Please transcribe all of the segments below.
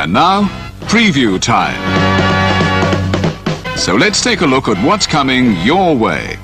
And now, preview time. So let's take a look at what's coming your way.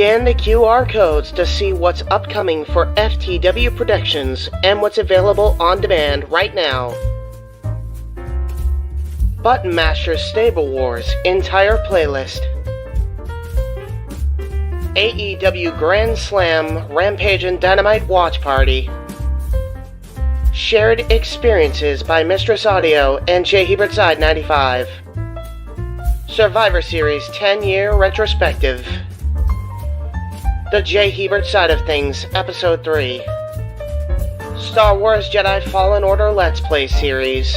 Scan the QR codes to see what's upcoming for FTW Productions and what's available on demand right now. Button Master Stable Wars entire playlist. AEW Grand Slam Rampage and Dynamite Watch Party. Shared Experiences by Mistress Audio and J. Hebert Side 95. Survivor Series 10-year retrospective. The J. Hebert Side of Things, Episode 3. Star Wars Jedi Fallen Order Let's Play series.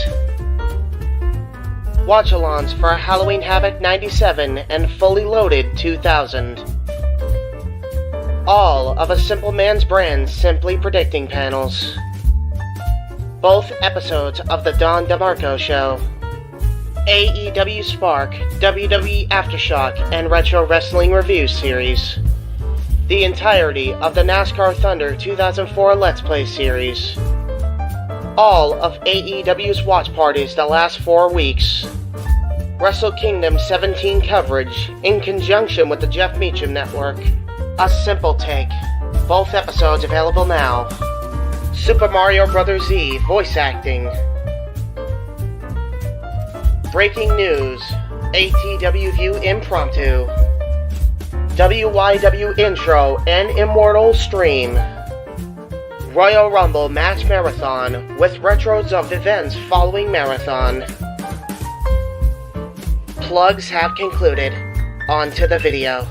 Watch-alongs for Halloween Havoc 97 and Fully Loaded 2000. All of A Simple Man's Brand Simply Predicting panels. Both episodes of The Don DeMarco Show. AEW Spark, WWE Aftershock, and Retro Wrestling Review series. The entirety of the NASCAR Thunder 2004 Let's Play series. All of AEW's watch parties the last 4 weeks. Wrestle Kingdom 17 coverage in conjunction with the Jeff Meacham Network. A Simple Take. Both episodes available now. Super Mario Bros. Z voice acting. Breaking news. ATW View Impromptu. WYW Intro and Immortal Stream. Royal Rumble Match Marathon with retros of events following Marathon. Plugs have concluded. On to the video.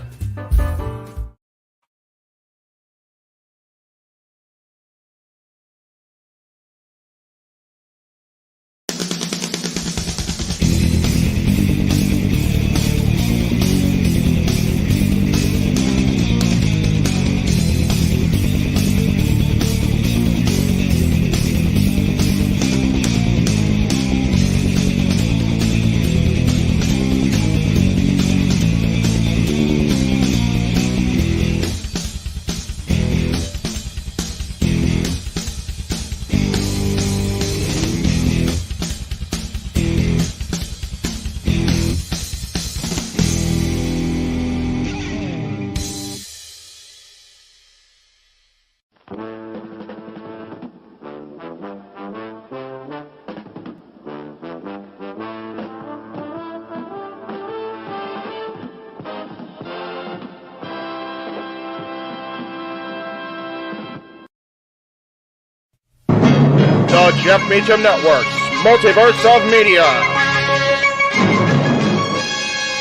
The Jeff Meacham Network's Multiverse of Media.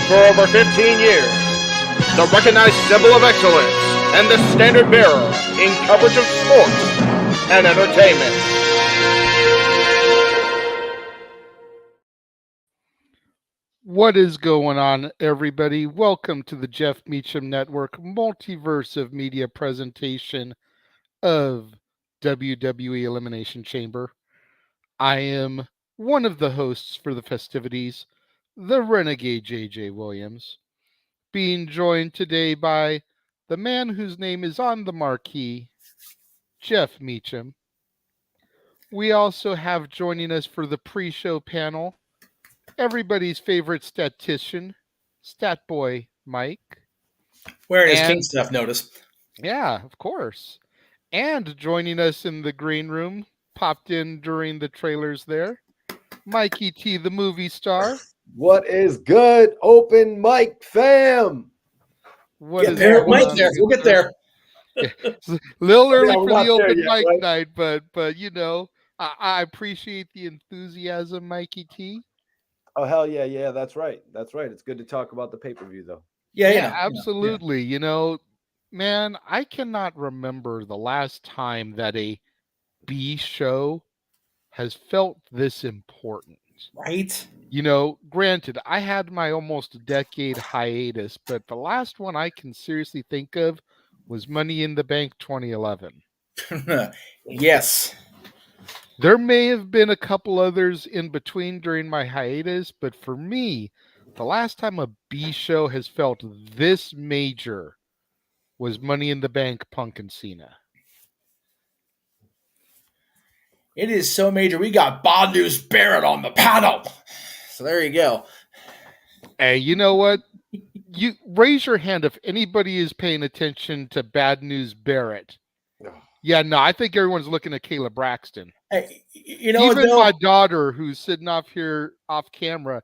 For over 15 years, the recognized symbol of excellence and the standard bearer in coverage of sports and entertainment. What is going on, everybody? Welcome to the Jeff Meacham Network Multiverse of Media presentation of WWE Elimination Chamber. I am one of the hosts for the festivities, the Renegade J.J. Williams, being joined today by the man whose name is on the marquee, Jeff Meacham. We also have joining us for the pre-show panel, everybody's favorite statistician, Stat Boy Mike. Wearing his King stuff, notice. Yeah, of course. And joining us in the green room, popped in during the trailers there, Mikey T, the movie star. What is good, open mic fam? What Get there, Mike. There, we'll get there. Yeah. It's a little early for the open yet, mic right? night, but you know, I appreciate the enthusiasm, Mikey T. Oh hell yeah, that's right. It's good to talk about the pay-per-view though. Yeah, absolutely. You know, man, I cannot remember the last time that a B show has felt this important. Right? You know, granted, I had my almost decade hiatus, but the last one I can seriously think of was Money in the Bank 2011. Yes. There may have been a couple others in between during my hiatus, but for me, the last time a B show has felt this major was Money in the Bank Punk and Cena. It is so major. We got Bondus Barrett on the panel. So there you go. Hey, you know what? You raise your hand if anybody is paying attention to Bad News Barrett. Yeah, no, I think everyone's looking at Kayla Braxton. Hey, you know what, Even though? my daughter, who's sitting off here off camera,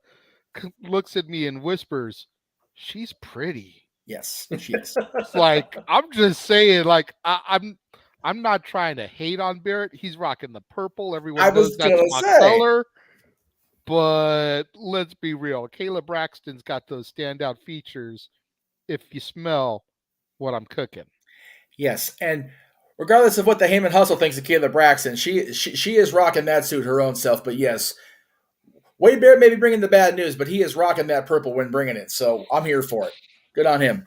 looks at me and whispers, "She's pretty." Yes, she is. It's like, I'm just saying, like, I'm not trying to hate on Barrett. He's rocking the purple. Everyone I knows was that's gonna my say. color. But let's be real. Kayla Braxton's got those standout features if you smell what I'm cooking. Yes, and regardless of what the Heyman Hustle thinks of Kayla Braxton, she is rocking that suit her own self. But yes, Wade Barrett may be bringing the bad news, but he is rocking that purple when bringing it. So I'm here for it. Good on him.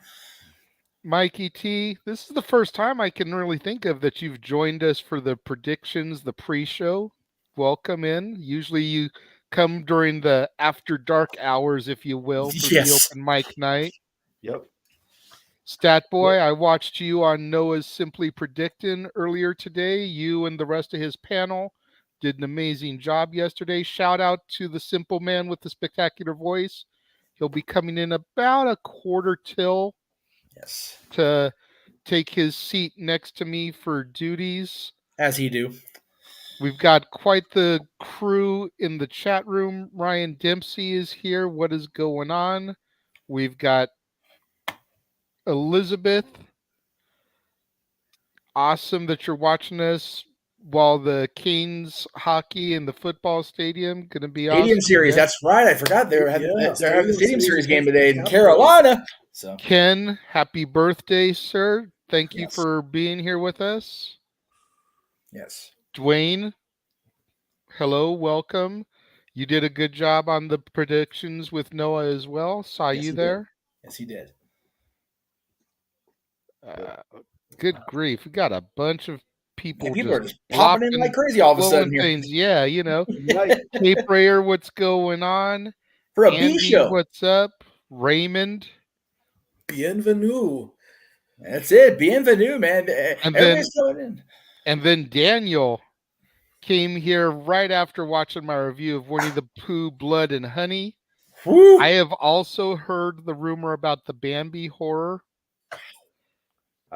Mikey T, this is the first time I can really think of that you've joined us for the predictions, the pre-show. Welcome in. Usually you come during the after dark hours, if you will, for the open mic night. Yep. Stat Boy, I watched you on Noah's Simply Predicting earlier today. You and the rest of his panel did an amazing job yesterday. Shout out to the simple man with the spectacular voice. He'll be coming in about a quarter till. Yes. To take his seat next to me for duties. As he do. We've got quite the crew in the chat room. Ryan Dempsey is here. What is going on? We've got Elizabeth. Awesome that you're watching us while the Canes hockey in the football stadium going to be Stadium awesome. series. That's right. I forgot they're having the Stadium Series game today in Carolina. So Ken, happy birthday, sir. Thank you for being here with us. Yes. Dwayne, hello, welcome. You did a good job on the predictions with Noah as well. Saw you there. Yes, he did. Good grief. We got a bunch of people, people are just popping in like crazy all of a sudden here. Things. Yeah, you know. Cape Rayer, what's going on? For a Andy, B show. What's up? Raymond. Bienvenue. That's it. Bienvenue, man. Everybody's coming in. And then Daniel came here right after watching my review of Winnie the Pooh, Blood and Honey. Woo. I have also heard the rumor about the Bambi horror.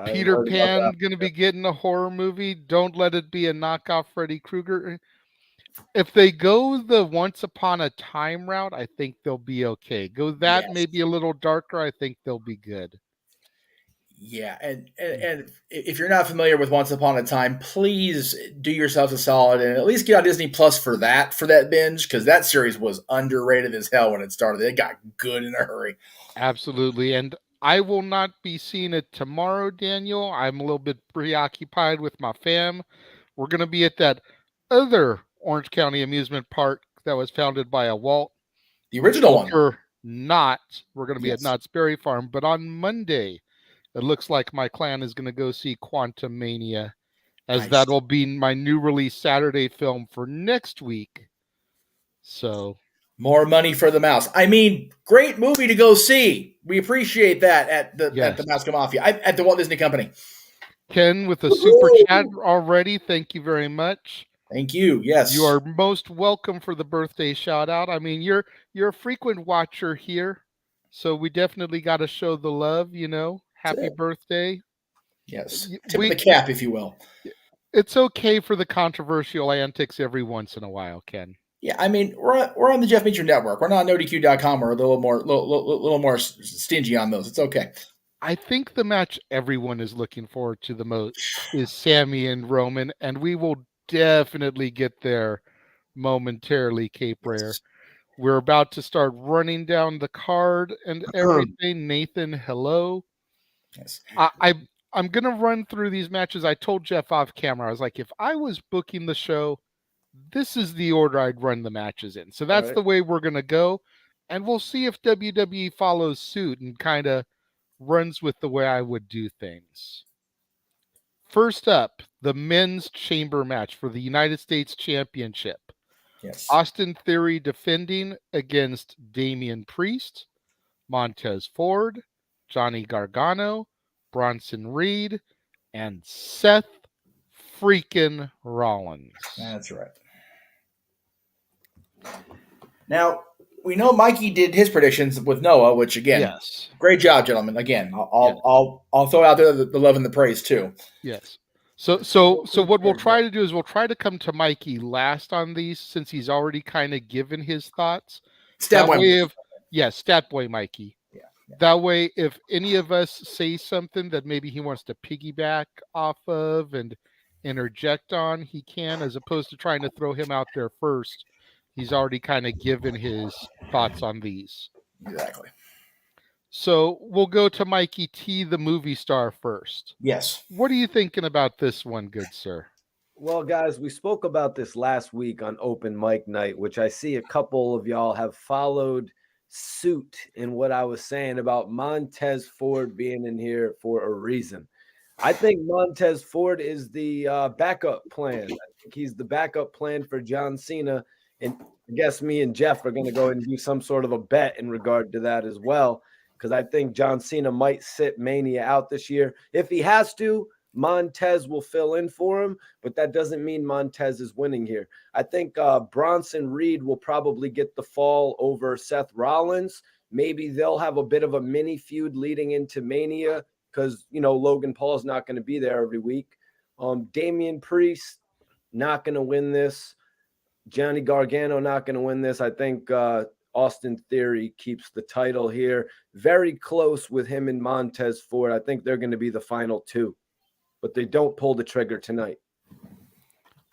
Peter Pan going to be getting a horror movie. Don't let it be a knockoff Freddy Krueger. If they go the Once Upon a Time route, I think they'll be okay. Go that maybe a little darker, I think they'll be good. Yeah, and if you're not familiar with Once Upon a Time, please do yourselves a solid and at least get on Disney Plus for that binge, because that series was underrated as hell when it started. It got good in a hurry. Absolutely, and I will not be seeing it tomorrow, Daniel. I'm a little bit preoccupied with my fam. We're going to be at that other Orange County amusement park that was founded by a Walt. The original one. We're going to be at Knott's Berry Farm, but on Monday, it looks like my clan is going to go see Quantum Mania, as that will be my new release Saturday film for next week. So more money for the mouse. I mean, great movie to go see. We appreciate that at the Masco Mafia, at the Walt Disney Company. Ken with a super chat already. Thank you very much. Thank you. Yes, you are most welcome for the birthday shout out. I mean, you're a frequent watcher here, so we definitely got to show the love. You know, happy birthday. Yes, tip of the cap, if you will. It's okay for the controversial antics every once in a while, Ken. Yeah, I mean, we're on the Jeff Meacham Network. We're not on NoDQ.com. We're a little more stingy on those. It's okay. I think the match everyone is looking forward to the most is Sammy and Roman, and we will definitely get there momentarily, Cape Rare. We're about to start running down the card and everything. Nathan, hello. Yes. I'm going to run through these matches. I told Jeff off camera, I was like, if I was booking the show, this is the order I'd run the matches in. So that's the way we're going to go. And we'll see if WWE follows suit and kind of runs with the way I would do things. First up, the men's chamber match for the United States Championship. Yes. Austin Theory defending against Damian Priest, Montez Ford, Johnny Gargano, Bronson Reed, and Seth freaking Rollins. That's right. Now, we know Mikey did his predictions with Noah, which again, Yes. great job, gentlemen. Again, I'll throw out there the love and the praise too. Yes. So what we'll try to do is we'll try to come to Mikey last on these, since he's already kind of given his thoughts. Stat boy Mikey. Yeah. That way, if any of us say something that maybe he wants to piggyback off of and interject on, he can, as opposed to trying to throw him out there first. He's already kind of given his thoughts on these. Exactly. So we'll go to Mikey T, the movie star, first. Yes. What are you thinking about this one, good sir? Well, guys, we spoke about this last week on Open Mic Night, which I see a couple of y'all have followed suit in what I was saying about Montez Ford being in here for a reason. I think Montez Ford is the backup plan. I think he's the backup plan for John Cena. And I guess me and Jeff are going to go and do some sort of a bet in regard to that as well, because I think John Cena might sit Mania out this year. If he has to, Montez will fill in for him, but that doesn't mean Montez is winning here. I think Bronson Reed will probably get the fall over Seth Rollins. Maybe they'll have a bit of a mini feud leading into Mania because, Logan Paul's not going to be there every week. Damian Priest, not going to win this. Johnny Gargano, not going to win this. I think Austin Theory keeps the title here. Very close with him and Montez Ford. I think they're going to be the final two, but they don't pull the trigger tonight.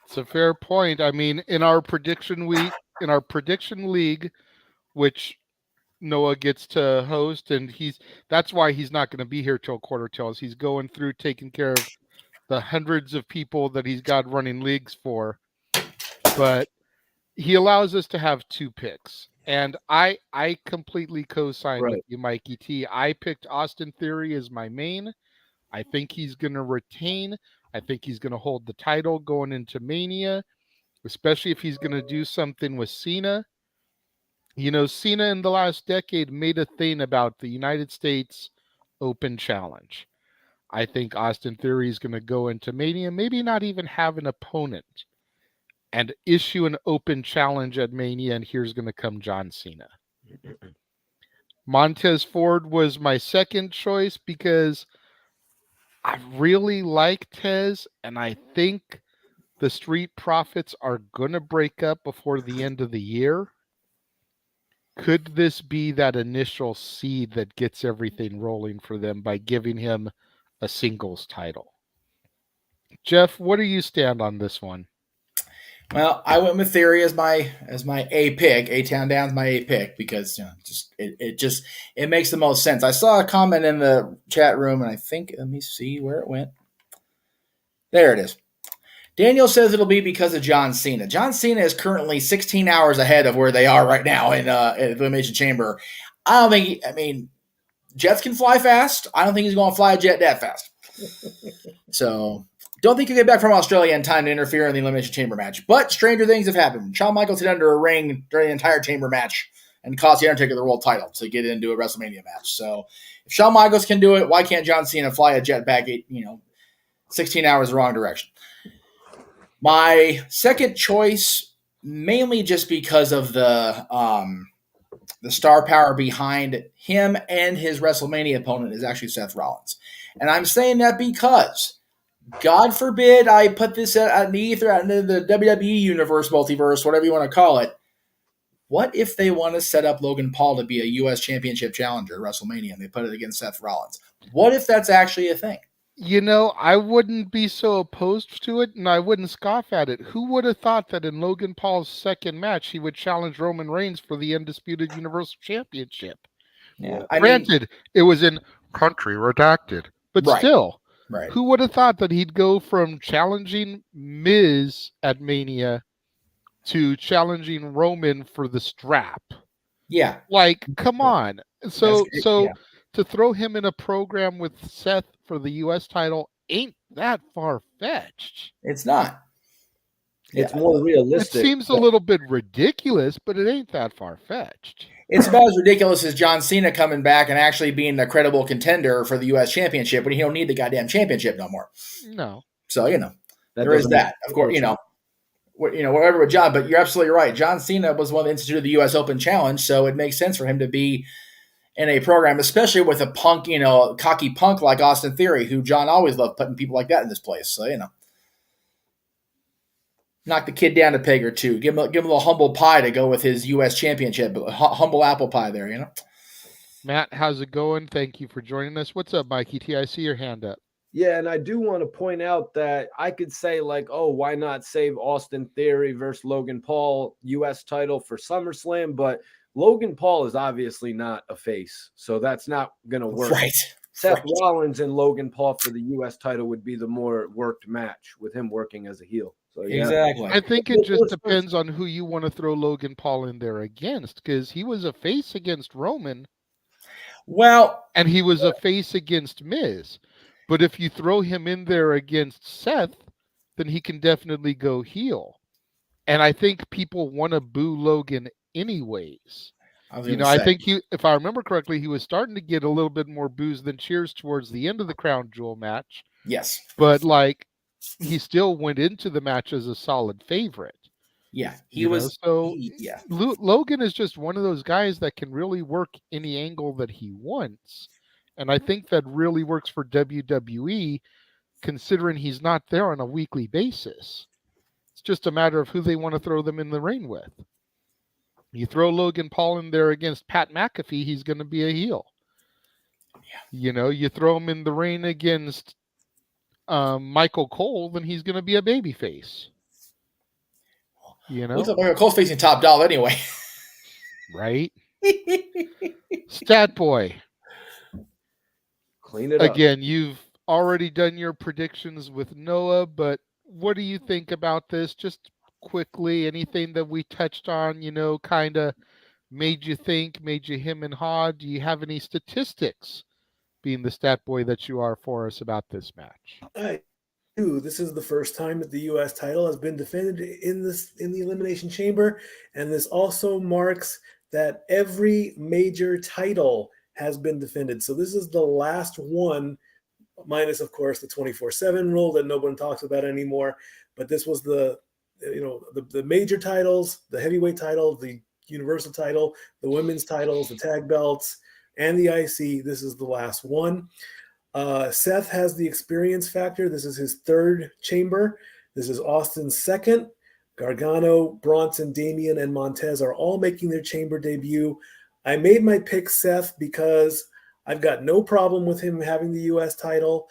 It's a fair point. I mean, in our prediction league, which Noah gets to host, and that's why he's not going to be here till quarter tells. He's going through taking care of the hundreds of people that he's got running leagues for. But he allows us to have two picks. And I completely co-sign with you, Mikey T. I picked Austin Theory as my main. I think he's going to retain. I think he's going to hold the title going into Mania, especially if he's going to do something with Cena. Cena in the last decade made a thing about the United States Open Challenge. I think Austin Theory is going to go into Mania, maybe not even have an opponent, and issue an open challenge at Mania, and here's going to come John Cena. Montez Ford was my second choice because I really like Tez, and I think the Street Profits are going to break up before the end of the year. Could this be that initial seed that gets everything rolling for them by giving him a singles title? Jeff, what do you stand on this one? Well, I went with Theory as my A pick. A-Town Down's my A pick because it makes the most sense. I saw a comment in the chat room, and I think, let me see where it went. There it is. Daniel says it'll be because of John Cena. John Cena is currently 16 hours ahead of where they are right now in Elimination Chamber. I don't think jets can fly fast. I don't think he's going to fly a jet that fast. So don't think he'll get back from Australia in time to interfere in the Elimination Chamber match. But stranger things have happened. Shawn Michaels hit under a ring during the entire Chamber match and cost The Undertaker the world title to get into a WrestleMania match. So if Shawn Michaels can do it, why can't John Cena fly a jet back 16 hours the wrong direction? My second choice, mainly just because of the star power behind him and his WrestleMania opponent, is actually Seth Rollins. And I'm saying that because, God forbid I put this out in the ether, out into the WWE universe, multiverse, whatever you want to call it. What if they want to set up Logan Paul to be a U.S. Championship challenger at WrestleMania and they put it against Seth Rollins? What if that's actually a thing? I wouldn't be so opposed to it, and I wouldn't scoff at it. Who would have thought that in Logan Paul's second match, he would challenge Roman Reigns for the Undisputed Universal Championship? Yeah, Granted, it was in country redacted, but still, who would have thought that he'd go from challenging Miz at Mania to challenging Roman for the strap? Yeah. Come on. So to throw him in a program with Seth for the U.S. title ain't that far-fetched. It's not. It's more realistic. It seems a little bit ridiculous, but it ain't that far-fetched. It's about as ridiculous as John Cena coming back and actually being a credible contender for the U.S. Championship when he don't need the goddamn championship no more. No. So, there is that. Of course, whatever with John. But you're absolutely right. John Cena was one that instituted the U.S. Open Challenge, so it makes sense for him to be in a program, especially with a punk, cocky punk like Austin Theory, who John always loved putting people like that in this place. So, knock the kid down a peg or two. Give him a little humble pie to go with his U.S. championship. Humble apple pie there, Matt, how's it going? Thank you for joining us. What's up, Mikey T? I see your hand up. Yeah, and I do want to point out that I could say, like, oh, why not save Austin Theory versus Logan Paul U.S. title for SummerSlam? But Logan Paul is obviously not a face, so that's not going to work. Right. Seth Rollins and Logan Paul for the U.S. title would be the more worked match with him working as a heel. So, yeah. Exactly. I think it just depends on who you want to throw Logan Paul in there against, because he was a face against Roman. Well, and he was a face against Miz. But if you throw him in there against Seth, then he can definitely go heel. And I think people want to boo Logan anyways. I think if I remember correctly, he was starting to get a little bit more boos than cheers towards the end of the Crown Jewel match. Yes. But he still went into the match as a solid favorite. Yeah, Logan is just one of those guys that can really work any angle that he wants. And I think that really works for WWE, considering he's not there on a weekly basis. It's just a matter of who they want to throw them in the ring with. You throw Logan Paul in there against Pat McAfee, he's going to be a heel. Yeah. You throw him in the ring against Michael Cole, then he's going to be a babyface. Looks like Cole's facing Top Dollar anyway. Right? Stat Boy. Clean it up. Again, you've already done your predictions with Noah, but what do you think about this? Just quickly, anything that we touched on, kind of made you think, made you hem and haw? Do you have any statistics, being the stat boy that you are, for us about this match? I do. This is the first time that the U.S. title has been defended in the Elimination Chamber, and this also marks that every major title has been defended. So this is the last one, minus, of course, the 24/7 rule that no one talks about anymore. But this was the major titles, the heavyweight title, the universal title, the women's titles, the tag belts, and the IC. This is the last one. Seth has the experience factor. This is his third chamber. This is Austin's second. Gargano, Bronson, Damian, and Montez are all making their chamber debut. I made my pick Seth because I've got no problem with him having the U.S. title,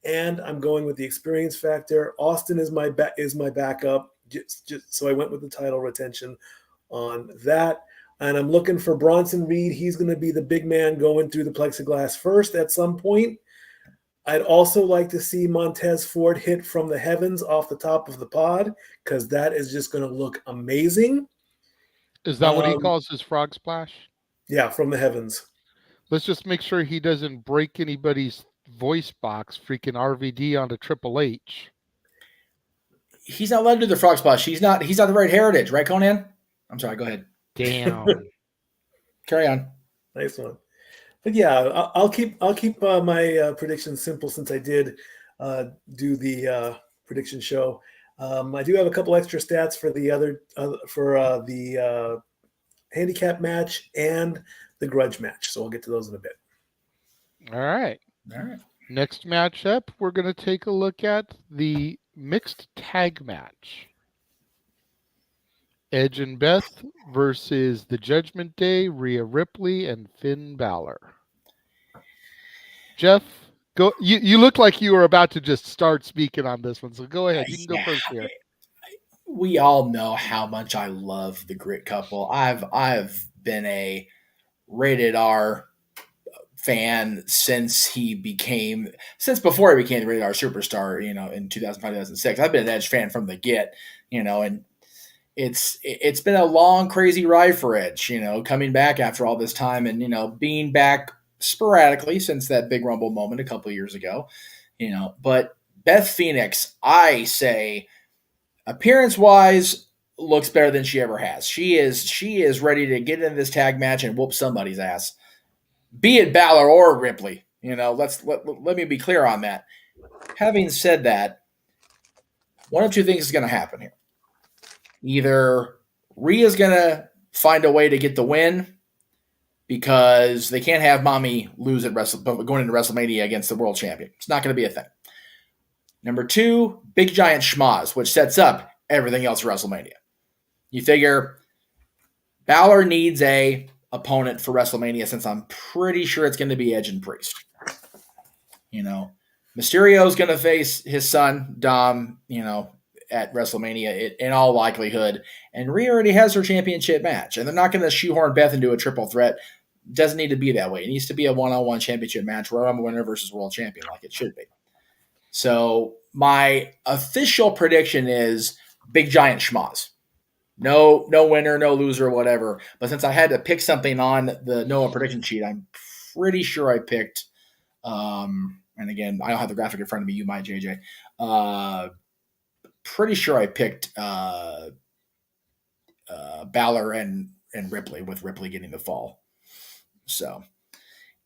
and I'm going with the experience factor. Austin is my backup, just so I went with the title retention on that. And I'm looking for Bronson Reed. He's going to be the big man going through the plexiglass first at some point. I'd also like to see Montez Ford hit from the heavens off the top of the pod, because that is just going to look amazing. Is that what he calls his frog splash? Yeah, from the heavens. Let's just make sure he doesn't break anybody's voice box, freaking RVD onto Triple H. He's not allowed to do the frog splash. He's not the right heritage, right, Conan? I'm sorry, go ahead. Damn. Carry on. Nice one. But yeah, I'll keep my predictions simple, since I did do the prediction show. I do have a couple extra stats for the handicap match and the grudge match, so we'll get to those in a bit. All right. Next matchup, we're going to take a look at the mixed tag match. Edge and Beth versus the Judgment Day, Rhea Ripley and Finn Balor. Jeff, go. You look like you were about to just start speaking on this one, so go ahead. You can go first here. We all know how much I love the Grit Couple. I've been a rated R fan since before he became the rated R superstar, in 2005, 2006. I've been an Edge fan from the get, and it's been a long, crazy ride for Edge, coming back after all this time and, being back sporadically since that Big Rumble moment a couple of years ago, but Beth Phoenix, I say, appearance-wise, looks better than she ever has. She is ready to get into this tag match and whoop somebody's ass, be it Balor or Ripley. Let me be clear on that. Having said that, one of two things is going to happen here. Either Rhea's going to find a way to get the win because they can't have mommy lose at going into WrestleMania against the world champion. It's not going to be a thing. Number 2, big giant schmoz, which sets up everything else for WrestleMania. You figure Balor needs a opponent for WrestleMania since I'm pretty sure it's going to be Edge and Priest. Mysterio's going to face his son, Dom, at WrestleMania in all likelihood. And Rhea already has her championship match. And they're not going to shoehorn Beth into a triple threat. It doesn't need to be that way. It needs to be a one-on-one championship match, Royal Rumble winner versus world champion, like it should be. So my official prediction is big giant schmoz. No winner, no loser, whatever. But since I had to pick something on the Noah prediction sheet, I'm pretty sure I picked, and again, I don't have the graphic in front of me. You might, JJ. Pretty sure I picked Balor and Ripley, with Ripley getting the fall. So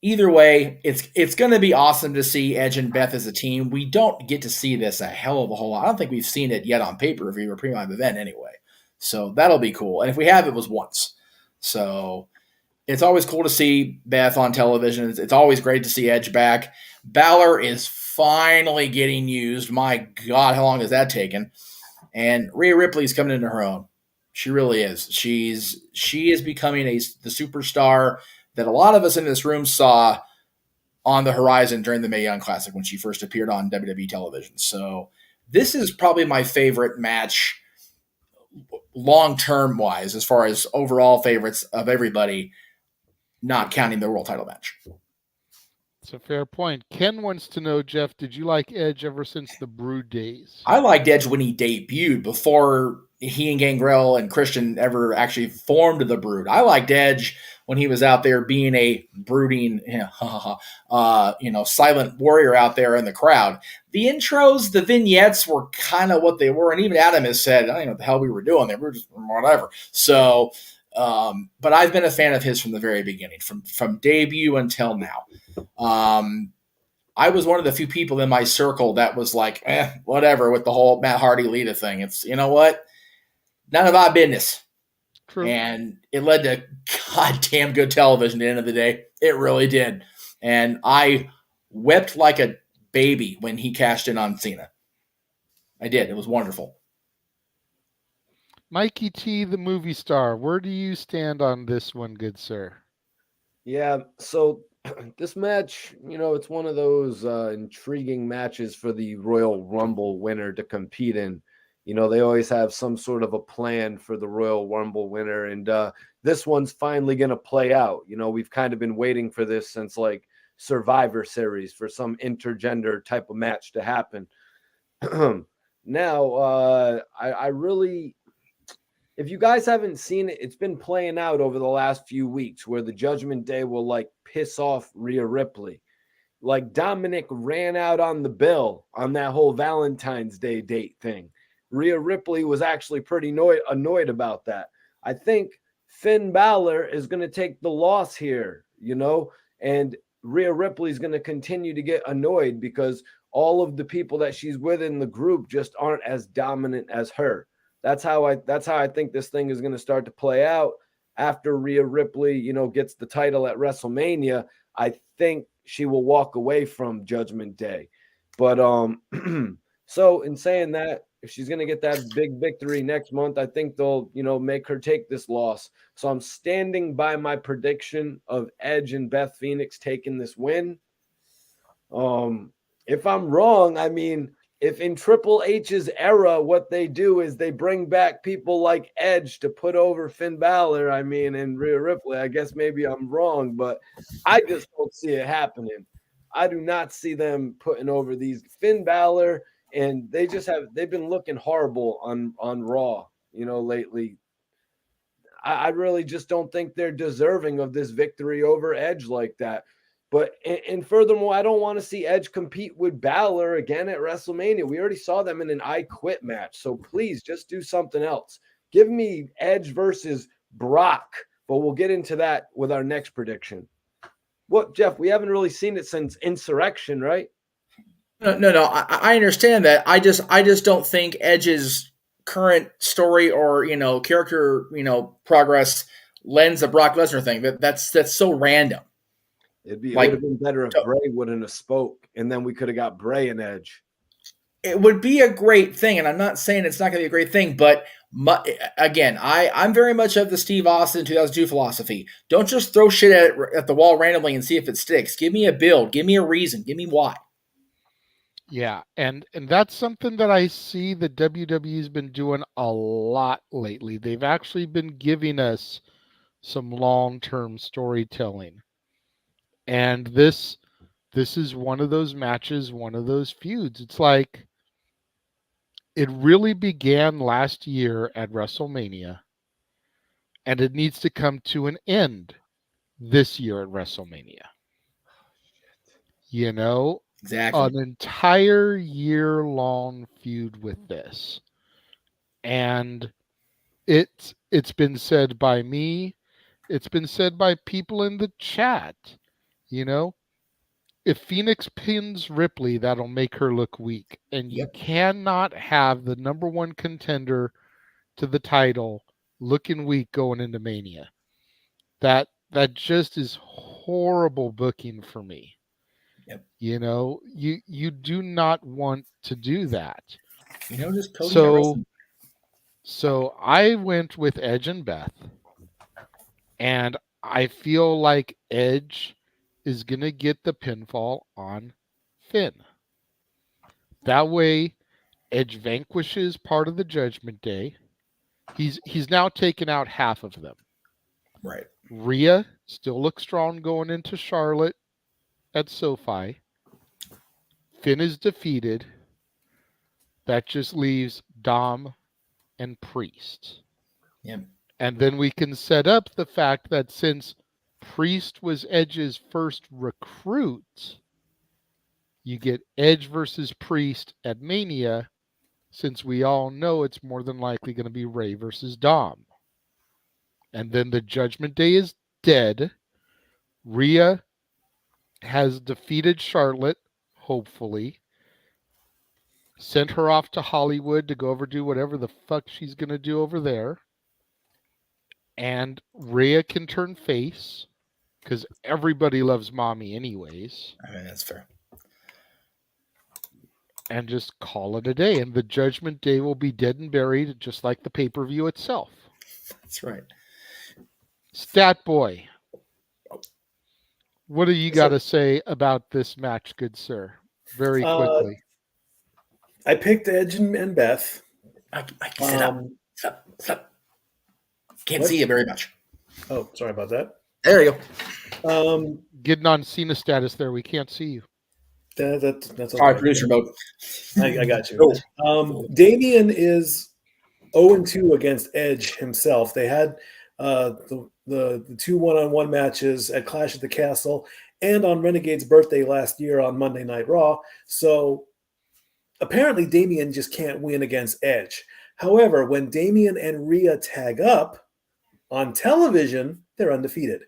either way, it's going to be awesome to see Edge and Beth as a team. We don't get to see this a hell of a whole lot. I don't think we've seen it yet on pay-per-view or premium event anyway. So that'll be cool. And if we have, it was once. So it's always cool to see Beth on television. It's always great to see Edge back. Balor is finally getting used. My God, how long has that taken? And Rhea Ripley's coming into her own. She really is. She is becoming the superstar that a lot of us in this room saw on the horizon during the Mae Young Classic when she first appeared on WWE television. So this is probably my favorite match long-term wise, as far as overall favorites of everybody, not counting the world title match. It's a fair point. Ken wants to know, Jeff, did you like Edge ever since the Brood days? I liked Edge when he debuted, before he and Gangrel and Christian ever actually formed the Brood. I liked Edge when he was out there being a brooding, silent warrior out there in the crowd. The intros, the vignettes were kind of what they were. And even Adam has said, I don't know what the hell we were doing there. We were just whatever. So, but I've been a fan of his from the very beginning, from debut until now. I was one of the few people in my circle that was like, whatever with the whole Matt Hardy Lita thing. It's, you know what? None of our business. True. And it led to goddamn good television at the end of the day. It really did. And I wept like a baby when he cashed in on Cena. I did. It was wonderful. Mikey T, the movie star, where do you stand on this one, good sir? Yeah, so this match, it's one of those intriguing matches for the Royal Rumble winner to compete in. They always have some sort of a plan for the Royal Rumble winner, and this one's finally going to play out. We've kind of been waiting for this since like Survivor Series for some intergender type of match to happen. Now, I really, if you guys haven't seen it, it's been playing out over the last few weeks where the Judgment Day will like piss off Rhea Ripley. Like Dominic ran out on the bill on that whole Valentine's Day date thing. Rhea Ripley was actually pretty annoyed about that. I think Finn Balor is going to take the loss here, and Rhea Ripley is going to continue to get annoyed because all of the people that she's with in the group just aren't as dominant as her. That's how I think this thing is going to start to play out after Rhea Ripley, gets the title at WrestleMania. I think she will walk away from Judgment Day. But so in saying that, if she's going to get that big victory next month, I think they'll, make her take this loss. So I'm standing by my prediction of Edge and Beth Phoenix taking this win. If I'm wrong, I mean, if in Triple H's era, what they do is they bring back people like Edge to put over Finn Balor, and Rhea Ripley, I guess maybe I'm wrong, but I just don't see it happening. I do not see them putting over these Finn Balor. And they've been looking horrible on Raw, lately. I really just don't think they're deserving of this victory over Edge like that. But, and furthermore, I don't want to see Edge compete with Balor again at WrestleMania. We already saw them in an I Quit match. So please just do something else. Give me Edge versus Brock, but we'll get into that with our next prediction. What, Jeff, we haven't really seen it since Insurrection, right? No. I understand that. I just don't think Edge's current story or character progress lens of Brock Lesnar thing. That's so random. It would have been better if Bray wouldn't have spoke, and then we could have got Bray and Edge. It would be a great thing, and I'm not saying it's not going to be a great thing, but again, I'm very much of the Steve Austin 2002 philosophy. Don't just throw shit at the wall randomly and see if it sticks. Give me a build. Give me a reason. Give me why. Yeah, and that's something that I see the WWE's been doing a lot lately. They've actually been giving us some long-term storytelling. And this is one of those matches, one of those feuds. It's like it really began last year at WrestleMania, and it needs to come to an end this year at WrestleMania. Exactly. An entire year-long feud with this. And it's been said by me, it's been said by people in the chat, if Phoenix pins Ripley, that'll make her look weak. And you cannot have the number one contender to the title looking weak going into Mania. That just is horrible booking for me. Yep. You do not want to do that. Just Cody. So I went with Edge and Beth, and I feel like Edge is going to get the pinfall on Finn. That way, Edge vanquishes part of the Judgment Day. He's now taken out half of them. Right. Rhea still looks strong going into Charlotte at SoFi. Finn is defeated. That just leaves Dom and Priest. Yeah. And then we can set up the fact that since Priest was Edge's first recruit, you get Edge versus Priest at Mania, since we all know it's more than likely going to be Rey versus Dom. And then the Judgment Day is dead. Rhea has defeated Charlotte, hopefully. Sent her off to Hollywood to go over do whatever the fuck she's going to do over there. And Rhea can turn face, because everybody loves Mommy anyways. I mean, that's fair. And just call it a day. And the Judgment Day will be dead and buried, just like the pay-per-view itself. That's right. Stat Boy, what do you got to say about this match, good sir? Very quickly. I picked Edge and Beth. I sit up. Can't see you very much. Oh, sorry about that. There you go. Getting on Cena status there. We can't see you. That's all right. Producer mode. I got you. Damian is 0-2 against Edge himself. They had the two one-on-one matches at Clash at the Castle and on Renegade's birthday last year on Monday Night Raw. So apparently Damian just can't win against Edge. However, when Damian and Rhea tag up on television, they're undefeated.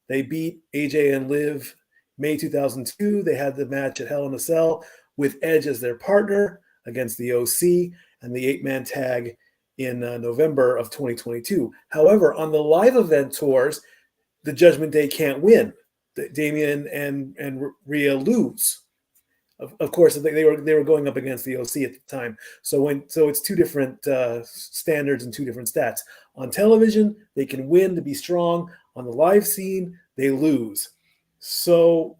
They beat AJ and Liv May 2002. They had the match at Hell in a Cell with Edge as their partner against the OC and the 8-man tag in November of 2022. However, on the live event tours, the Judgment Day can't win. Damian and Rhea lose. Of course, they were going up against the OC at the time. So it's two different standards and two different stats. On television, they can win to be strong. On the live scene, they lose. So,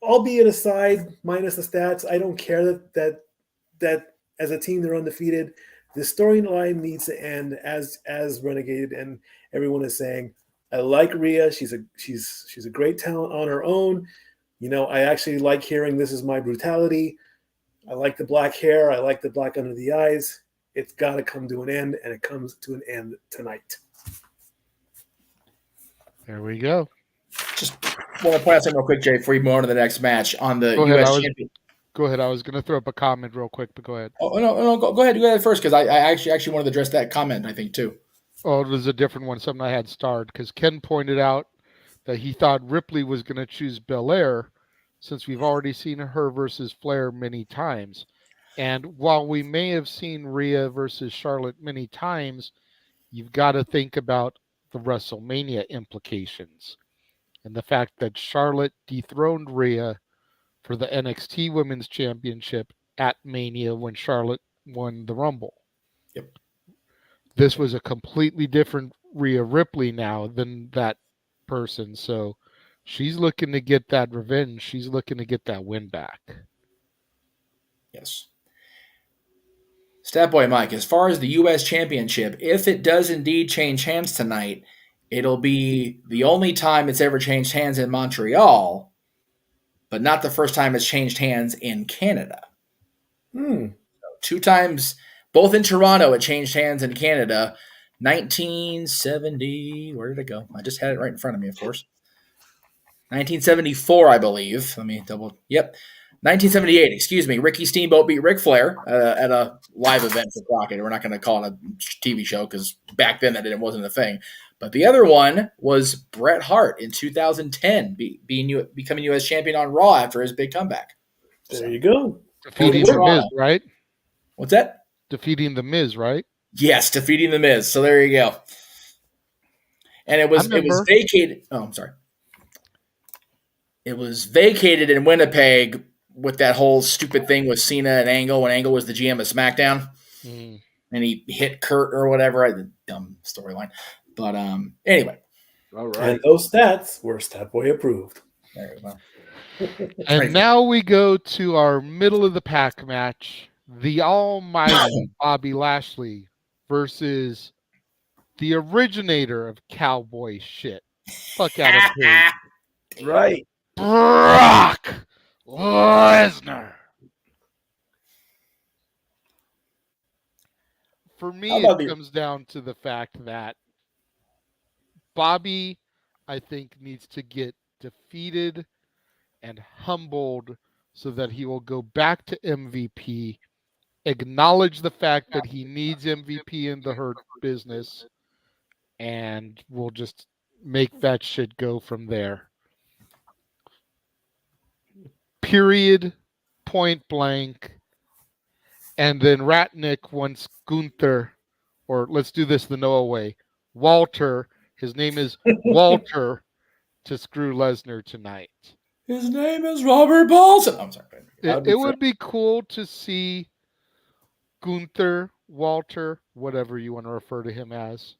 albeit aside, minus the stats, I don't care that as a team they're undefeated. The storyline needs to end as Renegade and everyone is saying. I like Rhea. She's a great talent on her own. I actually like hearing "This is my brutality." I like the black hair. I like the black under the eyes. It's got to come to an end, and it comes to an end tonight. There we go. Just want to point out something real quick, Jay, before you move on to the next match on the U.S. champion. Go ahead. I was going to throw up a comment real quick, but go ahead. Oh no, go ahead. Go ahead first, because I actually wanted to address that comment. I think too. Oh, it was a different one. Something I had starred because Ken pointed out that he thought Ripley was going to choose Belair, since we've already seen her versus Flair many times. And while we may have seen Rhea versus Charlotte many times, you've got to think about the WrestleMania implications and the fact that Charlotte dethroned Rhea for the NXT Women's Championship at Mania when Charlotte won the Rumble. Yep. This was a completely different Rhea Ripley now than that person. So she's looking to get that revenge. She's looking to get that win back. Yes. Stat Boy Mike, as far as the U.S. Championship, if it does indeed change hands tonight, it'll be the only time it's ever changed hands in Montreal, but not the first time it's changed hands in Canada. 2 times, both in Toronto, it changed hands in Canada. 1970, where did it go? I just had it right in front of me, of course. 1974, I believe. Let me double. Yep. 1978, excuse me. Ricky Steamboat beat Ric Flair at a live event for Crockett. We're not going to call it a TV show because back then it wasn't a thing. But the other one was Bret Hart in 2010 becoming U.S. champion on Raw after his big comeback. There you go. Defeating The Miz, right? What's that? Defeating The Miz, right? Yes, defeating The Miz. So there you go. And it was vacated. Oh, I'm sorry. It was vacated in Winnipeg with that whole stupid thing with Cena and Angle when Angle was the GM of SmackDown. And he hit Kurt or whatever. The dumb storyline. But anyway. All right. And those stats were Stat Boy approved. There we go. And now we go to our middle of the pack match. The almighty Bobby Lashley versus the originator of cowboy shit. Fuck Adam Page. Right. Brock Lesnar. For me, it comes down to the fact that Bobby, I think, needs to get defeated and humbled so that he will go back to MVP, acknowledge the fact that he needs MVP in the Hurt business, and we'll just make that shit go from there. Period, point blank. And then Ratnick wants Gunther, or let's do this the Noah way, Walter, his name is Walter, to screw Lesnar tonight. His name is Robert Paulson. I'm sorry. It would be cool to see Gunther, Walter, whatever you want to refer to him as,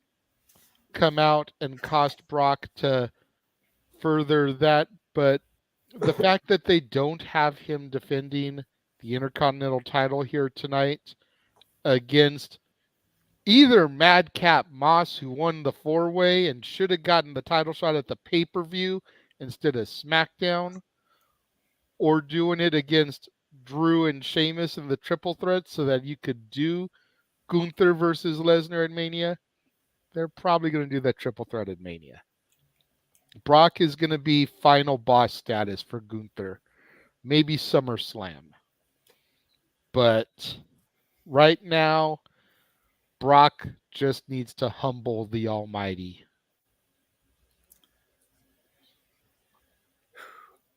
come out and cost Brock to further that. But the fact that they don't have him defending the Intercontinental title here tonight against either Madcap Moss, who won the 4-way and should have gotten the title shot at the pay-per-view instead of SmackDown, or doing it against Drew and Sheamus in the triple threat so that you could do Gunther versus Lesnar at Mania, they're probably going to do that triple threat at Mania. Brock is going to be final boss status for Gunther. Maybe SummerSlam. But right now, Brock just needs to humble the Almighty.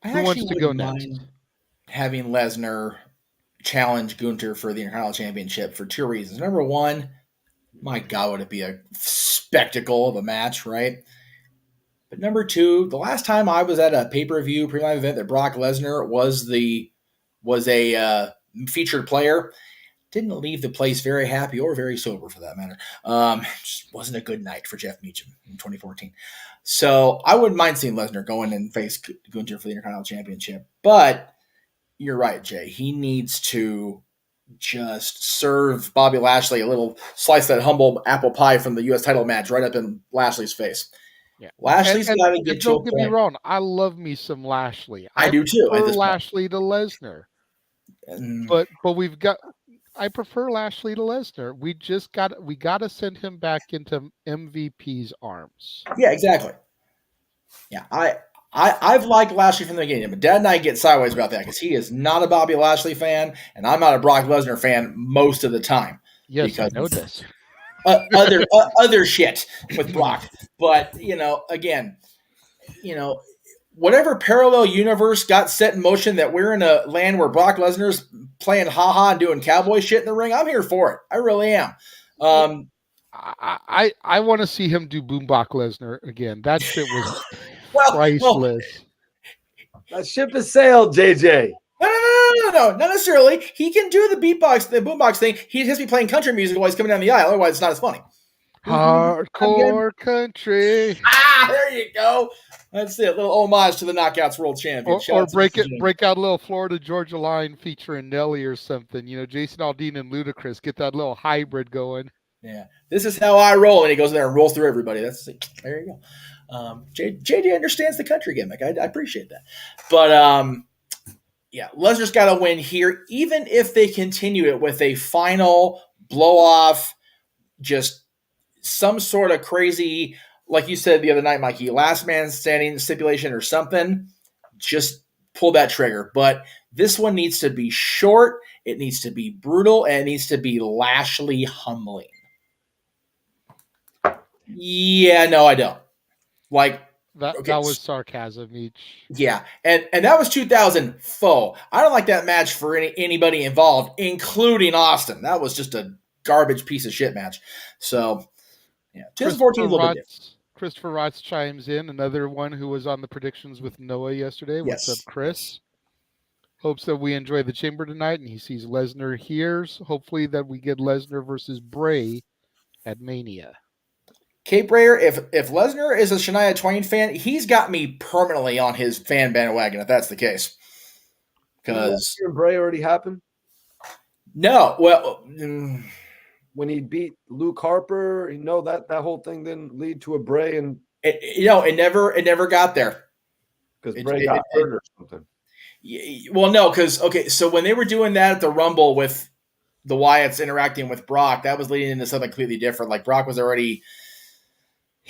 Who wants to go next? Having Lesnar challenge Gunther for the Intercontinental Championship for 2 reasons. Number one, my God, would it be a spectacle of a match, right? But number two, the last time I was at a pay-per-view pre-live event that Brock Lesnar was a featured player, didn't leave the place very happy or very sober for that matter. Just wasn't a good night for Jeff Meacham in 2014. So I wouldn't mind seeing Lesnar go in and face Gunther for the Intercontinental Championship. But you're right, Jay. He needs to just serve Bobby Lashley a little slice of that humble apple pie from the U.S. title match right up in Lashley's face. Yeah. Lashley's got to get to a point. Don't get me wrong. I love me some Lashley. I do too. I prefer Lashley to Lesnar. But I prefer Lashley to Lesnar. We got to send him back into MVP's arms. Yeah, exactly. Yeah, I've liked Lashley from the beginning, but Dad and I get sideways about that because he is not a Bobby Lashley fan, and I'm not a Brock Lesnar fan most of the time. Yes, because I know this. Other shit with Brock, but again, whatever parallel universe got set in motion that we're in a land where Brock Lesnar's playing haha and doing cowboy shit in the ring, I'm here for it. I really am. I want to see him do Boombox Lesnar again. That shit was Well, priceless. That ship has sailed, JJ. No, not necessarily. He can do the boombox thing. He has to be playing country music while he's coming down the aisle. Otherwise, it's not as funny. Hardcore country. There you go. That's it. A little homage to the Knockouts World Champion. Or break out a little Florida Georgia line featuring Nelly or something. Jason Aldean and Ludacris. Get that little hybrid going. Yeah, this is how I roll, and he goes there and rolls through everybody. There you go. JJ understands the country gimmick. I appreciate that. But yeah, Lesnar's got to win here, even if they continue it with a final blow off, just some sort of crazy, like you said the other night, Mikey, last man standing stipulation or something. Just pull that trigger. But this one needs to be short. It needs to be brutal, and it needs to be Lashley humbling. Yeah, no, I don't. Like that was sarcasm each. Yeah, and that was 2004. I don't like that match for anybody involved, including Austin. That was just a garbage piece of shit match. So, yeah, 2014 is a little bit different. Christopher Rotz chimes in, another one who was on the predictions with Noah yesterday. What's up, Chris? Hopes that we enjoy the Chamber tonight, and he sees Lesnar here. So hopefully that we get Lesnar versus Bray at Mania. Cape Rayer, if Lesnar is a Shania Twain fan, he's got me permanently on his fan bandwagon, if that's the case. Because Bray already happened? No. Well, when he beat Luke Harper, that whole thing didn't lead to a Bray, and it never got there. Because Bray got hurt or something. Well, no, because so when they were doing that at the Rumble with the Wyatts interacting with Brock, that was leading into something completely different. Like Brock was already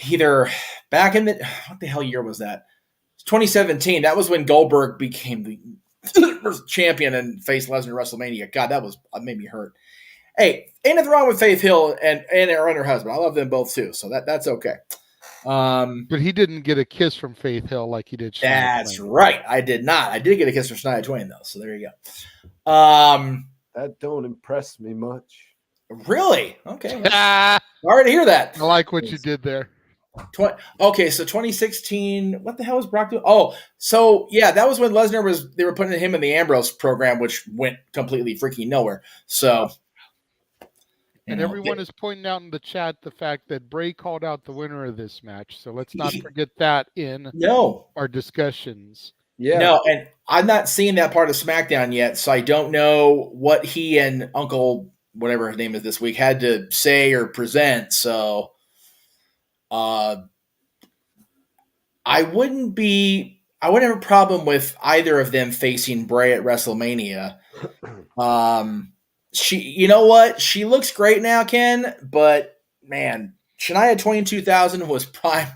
either back in what the hell year was that? 2017. That was when Goldberg became the champion and faced Lesnar at WrestleMania. God, that made me hurt. Hey, ain't nothing wrong with Faith Hill and her husband. I love them both too, so that's okay. But he didn't get a kiss from Faith Hill like he did. That's right. I did not. I did get a kiss from Shania Twain though, so there you go. That don't impress me much. Really? Okay. Sorry to hear that. I like what you did there. So 2016, what the hell was Brock doing? Oh, so yeah, that was when they were putting him in the Ambrose program, which went completely freaking nowhere. So, and everyone is pointing out in the chat the fact that Bray called out the winner of this match. So let's not forget that in our discussions. Yeah. No, and I'm not seeing that part of SmackDown yet, so I don't know what he and Uncle, whatever his name is this week, had to say or present. So I wouldn't have a problem with either of them facing Bray at WrestleMania. You know what? She looks great now, Ken, but man, Shania Twain 2000 was prime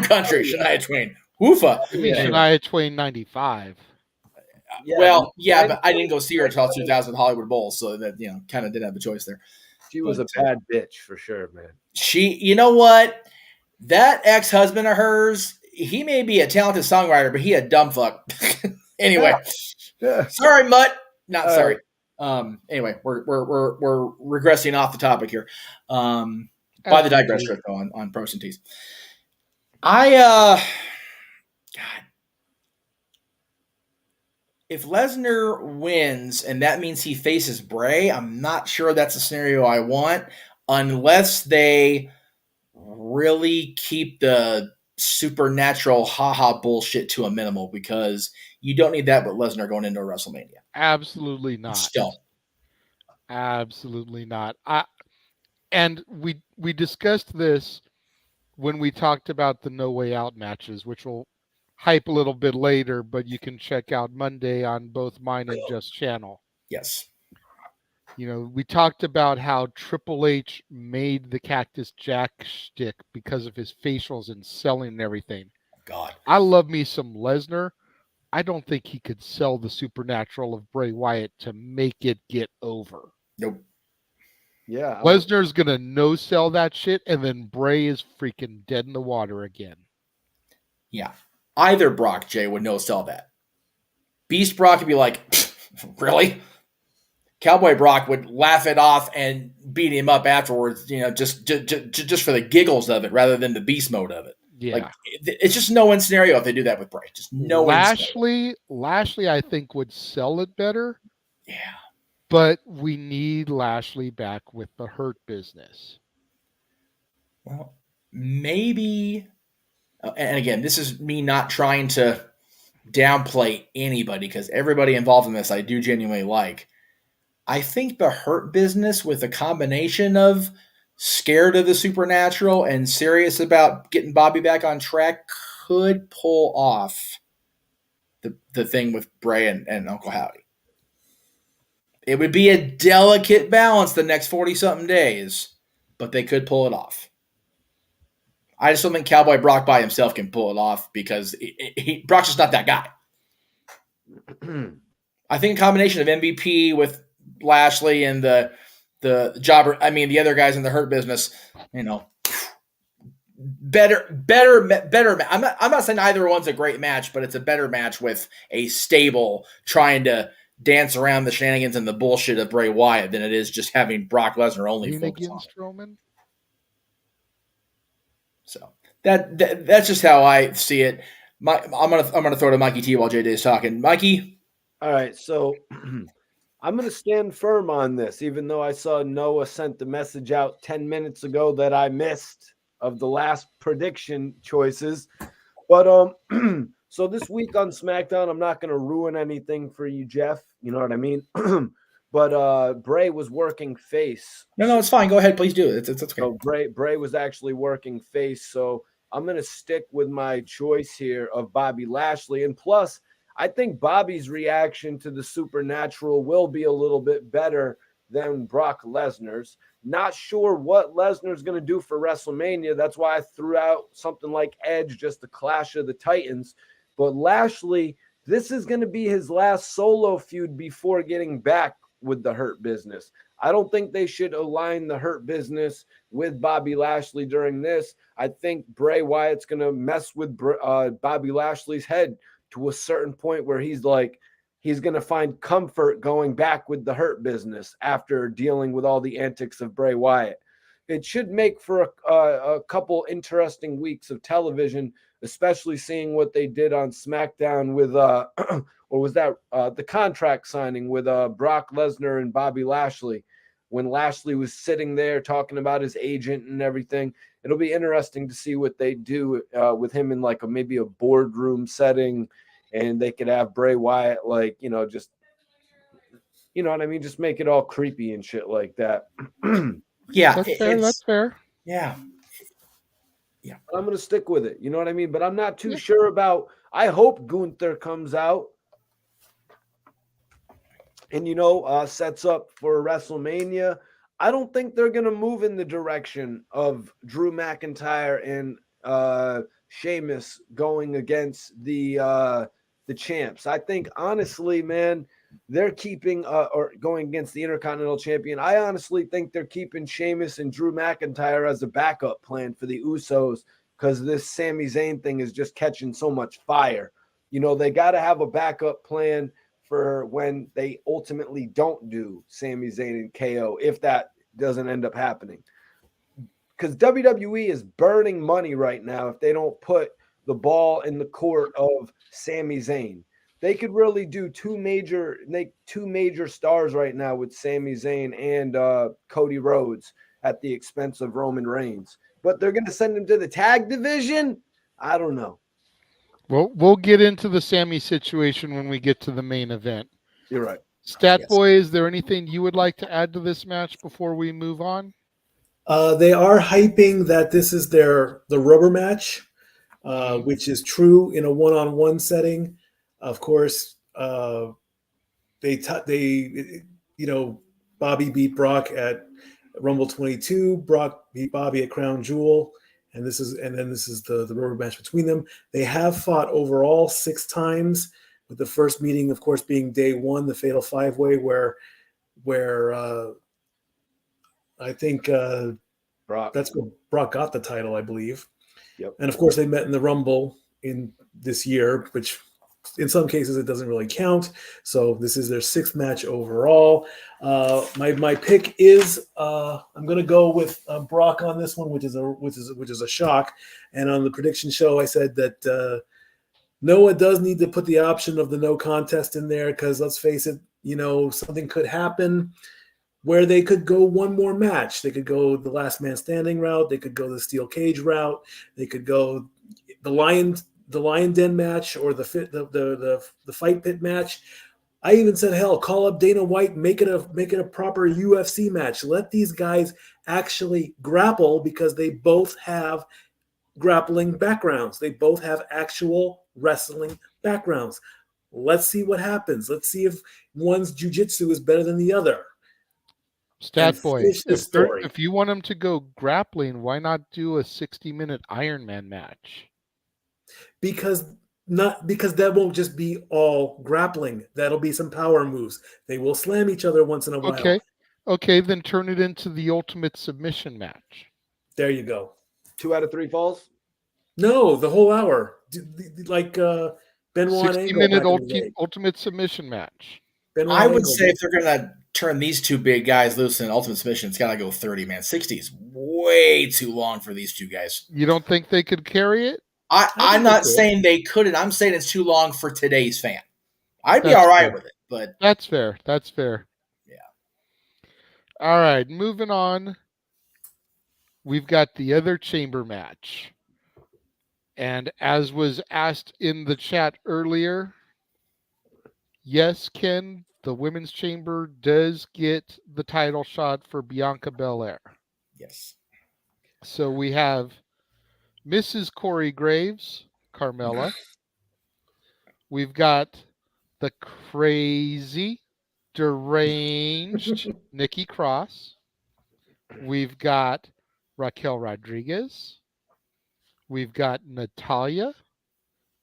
country. Shania Twain. Woofa. Shania Twain 95. But I didn't go see her until 2000 Hollywood Bowl, so that kind of didn't have a choice there. She was a bad bitch for sure, man. You know what? That ex-husband of hers, he may be a talented songwriter, but he a dumb fuck. Anyway, sorry, Mutt. Not sorry. Anyway, we're regressing off the topic here. By the digress trip on pros and tees. God, if Lesnar wins and that means he faces Bray, I'm not sure that's a scenario I want, unless they really keep the supernatural haha bullshit to a minimal, because you don't need that with Lesnar going into a WrestleMania. Absolutely not. Still. Absolutely not. And we discussed this when we talked about the No Way Out matches, which will hype a little bit later, but you can check out Monday on both mine and Just channel. Yes. We talked about how Triple H made the Cactus Jack shtick because of his facials and selling and everything. God. I love me some Lesnar. I don't think he could sell the supernatural of Bray Wyatt to make it get over. Nope. Yeah. Lesnar's going to no-sell that shit, and then Bray is freaking dead in the water again. Yeah. either Brock, Jay, would no sell that. Beast Brock would be like, really? Cowboy Brock would laugh it off and beat him up afterwards, just for the giggles of it rather than the beast mode of it. Yeah. Like, it's just no-win scenario if they do that with Bray. Just no-win Lashley, I think, would sell it better. Yeah. But we need Lashley back with the Hurt Business. Well, maybe, and again, this is me not trying to downplay anybody because everybody involved in this I do genuinely like. I think the Hurt Business with a combination of scared of the supernatural and serious about getting Bobby back on track could pull off the thing with Bray and Uncle Howdy. It would be a delicate balance the next 40-something days, but they could pull it off. I just don't think Cowboy Brock by himself can pull it off because Brock's just not that guy. I think a combination of MVP with Lashley and the jobber, the other guys in the Hurt Business, better. I'm not saying either one's a great match, but it's a better match with a stable trying to dance around the shenanigans and the bullshit of Bray Wyatt than it is just having Brock Lesnar only focus on Strowman. So that's just how I see it. I'm gonna throw to Mikey T while JJ is talking. Mikey, all right. So I'm gonna stand firm on this, even though I saw Noah sent the message out 10 minutes ago that I missed of the last prediction choices. But so this week on SmackDown, I'm not gonna ruin anything for you, Jeff. You know what I mean? But Bray was working face. No, it's fine. Go ahead, please do it. It's okay. So Bray was actually working face. So I'm going to stick with my choice here of Bobby Lashley. And plus, I think Bobby's reaction to the supernatural will be a little bit better than Brock Lesnar's. Not sure what Lesnar's going to do for WrestleMania. That's why I threw out something like Edge, just the Clash of the Titans. But Lashley, this is going to be his last solo feud before getting back with the Hurt Business. I don't think they should align the Hurt Business with Bobby Lashley during this. I think Bray Wyatt's going to mess with Bobby Lashley's head to a certain point where he's going to find comfort going back with the Hurt Business after dealing with all the antics of Bray Wyatt. It should make for a couple interesting weeks of television, especially seeing what they did on SmackDown with or was that the contract signing with Brock Lesnar and Bobby Lashley, when Lashley was sitting there talking about his agent and everything. It'll be interesting to see what they do with him in maybe a boardroom setting, and they could have Bray Wyatt just, you know what I mean, just make it all creepy and shit like that. Yeah, that's fair. Yeah. I'm going to stick with it. You know what I mean? But I'm not too sure about, I hope Gunther comes out and, sets up for WrestleMania. I don't think they're going to move in the direction of Drew McIntyre and Sheamus going against the champs. I think, honestly, man, they're keeping or going against the Intercontinental Champion. I honestly think they're keeping Sheamus and Drew McIntyre as a backup plan for the Usos because this Sami Zayn thing is just catching so much fire. They got to have a backup plan for when they ultimately don't do Sami Zayn and KO, if that doesn't end up happening. Because WWE is burning money right now if they don't put the ball in the court of Sami Zayn. They could really do two major stars right now with Sami Zayn and Cody Rhodes at the expense of Roman Reigns. But they're going to send him to the tag division? I don't know. Well, we'll get into the Sami situation when we get to the main event. You're right. Boy, is there anything you would like to add to this match before we move on? They are hyping that this is the rubber match, which is true in a one-on-one setting. Of course, Bobby beat Brock at Rumble 22. Brock beat Bobby at Crown Jewel, and this is the rubber match between them. They have fought overall 6 times, with the first meeting, of course, being day 1, the Fatal 5-Way, where I think that's where Brock got the title, I believe. Yep. And of course, they met in the Rumble in this year, which in some cases it doesn't really count. So this is their 6th match overall. My pick is I'm going to go with Brock on this one, which is a shock. And on the prediction show, I said that Noah does need to put the option of the no contest in there because let's face it, something could happen where they could go one more match. They could go the last man standing route. They could go the steel cage route. They could go the lion den match or the fight pit match. I even said, hell, call up Dana White, make it a proper UFC match. Let these guys actually grapple because they both have grappling backgrounds. They both have actual wrestling backgrounds. Let's see what happens. Let's see if one's jiu-jitsu is better than the other. Stat boy, if you want them to go grappling, why not do a 60-minute Iron Man match? Because that won't just be all grappling. That'll be some power moves. They will slam each other once in a while. Okay, then turn it into the ultimate submission match. There you go. 2 out of 3 falls? No, the whole hour. Like Benoit 60-minute ultimate submission match. I would say if they're going to turn these two big guys loose in ultimate submission, it's got to go 30, man. 60 is way too long for these two guys. You don't think they could carry it? I'm not saying they couldn't. I'm saying it's too long for today's fan. I'd be all right with it, but that's fair. Yeah. All right, moving on. We've got the other chamber match. And as was asked in the chat earlier, yes, Ken, the women's chamber does get the title shot for Bianca Belair. Yes. So we have Mrs. Corey Graves, Carmella. We've got the crazy, deranged Nikki Cross. We've got Raquel Rodriguez. We've got Natalya.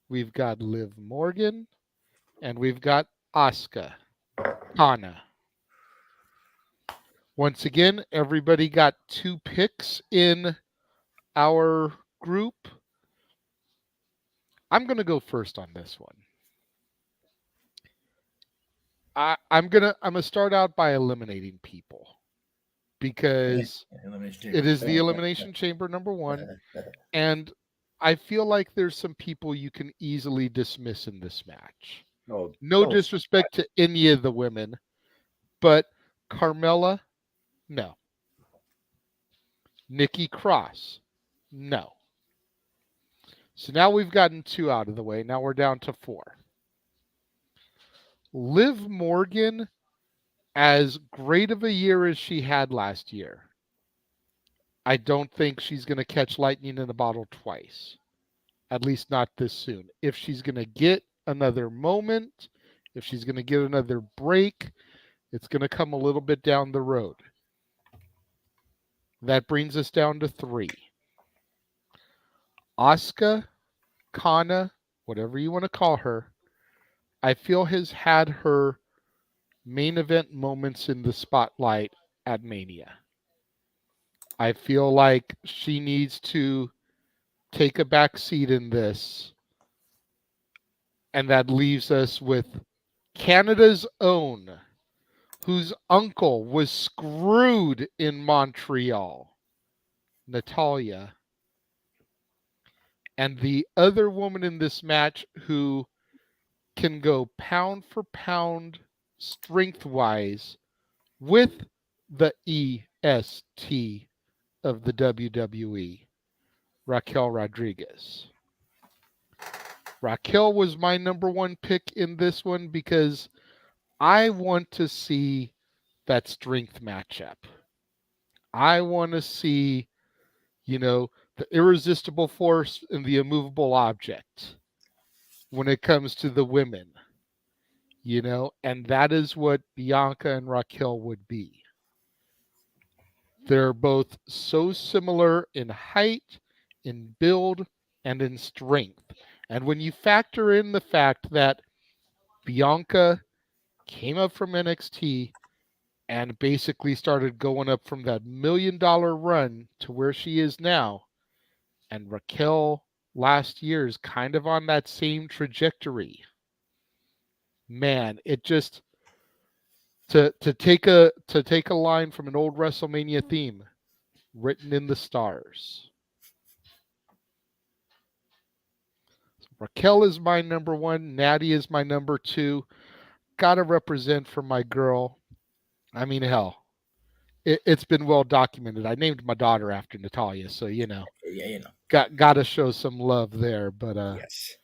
We've got Liv Morgan. And we've got Asuka. Kana. Once again, everybody got 2 picks in our group. I'm going to go first on this one. I'm gonna start out by eliminating people because it is the Elimination Chamber number 1, and I feel like there's some people you can easily dismiss in this match. No disrespect to any of the women, but Carmella, no. Nikki Cross, no. So now we've gotten 2 out of the way. Now we're down to 4. Liv Morgan, as great of a year as she had last year, I don't think she's going to catch lightning in a bottle twice. At least not this soon. If she's going to get another moment, if she's going to get another break, it's going to come a little bit down the road. That brings us down to 3. Asuka, Kana, whatever you want to call her, I feel has had her main event moments in the spotlight at Mania. I feel like she needs to take a back seat in this. And that leaves us with Canada's own, whose uncle was screwed in Montreal, Natalya. And the other woman in this match who can go pound for pound strength-wise with the EST of the WWE, Raquel Rodriguez. Raquel was my number 1 pick in this one because I want to see that strength matchup. I want to see, the irresistible force and the immovable object when it comes to the women, and that is what Bianca and Raquel would be. They're both so similar in height, in build, and in strength. And when you factor in the fact that Bianca came up from NXT and basically started going up from that $1 million run to where she is now, and Raquel last year's kind of on that same trajectory. Man, it just to take a line from an old WrestleMania theme, written in the stars. Raquel is my number one. Natty is my number two. Gotta represent for my girl. I mean, hell, it's been well documented. I named my daughter after Natalia, so Yeah, gotta show some love there. But yes.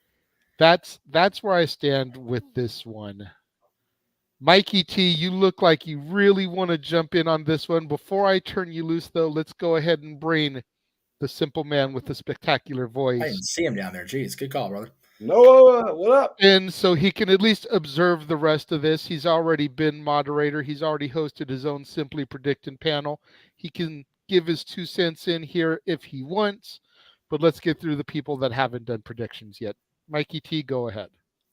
that's where I stand with this one. Mikey T, you look like you really want to jump in on this one. Before I turn you loose, though, let's go ahead and bring the simple man with the spectacular I voice. didn't see him down there. Jeez, good call, brother. Noah, what up? And so he can at least observe the rest of this. He's already been moderator. He's already hosted his own Simply Predicting panel. He can give his 2 cents in here if he wants. But let's get through the people that haven't done predictions yet. Mikey T, go ahead.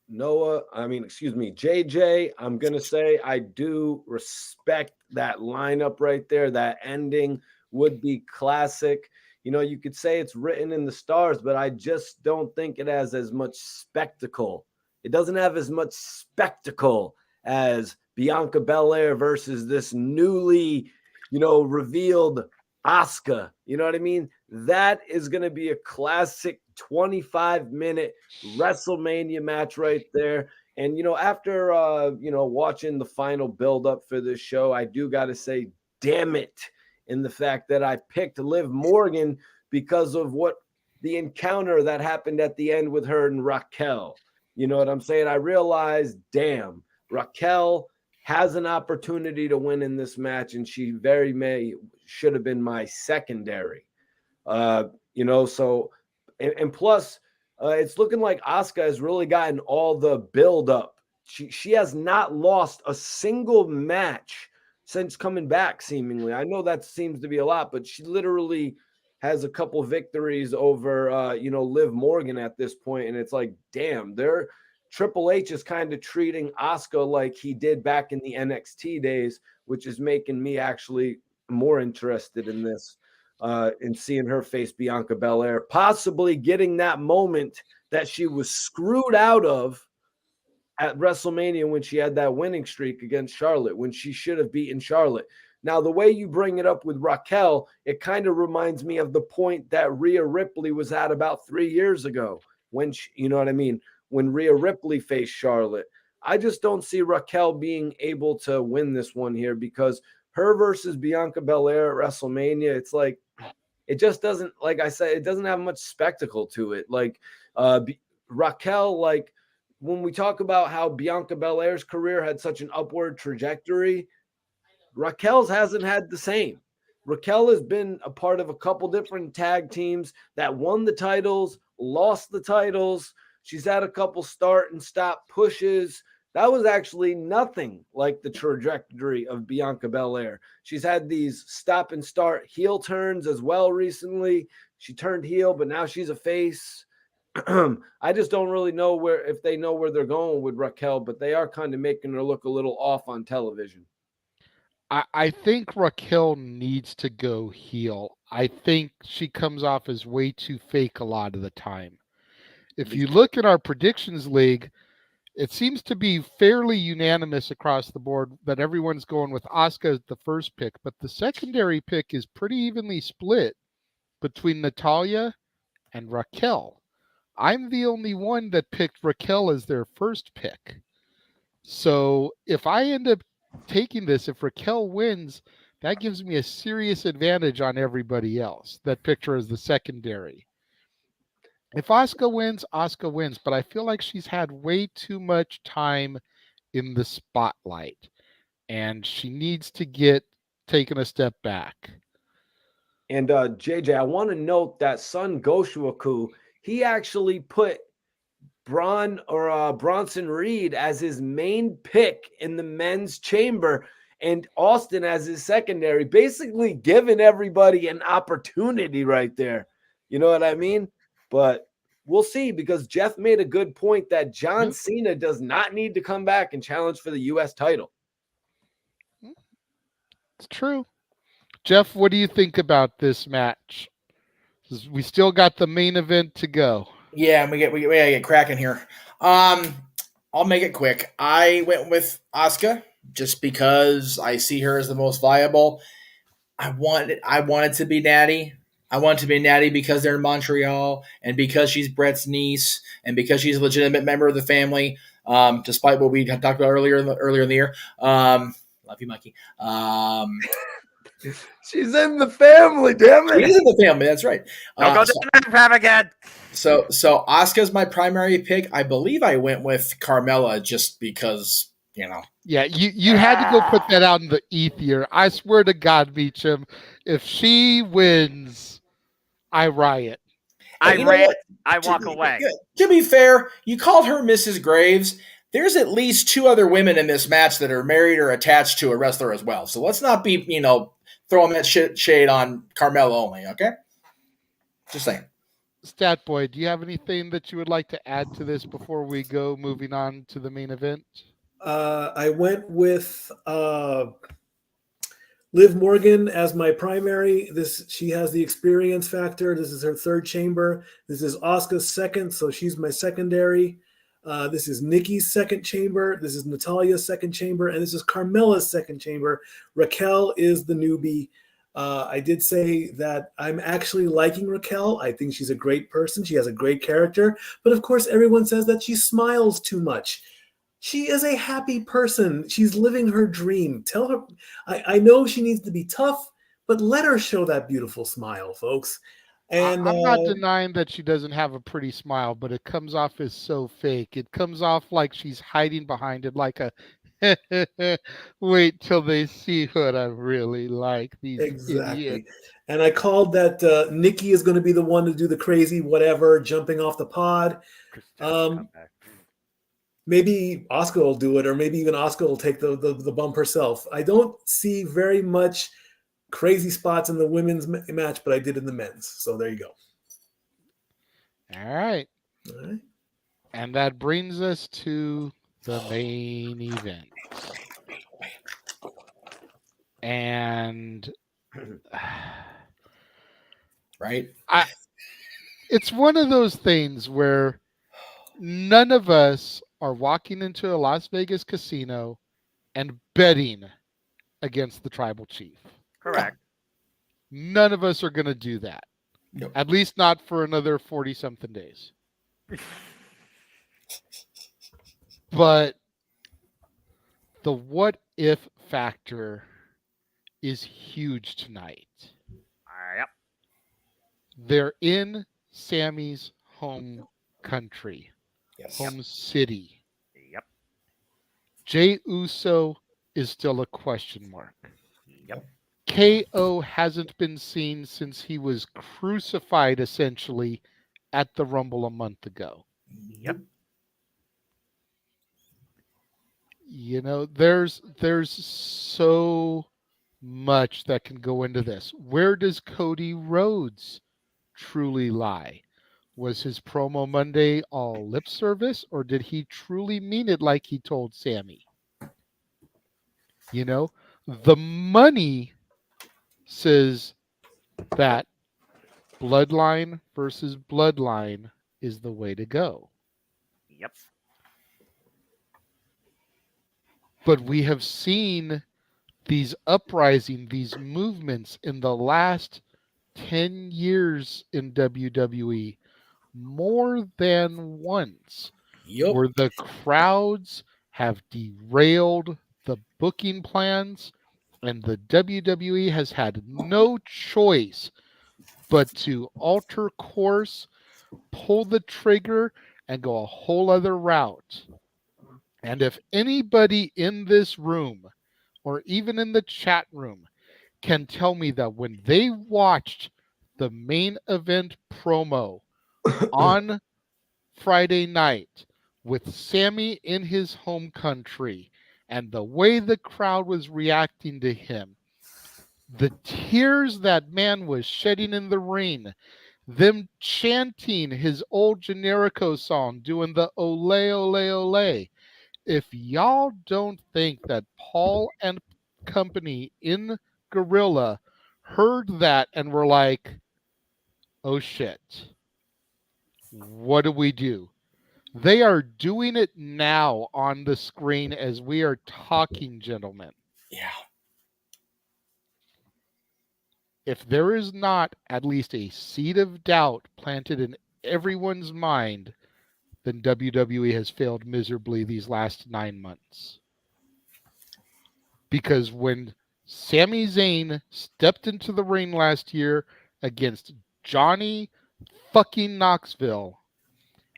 JJ, I'm going to say I do respect that lineup right there. That ending would be classic. You know, you could say it's written in the stars, but I just don't think it has as much spectacle. It doesn't have as much spectacle as Bianca Belair versus this newly, revealed Asuka. You know what I mean? That is going to be a classic 25-minute WrestleMania match right there. And, after, watching the final build-up for this show, I do got to say, damn it, in the fact that I picked Liv Morgan because of what the encounter that happened at the end with her and Raquel. You know what I'm saying? I realized, damn, Raquel has an opportunity to win in this match, and she should have been my secondary. So and plus, it's looking like Asuka has really gotten all the build up. She has not lost a single match since coming back, seemingly. I know that seems to be a lot, but she literally has a couple victories over, Liv Morgan at this point, and it's like, damn, Triple H is kind of treating Asuka like he did back in the NXT days, which is making me actually more interested in this, in seeing her face Bianca Belair, possibly getting that moment that she was screwed out of at WrestleMania when she had that winning streak against Charlotte, when she should have beaten Charlotte. Now, the way you bring it up with Raquel, it kind of reminds me of the point that Rhea Ripley was at about 3 years ago when when Rhea Ripley faced Charlotte. I just don't see Raquel being able to win this one here because her versus Bianca Belair at WrestleMania, it's like, it just doesn't, like I said, it doesn't have much spectacle to it. Like Raquel, like, when we talk about how Bianca Belair's career had such an upward trajectory, Raquel's hasn't had the same. Raquel has been a part of a couple different tag teams that won the titles, lost the titles. She's had a couple start and stop pushes. That was actually nothing like the trajectory of Bianca Belair. She's had these stop and start heel turns as well recently. She turned heel, but now she's a face. I just don't really know if they know where they're going with Raquel, but they are kind of making her look a little off on television. I think Raquel needs to go heel. I think she comes off as way too fake a lot of the time. If you look at our predictions league, it seems to be fairly unanimous across the board that everyone's going with Asuka as the first pick, but the secondary pick is pretty evenly split between Natalya and Raquel. I'm the only one that picked Raquel as their first pick. So if I end up taking this, if Raquel wins, that gives me a serious advantage on everybody else that picked her as the secondary. If Asuka wins, but I feel like she's had way too much time in the spotlight, and she needs to get taken a step back. And JJ, I want to note that Son Goshuaku, he actually put Bronson Reed as his main pick in the men's chamber and Austin as his secondary, basically giving everybody an opportunity right there. You know what I mean? But we'll see, because Jeff made a good point that John Cena does not need to come back and challenge for the U.S. title. It's true. Jeff, what do you think about this match? We still got the main event to go. Yeah, we gotta get cracking here. I'll make it quick. I went with Asuka just because I see her as the most viable. I want it to be Natty. I want it to be Natty because they're in Montreal and because she's Brett's niece and because she's a legitimate member of the family. Despite what we had talked about earlier in the year. Love you, Mikey. She's in the family, damn it. She's in the family. That's right. Don't go down that path again. So Asuka's my primary pick. I believe I went with Carmella just because, you know. Yeah, you had to go put that out in the ether. I swear to God, Meacham, if she wins, I riot. I walk away. To be fair, you called her Mrs. Graves. There's at least 2 other women in this match that are married or attached to a wrestler as well. So let's not be, throwing that shade on Carmella only, okay? Just saying. Stat Boy, do you have anything that you would like to add to this before we go moving on to the main event? I went with Liv Morgan as my primary. She has the experience factor. This is her 3rd chamber. This is Asuka's 2nd, so she's my secondary. This is Nikki's 2nd chamber. This is Natalia's 2nd chamber, and this is Carmella's 2nd chamber. Raquel is the newbie. I did say that I'm actually liking Raquel. I think she's a great person. She has a great character. But of course, everyone says that she smiles too much. She is a happy person. She's living her dream. Tell her, I know she needs to be tough, but let her show that beautiful smile, folks. And I'm not denying that she doesn't have a pretty smile, but it comes off as so fake. It comes off like she's hiding behind it, like a wait till they see what I really like. These exactly. idiots. And I called that Nikki is going to be the one to do the crazy whatever, jumping off the pod. Maybe Asuka will do it, or maybe even Asuka will take the bump herself. I don't see very much crazy spots in the women's match, but I did in the men's. So there you go. All right. And that brings us to the main event. And right. It's one of those things where none of us are walking into a Las Vegas casino and betting against the tribal chief. Correct. None of us are going to do that. Nope. At least not for another 40-something days. But the what if factor is huge tonight. Yep. They're in Sammy's home country. Yes. Home city. Yep. Jey Uso is still a question mark. Yep. KO hasn't been seen since he was crucified, essentially, at the Rumble a month ago. Yep. You know, there's so much that can go into this. Where does Cody Rhodes truly lie? Was his promo Monday all lip service, or did he truly mean it like he told Sammy? You know, the money says that bloodline versus bloodline is the way to go. Yep. But we have seen these uprising, these movements in the last 10 years in WWE more than once, where the crowds have derailed the booking plans, and the WWE has had no choice but to alter course, pull the trigger, and go a whole other route. And if anybody in this room, or even in the chat room, can tell me that when they watched the main event promo on Friday night with Sammy in his home country and the way the crowd was reacting to him, the tears that man was shedding in the ring, them chanting his old Generico song, doing the ole, ole, ole. If y'all don't think that Paul and company in Gorilla heard that and were like, oh shit, what do we do? They are doing it now on the screen as we are talking, gentlemen. Yeah. If there is not at least a seed of doubt planted in everyone's mind, then WWE has failed miserably these last 9 months. Because when Sami Zayn stepped into the ring last year against Johnny fucking Knoxville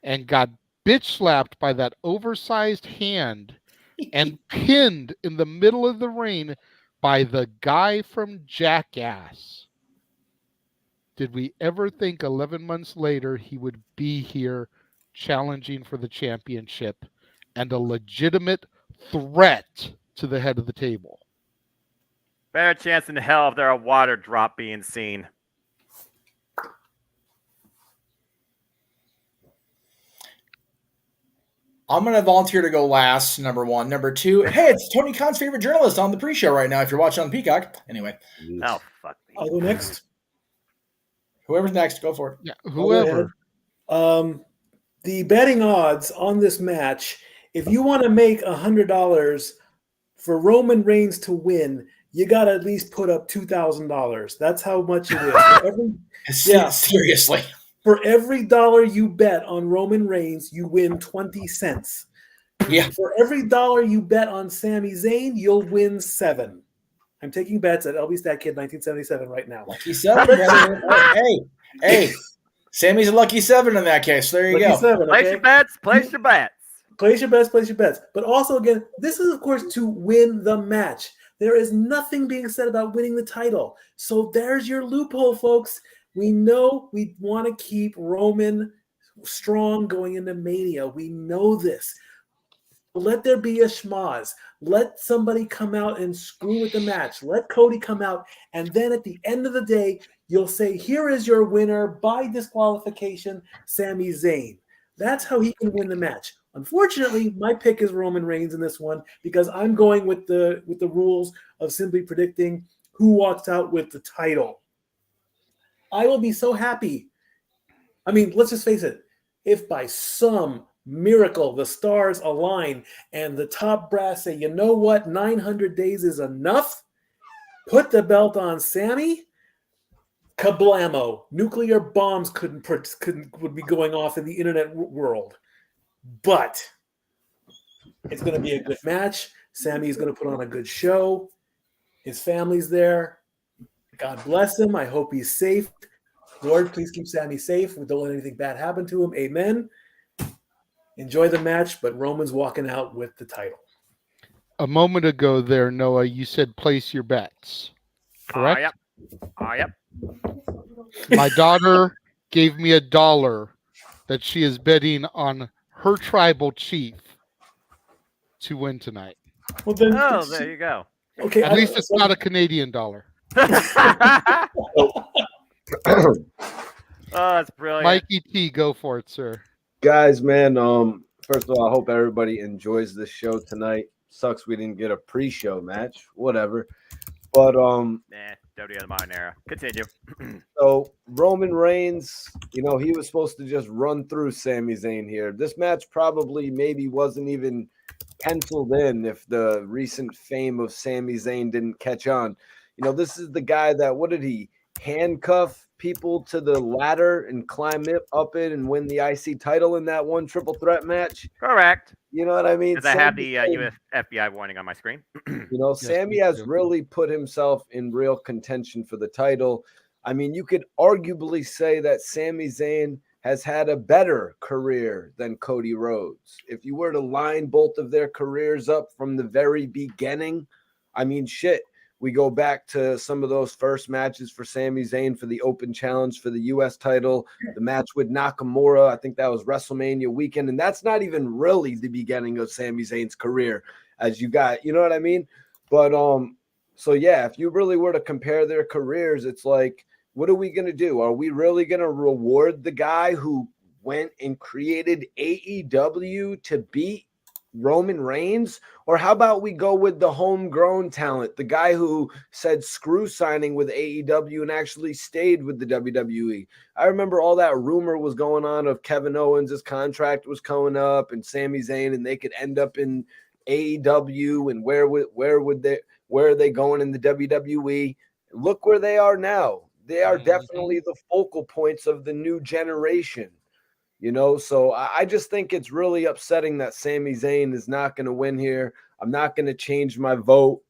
and got bitch slapped by that oversized hand and pinned in the middle of the ring by the guy from Jackass, did we ever think 11 months later he would be here challenging for the championship and a legitimate threat to the head of the table? Better chance in hell if there a water drop being seen. I'm going to volunteer to go last, number one. Number two, hey, it's Tony Khan's favorite journalist on the pre-show right now if you're watching on Peacock. Anyway. Oh, fuck me. I'll go next. Whoever's next, go for it. Yeah, I'll go whoever. ahead. The betting odds on this match, if you want to make $100 for Roman Reigns to win, you got to at least put up $2,000. That's how much it is. Yeah. Seriously. For every dollar you bet on Roman Reigns, you win 20 cents. Yeah. For every dollar you bet on Sami Zayn, you'll win 7. I'm taking bets at LB Stat Kid 1977 right now. Lucky 7, brother. hey. Sammy's a lucky 7 in that case. There you Lucky go. 7, Place okay? your bets. Place your bets. Place your bets, place your bets. But also, again, this is, of course, to win the match. There is nothing being said about winning the title. So there's your loophole, folks. We know we want to keep Roman strong going into Mania. We know this. Let there be a schmoz. Let somebody come out and screw with the match. Let Cody come out. And then at the end of the day, you'll say, here is your winner by disqualification, Sami Zayn. That's how he can win the match. Unfortunately, my pick is Roman Reigns in this one because I'm going with the rules of simply predicting who walks out with the title. I will be so happy. I mean, let's just face it. If by some miracle the stars align and the top brass say, you know what, 900 days is enough, put the belt on Sami, kablamo. Nuclear bombs would be going off in the internet world. But it's going to be a good match. Sami is going to put on a good show. His family's there. God bless him. I hope he's safe. Lord, please keep Sami safe. Don't let anything bad happen to him. Amen. Enjoy the match, but Roman's walking out with the title. A moment ago there, Noah, you said place your bets. Correct? Yep. My daughter gave me $1 that she is betting on her tribal chief to win tonight. Well, then, Oh, there you go. okay. At least it's not a Canadian dollar. Oh, that's brilliant. Mikey T, go for it, sir. Guys, man, first of all, I hope everybody enjoys this show tonight. Sucks we didn't get a pre-show match, whatever. But WWE of the modern era. Continue. so Roman Reigns, he was supposed to just run through Sami Zayn here. This match probably maybe wasn't even penciled in if the recent fame of Sami Zayn didn't catch on. This is the guy that, what did he handcuff people to the ladder and climb up it and win the IC title in that one triple threat match? Correct. You know what I mean? Because I have the US FBI warning on my screen. Sami has really put himself in real contention for the title. I mean, you could arguably say that Sami Zayn has had a better career than Cody Rhodes. If you were to line both of their careers up from the very beginning, I mean, shit. We go back to some of those first matches for Sami Zayn for the open challenge for the U.S. title, the match with Nakamura. I think that was WrestleMania weekend. And that's not even really the beginning of Sami Zayn's career as you got, you know what I mean? But, so yeah, if you really were to compare their careers, it's like, what are we going to do? Are we really going to reward the guy who went and created AEW to beat Roman Reigns? Or how about we go with the homegrown talent, the guy who said screw signing with AEW and actually stayed with the WWE? I remember all that rumor was going on of Kevin Owens' contract was coming up and Sami Zayn, and they could end up in AEW, and where are they going in the WWE? Look where they are now. They are definitely the focal points of the new generation. So I just think it's really upsetting that Sami Zayn is not going to win here. I'm not going to change my vote.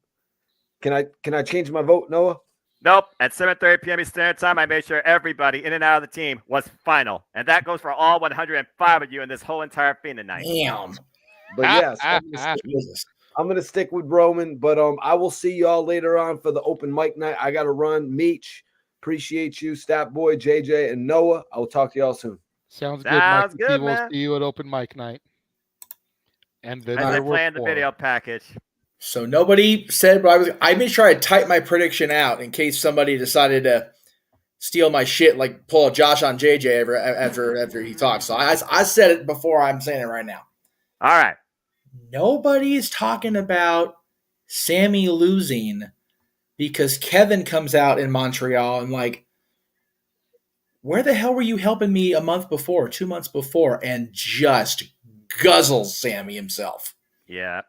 Can I change my vote, Noah? Nope. At 7:30 p.m. Eastern Standard Time, I made sure everybody in and out of the team was final. And that goes for all 105 of you in this whole entire thing tonight. Damn. But yes, I'm going to stick with Roman. But I will see y'all later on for the open mic night. I got to run. Meech, appreciate you. Stat Boy, JJ, and Noah. I will talk to y'all soon. Sounds good, Mike. We'll see you at open mic night. And then I planned the video package. So nobody said, but I made sure I typed my prediction out in case somebody decided to steal my shit, like pull a Josh on JJ after he talks. So I said it before. I'm saying it right now. All right. Nobody's talking about Sammy losing because Kevin comes out in Montreal and like, where the hell were you helping me a month before, 2 months before, and just guzzles Sammy himself? Yeah.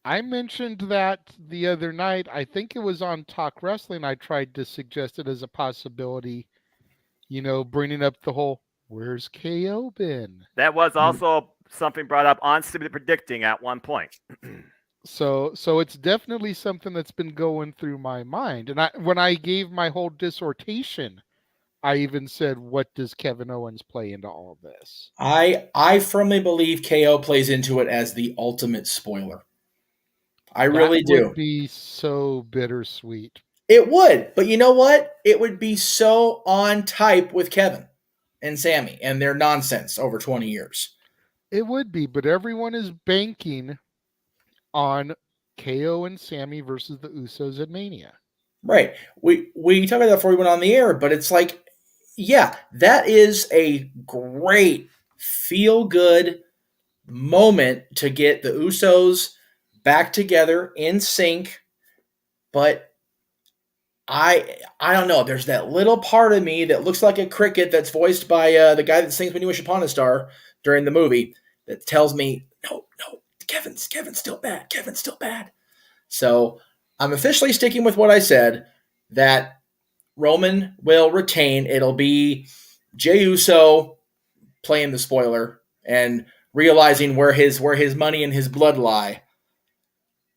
I mentioned that the other night. I think it was on Talk Wrestling. I tried to suggest it as a possibility, bringing up the whole, where's KO been? That was also something brought up on Simply Predicting at one point. So it's definitely something that's been going through my mind. And when I gave my whole dissertation, I even said, what does Kevin Owens play into all of this? I firmly believe KO plays into it as the ultimate spoiler. I really do. It would be so bittersweet. It would. But you know what? It would be so on type with Kevin and Sammy and their nonsense over 20 years. It would be, but everyone is banking on KO and Sammy versus the Usos at Mania. Right. We talked about that before we went on the air, but it's like, yeah, that is a great feel-good moment to get the Usos back together in sync. But I don't know. There's that little part of me that looks like a cricket that's voiced by the guy that sings "When You Wish Upon a Star" during the movie that tells me, no, Kevin's still bad. Kevin's still bad. So I'm officially sticking with what I said, that Roman will retain. It'll be Jey Uso playing the spoiler and realizing where his money and his blood lie.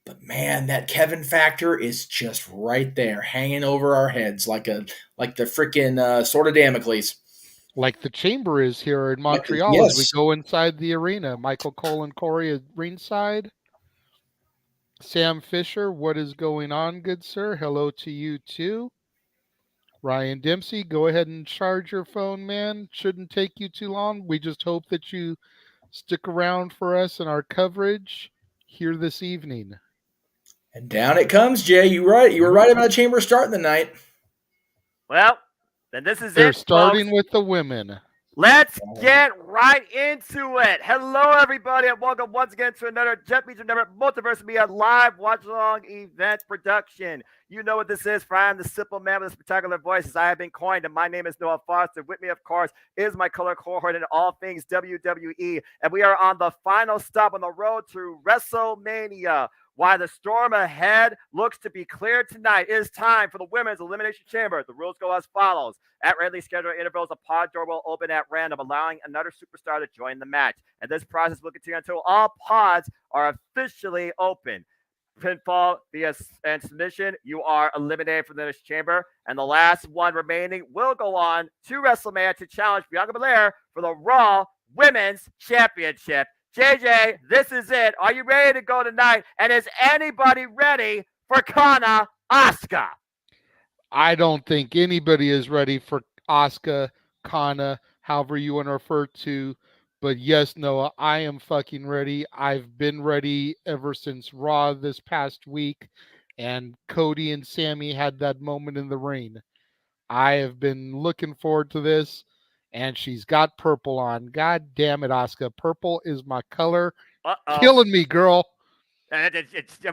But man, that Kevin factor is just right there, hanging over our heads like the freaking sword of Damocles. Like the chamber is here in Montreal Yes. as we go inside the arena. Michael Cole and Corey at ringside. Sam Fisher, what is going on, good sir? Hello to you too. Ryan Dempsey, go ahead and charge your phone, man. Shouldn't take you too long. We just hope that you stick around for us and our coverage here this evening. And down it comes, Jay. You were right about the chamber starting the night. Well, then this is They're it, starting folks. with the women. Let's get right into it. Hello, everybody, and welcome once again to another Jeff Meacham Multiverse Media live watch-along event production. You know what this is, for I am the simple man with the spectacular voices I have been coined, and my name is Noah Foster. With me, of course, is my color cohort in all things WWE, and we are on the final stop on the road to WrestleMania. While the storm ahead looks to be clear tonight, it is time for the Women's Elimination Chamber. The rules go as follows. At randomly scheduled intervals, a pod door will open at random, allowing another superstar to join the match. And this process will continue until all pods are officially open. Pinfall via and submission, you are eliminated from this chamber. And the last one remaining will go on to WrestleMania to challenge Bianca Belair for the Raw Women's Championship. JJ, this is it. Are you ready to go tonight? And is anybody ready for Kana Asuka? I don't think anybody is ready for Asuka, Kana, however you want to refer to. But yes, Noah, I am fucking ready. I've been ready ever since Raw this past week. And Cody and Sammy had that moment in the ring. I have been looking forward to this. And she's got purple on. God damn it, Asuka. Purple is my color. Killing me, girl. Well,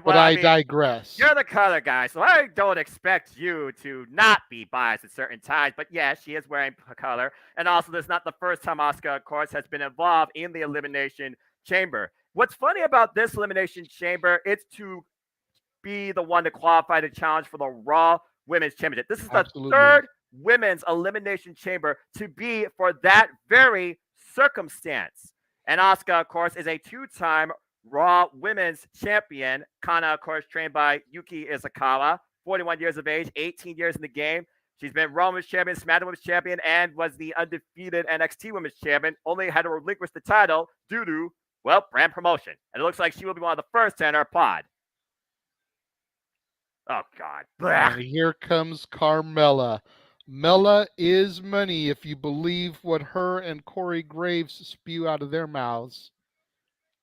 But I digress. You're the color guy, so I don't expect you to not be biased at certain times. But yeah, she is wearing color. And also, this is not the first time Asuka, of course, has been involved in the Elimination Chamber. What's funny about this Elimination Chamber, it's to be the one to qualify to challenge for the Raw Women's Championship. This is the third Women's Elimination Chamber to be for that very circumstance. And Asuka, of course, is a two-time Raw Women's Champion. Kana, of course, trained by Yuki Izakawa, 41 years of age, 18 years in the game. She's been Raw Women's Champion, SmackDown Women's Champion, and was the undefeated NXT Women's Champion. Only had to relinquish the title due to, well, brand promotion. And it looks like she will be one of the first to enter pod. Oh, God. And here comes Carmella. Mella is money if you believe what her and Corey Graves spew out of their mouths.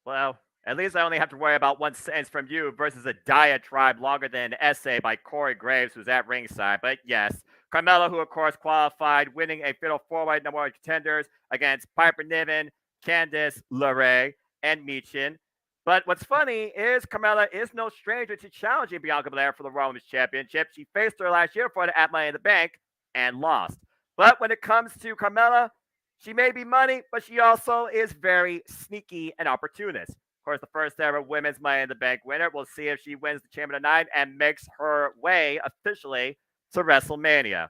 Well, at least I only have to worry about one sentence from you versus a diatribe longer than an essay by Corey Graves, who's at ringside. But yes, Carmella, who of course qualified, winning a fatal four-way number one contenders against Piper Niven, Candice LeRae, and Meacham. But what's funny is Carmella is no stranger to challenging Bianca Belair for the Raw Women's Championship. She faced her last year for it at Money in the Bank and lost. But when it comes to Carmella, she may be money, but she also is very sneaky and opportunist. Of course, the first ever women's Money in the Bank winner. We'll see if she wins the chamber tonight and makes her way officially to WrestleMania.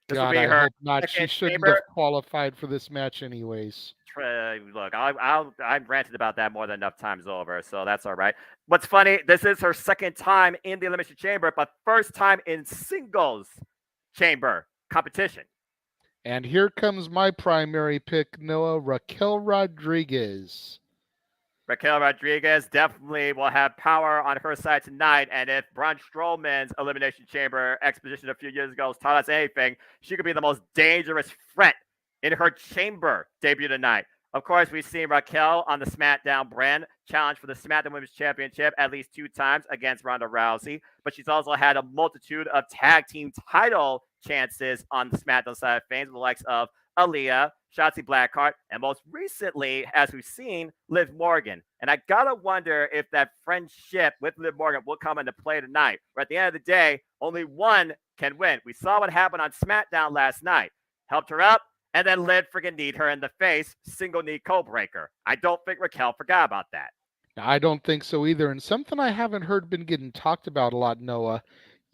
This will be her hope not. She shouldn't have qualified for this match anyways. Look, I've ranted about that more than enough times over, so that's all right. What's funny, this is her second time in the Elimination Chamber, but first time in singles chamber competition. And here comes my primary pick, Noah, Raquel Rodriguez. Raquel Rodriguez definitely will have power on her side tonight. And if Braun Strowman's Elimination Chamber exposition a few years ago taught us anything, she could be the most dangerous threat in her chamber debut tonight. Of course, we've seen Raquel on the SmackDown brand challenge for the SmackDown Women's Championship at least 2 times against Ronda Rousey. But she's also had a multitude of tag team title chances on the SmackDown side of things with the likes of Aaliyah, Shotzi Blackheart, and most recently, as we've seen, Liv Morgan. And I gotta wonder if that friendship with Liv Morgan will come into play tonight. Where at the end of the day, only one can win. We saw what happened on SmackDown last night. Helped her up, and then Liv freaking kneed her in the face, single knee code breaker. I don't think Raquel forgot about that. I don't think so either. And something I haven't heard been getting talked about a lot, Noah.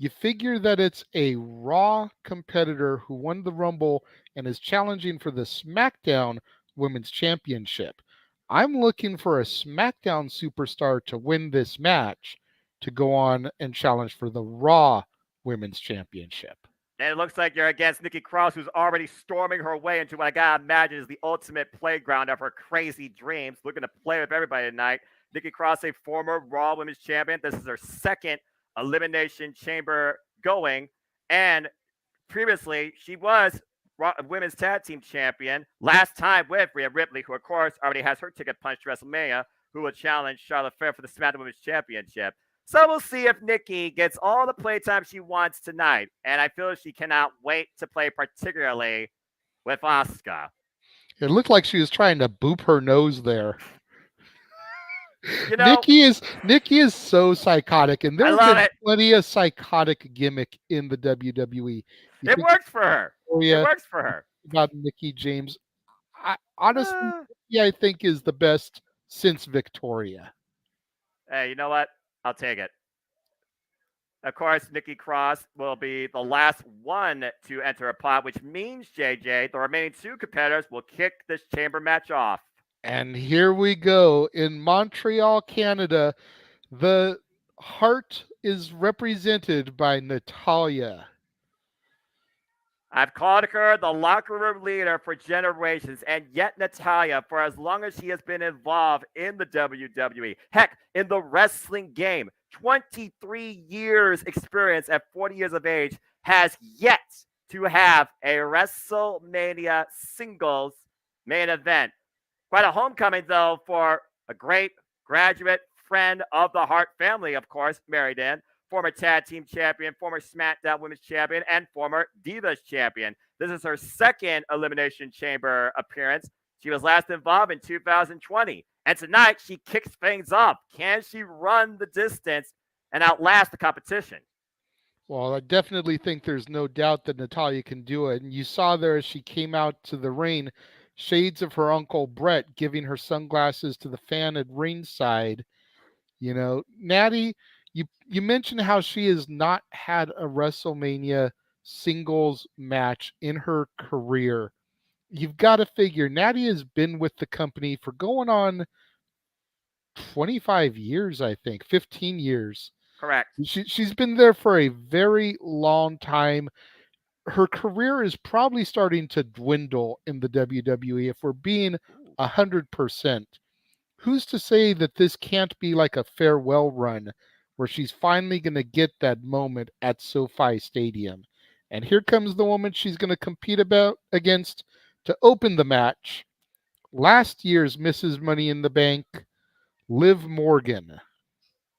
You figure that it's a Raw competitor who won the Rumble and is challenging for the SmackDown Women's Championship. I'm looking for a SmackDown superstar to win this match to go on and challenge for the Raw Women's Championship. And it looks like you're against Nikki Cross, who's already storming her way into what I gotta imagine is the ultimate playground of her crazy dreams, looking to play with everybody tonight. Nikki Cross, a former Raw Women's Champion. This is her second Elimination Chamber going, and previously she was Women's Tag Team Champion last time with Rhea Ripley, who of course already has her ticket punched to WrestleMania, who will challenge Charlotte Flair for the SmackDown Women's Championship. So we'll see if Nikki gets all the playtime she wants tonight, and I feel she cannot wait to play, particularly with Asuka. It looked like she was trying to boop her nose there. You know, Nikki is so psychotic, and there's been plenty of psychotic gimmick in the WWE. It works for her. It works for her. About Nikki James, honestly, I think is the best since Victoria. Hey, you know what? I'll take it. Of course, Nikki Cross will be the last one to enter a pot, which means, JJ, the remaining 2 competitors will kick this chamber match off. And here we go. In Montreal, Canada, the heart is represented by Natalya. I've called her the locker room leader for generations, and yet Natalya, for as long as she has been involved in the WWE, heck, in the wrestling game, 23 years experience at 40 years of age, has yet to have a WrestleMania singles main event. Quite a homecoming, though, for a great graduate friend of the Hart family, of course, married in, former tag team champion, former SmackDown Women's Champion, and former Divas Champion. This is her second Elimination Chamber appearance. She was last involved in 2020. And tonight, she kicks things up. Can she run the distance and outlast the competition? Well, I definitely think there's no doubt that Natalya can do it. And you saw there as she came out to the ring, shades of her uncle Brett giving her sunglasses to the fan at ringside. You know, Natty, you mentioned how she has not had a WrestleMania singles match in her career. You've got to figure Natty has been with the company for going on 25 years, I think, 15 years. Correct. She's been there for a very long time. Her career is probably starting to dwindle in the WWE, if we're being 100%. Who's to say that this can't be like a farewell run where she's finally going to get that moment at SoFi Stadium? And here comes the woman she's going to compete against to open the match. Last year's Mrs. Money in the Bank, Liv Morgan.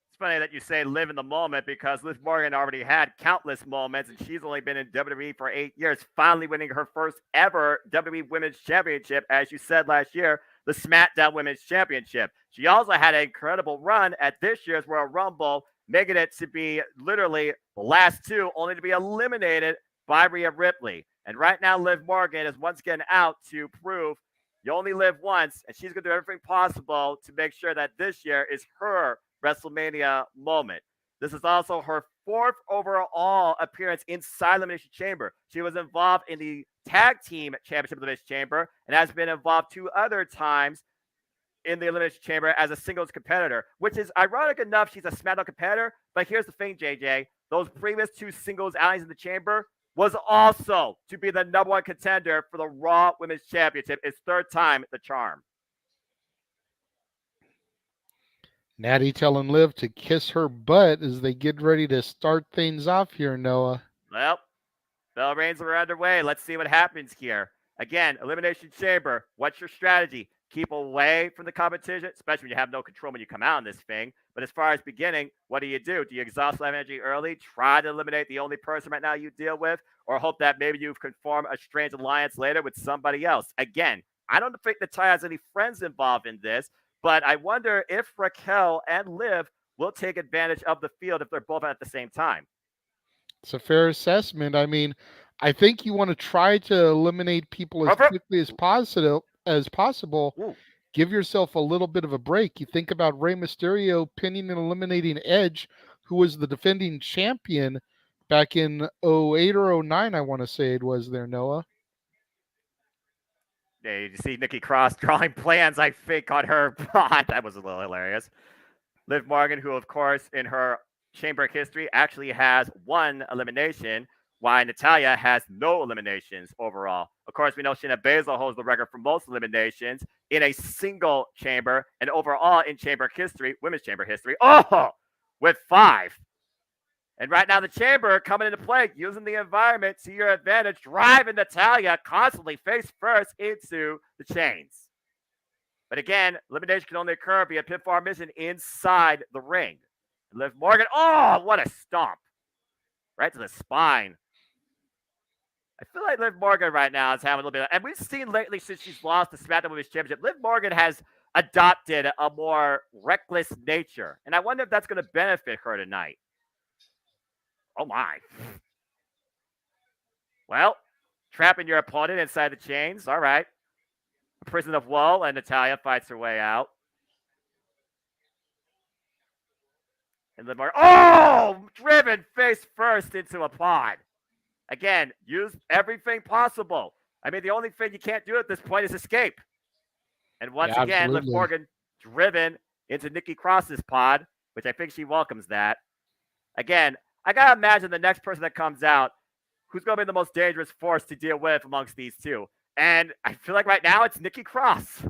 It's funny that you say live in the moment because Liv Morgan already had countless moments, and she's only been in WWE for 8 years, finally winning her first ever WWE Women's Championship, as you said last year, the SmackDown Women's Championship. She also had an incredible run at this year's Royal Rumble, making it to be literally the last two, only to be eliminated by Rhea Ripley. And right now, Liv Morgan is once again out to prove you only live once, and she's going to do everything possible to make sure that this year is her WrestleMania moment. This is also her fourth overall appearance inside Elimination Chamber. She was involved in the Tag Team Championship of Elimination Chamber and has been involved 2 other times in the Elimination Chamber as a singles competitor, which is ironic enough. She's a SmackDown competitor, but here's the thing, JJ. Those previous 2 singles outings in the chamber was also to be the #1 contender for the Raw Women's Championship. It's 3rd time the charm. Natty telling Liv to kiss her butt as they get ready to start things off here, Noah. Well, bell rings are underway. Let's see what happens here. Again, Elimination Chamber. What's your strategy? Keep away from the competition, especially when you have no control when you come out in this thing. But as far as beginning, what do? Do you exhaust life energy early, try to eliminate the only person right now you deal with, or hope that maybe you can form a strange alliance later with somebody else? Again, I don't think Natalya has any friends involved in this, but I wonder if Raquel and Liv will take advantage of the field if they're both at the same time. It's a fair assessment. I mean, I think you want to try to eliminate people as quickly as possible. Ooh. Give yourself a little bit of a break. You think about Rey Mysterio pinning and eliminating Edge, who was the defending champion back in 08 or 09, I want to say it was there, Noah. Yeah, you see Nikki Cross drawing plans, I think, on her pod. That was a little hilarious. Liv Morgan, who, of course, in her chamber history actually has 1 elimination, while Natalya has no eliminations overall. Of course, we know Shayna Baszler holds the record for most eliminations in a single chamber and overall in chamber history, women's chamber history, with 5. And right now, the chamber coming into play, using the environment to your advantage, driving Natalya constantly face first into the chains. But again, elimination can only occur via pinfall mission inside the ring. Liv Morgan, what a stomp. Right to the spine. I feel like Liv Morgan right now is having a little bit and we've seen lately since she's lost the SmackDown Women's Championship, Liv Morgan has adopted a more reckless nature. And I wonder if that's going to benefit her tonight. Oh, my. Well, trapping your opponent inside the chains. All right. A prison of woe, and Natalya fights her way out. And Liv Morgan, driven face first into a pod. Again, use everything possible. I mean, the only thing you can't do at this point is escape. And once again, Liv Morgan driven into Nikki Cross's pod, which I think she welcomes that. Again, I got to imagine the next person that comes out, who's going to be the most dangerous force to deal with amongst these two. And I feel like right now it's Nikki Cross.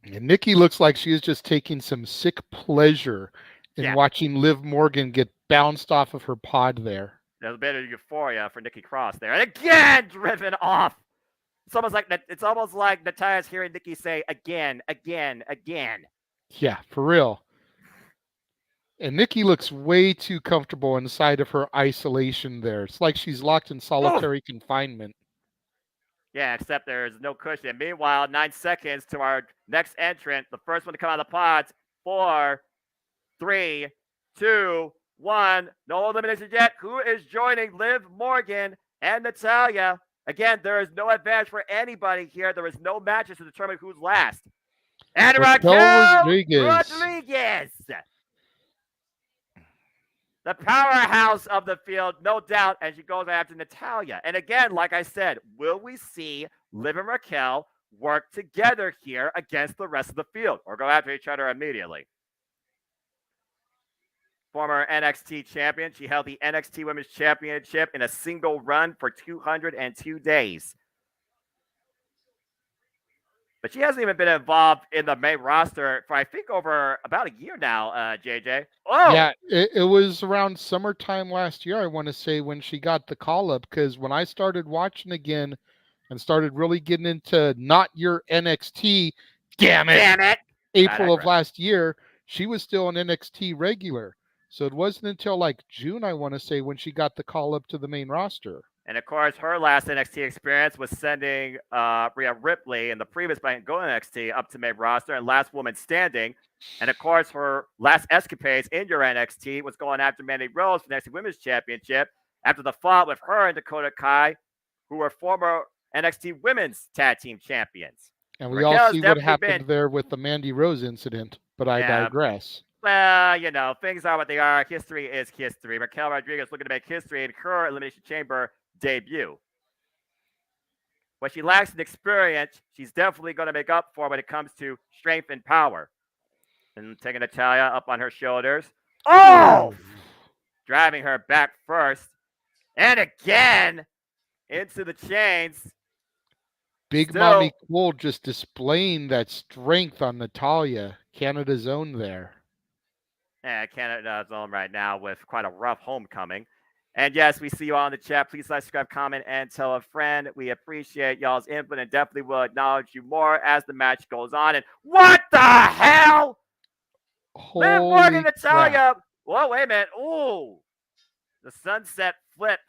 And Nikki looks like she is just taking some sick pleasure in watching Liv Morgan get bounced off of her pod there. There's a bit of euphoria for Nikki Cross there. And again, driven off. It's almost like Natalya's hearing Nikki say again, again, again. Yeah, for real. And Nikki looks way too comfortable inside of her isolation there. It's like she's locked in solitary confinement. Yeah, except there's no cushion. Meanwhile, 9 seconds to our next entrant. The first one to come out of the pods. 4, 3, 2, 1. No eliminations yet. Who is joining Liv Morgan and Natalya? Again, there is no advantage for anybody here. There is no matches to determine who's last. And Raquel Rodriguez. The powerhouse of the field, no doubt, and she goes after Natalya. And again, like I said, will we see Liv and Raquel work together here against the rest of the field or go after each other immediately? Former NXT champion, she held the NXT Women's Championship in a single run for 202 days. But she hasn't even been involved in the main roster for, I think, over about a year now, JJ. Oh! Yeah, it was around summertime last year, I want to say, when she got the call-up, because when I started watching again and started really getting into not your NXT, damn it, April of last year, she was still an NXT regular. So it wasn't until like June, I want to say, when she got the call-up to the main roster. And of course, her last NXT experience was sending Rhea Ripley in the previous Go NXT up to main roster and last woman standing. And of course, her last escapades in your NXT was going after Mandy Rose for the NXT Women's Championship after the fight with her and Dakota Kai, who were former NXT Women's Tag Team Champions. And we all see what happened there with the Mandy Rose incident, but I digress. Well, you know, things are what they are. History is history. Raquel Rodriguez looking to make history in her Elimination Chamber debut. What she lacks in experience, she's definitely going to make up for when it comes to strength and power. And taking Natalya up on her shoulders. Oh! Driving her back first. And again into the chains. Big Mommy Cool just displaying that strength on Natalya. Canada's own there. Yeah, Canada's own right now with quite a rough homecoming. And yes, we see you all in the chat. Please like, subscribe, comment, and tell a friend. We appreciate y'all's input and definitely will acknowledge you more as the match goes on. And what the hell? Liv Morgan, Natalya. Whoa, wait a minute. Ooh. The sunset flip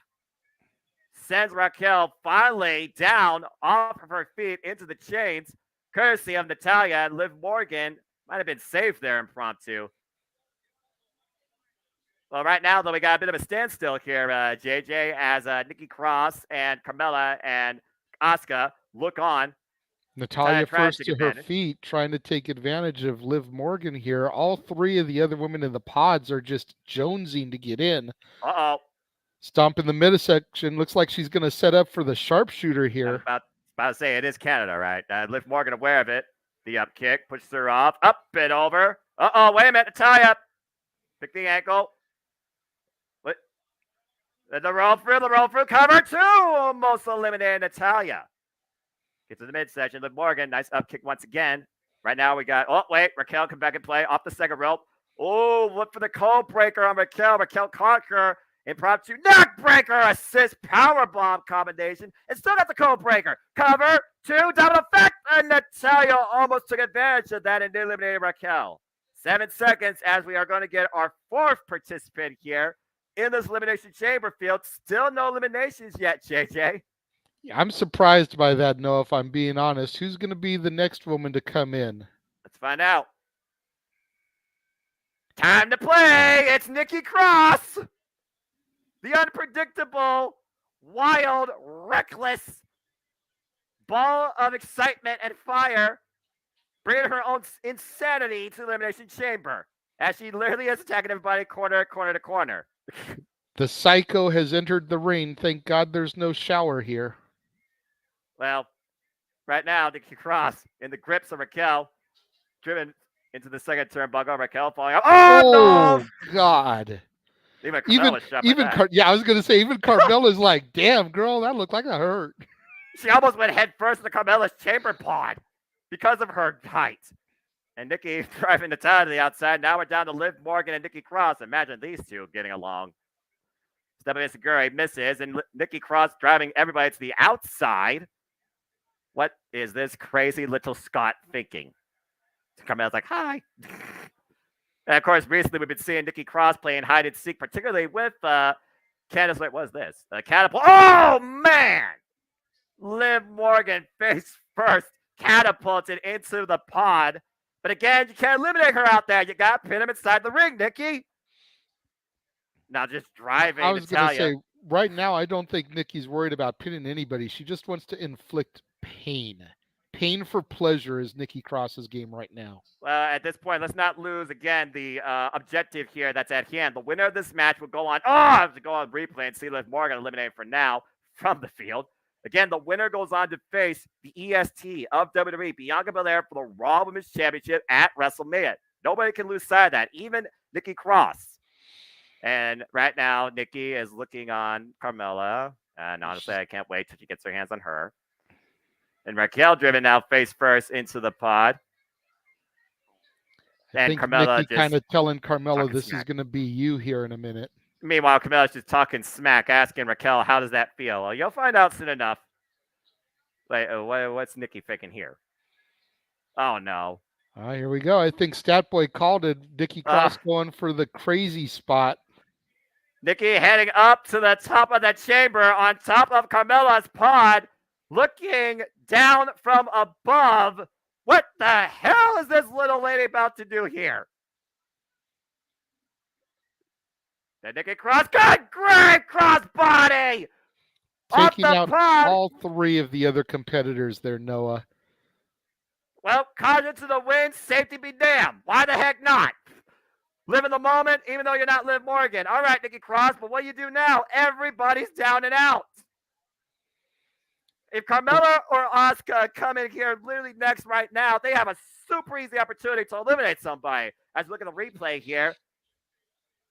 sends Raquel finally down off of her feet into the chains, courtesy of Natalya. And Liv Morgan might have been safe there impromptu. Well, right now, though, we got a bit of a standstill here, JJ, as Nikki Cross and Carmella and Asuka look on. Natalya first to her feet, trying to take advantage of Liv Morgan here. All three of the other women in the pods are just jonesing to get in. Uh-oh. Stomp in the midsection. Looks like she's going to set up for the sharpshooter here. I was about to say, it is Canada, right? Liv Morgan aware of it. The up kick pushes her off. Up and over. Uh-oh, wait a minute. Natalya. Pick the ankle. The roll through, cover two, almost eliminated Natalya. Gets to the midsection, Liv Morgan, nice up kick once again. Right now we got, oh wait, Raquel come back and play off the second rope. Oh, look for the code breaker on Raquel. Raquel caught her, impromptu neck breaker, assist, power bomb combination, and still got the code breaker. Cover, two, double effect, and Natalya almost took advantage of that and eliminated Raquel. 7 seconds as we are going to get our fourth participant here in this Elimination Chamber field. Still no eliminations yet, JJ. Yeah, I'm surprised by that, Noah, if I'm being honest. Who's going to be the next woman to come in? Let's find out. Time to play. It's Nikki Cross. The unpredictable, wild, reckless ball of excitement and fire, bringing her own insanity to the Elimination Chamber as she literally is attacking everybody corner to corner. The Psycho has entered the ring. Thank God there's no shower here. Well, right now, Nikki Cross in the grips of Raquel, driven into the second turnbuckle. Raquel falling out. Oh, no! God. Even yeah, I was going to say, even Carmella's like, damn, girl, that looked like it hurt. She almost went head first into Carmella's chamber pod because of her height. And Nikki driving Natalya to the outside. Now we're down to Liv Morgan and Nikki Cross. Imagine these two getting along. Stephanie Segura misses, and Nikki Cross driving everybody to the outside. What is this crazy little Scott thinking? Carmella's like, hi. And of course, recently we've been seeing Nikki Cross playing hide and seek, particularly with Candice. Wait, what is this? Catapult. Oh, man! Liv Morgan face first, catapulted into the pod. But again, you can't eliminate her out there. You got to pin him inside the ring, Nikki. Now just driving I was going to Natalya. say, right now, I don't think Nikki's worried about pinning anybody. She just wants to inflict pain. Pain for pleasure is Nikki Cross's game right now. At this point, let's not lose, again, the objective here that's at hand. The winner of this match will go on, replay and see Liv Morgan eliminated for now from the field. Again, the winner goes on to face the EST of WWE, Bianca Belair, for the Raw Women's Championship at WrestleMania. Nobody can lose sight of that, even Nikki Cross. And right now, Nikki is looking on Carmella. And honestly, I can't wait till she gets her hands on her. And Raquel driven now face first into the pod. I think Carmella Nikki kind of telling Carmella this is going to be you here in a minute. Meanwhile, Carmella's just talking smack, asking Raquel, how does that feel? Well, you'll find out soon enough. Like, what's Nikki thinking here? Oh, no. Here we go. I think Statboy called it. Nikki Cross going for the crazy spot. Nikki heading up to the top of the chamber on top of Carmella's pod, looking down from above. What the hell is this little lady about to do here? Then Nikki Cross, good great crossbody! Taking out pod. all three of the other competitors there, Noah. Well, caution to the wind, safety be damned. Why the heck not? Live in the moment, even though you're not Liv Morgan. All right, Nikki Cross, but what do you do now? Everybody's down and out. If Carmella or Asuka come in here literally next right now, they have a super easy opportunity to eliminate somebody. As we look at the replay here,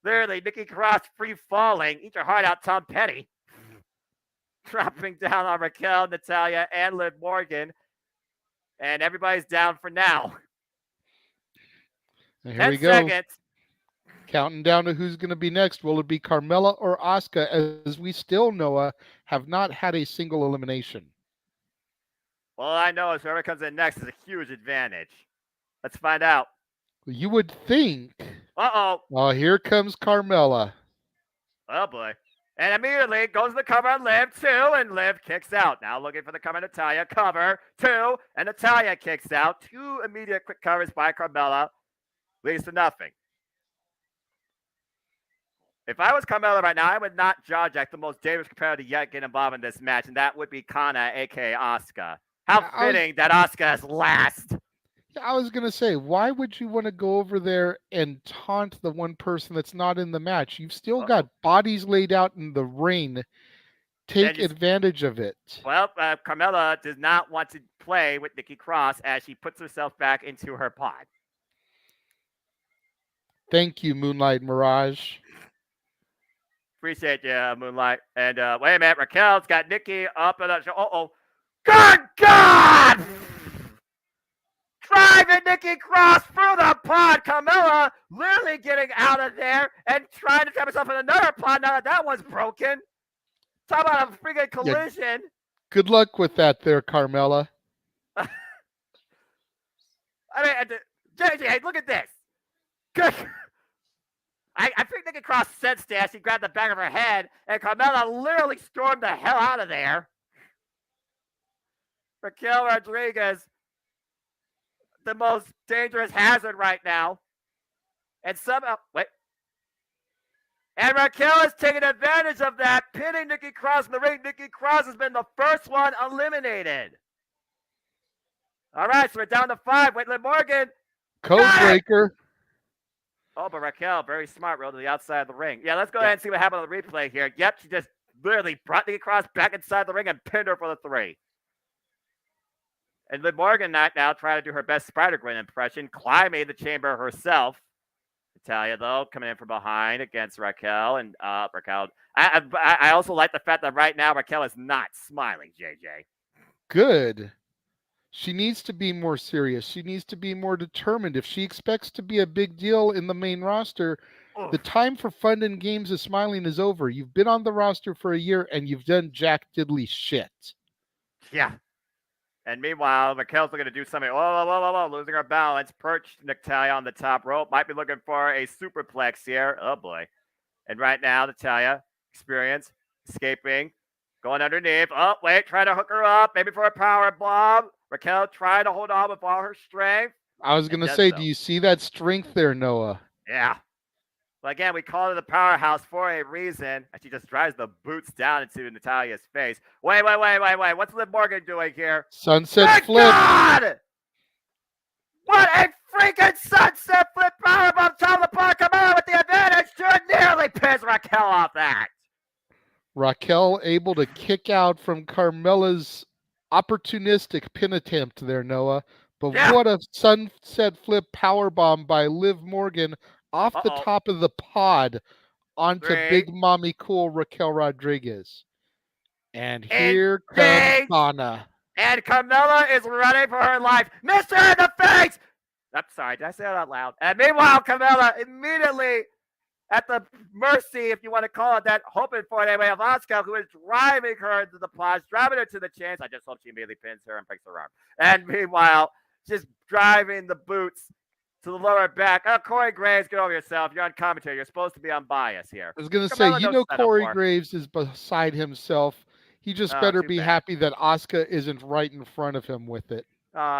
literally Nikki Cross free falling. Eat your heart out, Tom Petty. Dropping down on Raquel, Natalya, and Liv Morgan. And everybody's down for now. And here we go. 10 seconds. Counting down to who's going to be next. Will it be Carmella or Asuka? As we still, Noah, have not had a single elimination. Well, I know is whoever comes in next is a huge advantage. Let's find out. You would think. Uh-oh. Oh, here comes Carmella. Oh, boy. And immediately goes the cover on Liv, 2, and Liv kicks out. Now looking for the cover on Natalya. Cover, 2, and Natalya kicks out. 2 immediate quick covers by Carmella. Leads to nothing. If I was Carmella right now, I would not judge like the most dangerous competitor yet get involved in this match, and that would be Kana, a.k.a. Asuka. How fitting that Asuka is last. I was going to say, why would you want to go over there and taunt the one person that's not in the match? You've still got bodies laid out in the ring. Take advantage of it. Well, Carmella does not want to play with Nikki Cross as she puts herself back into her pod. Thank you, Moonlight Mirage. Appreciate you, Moonlight. And wait a minute, Raquel's got Nikki up and up. Uh-oh. Good God! Driving Nikki Cross through the pod. Carmella literally getting out of there and trying to trap herself in another pod now that one's broken. Talk about a freaking collision. Yeah. Good luck with that there, Carmella. I mean, JJ, hey, look at this. Good. I think Nikki Cross sensed that. She grabbed the back of her head, and Carmella literally stormed the hell out of there. Raquel Rodriguez, the most dangerous hazard right now. And somehow, and Raquel is taking advantage of that, pinning Nikki Cross in the ring. Nikki Cross has been the first one eliminated. All right, so we're down to 5. Liv Morgan. Code breaker. Oh, but Raquel, very smart, rolled to the outside of the ring. Yeah, let's go ahead and see what happened on the replay here. Yep, she just literally brought Nikki Cross back inside the ring and pinned her for the 3. And Liv Morgan now trying to do her best Spider-Gwen impression, climbing the chamber herself. Natalya, though, coming in from behind against Raquel. And Raquel, I also like the fact that right now Raquel is not smiling, JJ. Good. She needs to be more serious. She needs to be more determined. If she expects to be a big deal in the main roster, the time for fun and games of smiling is over. You've been on the roster for a year, and you've done jack diddly shit. Yeah. And meanwhile, Raquel's looking to do something. Losing her balance. Perched Natalya on the top rope. Might be looking for a superplex here. Oh, boy. And right now, Natalya, experience, escaping. Going underneath. Oh, wait, trying to hook her up. Maybe for a power bomb. Raquel trying to hold on with all her strength. I was going to say, do you see that strength there, Noah? Yeah. But again, we call her the powerhouse for a reason. And she just drives the boots down into Natalia's face. Wait. What's Liv Morgan doing here? Sunset flip. God! What a freaking sunset flip powerbomb top of the bar. Come on with the advantage. Should nearly piss Raquel off that. Raquel able to kick out from Carmella's opportunistic pin attempt there, Noah. But what a sunset flip powerbomb by Liv Morgan off the top of the pod onto Big Mommy Cool Raquel Rodriguez. And here comes Donna. And Carmella is running for her life. Missed her in the face! I'm sorry, did I say that out loud? And meanwhile, Carmella immediately at the mercy, if you want to call it that, hoping for it anyway, of Asuka, who is driving her into the pods, driving her to the chance. I just hope she immediately pins her and breaks her arm. And meanwhile, just driving the boots to the lower back. Oh, Corey Graves, get over yourself. You're on commentary. You're supposed to be unbiased here. I was going to say, you know Corey Graves is beside himself. He just better be happy that Asuka isn't right in front of him with it.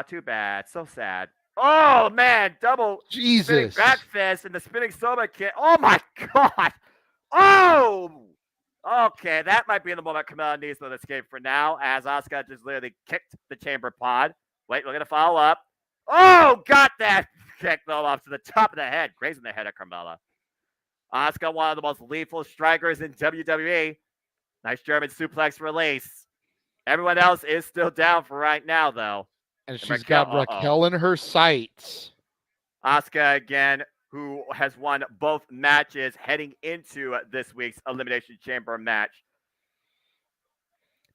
Too bad. So sad. Oh, man. Double Jesus. back fist and the spinning soba kick. Oh, my God. Oh. Okay, that might be the moment Carmella needs to escape for now, as Asuka just literally kicked the chamber pod. Wait, we're going to follow up. Oh, got that kick, though, off to the top of the head, grazing the head of Carmella. Asuka, one of the most lethal strikers in WWE. Nice German suplex release. Everyone else is still down for right now, though. And she's got Raquel in her sights. Asuka, again, who has won both matches heading into this week's Elimination Chamber match.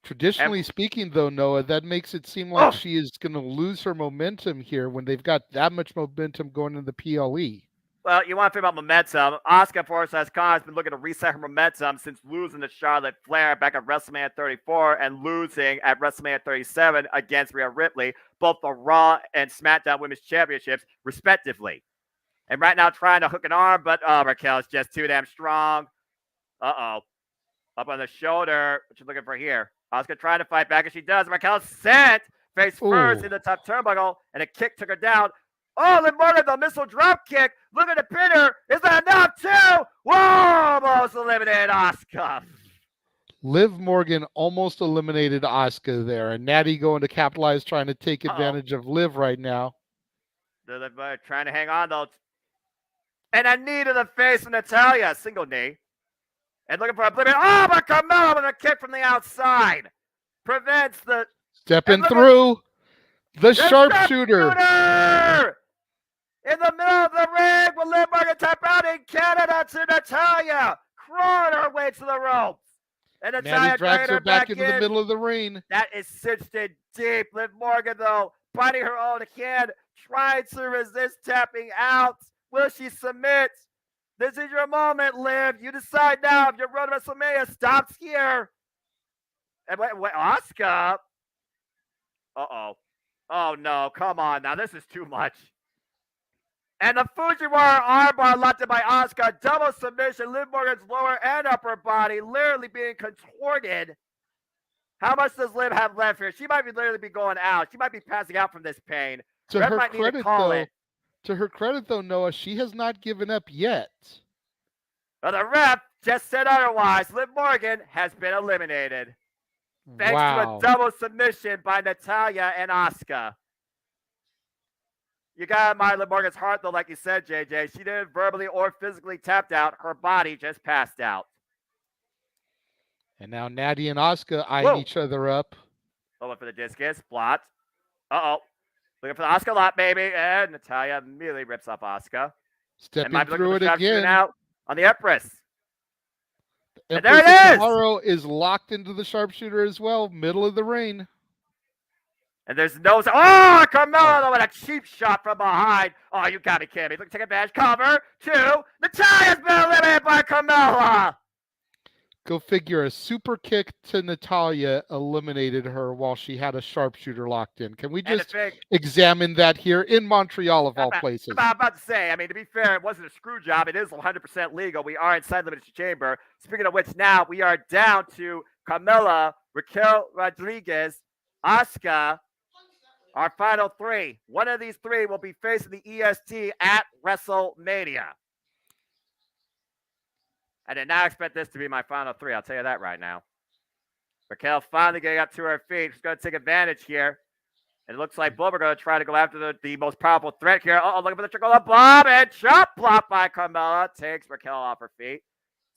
Traditionally speaking, though, Noah, that makes it seem like she is going to lose her momentum here when they've got that much momentum going into the PLE. Well, you want to think about momentum. Asuka, for us, has been looking to reset her momentum since losing to Charlotte Flair back at WrestleMania 34 and losing at WrestleMania 37 against Rhea Ripley, both the Raw and SmackDown Women's Championships, respectively. And right now trying to hook an arm, but Raquel's just too damn strong. Up on the shoulder. What you looking for here? Asuka trying to fight back, and she does. Raquel sent face first in the top turnbuckle, and a kick took her down. Oh, Liv Morgan, the missile drop kick. Look at the pinner. Is that enough, too? Whoa, almost eliminated Asuka. Liv Morgan almost eliminated Asuka there, and Natty going to capitalize, trying to take advantage of Liv right now. They're trying to hang on, though. And a knee to the face from Natalya. Single knee. And looking for a Oblivion. Oh, but Carmella with a kick from the outside. Prevents the... Stepping through. The sharpshooter. In the middle of the ring with Liv Morgan tap out in Canada to Natalya. Crawling her way to the ropes. And Natalya drags her back into the middle of the ring. That is cinched in deep. Liv Morgan, though, biting her own hand, trying to resist tapping out. Will she submit? This is your moment, Liv. You decide now if your road to WrestleMania stops here. And wait, Asuka. Oh, no. Come on now. This is too much. And the Fujiwara armbar locked in by Asuka. Double submission. Liv Morgan's lower and upper body literally being contorted. How much does Liv have left here? She might literally be going out. She might be passing out from this pain. To her credit, though, Noah, she has not given up yet. But the ref just said otherwise. Liv Morgan has been eliminated. Thanks to a double submission by Natalya and Asuka. You got to admire Liv Morgan's heart, though, like you said, JJ. She didn't verbally or physically tapped out. Her body just passed out. And now Natty and Asuka eyeing each other up. Over for the discus. Blot. Looking for the Asuka lot, baby. And Natalya immediately rips off Asuka. Stepping through it again. Out on the Empress. And there it is! Tomorrow is locked into the sharpshooter as well, middle of the ring. And there's no... Oh, Carmella with a cheap shot from behind. Oh, you got me kidding me. Look, take advantage. Cover. 2. Natalya's been eliminated by Carmella. Go figure, a super kick to Natalya eliminated her while she had a sharpshooter locked in. Can we just examine that here in Montreal of all places? I'm about to say, I mean, to be fair, it wasn't a screw job. It is 100% legal. We are inside the Elimination Chamber. Speaking of which, now we are down to Carmella, Raquel Rodriguez, Asuka, our final three. One of these three will be facing the EST at WrestleMania. I did not expect this to be my final three. I'll tell you that right now. Raquel finally getting up to her feet. She's going to take advantage here. And it looks like both are going to try to go after the most powerful threat here. Oh, looking for the trickle of bomb and chop block by Carmella. Takes Raquel off her feet.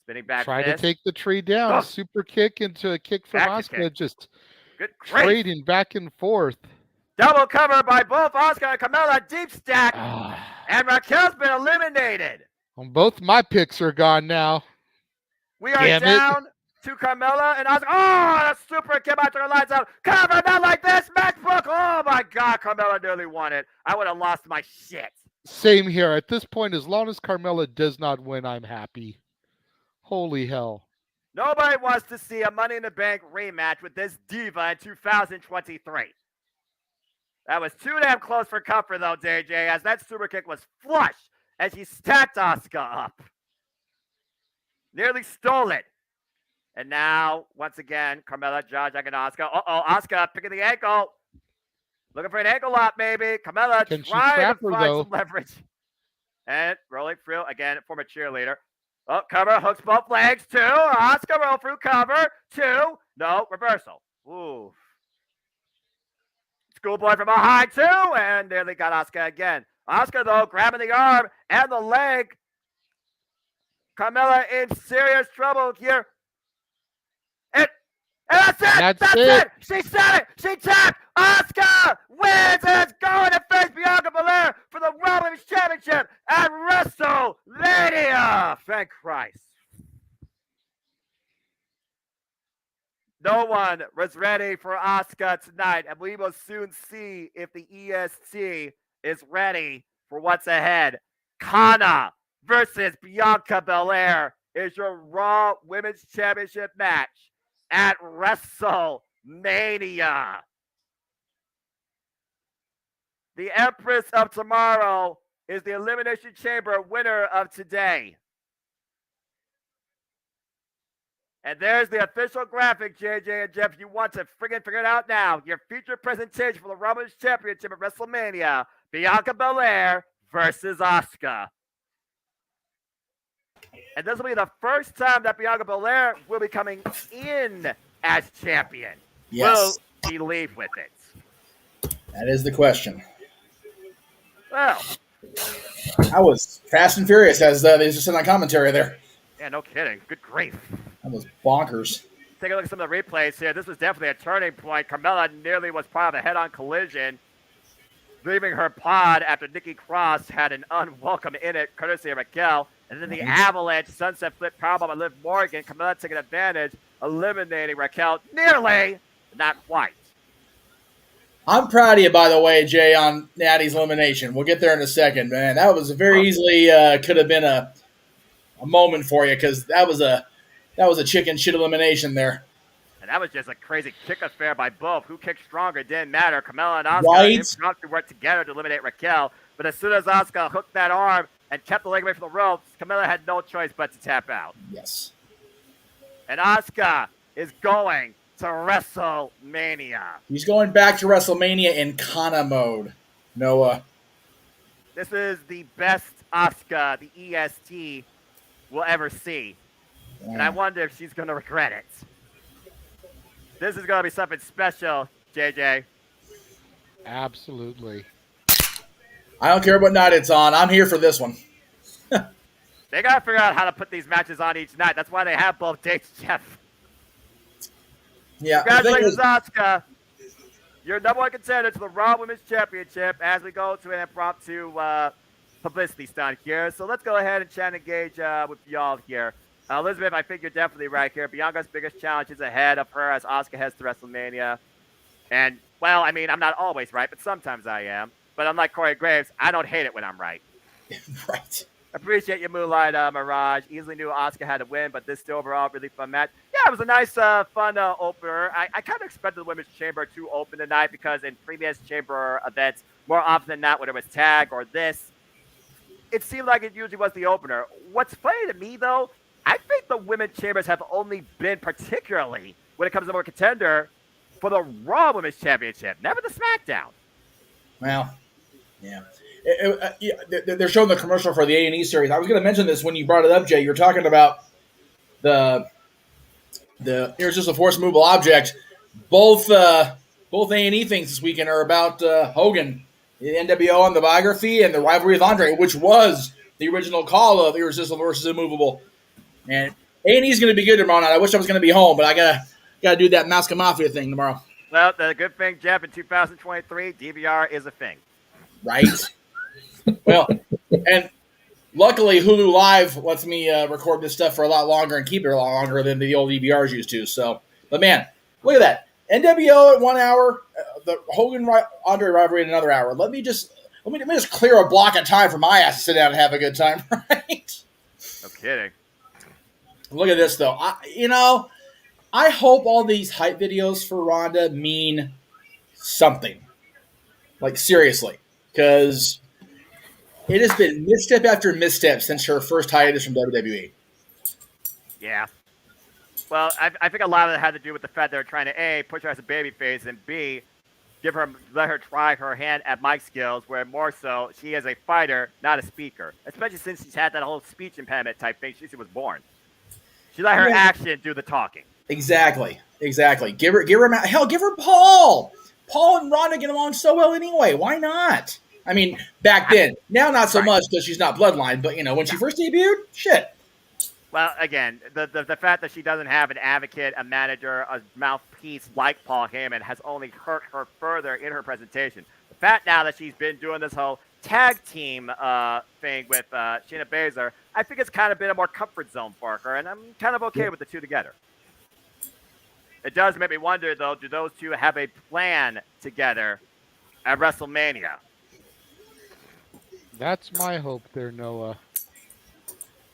Spinning back. Try to take the tree down. Oh. Super kick into a kick from Back to Asuka. kick. Just Good grief. trading back and forth. Double cover by both Asuka and Carmella. Deep stack. Ah. And Raquel's been eliminated. Well, both my picks are gone now. We are Damn it. down to Carmella and Asuka. Oh, the super kick out to her lights out. Cover, not like this. MacBook. Oh, my God. Carmella nearly won it. I would have lost my shit. Same here. At this point, as long as Carmella does not win, I'm happy. Holy hell. Nobody wants to see a Money in the Bank rematch with this diva in 2023. That was too damn close for comfort, though, JJ, as that super kick was flush as she stacked Asuka up. Nearly stole it. And now, once again, Carmella, and Asuka. Uh-oh, Asuka picking the ankle. Looking for an ankle lock, maybe. Carmella Can she trying trap to her, find though? some leverage. And rolling through, again, former cheerleader. Oh, cover, hooks both legs, 2. Asuka roll through cover, 2. No, reversal. Ooh. Schoolboy from behind, 2. And nearly got Asuka again. Asuka, though, grabbing the arm and the leg. Carmella in serious trouble here. And that's it! She said it! She tapped! Asuka wins and is going to face Bianca Belair for the Raw Women's Championship at WrestleMania! Thank Christ. No one was ready for Asuka tonight, and we will soon see if the EST is ready for what's ahead. Kana versus Bianca Belair is your Raw Women's Championship match at WrestleMania. The Empress of Tomorrow is the Elimination Chamber winner of today. And there's the official graphic, JJ and Jeff. You want to friggin' figure it out now. Your feature presentation for the Raw Women's Championship at WrestleMania. Bianca Belair versus Asuka. And this will be the first time that Bianca Belair will be coming in as champion. Yes. Will he leave with it? That is the question. Well, I was fast and furious as they just said on commentary there. yeah, no kidding. Good grief. That was bonkers. Take a look at some of the replays here. This was definitely a turning point. Carmella nearly was part of a head-on collision, leaving her pod after Nikki Cross had an unwelcome in it, courtesy of Raquel. And then the avalanche sunset flip powerbomb by Liv Morgan. Carmella taking advantage, eliminating Raquel nearly, but not quite. I'm proud of you, by the way, Jay, on Natty's elimination. We'll get there in a second, man. That was very easily could have been a moment for you because that was a chicken shit elimination there. And that was just a crazy kick affair by both. Who kicked stronger didn't matter. Carmella and Asuka impromptu worked together to eliminate Raquel. But as soon as Asuka hooked that arm and kept the leg away from the ropes, Carmella had no choice but to tap out. Yes. And Asuka is going to WrestleMania. He's going back to WrestleMania in Kana mode, Noah. This is the best Asuka the EST will ever see. Yeah. And I wonder if she's going to regret it. This is going to be something special, JJ. Absolutely. I don't care what night it's on. I'm here for this one. They got to figure out how to put these matches on each night. That's why they have both dates, Jeff. Yeah. Congratulations, Asuka. You're number one contender to the Raw Women's Championship as we go to an impromptu publicity stunt here. So let's go ahead and chat and engage with y'all here. Elizabeth, I think you're definitely right here. Bianca's biggest challenge is ahead of her as Asuka heads to WrestleMania. And, well, I mean, I'm not always right, but sometimes I am. But unlike Corey Graves, I don't hate it when I'm right. Right. Appreciate your Moonlight Mirage. Easily knew Asuka had to win, but this still overall really fun match. Yeah, it was a nice, fun opener. I kind of expected the Women's Chamber to open tonight because in previous Chamber events, more often than not, whether it was tag or this, it seemed like it usually was the opener. What's funny to me, though, I think the Women's Chambers have only been particularly when it comes to more contender for the Raw Women's Championship, never the SmackDown. Well, yeah. They're showing the commercial for the A&E series. I was going to mention this when you brought it up, Jay. You're talking about the Irresistible Force Movable Object. Both A&E things this weekend are about Hogan, the NWO on the biography, and the rivalry with Andre, which was the original call of Irresistible versus Immovable. And A&E is going to be good tomorrow night. I wish I was going to be home, but I gotta do that Mask of Mafia thing tomorrow. Well, the good thing, Jeff, in 2023, DVR is a thing. Right. Well, and luckily Hulu Live lets me record this stuff for a lot longer and keep it a lot longer than the old DVRs used to. So, but man, look at that. NWO at 1 hour, the Hogan Andre rivalry in another hour. Let me just clear a block of time for my ass to sit down and have a good time, right? No kidding. Look at this though. I hope all these hype videos for Ronda mean something. Like seriously, because it has been misstep after misstep since her first hiatus from WWE. Yeah. Well, I think a lot of it had to do with the fact they were trying to A, push her as a babyface, and B, let her try her hand at mic skills, where more so she is a fighter, not a speaker. Especially since she's had that whole speech impediment type thing since she was born. She let her action do the talking. Exactly. Give her Paul. Paul and Ronda get along so well anyway. Why not? I mean, back then. Now not so much because she's not bloodline, but when she first debuted, shit. Well, again, the fact that she doesn't have an advocate, a manager, a mouthpiece like Paul Heyman has only hurt her further in her presentation. The fact now that she's been doing this whole tag team thing with Shayna Baszler, I think it's kind of been a more comfort zone for her, and I'm kind of okay with the two together. It does make me wonder, though, do those two have a plan together at WrestleMania? That's my hope there, Noah.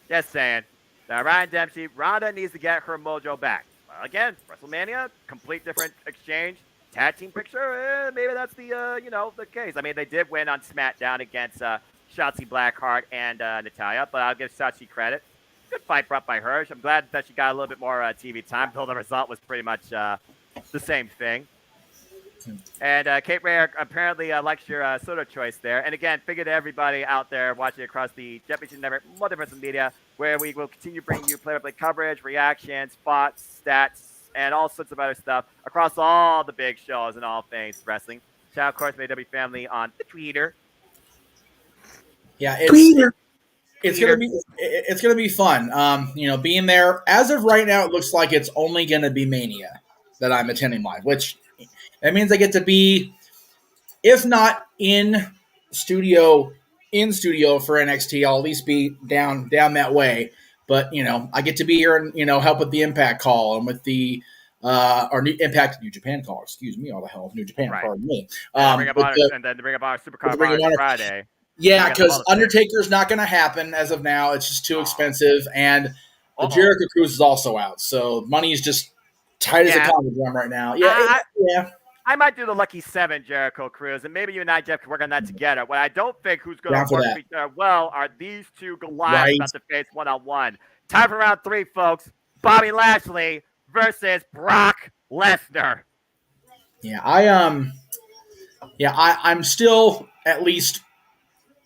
Just saying. Now, Ryan Dempsey, Ronda needs to get her mojo back. Well, again, WrestleMania, complete different exchange. Tag team picture, maybe that's the case. I mean, they did win on SmackDown against Shotzi Blackheart and Natalya, but I'll give Shotzi credit. Good fight brought by her. I'm glad that she got a little bit more TV time, though the result was pretty much the same thing. And Kate Ray apparently likes your soda choice there. And again, figure to everybody out there watching across the Jeff Meacham Network, Multiverse Media, where we will continue bringing you play-by-play coverage, reactions, spots, stats, and all sorts of other stuff across all the big shows and all things wrestling. Shout out, of course, my W family on the Twitter. Yeah, it's gonna be fun. Being there. As of right now, it looks like it's only gonna be Mania that I'm attending live, which that means I get to be, if not in studio for NXT, I'll at least be down that way. But I get to be here and help with the Impact call and with the Impact New Japan call. Excuse me, all the hell New Japan. Right. Pardon me. And then the Ring of Honor Supercard on Friday. Yeah, because Undertaker's not going to happen as of now. It's just too expensive, and the Jericho Cruise is also out. So money is just tight as a common drum right now. Yeah, I might do the Lucky 7 Jericho Cruise, and maybe you and I, Jeff, can work on that together. What I don't think who's going to work together well are these two Goliaths about to face one-on-one. Time for round 3, folks. Bobby Lashley versus Brock Lesnar. Yeah, I'm still at least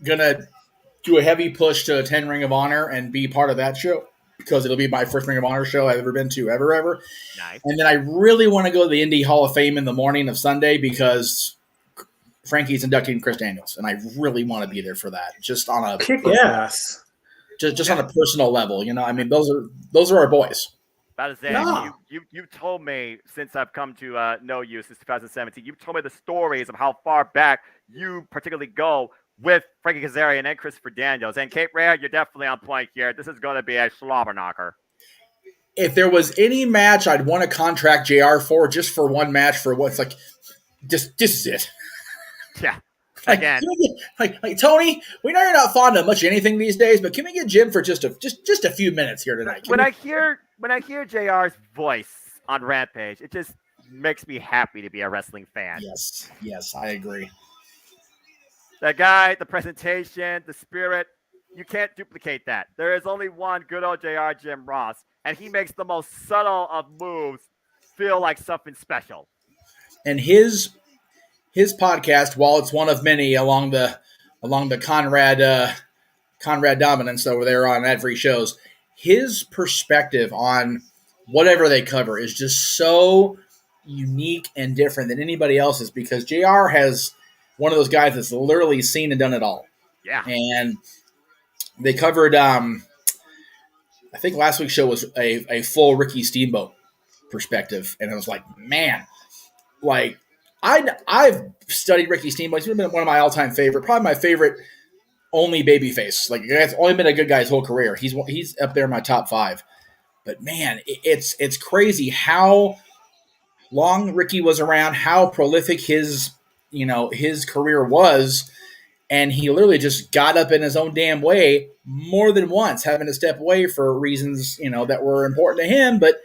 gonna do a heavy push to attend Ring of Honor and be part of that show, because it'll be my first Ring of Honor show I've ever been to, ever. Nice. And then I really want to go to the Indie Hall of Fame in the morning of Sunday because Frankie's inducting Chris Daniels, and I really want to be there for that. Just on a kick ass. Just on a personal level, I mean, those are our boys. About to say, you told me, since I've come to know you since 2017, you've told me the stories of how far back you particularly go with Frankie Kazarian and Christopher Daniels. And Kate Ray, you're definitely on point here. This is going to be a slobber knocker. If there was any match I'd want to contract JR for, just for one match, for what's like, this is it. Yeah. Again, like Tony, we know you're not fond of much anything these days, but can we get Jim for just a few minutes here tonight? When I hear JR's voice on Rampage, it just makes me happy to be a wrestling fan. Yes, I agree. The guy, the presentation, the spirit, you can't duplicate that. There is only one good old JR, Jim Ross, and he makes the most subtle of moves feel like something special. And his podcast, while it's one of many along the Conrad dominance over there on ad-free shows, his perspective on whatever they cover is just so unique and different than anybody else's, because JR has one of those guys that's literally seen and done it all. Yeah. And they covered, I think last week's show was a full Ricky Steamboat perspective. And I was like, man, like I've studied Ricky Steamboat. He's been one of my all-time favorite, probably my favorite only babyface. Like, it's only been a good guy his whole career. He's up there in my top 5. But man, it's crazy how long Ricky was around, how prolific his career was, and he literally just got up in his own damn way more than once, having to step away for reasons that were important to him, but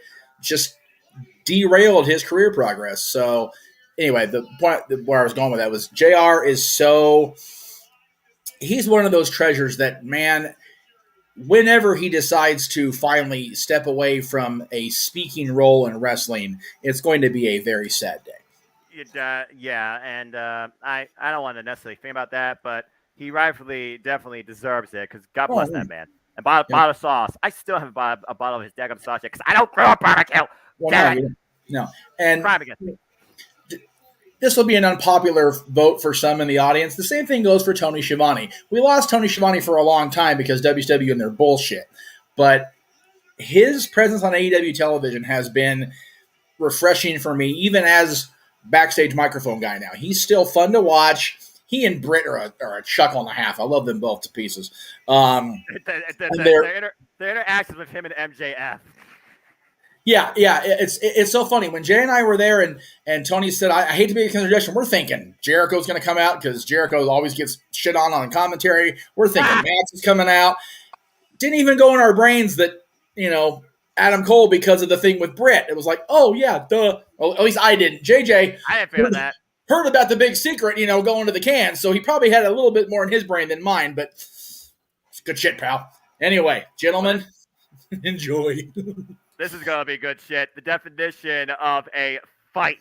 just derailed his career progress. So anyway, the point where I was going with that was JR is he's one of those treasures that, man, whenever he decides to finally step away from a speaking role in wrestling, it's going to be a very sad day. Yeah, and I don't want to necessarily think about that, but he rightfully definitely deserves it, because God bless that man. And bottle of sauce. I still haven't bought a bottle of his daggum sauce yet, because I don't grow up barbecue. No. And Crime against me. This will be an unpopular vote for some in the audience. The same thing goes for Tony Schiavone. We lost Tony Schiavone for a long time because WCW and their bullshit. But his presence on AEW television has been refreshing for me, even as backstage microphone guy now. He's still fun to watch. He and Britt are a chuckle and a half. I love them both to pieces. The interactions with him and MJF. Yeah, it's so funny. When Jay and I were there and Tony said, I hate to be a contradiction, we're thinking Jericho's going to come out because Jericho always gets shit on commentary. We're thinking Max is coming out. Didn't even go in our brains that, Adam Cole, because of the thing with Britt. It was like, oh, yeah, duh. Well, at least I didn't. JJ I didn't feel that. Heard about the big secret, going to the can, so he probably had a little bit more in his brain than mine, but it's good shit, pal. Anyway, gentlemen, enjoy. This is going to be good shit. The definition of a fight.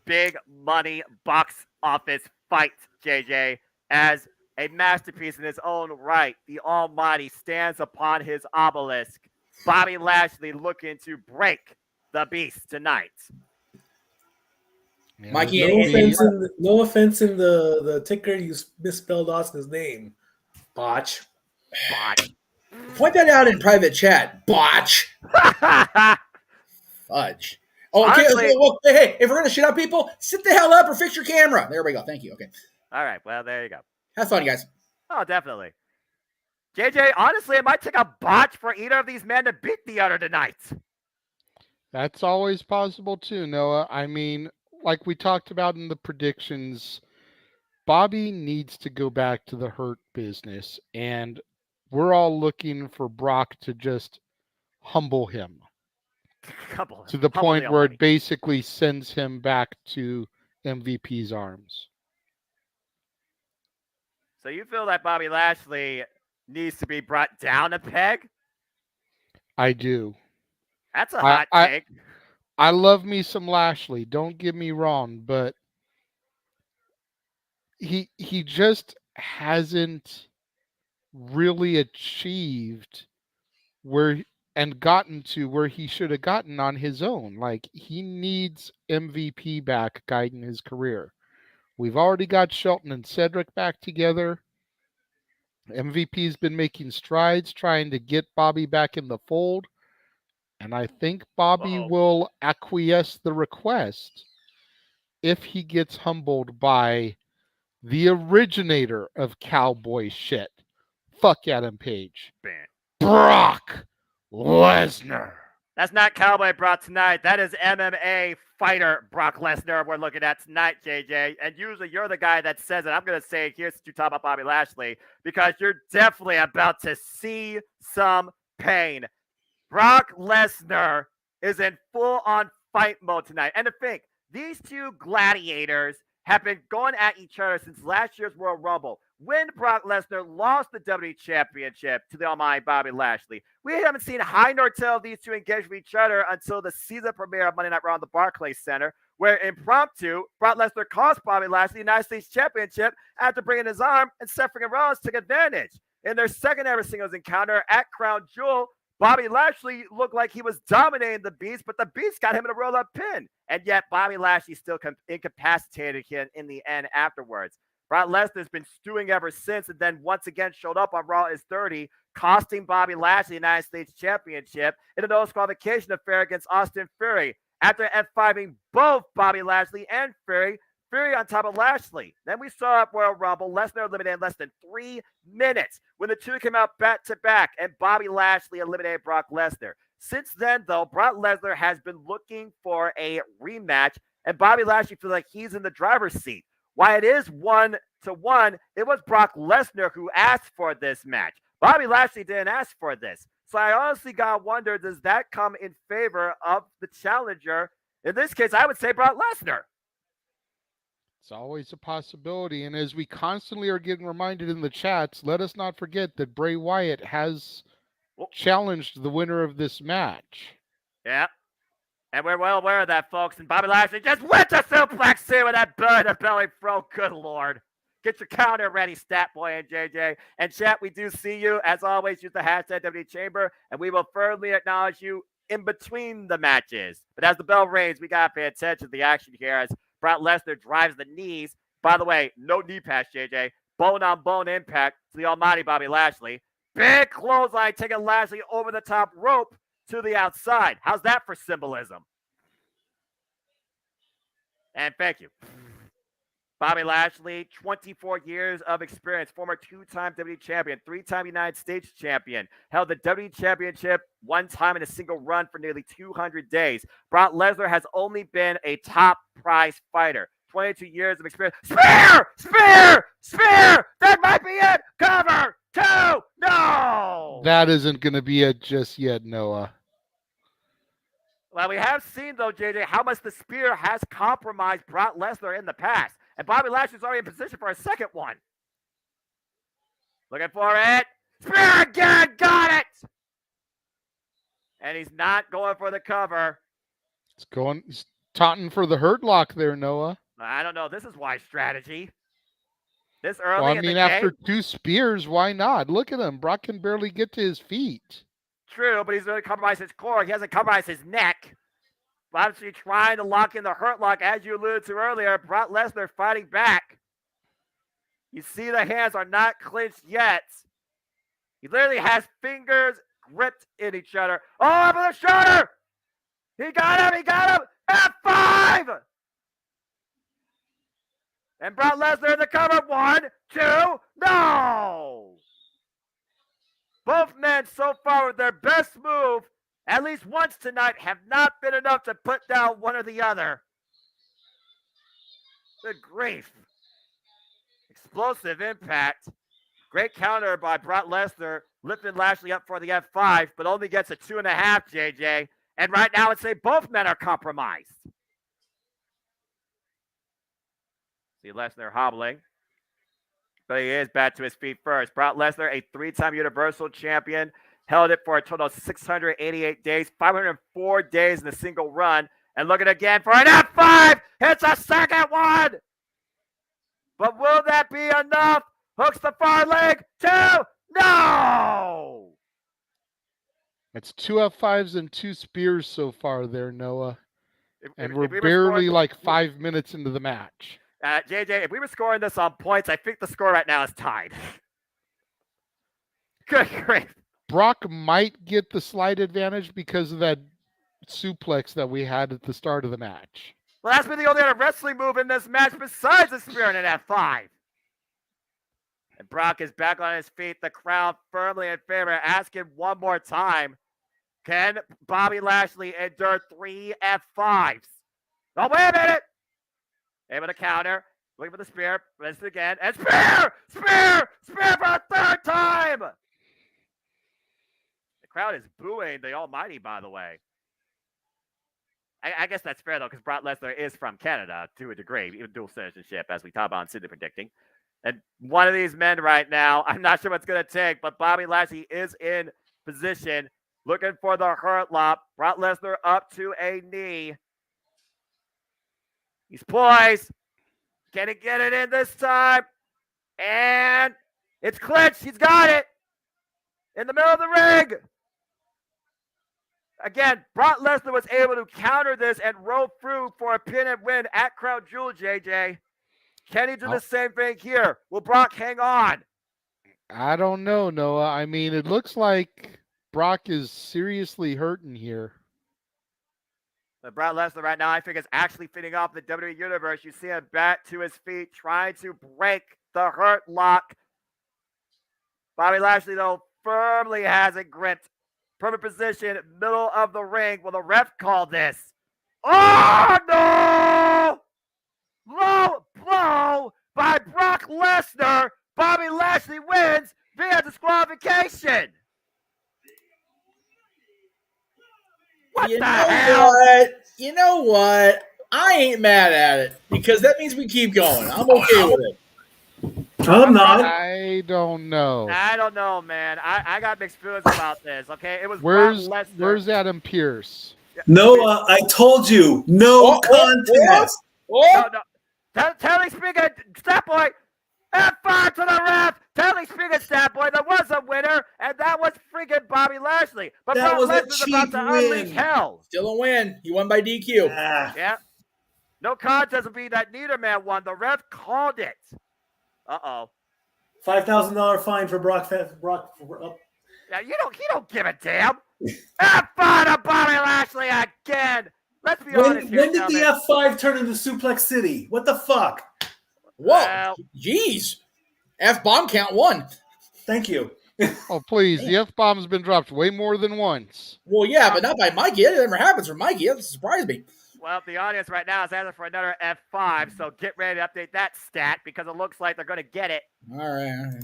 Big money box office fight, JJ. As a masterpiece in his own right, the Almighty stands upon his obelisk. Bobby Lashley looking to break the beast tonight. Yeah, Mikey, no offense in the ticker, you misspelled Austin's name. Botch. Point that out in private chat. Botch. Fudge. Oh, okay. Honestly, Hey, if we're going to shit on people, sit the hell up or fix your camera. There we go. Thank you. Okay. All right. Well, there you go. Have fun, guys. Oh, definitely. JJ, honestly, it might take a botch for either of these men to beat the other tonight. That's always possible too, Noah. I mean, like we talked about in the predictions, Bobby needs to go back to the Hurt business, and we're all looking for Brock to just humble him to the point where it basically sends him back to MVP's arms. So you feel that Bobby Lashley needs to be brought down a peg? I do. That's a hot take. I love me some Lashley. Don't get me wrong, but he just hasn't really achieved gotten to where he should have gotten on his own. Like, he needs MVP back guiding his career. We've already got Shelton and Cedric back together. MVP's been making strides trying to get Bobby back in the fold. And I think Bobby will acquiesce the request if he gets humbled by the originator of cowboy shit. Fuck Adam Page. Brock Lesnar. That's not Cowboy Brock tonight. That is MMA fighter Brock Lesnar we're looking at tonight, JJ. And usually you're the guy that says it. I'm going to say it here since you talk about Bobby Lashley, because you're definitely about to see some pain. Brock Lesnar is in full-on fight mode tonight. And to think, these two gladiators have been going at each other since last year's Royal Rumble, when Brock Lesnar lost the WWE Championship to the almighty Bobby Lashley. We haven't seen high nor tail of these two engage with each other until the season premiere of Monday Night Raw in the Barclays Center, where impromptu, Brock Lesnar cost Bobby Lashley the United States Championship after bringing his arm, and Seth freaking Rollins took advantage. In their second ever singles encounter at Crown Jewel, Bobby Lashley looked like he was dominating the Beast, but the Beast got him in a roll-up pin. And yet Bobby Lashley still incapacitated him in the end afterwards. Brock Lesnar's been stewing ever since, and then once again showed up on Raw is 30, costing Bobby Lashley the United States Championship in a no disqualification affair against Austin Theory. After F5ing both Bobby Lashley and Theory on top of Lashley. Then we saw at Royal Rumble, Lesnar eliminated in less than 3 minutes when the two came out back-to-back, and Bobby Lashley eliminated Brock Lesnar. Since then, though, Brock Lesnar has been looking for a rematch, and Bobby Lashley feels like he's in the driver's seat. Why it is 1-1, it was Brock Lesnar who asked for this match. Bobby Lashley didn't ask for this. So I honestly gotta wonder, does that come in favor of the challenger? In this case, I would say Brock Lesnar. It's always a possibility. And as we constantly are getting reminded in the chats, let us not forget that Bray Wyatt has challenged the winner of this match. Yeah. And we're well aware of that, folks. And Bobby Lashley just went to suplex here with that belly throw. Good Lord. Get your counter ready, Stat Boy and JJ. And chat, we do see you. As always, use the hashtag WWE Chamber, and we will firmly acknowledge you in between the matches. But as the bell rings, we got to pay attention to the action here as Brock Lesnar drives the knees. By the way, no knee pass, JJ. Bone-on-bone impact to the almighty Bobby Lashley. Big clothesline taking Lashley over the top rope to the outside. How's that for symbolism? And thank you. Bobby Lashley, 24 years of experience, former 2-time WWE champion, 3-time United States champion, held the WWE Championship 1 time in a single run for nearly 200 days. Brock Lesnar has only been a top prize fighter, 22 years of experience. Spear! Spear! Spear! That might be it! Cover! 2! No! That isn't going to be it just yet, Noah. Well, we have seen, though, JJ, how much the spear has compromised Brock Lesnar in the past. And Bobby Lashley's already in position for a second one. Looking for it. Spear again. Got it. And he's not going for the cover. He's taunting for the hurt lock there, Noah. I don't know. This is wise strategy. This early Well, I in mean, the after game. 2 spears, why not? Look at him. Brock can barely get to his feet. True, but he's really compromised his core. He hasn't compromised his neck. Obviously trying to lock in the hurt lock, as you alluded to earlier. Brock Lesnar fighting back. You see the hands are not clinched yet. He literally has fingers gripped in each other. Oh, up on the shoulder! He got him! He got him! F5! And Brock Lesnar in the cover. 1, 2, no! Both men so far with their best move, at least once tonight, have not been enough to put down one or the other. Good grief. Explosive impact. Great counter by Brock Lesnar, lifting Lashley up for the F5, but only gets a 2.5, JJ. And right now, I'd say both men are compromised. See Lesnar hobbling. But he is back to his feet first. Brock Lesnar, a 3-time Universal Champion, held it for a total of 688 days, 504 days in a single run. And looking again for an F5. Hits a second one. But will that be enough? Hooks the far leg. 2. No. It's 2 F5s and 2 spears so far there, Noah. And we're barely like 5 minutes into the match. JJ, if we were scoring this on points, I think the score right now is tied. Good grief. Brock might get the slight advantage because of that suplex that we had at the start of the match. Well, that's been the only other wrestling move in this match besides the spear and an F5. And Brock is back on his feet. The crowd firmly in favor. Asking one more time. Can Bobby Lashley endure 3 F5s? Oh, wait a minute. Able to counter. Looking for the spear. This again. And spear! Spear! Spear for a 3rd time! The crowd is booing the almighty, by the way. I guess that's fair, though, because Brock Lesnar is from Canada to a degree, even dual citizenship, as we talk about in Sydney predicting. And one of these men right now, I'm not sure what's going to take, but Bobby Lashley is in position, looking for the hurt lock. Brock Lesnar up to a knee. He's poised. Can he get it in this time? And it's clinched. He's got it. In the middle of the ring. Again, Brock Lesnar was able to counter this and roll through for a pin and win at Crown Jewel, JJ. Can he do the same thing here? Will Brock hang on? I don't know, Noah. I mean, it looks like Brock is seriously hurting here. But Brock Lesnar right now, I think, is actually fitting off the WWE Universe. You see him back to his feet, trying to break the hurt lock. Bobby Lashley, though, firmly has it gripped. Perfect position, middle of the ring. Will the ref call this? Oh, no! Low blow by Brock Lesnar. Bobby Lashley wins via disqualification. What You the know hell? what? You know what? I ain't mad at it because that means we keep going. I'm okay with it. I'm not. I don't know. I don't know, man. I got mixed feelings about this. Okay, it was Where's Brock Lesnar. Where's Adam Pierce? Noah, I told you, no contest. No. Telly Speaker, Stat Boy, F5 to the ref. Telly Speaker, Stat Boy, there was a winner, and that was freaking Bobby Lashley. But That Brock was a Lesnar's about cheap to win. unleash hell. Still a win. He won by DQ. Yeah. No contest would be that neither man won. The ref called it. Uh-oh. $5,000 fine for Brock. Yeah, he don't give a damn. F5 to Bobby Lashley again. Let's be honest here. When did the F5 turn into Suplex City? What the fuck? Whoa. Well, Jeez. F-bomb count 1. Thank you. Oh, please. The F-bomb's been dropped way more than once. Well, yeah, but not by Mikey. It never happens for Mikey. That surprised me. well, the audience right now is asking for another F5, so get ready to update that stat because it looks like they're going to get it. All right.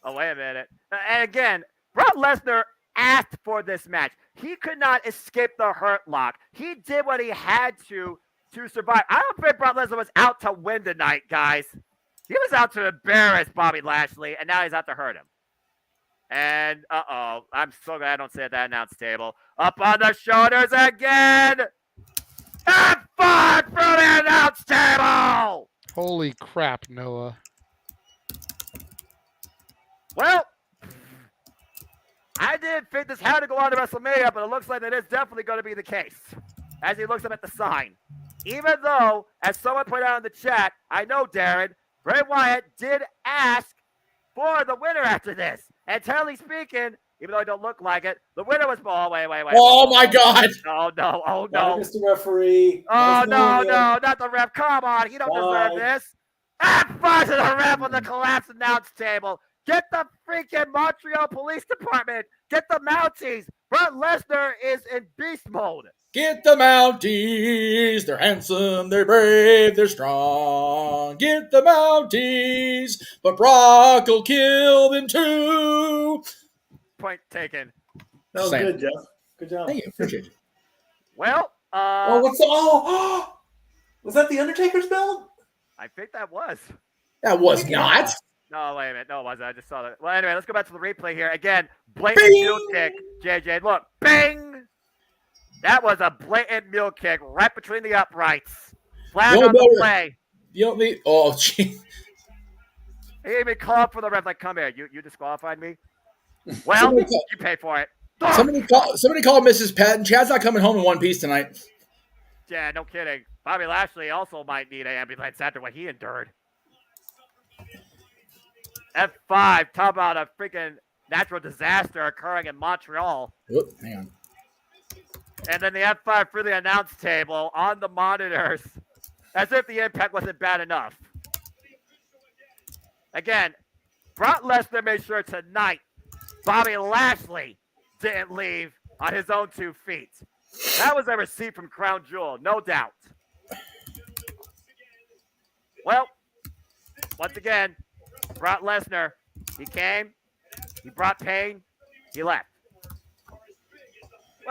Oh, wait a minute. And again, Brock Lesnar asked for this match. He could not escape the hurt lock. He did what he had to survive. I don't think Brock Lesnar was out to win tonight, guys. He was out to embarrass Bobby Lashley, and now he's out to hurt him. And, uh-oh, I'm so glad I don't sit at that announce table. Up on the shoulders again! F5 from the announce table! Holy crap, Noah. Well, I didn't think this had to go on to WrestleMania, but it looks like that is definitely going to be the case. As he looks up at the sign. Even though, as someone pointed out in the chat, I know, Darren, Bray Wyatt did ask for the winner after this. And technically speaking, even though it don't look like it, the winner was... Oh, wait. Oh, my God. Oh, no. Mr. Referee. Oh, no, not the ref. Come on. He don't deserve this. F5 to the ref on the collapsed announce table. Get the freaking Montreal Police Department. Get the Mounties. Brock Lesnar is in beast mode. Get the Mounties. They're handsome, they're brave, they're strong. Get the Mounties. But Brock will kill them too. Point taken. That was Sam. good, Jeff. Good job. Thank you. Appreciate it. Well, what's the... was that the Undertaker's belt? I think that was. That was not. No, wait a minute. No, it wasn't. I just saw that. Well, anyway, let's go back to the replay here. Again, blatant Bing! mule kick. JJ, look. Bing! That was a blatant mule kick right between the uprights. Flag on the play. Oh, gee. He even called for the ref, like, come here. You disqualified me? Well, you pay for it. Somebody called Mrs. Patton. Chad's not coming home in one piece tonight. Yeah, no kidding. Bobby Lashley also might need an ambulance after what he endured. F5, talk about a freaking natural disaster occurring in Montreal. Oop, hang on. And then the F5 for the announce table on the monitors, as if the impact wasn't bad enough. Again, Brock Lesnar made sure tonight Bobby Lashley didn't leave on his own 2 feet. That was a receipt from Crown Jewel, no doubt. Well, once again, Brock Lesnar, he came, he brought pain, he left.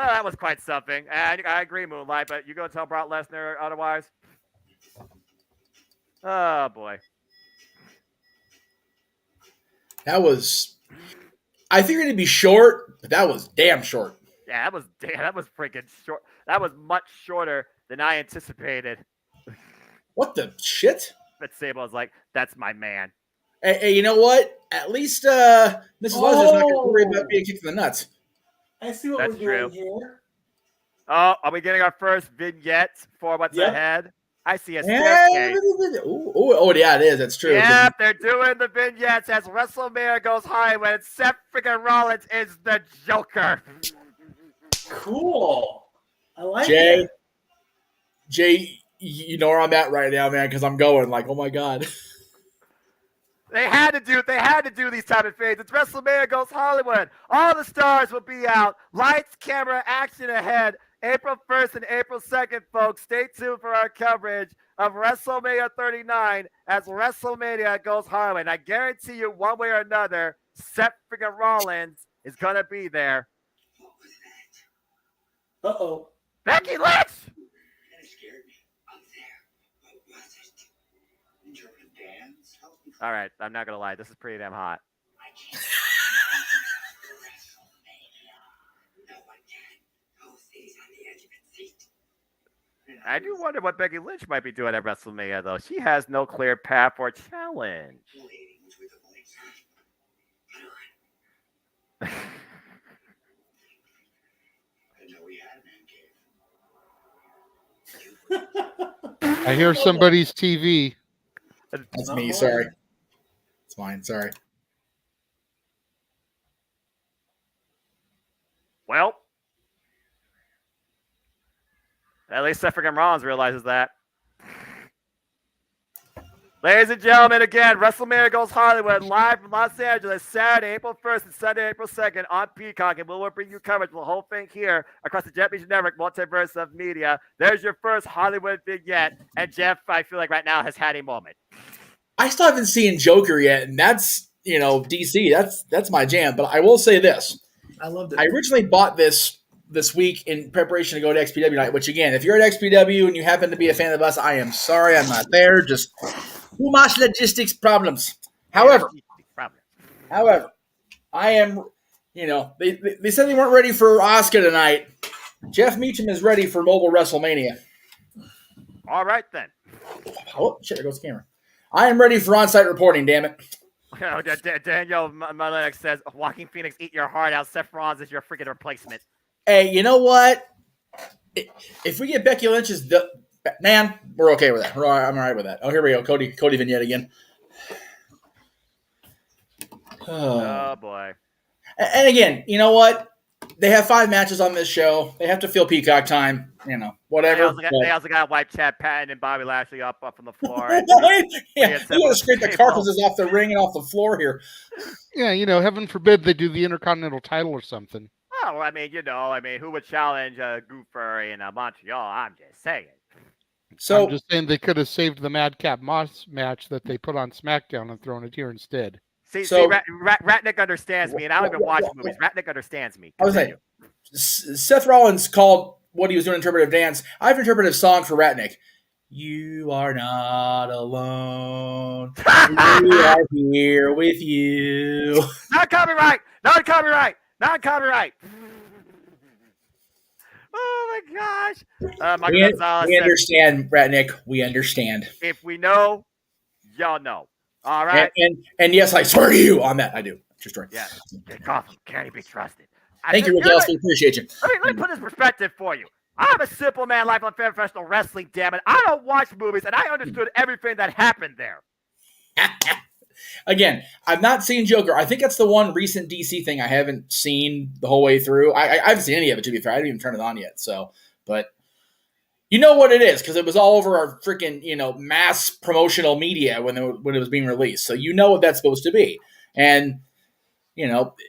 Well, that was quite something. And I agree, Moonlight, but you go tell Brock Lesnar otherwise? Oh, boy. That was... I figured it'd be short, but that was damn short. Yeah, that was freaking short. That was much shorter than I anticipated. What the shit? But Sable was like, that's my man. Hey, you know what? At least Mrs. Lesnar's not going to worry about being kicked in the nuts. I see what That's we're doing true. here. Oh, are we getting our first vignette for what's ahead? I see a Yeah. staircase. Oh, yeah, it is. That's true. Yep, they're doing the vignettes as WrestleMania goes high when Seth freaking Rollins is the Joker. Cool. I like Jay, it. Jay, you know where I'm at right now, man, because I'm going like, oh my God. They had to do these type of things. It's WrestleMania goes Hollywood. All the stars will be out. Lights, camera, action ahead. April 1st and April 2nd, folks. Stay tuned for our coverage of WrestleMania 39 as WrestleMania goes Hollywood. And I guarantee you, one way or another, Seth freaking Rollins is going to be there. Uh-oh. Becky Lynch! All right, I'm not going to lie. This is pretty damn hot. I do wonder what Becky Lynch might be doing at WrestleMania, though. She has no clear path for challenge. I hear somebody's TV. That's me. Sorry. It's fine. Sorry. Well, at least Seth freaking Rollins realizes that. Ladies and gentlemen, again, WrestleMania Goes Hollywood live from Los Angeles, Saturday, April 1st and Sunday, April 2nd on Peacock. And we'll bring you coverage of the whole thing here across the Jet Meacham Network, Multiverse of Media. There's your first Hollywood vignette. And Jeff, I feel like right now, has had a moment. I still haven't seen Joker yet, and that's, DC. That's my jam. But I will say this. I loved it. I originally bought this week in preparation to go to XPW night, which, again, if you're at XPW and you happen to be a fan of us, I am sorry I'm not there. Just too much logistics problems. However, I am, they said they weren't ready for Oscar tonight. Jeff Meacham is ready for mobile WrestleMania. All right, then. Oh, shit, there goes the camera. I am ready for on-site reporting, damn it. Daniel Malenic says, Joaquin Phoenix, eat your heart out. Seth Rollins is your freaking replacement. Hey, you know what? If we get Becky Lynch's... Man, we're okay with that. I'm all right with that. Oh, here we go. Cody vignette again. Oh, boy. And again, you know what? They have 5 matches on this show. They have to fill Peacock time. Whatever. They also got to wipe Chad Patton and Bobby Lashley up from the floor. You got to scrape the carcasses off the ring and off the floor here. Yeah, heaven forbid they do the Intercontinental title or something. Oh, who would challenge Goofer in Montreal? I'm just saying. So I'm just saying they could have saved the Madcap Moss match that they put on SmackDown and thrown it here instead. See, Ratnick understands me, and I don't even watch movies. Ratnick understands me. I was saying, Seth Rollins called what he was doing interpretive dance. I have an interpretive song for Ratnick. You are not alone. We are here with you. Not copyright. Not copyright. Not copyright. Oh my gosh. We understand, Ratnick. We understand. If we know, y'all know. All right. And yes, I swear to you on that. I do. Just right. Yeah. Gotham can't be trusted. Thank you, Rick Ellis. We appreciate you. Let me put this in perspective for you. I'm a simple man, life on fan professional wrestling, damn it. I don't watch movies, and I understood everything that happened there. Again, I've not seen Joker. I think that's the one recent DC thing I haven't seen the whole way through. I haven't seen any of it, to be fair. I didn't even turn it on yet. So, but you know what it is because it was all over our freaking, mass promotional media when it was being released. So you know what that's supposed to be. And,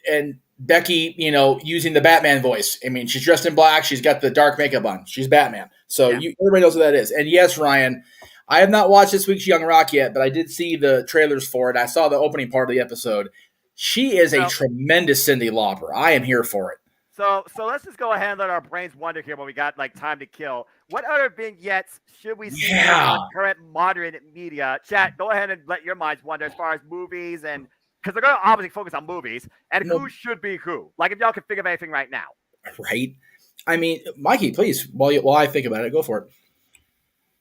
and Becky, using the Batman voice. I mean, she's dressed in black. She's got the dark makeup on. She's Batman. So everybody knows what that is. And yes, Ryan, I have not watched this week's Young Rock yet, but I did see the trailers for it. I saw the opening part of the episode. She is a tremendous Cyndi Lauper. I am here for it. So let's just go ahead and let our brains wander here when we got like time to kill. What other vignettes should we see on current modern media? Chat, go ahead and let your minds wander as far as movies and because they're going to obviously focus on movies and who should be who. Like if y'all can think of anything right now. Right. I mean, Mikey, please, while I think about it, go for it.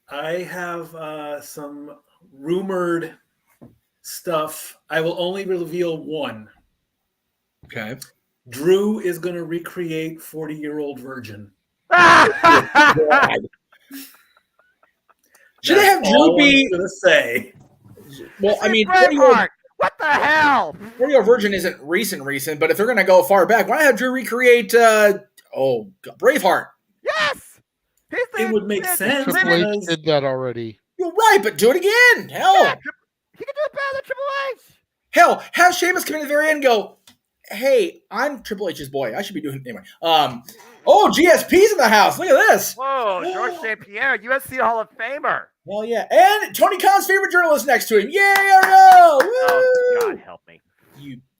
I have some rumored stuff. I will only reveal one. Okay. Drew is going to recreate 40-year-old virgin. Should they have Drew be? Going to say. Well, I mean, what the hell? 40-year-old virgin isn't recent, but if they're going to go far back, why not have Drew recreate? Braveheart. Yes, it would make sense. Triple H did that already. You're right, but do it again. Hell, yeah, he can do it better than Triple H. Hell, have Sheamus come in at the very end and go, hey, I'm Triple H's boy. I should be doing it anyway. GSP's in the house. Look at this. Whoa, George St. Pierre, UFC Hall of Famer. Well, yeah. And Tony Khan's favorite journalist next to him. Yay, Ariel! Oh, God help me.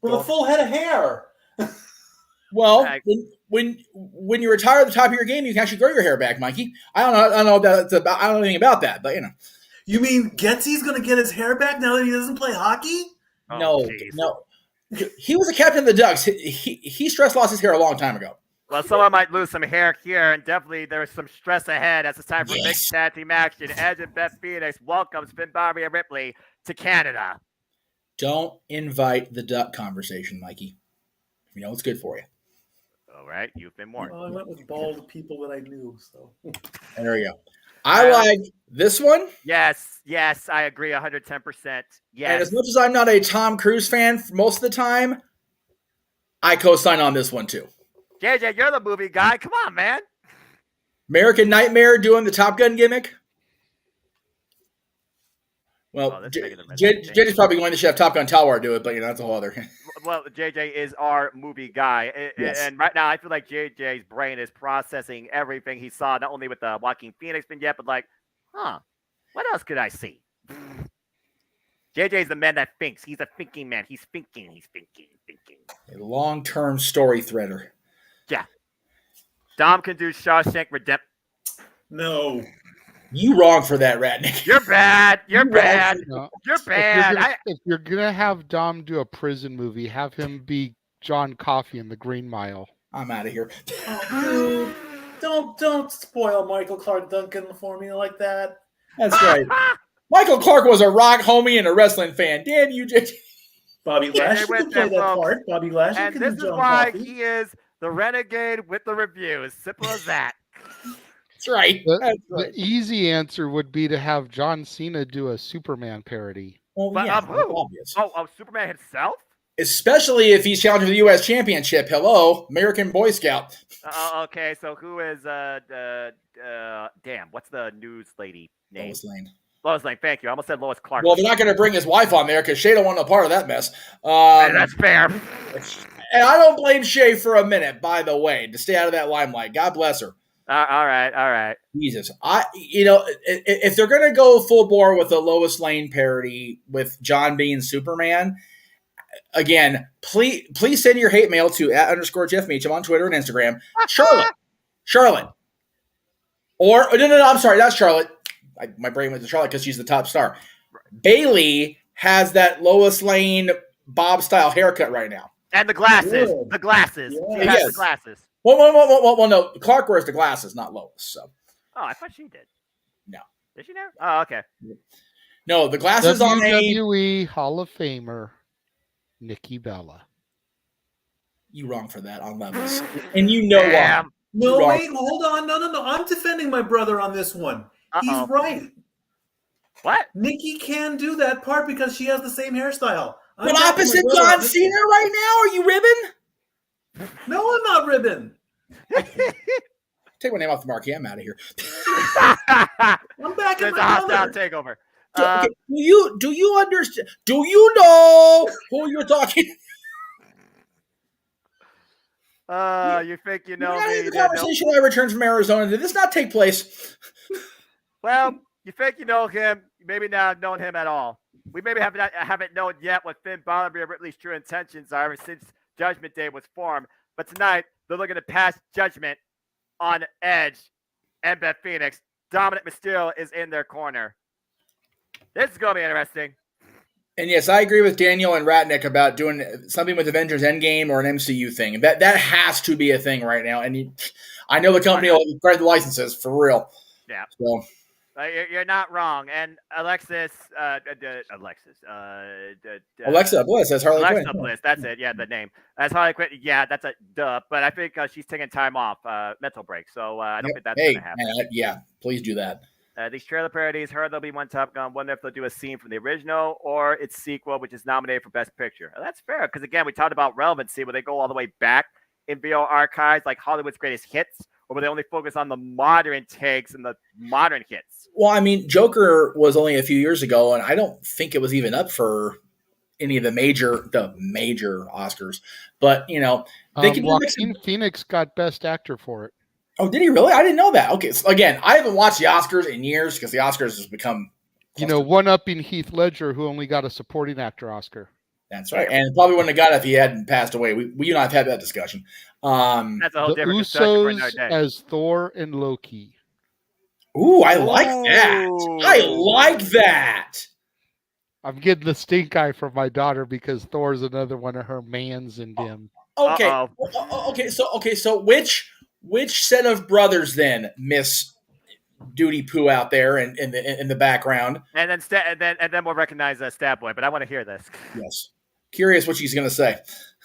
With a full head of hair. Well, when you retire at the top of your game, you can actually grow your hair back, Mikey. I don't know anything about that, but you know. You mean Getsy's going to get his hair back now that he doesn't play hockey? No. He was a captain of the Ducks. He stress lost his hair a long time ago. Well, someone might lose some hair here, and definitely there is some stress ahead as it's time for mixed tag team action. Edge and Beth Phoenix welcomes Finn Balor and Ripley to Canada. Don't invite the duck conversation, Mikey. You know it's good for you. All right, you've been warned. Well, I went with bald people that I knew, so. There you go. I like this one. Yes, I agree 110%. Yes. And as much as I'm not a Tom Cruise fan most of the time, I co-sign on this one too. JJ, you're the movie guy. Come on, man. American Nightmare doing the Top Gun gimmick. Well, JJ's probably going to have Top Gun Tower do it, but that's a whole other. Well, JJ is our movie guy, and right now I feel like JJ's brain is processing everything he saw, not only with the Joaquin Phoenix vignette, but like, what else could I see? JJ's the man that thinks. He's a thinking man. He's thinking. A long-term story threader. Yeah. Dom can do Shawshank Redemption. No. You wrong for that, Ratnick. You're bad. You're bad. If you're gonna have Dom do a prison movie, have him be John Coffey in The Green Mile. I'm out of here. Oh, dude. Don't spoil Michael Clark Duncan for me like that. That's right. Michael Clark was a rock homie and a wrestling fan. Damn you, JJ. Bobby Lashley can play that part. Bobby Lashley and can this do is John why Coffey. he is the renegade with the review. As simple as that. That's right. The easy answer would be to have John Cena do a Superman parody. Well, but yeah, who? obvious. Oh, Superman himself? Especially if he's challenging for the U.S. Championship. Hello, American Boy Scout. Okay, so who is damn, what's the news lady name? Lois Lane. Lois Lane, thank you. I almost said Lois Clark. Well, they're not going to bring his wife on there because Shay don't want no part of that mess. That's fair. And I don't blame Shay for a minute, by the way, to stay out of that limelight. God bless her. All right. Jesus. If they're going to go full bore with a Lois Lane parody with John being Superman, again, please send your hate mail to @_Jeff Meacham on Twitter and Instagram. Charlotte. Or, no, I'm sorry, that's Charlotte. My brain went to Charlotte because she's the top star. Bailey has that Lois Lane Bob-style haircut right now. And the glasses. Good. The glasses. Yeah. She has the glasses. Well, no. Clark wears the glasses, not Lois. So. Oh, I thought she did. No. Did she now? Oh, okay. No, the glasses on WWE Hall of Famer, Nikki Bella. You wrong for that on levels. And you know why. No, wait, hold on. No. I'm defending my brother on this one. He's right. What? Nikki can do that part because she has the same hairstyle. But opposite John Cena right now? Are you ribbing? No, I'm not ribbing. Take my name off the marquee. I'm out of here. I'm back in There's a my hostile color. takeover. Do you understand? Do you know who you're talking? You think you know me? me? The conversation I returned from Arizona. Did this not take place? Well, you think you know him. You maybe not known him at all. We maybe haven't known yet what Finn Balor and Ripley's true intentions are ever since Judgment Day was formed. But tonight, they're looking to pass judgment on Edge and Beth Phoenix. Dominic Mysterio is in their corner. This is going to be interesting. And yes, I agree with Daniel and Ratnick about doing something with Avengers Endgame or an MCU thing. That has to be a thing right now. And I know the company will grant the licenses for real. Yeah. So you're not wrong. And Alexa Bliss, that's Harley Quinn. Alexa Bliss, that's it. Yeah, the name. That's Harley Quinn. Yeah, that's a duh. But I think she's taking time off, mental break. So I don't think that's going to happen. Yeah, please do that. These trailer parodies, there'll be one Top Gun. Wonder if they'll do a scene from the original or its sequel, which is nominated for Best Picture. That's fair, because again, we talked about relevancy, where they go all the way back in VO archives, like Hollywood's greatest hits, or will they only focus on the modern takes and the modern hits? Well, I mean, Joker was only a few years ago, and I don't think it was even up for any of the major Oscars. But they can. Joaquin Phoenix got Best Actor for it. Oh, did he really? I didn't know that. Okay, so again, I haven't watched the Oscars in years because the Oscars has become one-upping Heath Ledger, who only got a supporting actor Oscar. That's right, and probably wouldn't have got it if he hadn't passed away. We you and I have had that discussion. That's a whole different discussion for another day. As Thor and Loki. Ooh, I like that. I like that. I'm getting the stink eye from my daughter because Thor's another one of her mans in Dim. Okay. Okay. So which set of brothers then, Miss Duty Poo out there in the background? And then we'll recognize Stab Boy. But I want to hear this. Yes. Curious what she's going to say.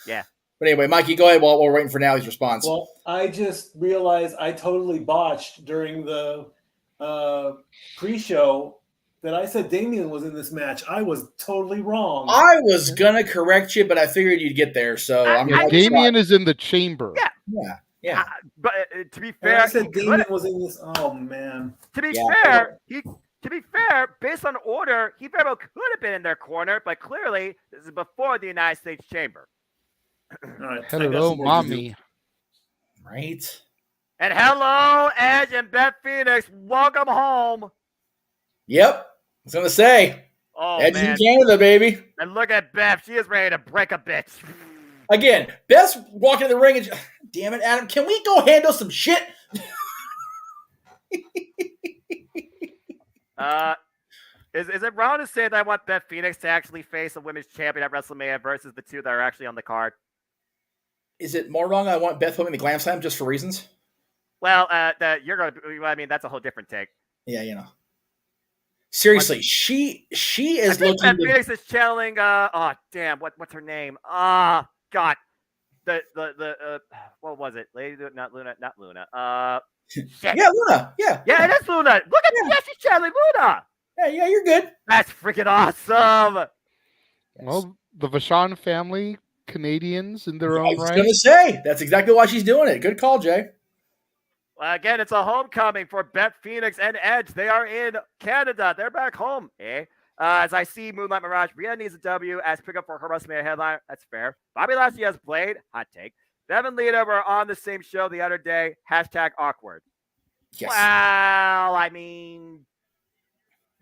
Yeah. But anyway, Mikey, go ahead while we're waiting for Nally's response. Well, I just realized I totally botched during the pre-show that I said Damian was in this match. I was totally wrong. I was going to correct you, but I figured you'd get there. So Damian is in the chamber. Yeah. But to be fair, I said Damian was in this. Oh man. To be fair, based on order, he very well could have been in their corner, but clearly this is before the United States Chamber. All right. Hello, mommy. Right. And hello, Edge and Beth Phoenix. Welcome home. Yep. I was gonna say. Oh, Edge man. in Canada, baby. And look at Beth. She is ready to break a bitch. Again, Beth's walking in the ring and damn it, Adam, can we go handle some shit? Is it wrong to say that I want Beth Phoenix to actually face a women's champion at WrestleMania versus the two that are actually on the card? Is it more wrong I want Beth winning the Glam Slam just for reasons? Well, you're going to. I mean, that's a whole different take. Yeah, Seriously, she is looking. Beth Phoenix is channeling. Oh damn, what's her name? God, the what was it? Lady, not Luna. Shit. Yeah, Luna. Yeah, it is Luna. Look at yes, she's channeling Luna. Yeah, you're good. That's freaking awesome. Well, the Vachon family, Canadians in their own right. I was going to say that's exactly why she's doing it. Good call, Jay. Well, again, it's a homecoming for Beth Phoenix and Edge. They are in Canada. They're back home. As I see Moonlight Mirage, Rhea needs a W as pickup for her WrestleMania headline. That's fair. Bobby Lashley has played. Hot take. Bev and Lita were on the same show the other day. #awkward. Yes. Well, I mean,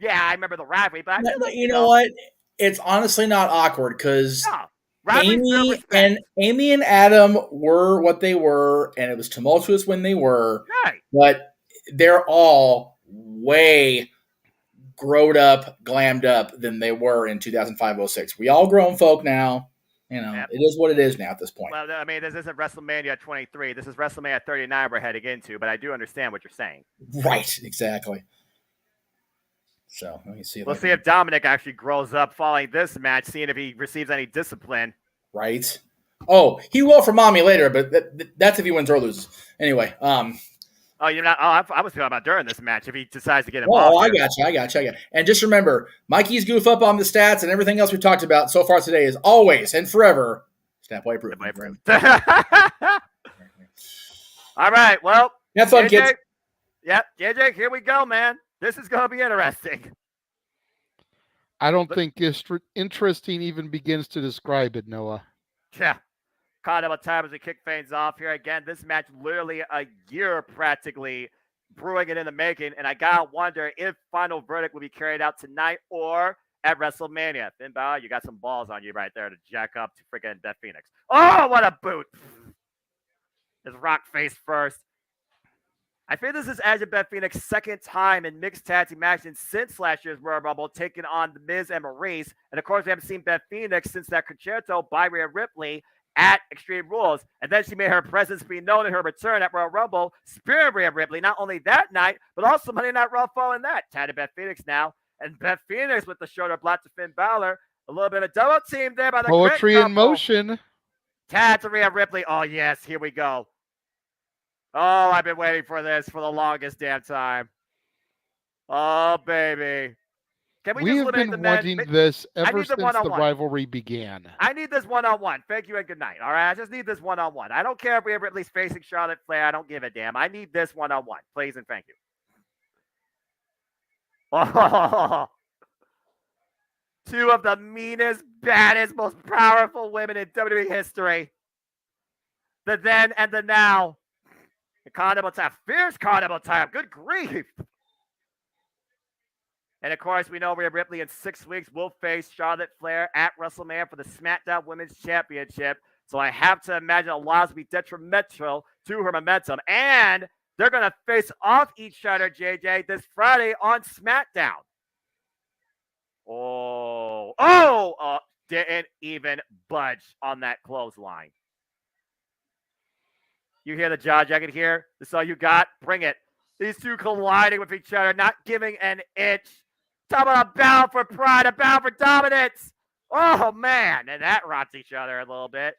yeah, I remember the rivalry, but you know what? It's honestly not awkward because Amy and Adam were what they were, and it was tumultuous when they were. Right. But they're all way growed up, glammed up than they were in 2005-06. We all grown folk now. It is what it is now at this point. Well, I mean, this isn't WrestleMania 23. This is WrestleMania 39 we're heading into, but I do understand what you're saying. Right, exactly. So let me see. We'll see if Dominic actually grows up following this match, seeing if he receives any discipline. Right. Oh, he will for mommy later, but that's if he wins or loses. Anyway. Oh, you're not. Oh, I was talking about during this match if he decides to get involved. Oh, I got you. And just remember, Mikey's goof up on the stats and everything else we talked about so far today is always and forever Snapway proof. All right. Well, have fun, kids. Yep, JJ, here we go, man. This is going to be interesting. I don't think interesting even begins to describe it, Noah. Yeah. Caught up time as we kick things off here. Again, this match literally a year practically brewing it in the making. And I got to wonder if final verdict will be carried out tonight or at WrestleMania. Finn Balor, you got some balls on you right there to jack up to freaking Beth Phoenix. Oh, what a boot. Is Rock face first. I think this is Edge and Beth Phoenix's second time in mixed tag team action since last year's Royal Rumble, taking on The Miz and Maurice. And of course, we haven't seen Beth Phoenix since that concerto by Rhea Ripley at Extreme Rules. And then she made her presence be known in her return at Royal Rumble, spearing Rhea Ripley not only that night, but also Monday Night Raw following that. Tag to Beth Phoenix now. And Beth Phoenix with the shoulder block to Finn Balor. A little bit of double team there by the Poetry Grit in couple. motion. Tag to Rhea Ripley. Oh, yes. Here we go. Oh, I've been waiting for this for the longest damn time. Oh, baby. Can We have been wanting this ever since the rivalry began. I need this one-on-one. Thank you and good night. All right, I just need this one-on-one. I don't care if Rhea Ripley's facing Charlotte Flair. I don't give a damn. I need this one-on-one. Please and thank you. Oh, two of the meanest, baddest, most powerful women in WWE history. The then and the now. The Carnival time. Fierce Carnival time. Good grief. And of course, we know Rhea Ripley in 6 weeks will face Charlotte Flair at WrestleMania for the SmackDown Women's Championship. So I have to imagine a loss will be detrimental to her momentum. And they're going to face off each other, JJ, this Friday on SmackDown. Didn't even budge on that clothesline. You hear the jaw jacket here? This is all you got? Bring it. These two colliding with each other, not giving an inch. Talk about a bound for pride, a bound for dominance. Oh, man. And that rots each other a little bit.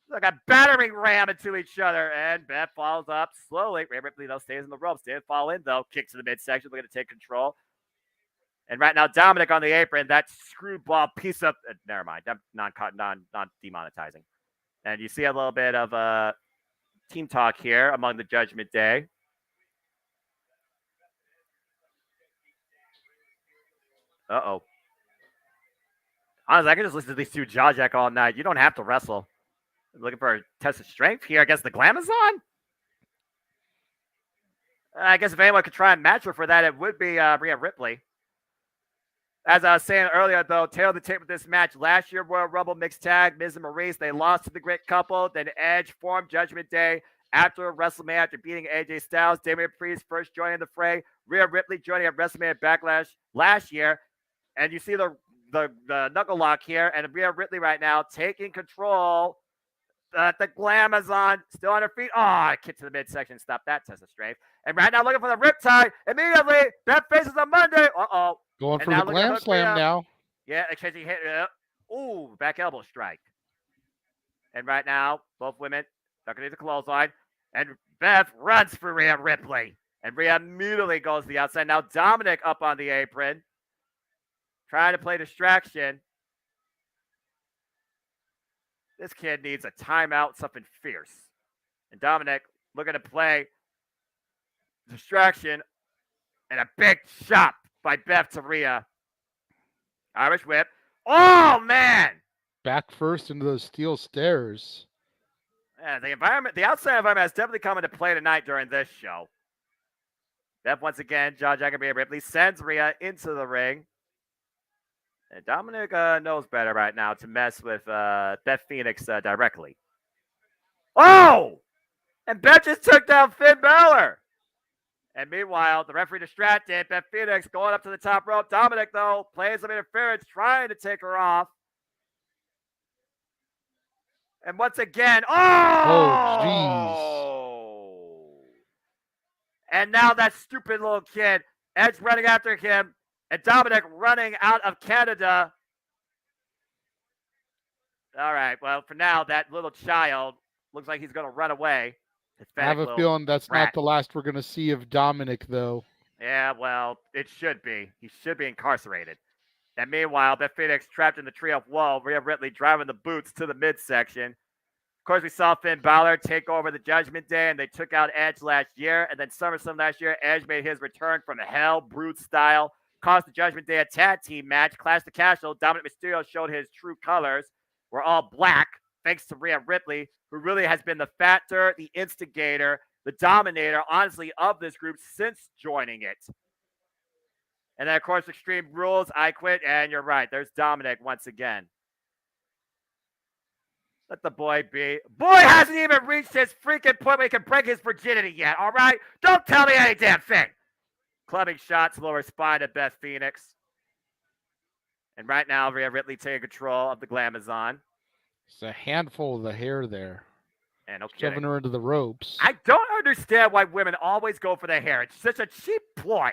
Like a battering ram into each other. And Beth follows up slowly. Rhea Ripley, though, stays in the ropes. Didn't fall in, though. Kicks to the midsection. Looking to take control. And right now, Dominic on the apron. That screwball piece of... never mind. Non-demonetizing. And you see a little bit of... team talk here among the Judgment Day. Uh-oh. Honestly, I can just listen to these two jaw jack all night. You don't have to wrestle. Looking for a test of strength here against the Glamazon? I guess if anyone could try and match her for that, it would be Rhea Ripley. As I was saying earlier, though, tail of the tape with this match. Last year, Royal Rumble mixed tag, Miz and Maurice, they lost to the Grit couple. Then Edge formed Judgment Day after WrestleMania after beating AJ Styles. Damian Priest first joining the fray. Rhea Ripley joining at WrestleMania Backlash last year. And you see the knuckle lock here. And Rhea Ripley right now taking control. The Glamazon still on her feet. Oh, kick to the midsection. Stop that test of strength. And right now looking for the riptide. Immediately, Beth faces on Monday. Uh-oh. Going for the Glam Slam now. Yeah, except he hit it. Ooh, back elbow strike. And right now, both women ducking into the clothesline. And Beth runs for Rhea Ripley. And Rhea immediately goes to the outside. Now Dominic up on the apron. Trying to play distraction. This kid needs a timeout, something fierce. And Dominic looking to play distraction. And a big shot by Beth to Rhea. Irish whip. Oh, man! Back first into those steel stairs. Yeah, the outside environment has definitely come into play tonight during this show. Beth once again, jaw jacket Rhea Ripley sends Rhea into the ring. And Dominic knows better right now to mess with Beth Phoenix directly. Oh! And Beth just took down Finn Balor. And meanwhile, the referee distracted. Beth Phoenix going up to the top rope. Dominic, though, plays some interference, trying to take her off. And once again, oh, jeez. And now that stupid little kid, Edge running after him, and Dominic running out of Canada. All right, well, for now, that little child looks like he's going to run away. I have a feeling that's not the last we're going to see of Dominic, though. Yeah, well, it should be. He should be incarcerated. And meanwhile, Beth Phoenix trapped in the tree of woe. Rhea Ripley driving the boots to the midsection. Of course, we saw Finn Balor take over the Judgment Day, and they took out Edge last year. And then SummerSlam last year, Edge made his return from hell, Brute style. Cost the Judgment Day a tag team match. Clash the Castle. Dominic Mysterio showed his true colors. We're all black, thanks to Rhea Ripley, who really has been the factor, the instigator, the dominator, honestly, of this group since joining it. And then, of course, Extreme Rules, I Quit, and you're right. There's Dominic once again. Let the boy be. Boy hasn't even reached his freaking point where he can break his virginity yet, all right? Don't tell me any damn thing. Clubbing shots, lower spine to Beth Phoenix. And right now, Rhea Ripley taking control of the Glamazon. It's a handful of the hair there. And no Shoving kidding. her into the ropes. I don't understand why women always go for the hair. It's such a cheap ploy.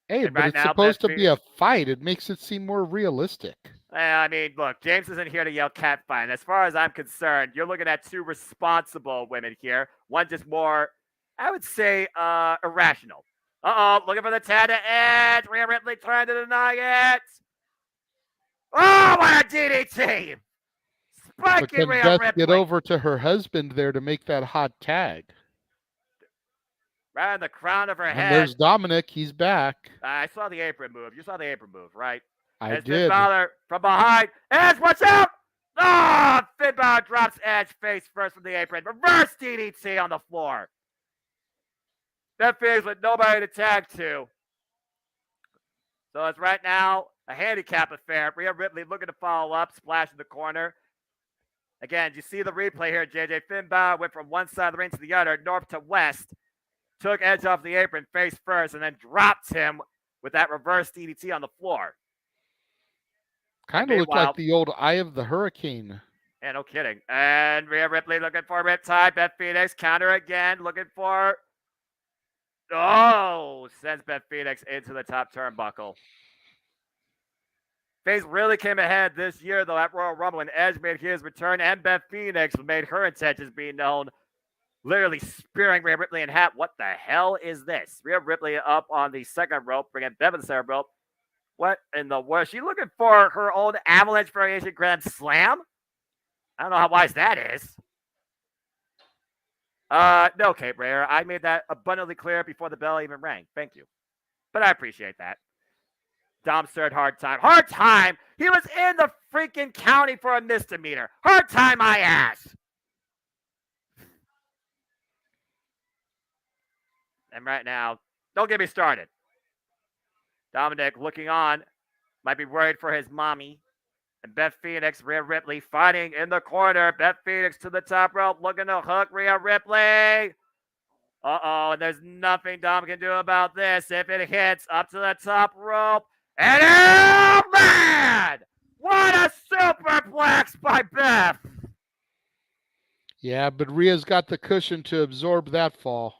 Hey, And but right it's now, supposed to Beth be a fight. It makes it seem more realistic. I mean, look, James isn't here to yell cat fight. As far as I'm concerned, you're looking at two responsible women here. One just more, I would say, irrational. Uh-oh, looking for the tag to Edge. Rhea Ripley trying to deny it. Oh, what a DDT! But Spiky can Rhea Beth Ripley. get over to her husband there to make that hot tag? Right on the crown of her And head. there's Dominic. He's back. I saw the apron move. You saw the apron move, right? I Finn did. Balor from behind. Edge, watch out! Ah, Finn Balor drops Edge face first from the apron. Reverse DDT on the floor. That feels with nobody to tag to. So it's right now a handicap affair. Rhea Ripley looking to follow up. Splash in the corner. Again, you see the replay here. JJ Finn Balor went from one side of the ring to the other, north to west. Took Edge off the apron face first and then dropped him with that reverse DDT on the floor. Kind of looked like the old Eye of the Hurricane. Yeah, no kidding. And Rhea Ripley looking for a riptide. Beth Phoenix counter again. Looking for... Oh! Sends Beth Phoenix into the top turnbuckle. FaZe really came ahead this year, though, at Royal Rumble when Edge made his return and Beth Phoenix made her intentions being known. Literally spearing Rhea Ripley in half. What the hell is this? Rhea Ripley up on the second rope, bringing Beth in the center rope. What in the world? She looking for her own Avalanche Variation Grand Slam? I don't know how wise that is. No, Kate Rare. I made that abundantly clear before the bell even rang. Thank you. But I appreciate that. Dom stirred hard time. Hard time? He was in the freaking county for a misdemeanor. Hard time, my ass. And right now, don't get me started. Dominic looking on, might be worried for his mommy. And Beth Phoenix, Rhea Ripley fighting in the corner. Beth Phoenix to the top rope, looking to hook Rhea Ripley. Uh-oh, and there's nothing Dom can do about this. If it hits up to the top rope. And oh, man! What a superplex by Beth! Yeah, but Rhea's got the cushion to absorb that fall.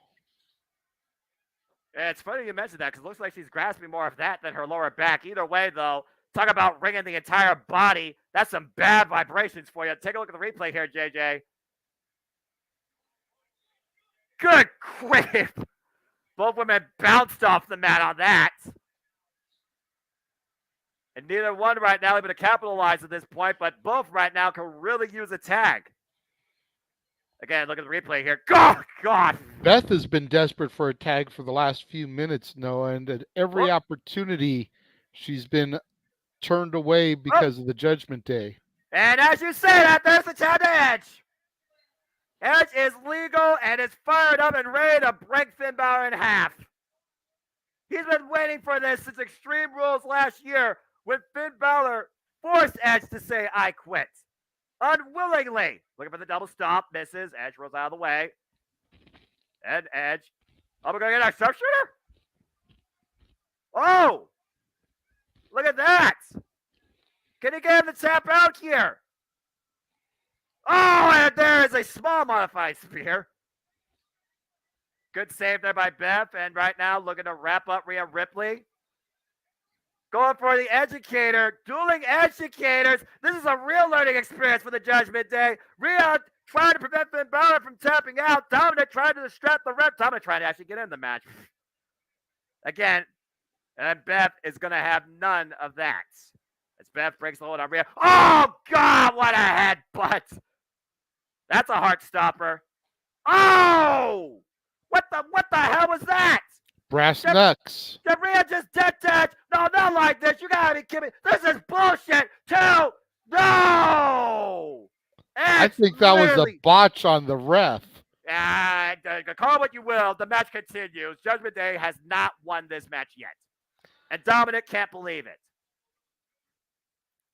Yeah, it's funny you mentioned that because it looks like she's grasping more of that than her lower back. Either way, though, talk about wringing the entire body. That's some bad vibrations for you. Take a look at the replay here, JJ. Good grief. Both women bounced off the mat on that. And neither one right now able to capitalize at this point, but both right now can really use a tag. Again, look at the replay here. God. Beth has been desperate for a tag for the last few minutes, Noah, and at every opportunity she's been turned away because of the Judgment Day. And as you say that, there's the tag to Edge. Edge is legal and is fired up and ready to break Finn Balor in half. He's been waiting for this since Extreme Rules last year when Finn Balor forced Edge to say, I quit. Unwillingly. Looking for the double stomp. Misses. Edge rolls out of the way. And Edge. Oh, we're going to get a sharpshooter? Oh! Look at that! Can he get him to tap out here? Oh, and there is a small modified spear. Good save there by Beth. And right now, looking to wrap up Rhea Ripley. Going for the educator, dueling educators. This is a real learning experience for the Judgment Day. Rhea trying to prevent Finn Balor from tapping out. Dominic trying to distract the ref. Dominic trying to actually get in the match. Again, and Beth is going to have none of that. As Beth breaks the hold on Rhea. Oh, God, what a headbutt. That's a heart stopper. Oh! What the hell was that? Brass knucks. Did Rhea just dead touch? No, not like this. You gotta be kidding me. This is bullshit. No! I think that was a botch on the ref. Call it what you will. The match continues. Judgment Day has not won this match yet. And Dominic can't believe it.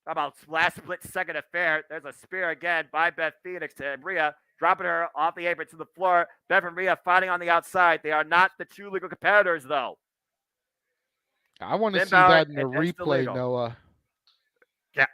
About last split-second affair. There's a spear again by Beth Phoenix to Rhea, dropping her off the apron to the floor. Beth and Rhea fighting on the outside. They are not the two legal competitors, though. I want to Finn see Balor that in the and Edge replay, illegal. Noah. Yeah.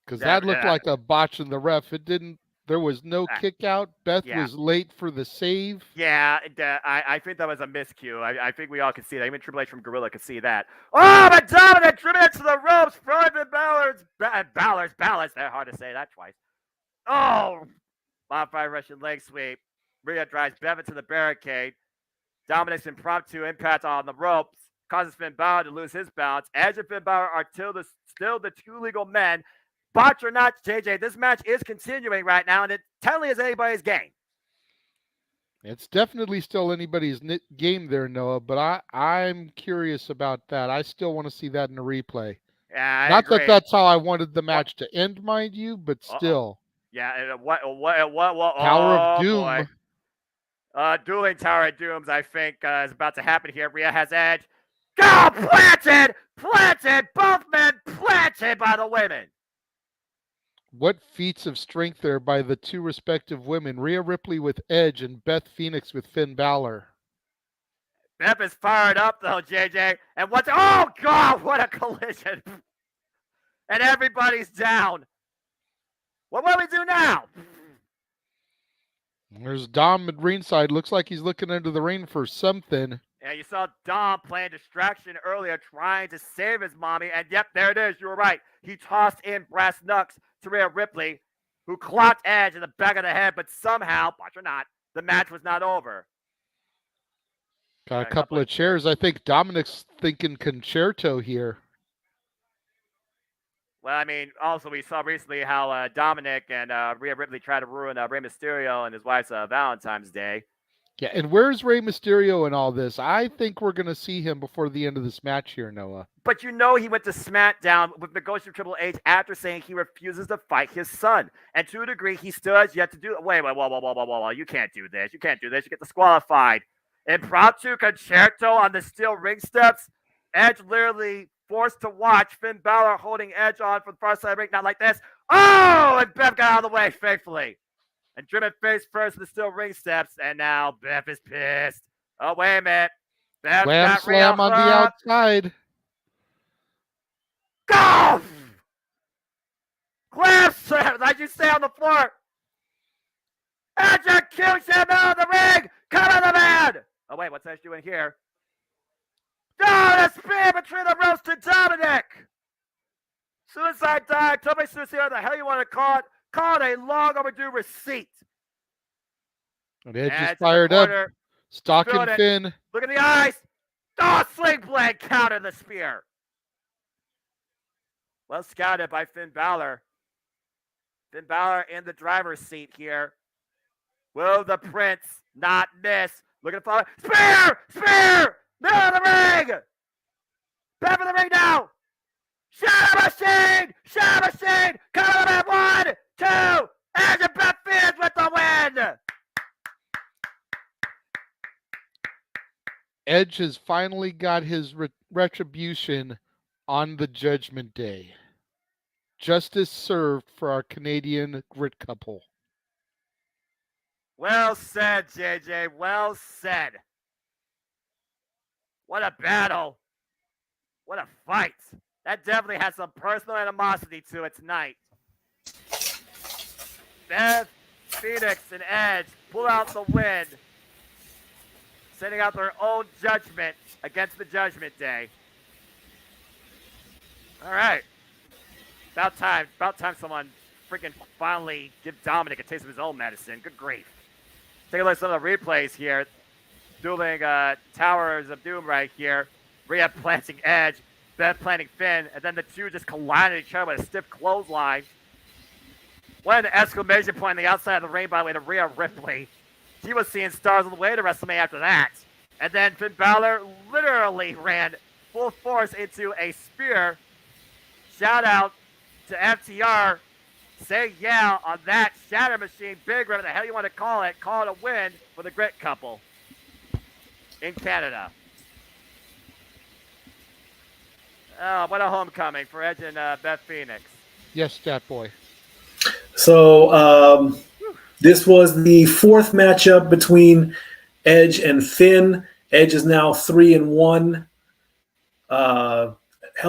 Because that looked like a botch in the ref. It didn't. There was no kick out. Beth was late for the save. Yeah, I think that was a miscue. I think we all could see that. Even Triple H from Gorilla could see that. Oh, but Dominic driven into the ropes. Private Balor's balance. They're hard to say that twice. Oh, modified Russian leg sweep. Rhea drives Beth into the barricade. Dominic's impromptu impact on the ropes causes Finn Balor to lose his balance. Edge and Finn Balor are still the two legal men. Botch or not, JJ, this match is continuing right now, and it technically is anybody's game. It's definitely still anybody's game there, Noah, but I'm curious about that. I still want to see that in a replay. Yeah, Not that that's how I wanted the match to end, mind you, but still. Yeah, and Tower of Doom. Boy. Dueling Tower of Dooms, I think, is about to happen here. Rhea has Edge. Go! Planted! Both men planted by the women. What feats of strength there by the two respective women. Rhea Ripley with Edge and Beth Phoenix with Finn Balor. Beth is fired up, though, JJ. And oh, God, what a collision. And everybody's down. What will we do now? There's Dom at ringside. Looks like he's looking into the ring for something. Yeah, you saw Dom playing distraction earlier, trying to save his mommy. And yep, there it is. You were right. He tossed in brass knucks to Rhea Ripley, who clocked Edge in the back of the head. But somehow, watch or not, the match was not over. Got a couple of chairs. I think Dominic's thinking concerto here. Well, I mean, also we saw recently how Dominic and Rhea Ripley tried to ruin Rey Mysterio and his wife's Valentine's Day. Yeah, and where's Rey Mysterio in all this? I think we're going to see him before the end of this match here, Noah. But you know he went to SmackDown with negotiating Triple H after saying he refuses to fight his son. And to a degree, he still has yet to do it. Wait, whoa. You can't do this. You can't do this. You get disqualified. Impromptu concerto on the steel ring steps. Edge literally forced to watch Finn Balor holding Edge on for the far side of the ring. Not like this. Oh, and Beth got out of the way faithfully. And driven face first in the steel ring steps. And now Beth is pissed. Oh, wait a minute. Beth got slam on the outside. Go! Glam slam, like you say on the floor. Execution of the ring. Come on, the man. Oh, wait, what's Edge doing here? Oh, the spear between the ropes to Dominic. Suicide dive. Tell me suicide, what the hell you want to call it. Call it a long overdue receipt. And Edge is fired up. Stalking Finn. Look at the eyes. Oh, sling blade counter the spear. Well scouted by Finn Balor. Finn Balor in the driver's seat here. Will the Prince not miss? Look at the follow. Spear! Middle of the ring! Back of the ring now! Shadow Machine! Coming up at 1, 2, Edge and Beth Phoenix with the win! Edge has finally got his retribution on the Judgment Day. Justice served for our Canadian grit couple. Well said, JJ. Well said. What a battle. What a fight. That definitely has some personal animosity to it tonight. Beth Phoenix and Edge pull out the win, sending out their own judgment against the Judgment Day. All right. About time someone freaking finally give Dominic a taste of his own medicine. Good grief. Take a look at some of the replays here. Dueling Towers of Doom right here. Rhea planting Edge, Beth planting Finn, and then the two just colliding each other with a stiff clothesline. What an exclamation point on the outside of the ring by the way to Rhea Ripley. She was seeing stars on the way to WrestleMania after that. And then Finn Balor literally ran full force into a spear. Shout out to FTR. Say yeah on that Shatter Machine. Big, whatever the hell you want to call it. Call it a win for the Grit couple in Canada. Oh, what a homecoming for Edge and Beth Phoenix. Yes, Stat Boy. So this was the fourth matchup between Edge and Finn. Edge is now 3-1. Hell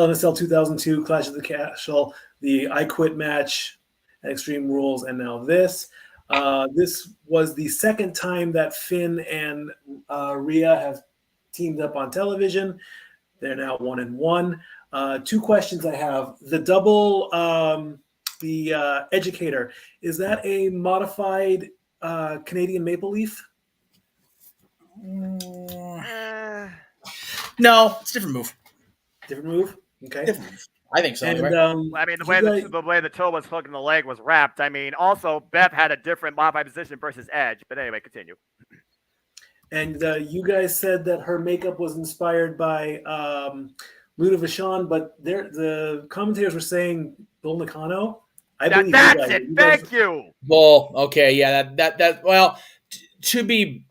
in a Cell 2002, Clash of the Castle, the I Quit match at Extreme Rules, and now this. This was the second time that Finn and Rhea have teamed up on television. They're now 1-1. Two questions I have. The double, the Educator, is that a modified Canadian Maple Leaf? No, it's a different move. Different move? Okay. Different move. I think so. And, Anyway. I mean, the way the toe was hooked and the leg was wrapped. I mean, also Beth had a different modified position versus Edge. But anyway, continue. And you guys said that her makeup was inspired by Luna Vachon, but the commentators were saying Bull Nakano. That's it. Thank you. Well, okay, yeah, that well, to be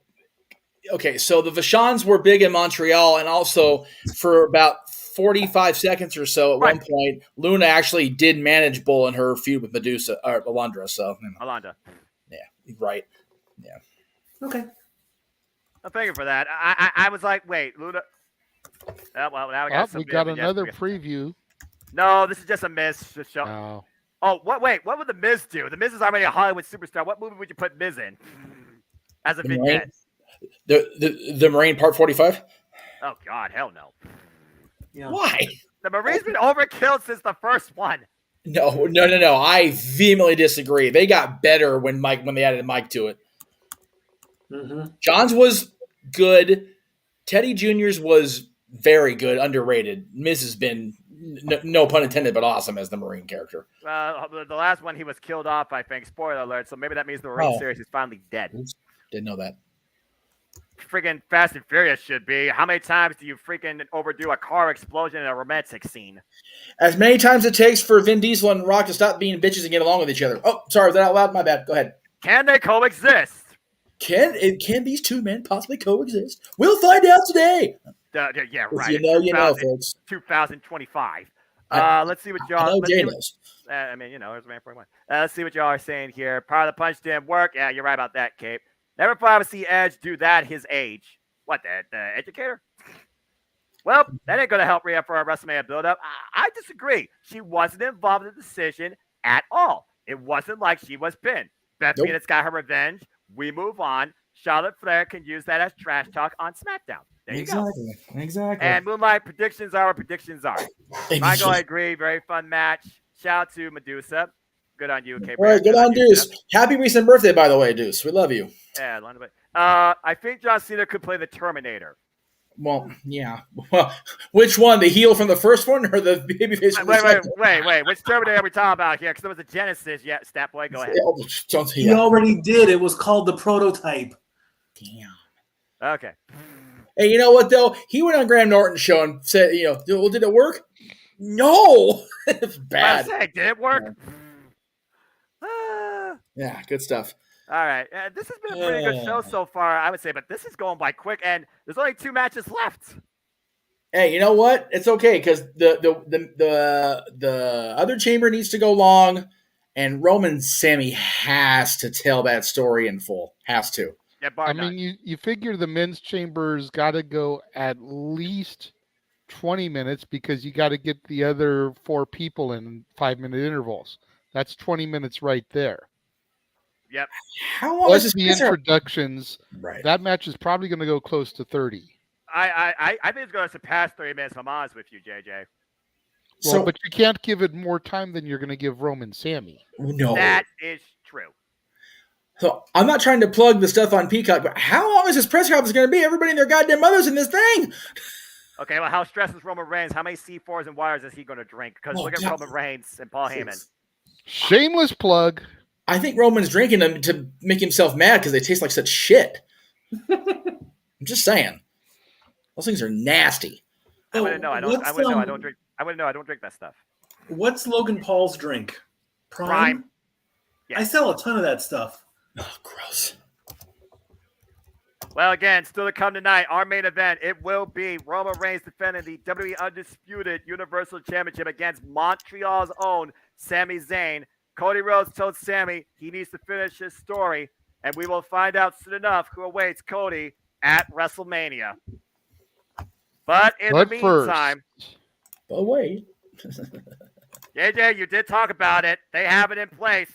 okay. So the Vachons were big in Montreal, and also for about 45 seconds or so at one point, Luna actually did manage Bull in her feud with Medusa or Alundra. So Alundra. Yeah, right. Yeah. Okay. I'm thanking for that. I was like, wait, Luna. Oh, well, now we got another preview. No, this is just a miss. Just show. Oh. Oh, what would the Miz do? The Miz is already a Hollywood superstar. What movie would you put Miz in as a vignette? The Marine Part 45? Oh, God, hell no. Yeah. Why? The Marine's been overkilled since the first one. No. I vehemently disagree. They got better when they added Mike to it. Mm-hmm. John's was good. Teddy Jr.'s was very good, underrated. Miz has been, no pun intended, but awesome as the Marine character. The last one, he was killed off, I think. Spoiler alert. So maybe that means the Marine series is finally dead. Didn't know that. Freaking Fast and Furious should be. How many times do you freaking overdo a car explosion in a romantic scene? As many times it takes for Vin Diesel and Rock to stop being bitches and get along with each other. Oh, sorry, was that out loud? My bad. Go ahead. Can they coexist? Can these two men possibly coexist? We'll find out today. Yeah, right. You know, folks. 2025. Let's see what y'all. I know Jay knows. I mean, there's man 41. Let's see what y'all are saying here. Part of the punch didn't work. Yeah, you're right about that, Cape. Never thought I would see Edge do that his age. What, the Educator? Well, that ain't going to help Rhea for our WrestleMania build-up. I disagree. She wasn't involved in the decision at all. It wasn't like she was pinned. Beth Phoenix got her revenge. We move on. Charlotte Flair can use that as trash talk on SmackDown. There you go. Exactly. And Moonlight, predictions are what predictions are. Michael, I agree. Very fun match. Shout out to Medusa. Good on you, Cape. All right, good on Deuce. Happy recent birthday, by the way, Deuce. We love you. Yeah, I think John Cena could play the Terminator. Well, yeah. Well, which one? The heel from the first one or the babyface from the second? Wait. Which Terminator are we talking about here? Because there was a Genesis. Yeah, Stat Boy, go ahead. He already did. It was called the Prototype. Damn. Okay. Hey, you know what, though? He went on Graham Norton's show and said, well, did it work? No. It's bad. Did it work? Yeah, good stuff. All right. This has been a pretty good show so far, I would say, but this is going by quick, and there's only 2 matches left. Hey, you know what? It's okay, because the other chamber needs to go long, and Roman Sammy has to tell that story in full. Has to. Yeah, you figure the men's chamber's got to go at least 20 minutes because you got to get the other 4 people in 5-minute intervals. That's 20 minutes right there. Yep. How long is the introductions? Right. That match is probably going to go close to 30. I think it's going to surpass 30 minutes. I'm honest with you, JJ. Well, but you can't give it more time than you're going to give Roman Sammy. No, that is true. So I'm not trying to plug the stuff on Peacock, but how long is this press conference going to be? Everybody and their goddamn mothers in this thing. Okay, well, how stressed is Roman Reigns? How many C4s and waters is he going to drink? Because look at Roman Reigns and Paul Heyman. Shameless plug. I think Roman's drinking them to make himself mad because they taste like such shit. I'm just saying. Those things are nasty. I wouldn't know. I don't drink. I wouldn't know. I don't drink that stuff. What's Logan Paul's drink? Prime? Yes. I sell a ton of that stuff. Oh, gross. Well, again, still to come tonight, our main event, it will be Roman Reigns defending the WWE Undisputed Universal Championship against Montreal's own Sami Zayn. Cody Rhodes told Sami he needs to finish his story, and we will find out soon enough who awaits Cody at WrestleMania. But in the meantime, but wait. JJ, you did talk about it. They have it in place.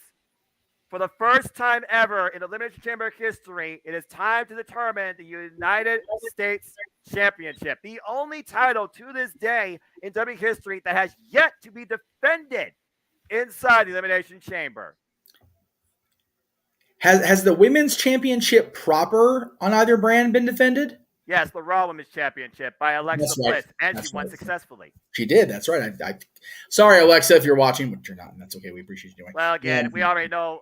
For the first time ever in Elimination Chamber history, it is time to determine the United States Championship. The only title to this day in WWE history that has yet to be defended inside the Elimination Chamber. Has the Women's Championship proper on either brand been defended? Yes, the Raw Women's Championship by Alexa Bliss, and she won successfully. She did. That's right. Sorry, Alexa, if you're watching, but you're not, and that's okay. We appreciate you doing. Well, again, we already know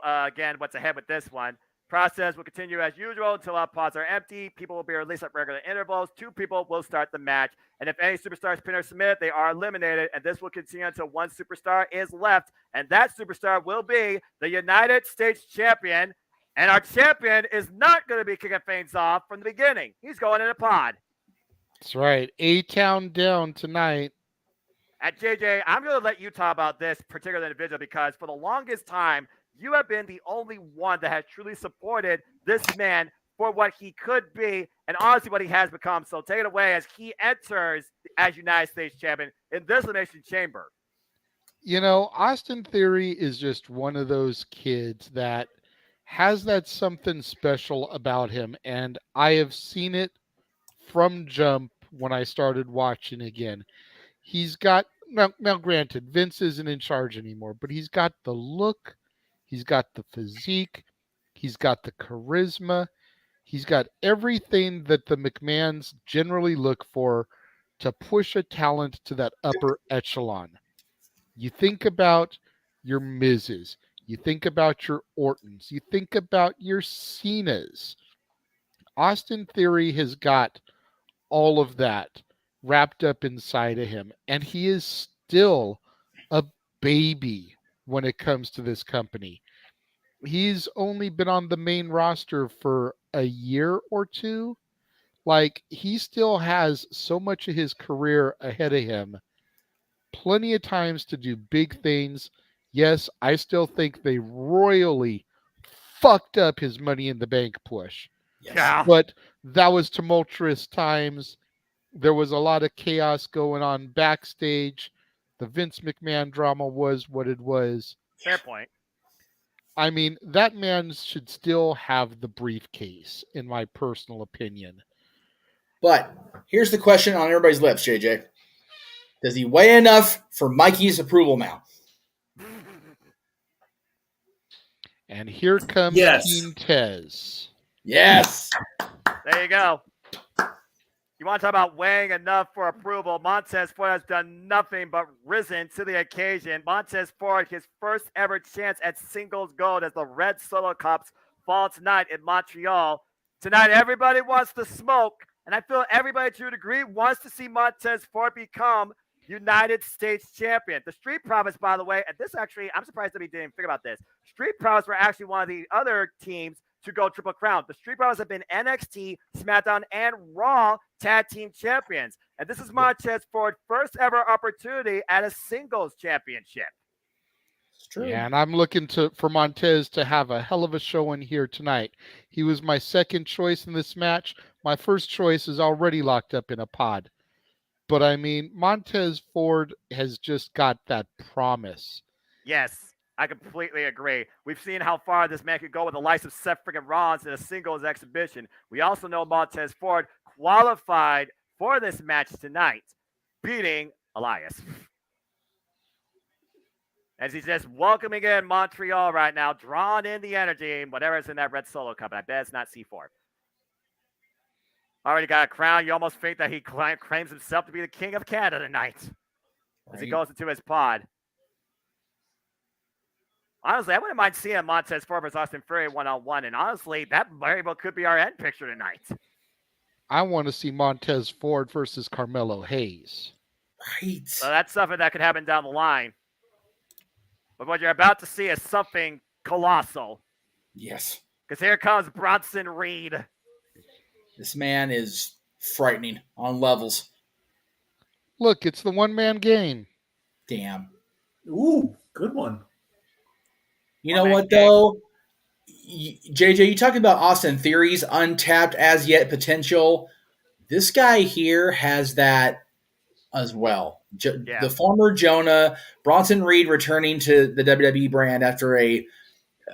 what's ahead with this one. Process will continue as usual until our pods are empty. People will be released at regular intervals. 2 people will start the match, and if any superstars pin or submit, they are eliminated. And this will continue until 1 superstar is left, and that superstar will be the United States Champion. And our champion is not going to be kicking things off from the beginning. He's going in a pod. That's right. A-Town down tonight. At JJ, I'm going to let you talk about this particular individual because for the longest time, you have been the only one that has truly supported this man for what he could be and honestly what he has become. So take it away as he enters as United States champion in this Elimination Chamber. You know, Austin Theory is just one of those kids that has that something special about him, and I have seen it from jump when I started watching again. He's got, now granted, Vince isn't in charge anymore, but he's got the look, he's got the physique, he's got the charisma, he's got everything that the McMahons generally look for to push a talent to that upper echelon. You think about your Miz's, you think about your Ortons, you think about your Cenas. Austin Theory has got all of that wrapped up inside of him, and he is still a baby when it comes to this company. He's only been on the main roster for a year or two. Like, he still has so much of his career ahead of him. Plenty of times to do big things. Yes, I still think they royally fucked up his Money in the Bank push. Yeah. But that was tumultuous times. There was a lot of chaos going on backstage. The Vince McMahon drama was what it was. Fair point. I mean, that man should still have the briefcase, in my personal opinion. But here's the question on everybody's lips, JJ. Does he weigh enough for Mikey's approval now? And here comes Team Tez. Yes. There you go. You want to talk about weighing enough for approval? Montez Ford has done nothing but risen to the occasion. Montez Ford, his first ever chance at singles gold as the Red Solo Cups fall tonight in Montreal. Tonight, everybody wants to smoke, and I feel everybody to a degree wants to see Montez Ford become United States champion. The Street Profits, by the way, and this actually, I'm surprised that we didn't figure about this. Street Profits were actually one of the other teams to go Triple Crown. The Street Profits have been NXT, SmackDown, and Raw Tag Team Champions. And this is Montez Ford's first ever opportunity at a singles championship. It's true. Yeah, and I'm looking for Montez to have a hell of a showing here tonight. He was my second choice in this match. My first choice is already locked up in a pod. But I mean, Montez Ford has just got that promise. Yes, I completely agree. We've seen how far this man could go with the likes of Seth freaking Rollins in a singles exhibition. We also know Montez Ford qualified for this match tonight, beating Elias. As he's just welcoming in Montreal right now, drawing in the energy, whatever's in that Red Solo Cup. I bet it's not C4. Already got a crown. You almost think that he claims himself to be the king of Canada tonight as he goes into his pod. Honestly, I wouldn't mind seeing Montez Ford versus Austin Theory one-on-one, and honestly, that very well could be our end picture tonight. I want to see Montez Ford versus Carmelo Hayes. Right. So that's something that could happen down the line. But what you're about to see is something colossal. Yes. Because here comes Bronson Reed. This man is frightening on levels. Look, it's the one-man game. Damn. Ooh, good one. You know what, though? JJ, you talked about Austin Theory's untapped as yet potential. This guy here has that as well. The former Jonah, Bronson Reed returning to the WWE brand after a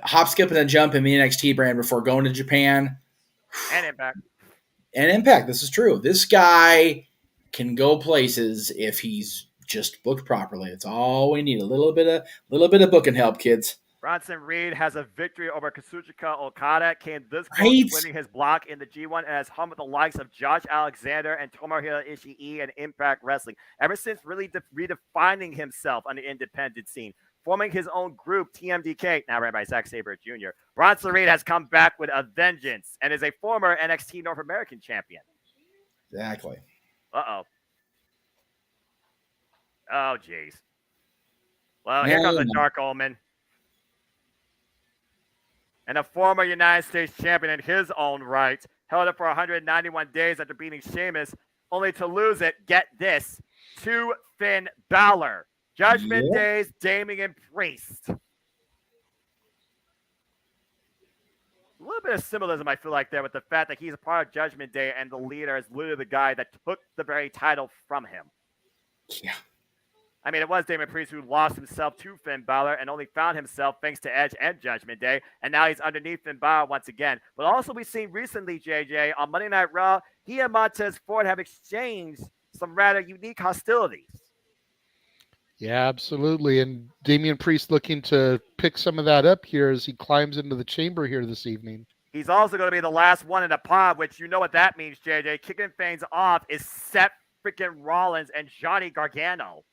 hop, skip, and a jump in the NXT brand before going to Japan. And Impact. And Impact, this is true. This guy can go places if he's just booked properly. It's all we need. A little bit of booking help, kids. Bronson Reed has a victory over Kazuchika Okada, came this close to winning his block in the G1 and has hung with the likes of Josh Alexander and Tomohiro Ishii and Impact Wrestling ever since really redefining himself on the independent scene, forming his own group, TMDK, now ran by Zack Sabre Jr. Bronson Reed has come back with a vengeance and is a former NXT North American champion. Exactly. Uh-oh. Oh, jeez. Well, here comes a Dark Omen. And a former United States champion in his own right, held it for 191 days after beating Sheamus, only to lose it, get this, to Finn Balor. Judgment Day's Damian Priest. A little bit of symbolism, I feel like, there with the fact that he's a part of Judgment Day and the leader is literally the guy that took the very title from him. Yeah. I mean, it was Damian Priest who lost himself to Finn Balor and only found himself thanks to Edge and Judgment Day, and now he's underneath Finn Balor once again. But also we've seen recently, JJ, on Monday Night Raw, he and Montez Ford have exchanged some rather unique hostilities. Yeah, absolutely. And Damian Priest looking to pick some of that up here as he climbs into the chamber here this evening. He's also going to be the last one in the pod, which you know what that means, JJ. Kicking things off is Seth freaking Rollins and Johnny Gargano.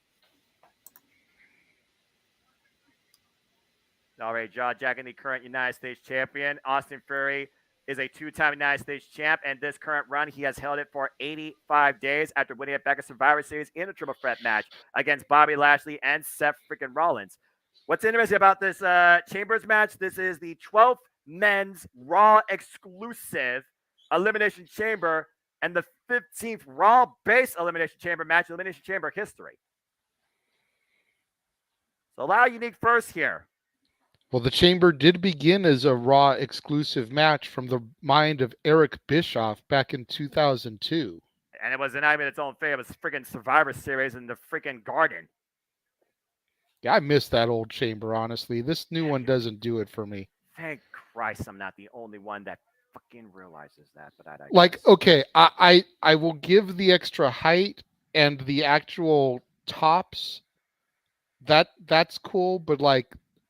All right, Jaw Jacking, the current United States champion. Austin Theory is a two-time United States champ, and this current run, he has held it for 85 days after winning it back at Survivor Series in a triple threat match against Bobby Lashley and Seth freaking Rollins. What's interesting about this Chambers match, this is the 12th men's Raw exclusive Elimination Chamber and the 15th Raw base Elimination Chamber match, Elimination Chamber history. So a lot of unique firsts here. Well, the Chamber did begin as a Raw exclusive match from the mind of Eric Bischoff back in 2002. And it was not even its own thing. It was freaking Survivor Series in the freaking Garden. Yeah, I miss that old Chamber, honestly. This new one doesn't do it for me. Thank Christ I'm not the only one that fucking realizes that. But I like, okay, I will give the extra height and the actual tops. That's cool, but like,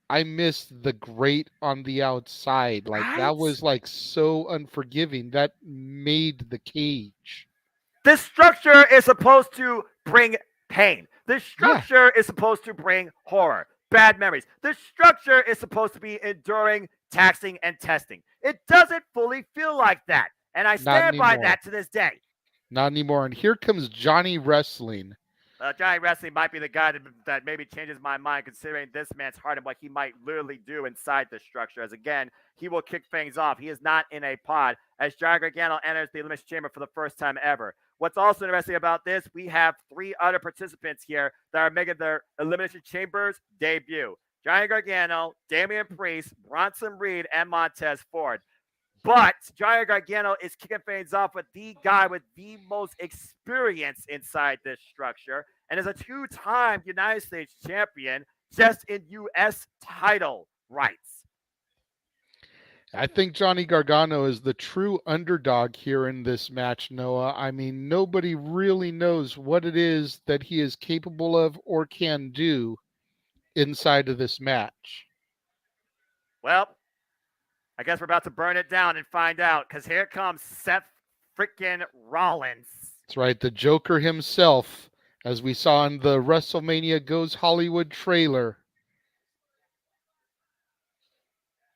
I missed the grate on the outside. Like, that was like so unforgiving. That made the cage. This structure is supposed to bring pain. This structure is supposed to bring horror, bad memories. This structure is supposed to be enduring, taxing, and testing. It doesn't fully feel like that. And I stand by that to this day. Not anymore. And here comes Johnny Wrestling. Johnny Wrestling might be the guy that maybe changes my mind, considering this man's heart and what he might literally do inside this structure. As again, he will kick things off. He is not in a pod as Johnny Gargano enters the Elimination Chamber for the first time ever. What's also interesting about this, we have 3 other participants here that are making their Elimination Chambers debut. Johnny Gargano, Damian Priest, Bronson Reed, and Montez Ford. But Johnny Gargano is kicking things off with the guy with the most experience inside this structure and is a 2-time United States champion just in U.S. title rights. I think Johnny Gargano is the true underdog here in this match, Noah. I mean, nobody really knows what it is that he is capable of or can do inside of this match. Well, I guess we're about to burn it down and find out, because here comes Seth freaking Rollins. That's right, the Joker himself, as we saw in the WrestleMania Goes Hollywood trailer.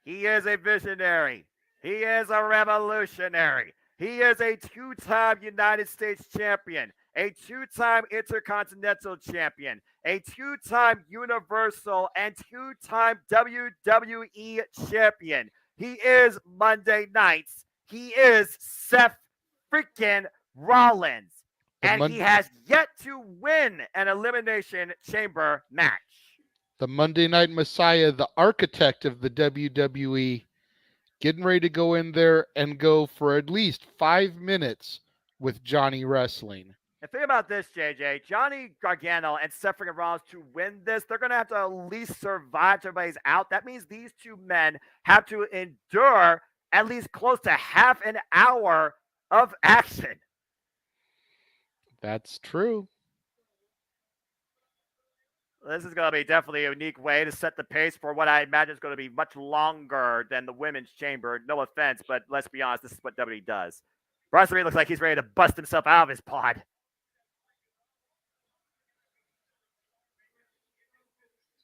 He is a visionary. He is a revolutionary. He is a 2-time United States champion, a 2-time Intercontinental champion, a 2-time Universal and 2-time WWE champion. He is Monday Nights. He is Seth freaking Rollins. The And he has yet to win an Elimination Chamber match. The Monday Night Messiah, the architect of the WWE, getting ready to go in there and go for at least 5 minutes with Johnny Wrestling. And think about this, JJ. Johnny Gargano and Seth freaking Rollins to win this, they're going to have to at least survive till everybody's out. That means these two men have to endure at least close to half an hour of action. That's true. This is going to be definitely a unique way to set the pace for what I imagine is going to be much longer than the Women's Chamber. No offense, but let's be honest, this is what WWE does. Bronson Reed looks like he's ready to bust himself out of his pod.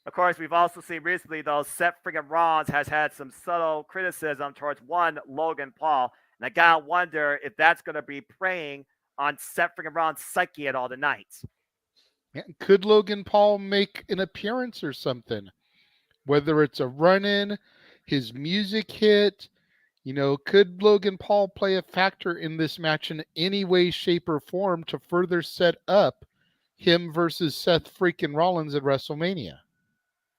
Of course, we've also seen recently, though, Seth freaking Rollins has had some subtle criticism towards one Logan Paul. And I got to wonder if that's going to be preying on Seth freaking Rollins' psyche at all tonight. Yeah, could Logan Paul make an appearance or something? Whether it's a run-in, his music hit, could Logan Paul play a factor in this match in any way, shape, or form to further set up him versus Seth freaking Rollins at WrestleMania?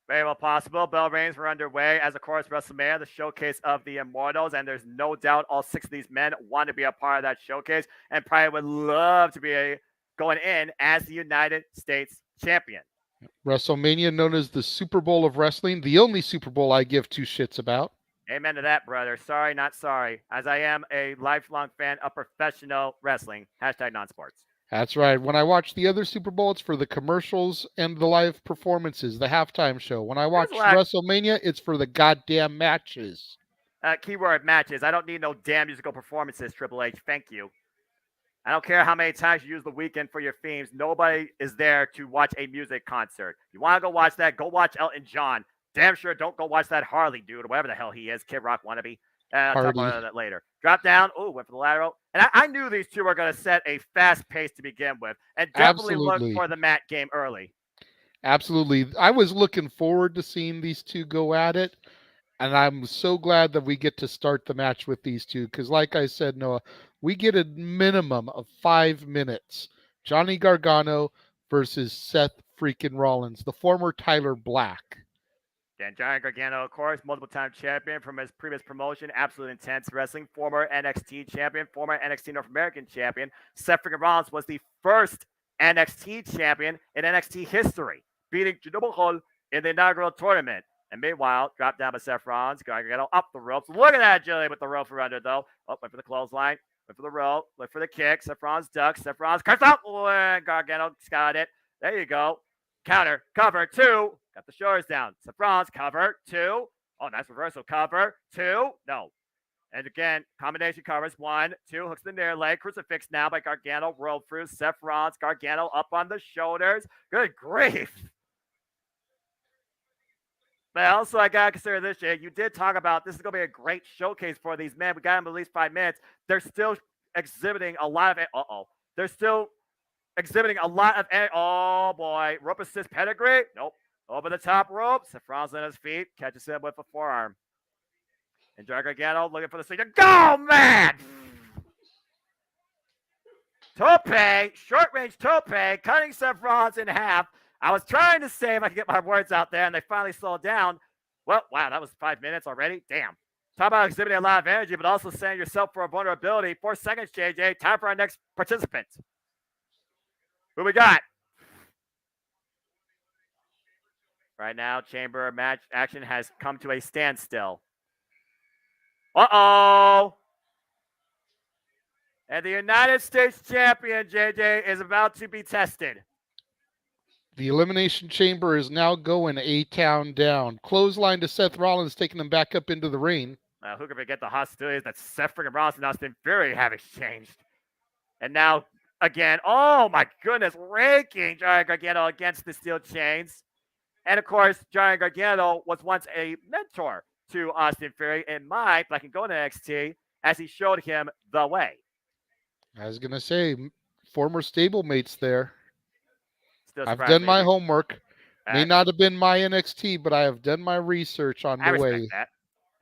Very well possible. Bell Reigns were underway as, of course, WrestleMania, the showcase of the Immortals, and there's no doubt all 6 of these men want to be a part of that showcase and probably would love to be going in as the United States champion. WrestleMania, known as the Super Bowl of wrestling, the only Super Bowl I give 2 shits about. Amen to that, brother. Sorry, not sorry, as I am a lifelong fan of professional wrestling. Hashtag non-sports. That's right. When I watch the other Super Bowl, it's for the commercials and the live performances, the halftime show. When I watch WrestleMania, it's for the goddamn matches. Keyword matches. I don't need no damn musical performances, Triple H. Thank you. I don't care how many times you use the weekend for your themes. Nobody is there to watch a music concert. You want to go watch that? Go watch Elton John. Damn sure don't go watch that Harley dude, or whatever the hell he is, Kid Rock wannabe. I'll talk about that later. Drop down. Oh, went for the lateral. And I knew these two were going to set a fast pace to begin with. And definitely look for the mat game early. Absolutely. I was looking forward to seeing these two go at it. And I'm so glad that we get to start the match with these two. Because like I said, Noah, we get a minimum of 5 minutes. Johnny Gargano versus Seth freaking Rollins, the former Tyler Black. And Johnny Gargano, of course, multiple-time champion from his previous promotion, Absolute Intense Wrestling, former NXT champion, former NXT North American champion. Seth freaking Rollins was the first NXT champion in NXT history, beating Jinder Mahal in the inaugural tournament. And meanwhile, dropped down by Seth Rollins, Gargano up the ropes. Look at that agility with the rope for under, though. Oh, went for the clothesline, went for the rope, went for the kick. Seth Rollins ducks, Seth Rollins cuts out. Gargano got it. There you go. Counter, cover, 2. Got the shoulders down. Seth Rollins, cover, 2. Oh, nice reversal, cover, 2. No. And again, combination covers, 1, 2. Hooks the near leg. Crucifix now by Gargano. Roll through. Seth Rollins, Gargano up on the shoulders. Good grief. But also, I got to consider this, Jay. You did talk about this is going to be a great showcase for these men. We got them at least 5 minutes. They're still exhibiting a lot of it. They're still exhibiting a lot of it. Oh, boy. Rope assist pedigree. Nope. Over the top rope. Seth Rollins on his feet. Catches him with a forearm. And Gargano looking for the signature. Go, man! Tope. Short-range tope. Cutting Seth Rollins in half. I was trying to say if I could get my words out there, and they finally slowed down. Well, wow, that was 5 minutes already. Damn. Talk about exhibiting a lot of energy, but also setting yourself for a vulnerability. 4 seconds, JJ. Time for our next participant. Who we got? Right now, chamber match action has come to a standstill. Uh-oh. And the United States champion, JJ, is about to be tested. The Elimination Chamber is now going A-Town down. Clothesline to Seth Rollins, taking him back up into the ring. Who can forget the hostilities that Seth freaking Rollins and Austin Fury have exchanged? And now, again, oh my goodness, raking Johnny Gargano against the steel chains. And of course, Johnny Gargano was once a mentor to Austin Fury in my Black and Gold NXT as he showed him the way. I was going to say, former stablemates there. I've I've done my homework. May not have been my NXT, but I have done my research on the way. That.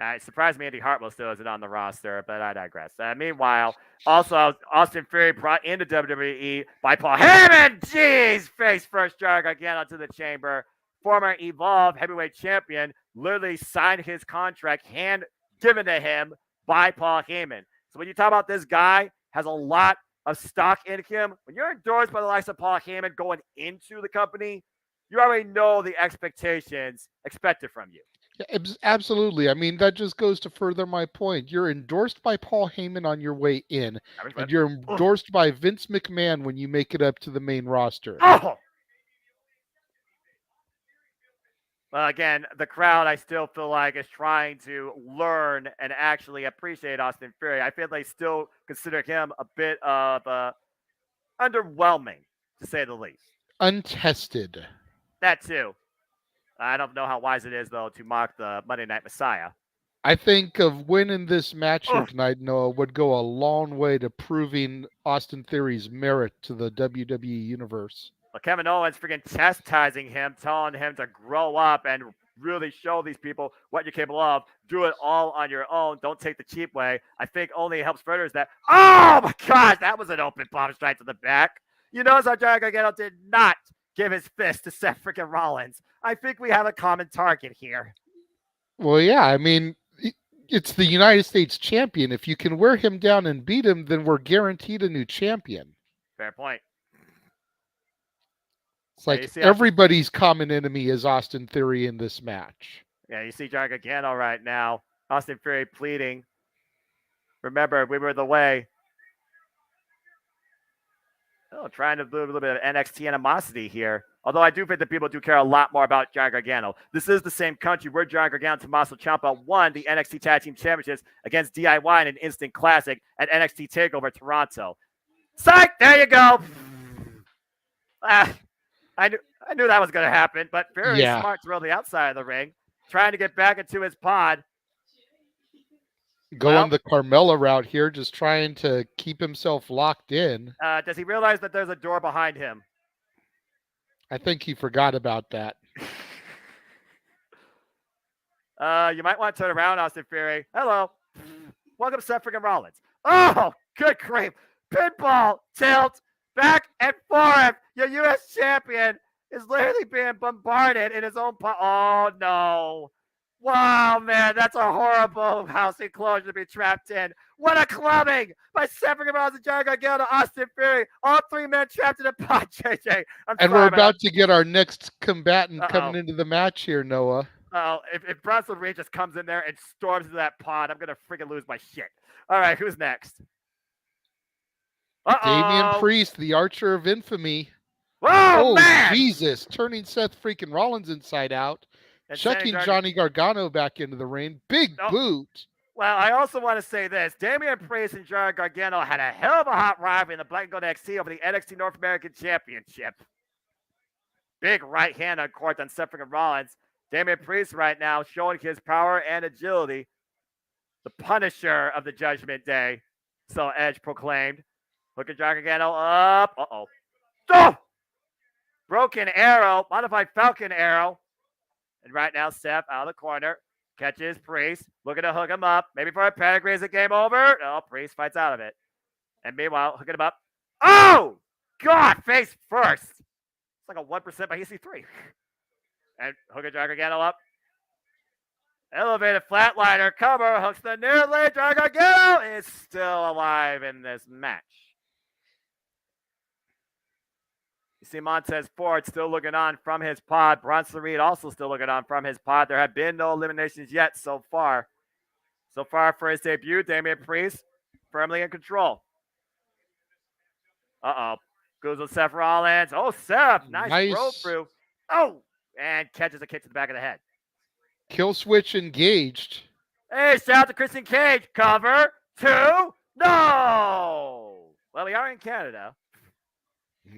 It surprised me Andy Hartwell still isn't on the roster, but I digress. Meanwhile, also Austin Theory brought into WWE by Paul Heyman. Jeez, face first drag again onto the chamber. Former Evolve heavyweight champion literally signed his contract, hand given to him by Paul Heyman. So when you talk about this guy has a lot of stock in him, when you're endorsed by the likes of Paul Heyman going into the company, you already know the expectations expected from you. Yeah, absolutely. I mean, that just goes to further my point. You're endorsed by Paul Heyman on your way in, and you're endorsed by Vince McMahon when you make it up to the main roster. Oh! Well, again, the crowd, I still feel like, is trying to learn and actually appreciate Austin Theory. I feel they still consider him a bit of underwhelming, to say the least. Untested. That too. I don't know how wise it is, though, to mock the Monday Night Messiah. I think of winning this match here tonight, Noah, would go a long way to proving Austin Theory's merit to the WWE Universe. But Kevin Owens freaking chastising him, telling him to grow up and really show these people what you're capable of. Do it all on your own. Don't take the cheap way. I think only helps further is that, oh my gosh, that was an open bomb straight to the back. You notice how Johnny Gargano did not give his fist to Seth freaking Rollins. I think we have a common target here. Well, yeah, I mean, it's the United States champion. If you can wear him down and beat him, then we're guaranteed a new champion. Fair point. It's like everybody's common enemy is Austin Theory in this match. Yeah, you see Johnny Gargano right now. Austin Theory pleading. Remember, we were the way. Oh, trying to do a little bit of NXT animosity here. Although I do think that people do care a lot more about Johnny Gargano. This is the same country where Johnny Gargano and Tommaso Ciampa won the NXT Tag Team Championships against DIY in an instant classic at NXT TakeOver Toronto. Psych! There you go. I knew that was going to happen, but very smart to roll the outside of the ring, trying to get back into his pod. Going the Carmella route here, just trying to keep himself locked in. Does he realize that there's a door behind him? I think he forgot about that. You might want to turn around, Austin Theory. Hello. Welcome to Seth freaking Rollins. Oh, good grief. Pinball, tilt, back and forth. Your U.S. champion is literally being bombarded in his own pod. Oh, no. Wow, man, that's a horrible house enclosure to be trapped in. What a clubbing by Seth freaking Rollins and Johnny Gargano, Austin Theory. All three men trapped in a pod, JJ. And we're about to get our next combatant coming into the match here, Noah. If Bronson Reed just comes in there and storms into that pod, I'm going to freaking lose my shit. All right, who's next? Damian Priest, the Archer of Infamy. Whoa, man! Jesus, turning Seth freaking Rollins inside out. Chucking Johnny Gargano back into the ring. Big boot. Well, I also want to say this. Damian Priest and Johnny Gargano had a hell of a hot rivalry in the Black and Gold NXT over the NXT North American Championship. Big right hand on court on Seth freaking Rollins. Damian Priest right now showing his power and agility. The Punisher of the Judgment Day. So Edge proclaimed. Look at Johnny Gargano up. Oh! Broken arrow. Modified Falcon arrow. And right now, Seth out of the corner. Catches Priest. Looking to hook him up. Maybe for a pedigree. Is it game over? No, Priest fights out of it. And meanwhile, hooking him up. Oh! God, face first. It's like a 1% by EC3. And hooking Johnny Gargano up. Elevated flatliner cover. Hooks the near leg. Johnny Gargano is still alive in this match. You see Montez Ford still looking on from his pod. Bronson Reed also still looking on from his pod. There have been no eliminations yet so far. So far for his debut, Damian Priest firmly in control. Goes with Seth Rollins. Oh, Seth. Nice roll through. Oh, and catches a kick to the back of the head. Kill switch engaged. Hey, shout out to Christian Cage. Cover 2. No. Well, we are in Canada.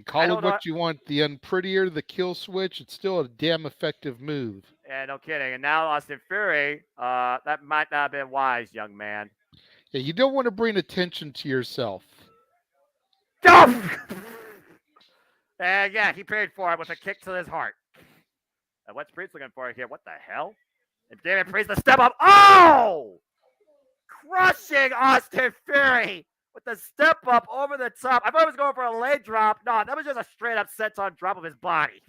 Call it what you want. The unprettier the kill switch, it's still a damn effective move. Yeah, no kidding. And now Austin Theory, that might not have been wise, young man. Yeah, you don't want to bring attention to yourself. And yeah, he paid for it with a kick to his heart. And what's Priest looking for here? What the hell? And Damian Priest the step up. Oh! Crushing Austin Theory with the step up over the top. I thought he was going for a leg drop. No, that was just a straight up senton drop of his body.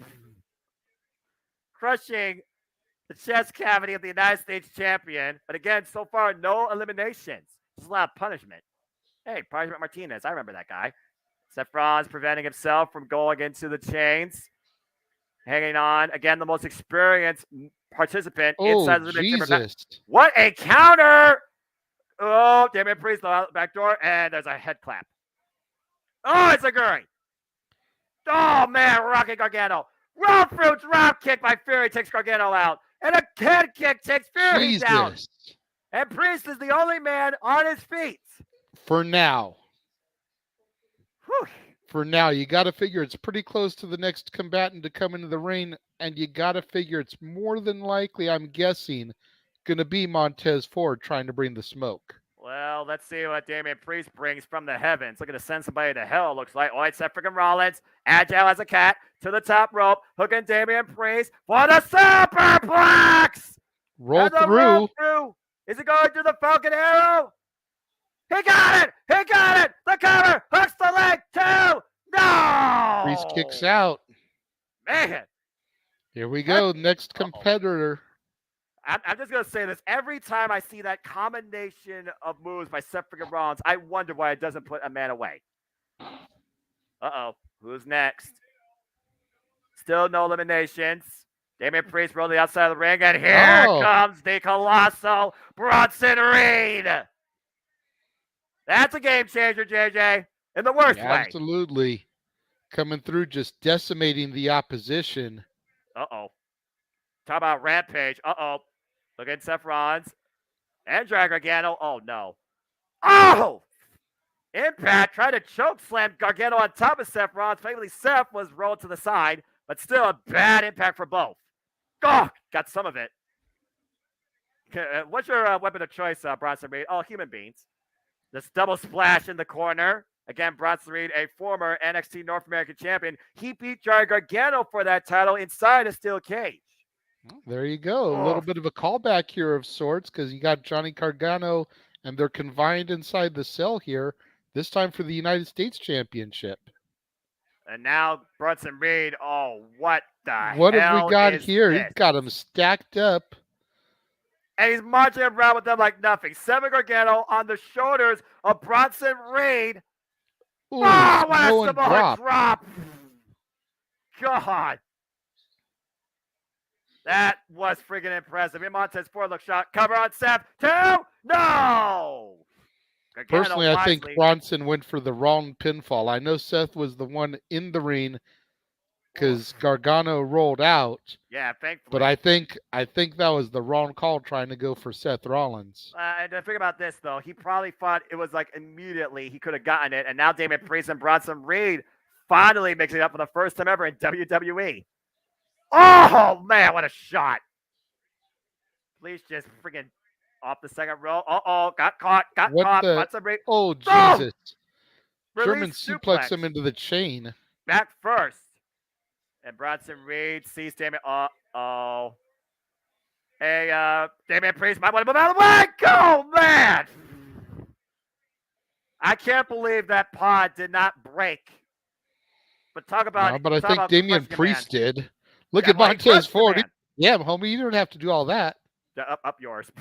Crushing the chest cavity of the United States champion. But again, so far, no eliminations. Just a lot of punishment. Hey, Punishment Martinez. I remember that guy. Seth Rollins preventing himself from going into the chains. Hanging on. Again, the most experienced participant inside of the Jesus. What a counter! Oh, Damian Priest out the back door, and there's a head clap. Oh, it's a Guri. Oh, man, Rocky Gargano. Roll through drop kick by Fury takes Gargano out. And a head kick takes Fury down. And Priest is the only man on his feet. For now. Whew. For now, you got to figure it's pretty close to the next combatant to come into the ring, and you got to figure it's more than likely, I'm guessing, going to be Montez Ford trying to bring the smoke. Well, let's see what Damian Priest brings from the heavens. Looking to send somebody to hell, looks like. Oh, it's Seth freaking Rollins. Agile as a cat to the top rope. Hooking Damian Priest for the superplex. Roll through. Is he going to the Falcon Arrow? He got it! He got it! The cover! Hooks the leg too! No! Priest kicks out. Man. Here we go. Next competitor. I'm just going to say this. Every time I see that combination of moves by Seth freaking Rollins, I wonder why it doesn't put a man away. Uh-oh. Who's next? Still no eliminations. Damian Priest rolling the outside of the ring, and here comes the Colossal Bronson Reed. That's a game changer, JJ, in the worst way. Absolutely. Coming through, just decimating the opposition. Uh-oh. Talk about Rampage. Uh-oh. Look at Seth Rollins. And Drag Gargano. Oh, no. Oh! Impact tried to choke slam Gargano on top of Seth Rollins. Thankfully, Seth was rolled to the side, but still a bad impact for both. Oh, got some of it. What's your weapon of choice, Bronson Reed? Oh, human beings. This double splash in the corner. Again, Bronson Reed, a former NXT North American champion. He beat Johnny Gargano for that title inside a steel cage. There you go. A little bit of a callback here of sorts, because you got Johnny Gargano, and they're confined inside the cell here, this time for the United States Championship. And now Bronson Reed, what have we got here? This? He's got him stacked up. And he's marching around with them like nothing. Seven Gargano on the shoulders of Bronson Reed. Ooh, what a Samoa drop. God. That was friggin' impressive. Montez Ford look shot. Cover on Seth. 2. No. Gargano Personally, I think Bronson went for the wrong pinfall. I know Seth was the one in the ring because Gargano rolled out. Yeah, thankfully. But I think that was the wrong call trying to go for Seth Rollins. And the thing about this, though, he probably thought it was like immediately he could have gotten it. And now Damian Priest and Bronson Reed finally mixing it up for the first time ever in WWE. Oh, man, what a shot. Please just friggin' off the second row. Got caught. Bronson Reed. Oh, Jesus. Oh! German suplex him into the chain. Back first. And Bronson Reed sees Damian. Hey, Damian Priest might want to move out of the way. Go, man. I can't believe that pod did not break. But talk about. But I think Damian Priest did. Look at Montez Ford. Yeah, homie, you don't have to do all that. Up yours.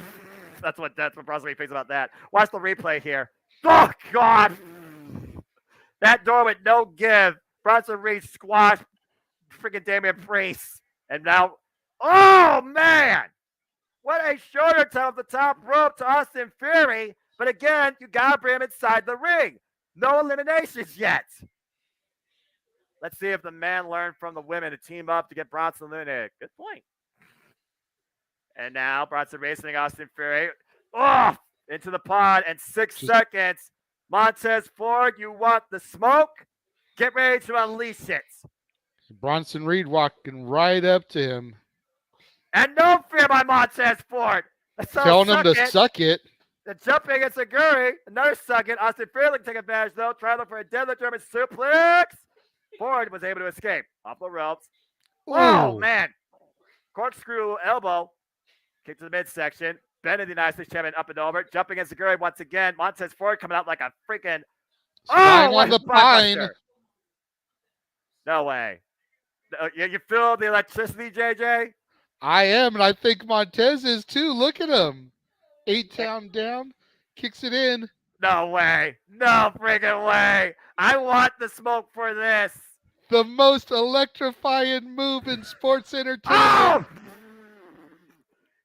That's what Bronson Reed thinks about that. Watch the replay here. Oh, God. That door with no give. Bronson Reed squashed freaking Damian Priest. And now, oh, man. What a shoulder to the top rope to Austin Theory. But again, you got to bring him inside the ring. No eliminations yet. Let's see if the men learn from the women to team up to get Bronson eliminated. Good point. And now Bronson racing Austin Theory. Into the pod and 6 seconds. Montez Ford, you want the smoke? Get ready to unleash it. Bronson Reed walking right up to him. And no fear by Montez Ford. Telling him to suck it. The jumping against Aguri. Another suck it. Austin Theory looking to take advantage, though. Trying to look for a deadly German suplex. Ford was able to escape off the ropes. Ooh. Oh, man. Corkscrew elbow. Kick to the midsection. Bending the United States champion up and over. Jumping against Segura once again. Montez Ford coming out like a freaking... Spine what on a the pine. buster. No way. You feel the electricity, JJ? I am, and I think Montez is too. Look at him. 8 count down. Kicks it in. No way. No freaking way. I want the smoke for this. The most electrifying move in sports entertainment. Oh!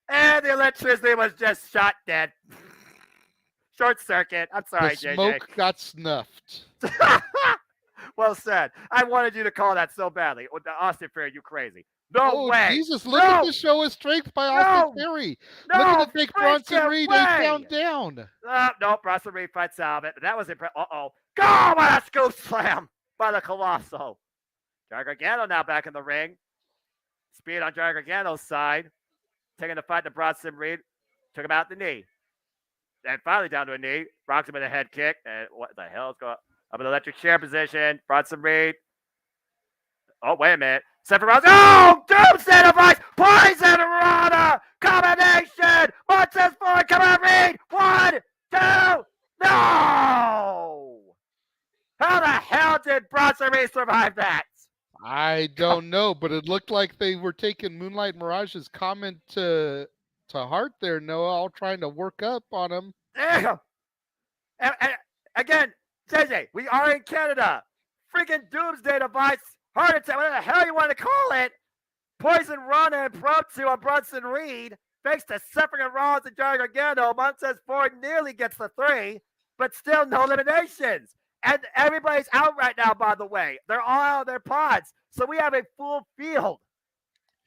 And the electricity was just shot dead. Short circuit. I'm sorry, The JJ. smoke got snuffed. Well said. I wanted you to call that so badly. Austin Theory, you crazy. No way. Jesus, look at the show of strength by Austin Theory. No Look at the take Bronson Reed 8 way. count down. No, Bronson Reed fights out of it. That was impressive. Uh-oh. Go! What a scoop slam by the Colossal. Johnny Gargano now back in the ring. Speed on Johnny Gargano's side. Taking the fight to Bronson Reed. Took him out the knee. And finally down to a knee. Rocks him with a head kick. And what the hell is going on? Up in the electric chair position. Bronson Reed. Oh, wait a minute. Seth Rollins. Oh! Doomsday device! Poison Rana! Combination! Montez Ford, come on, Reed! 1, 2, no! How the hell did Bronson Reed survive that? I don't know, but it looked like they were taking Moonlight Mirage's comment to heart there, Noah, all trying to work up on him. Damn! And again, JJ, we are in Canada. Freaking Doomsday device, heart attack, whatever the hell you want to call it. Poison Rana and Pro 2 on Bronson Reed. Thanks to Suffering and Rollins and Johnny Gargano, Montez Ford nearly gets the 3, but still no eliminations. And everybody's out right now, by the way. They're all out of their pods. So we have a full field.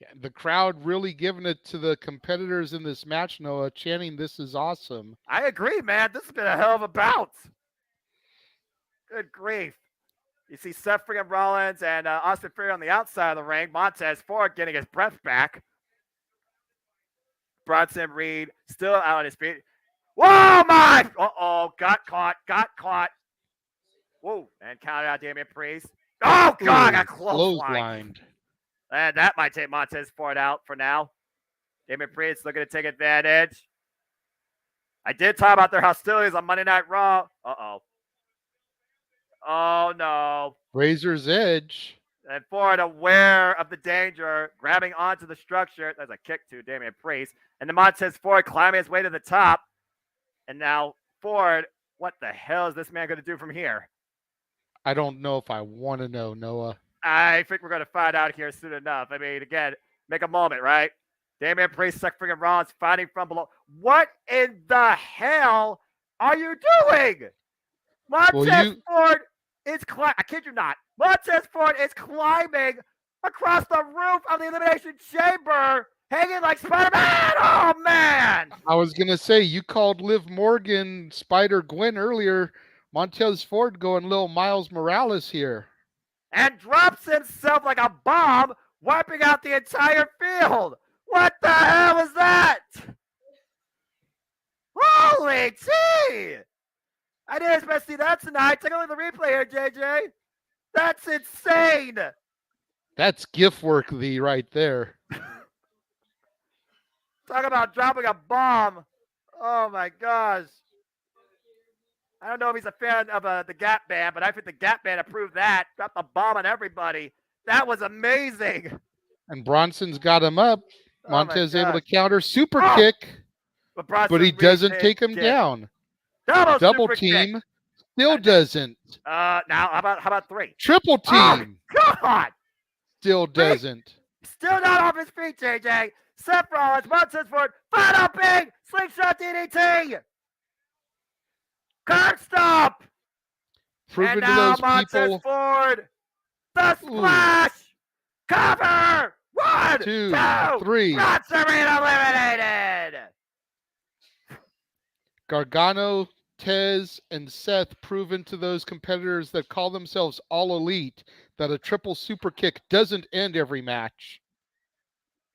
Yeah, the crowd really giving it to the competitors in this match, Noah, chanting, "This is awesome." I agree, man. This has been a hell of a bout. Good grief. You see Seth freaking Rollins and Austin Theory on the outside of the ring. Montez Ford getting his breath back. Bronson Reed still out on his feet. Whoa, my! Uh-oh, got caught. Whoa, and counted out Damian Priest. Oh, God, got clotheslined. And that might take Montez Ford out for now. Damian Priest looking to take advantage. I did talk about their hostilities on Monday Night Raw. Uh-oh. Oh, no. Razor's Edge. And Ford, aware of the danger, grabbing onto the structure. There's a kick to Damian Priest. And then Montez Ford climbing his way to the top. And now Ford, what the hell is this man going to do from here? I don't know if I want to know, Noah. I think we're going to find out here soon enough. I mean, again, make a moment, right? Damian Priest, Seth freaking Rollins fighting from below. What in the hell are you doing? Montez Ford is climbing. I kid you not. Montez Ford is climbing across the roof of the Elimination Chamber, hanging like Spider-Man. Oh, man. I was going to say, you called Liv Morgan Spider-Gwen earlier. Montez Ford going little Miles Morales here. And drops himself like a bomb, wiping out the entire field. What the hell is that? Holy tea! I didn't expect to see that tonight. Take a look at the replay here, JJ. That's insane. That's gift work, right there. Talk about dropping a bomb. Oh, my gosh. I don't know if he's a fan of the Gap Band, but I think the Gap Band approved that. Dropped the bomb on everybody. That was amazing. And Bronson's got him up. Montez able to counter super kick, but he doesn't take him down. Double team kick. Still doesn't. Now how about 3? Triple team. Oh, God. Still doesn't. Still not off his feet, JJ. Seth Rollins, Montez Ford, final big slingshot DDT. Curb stop! Proving and to now those Montez people. Ford, the splash! Cover! 1, 2, 3. Bronson Reed eliminated! Gargano, Tez, and Seth proven to those competitors that call themselves all elite that a triple super kick doesn't end every match.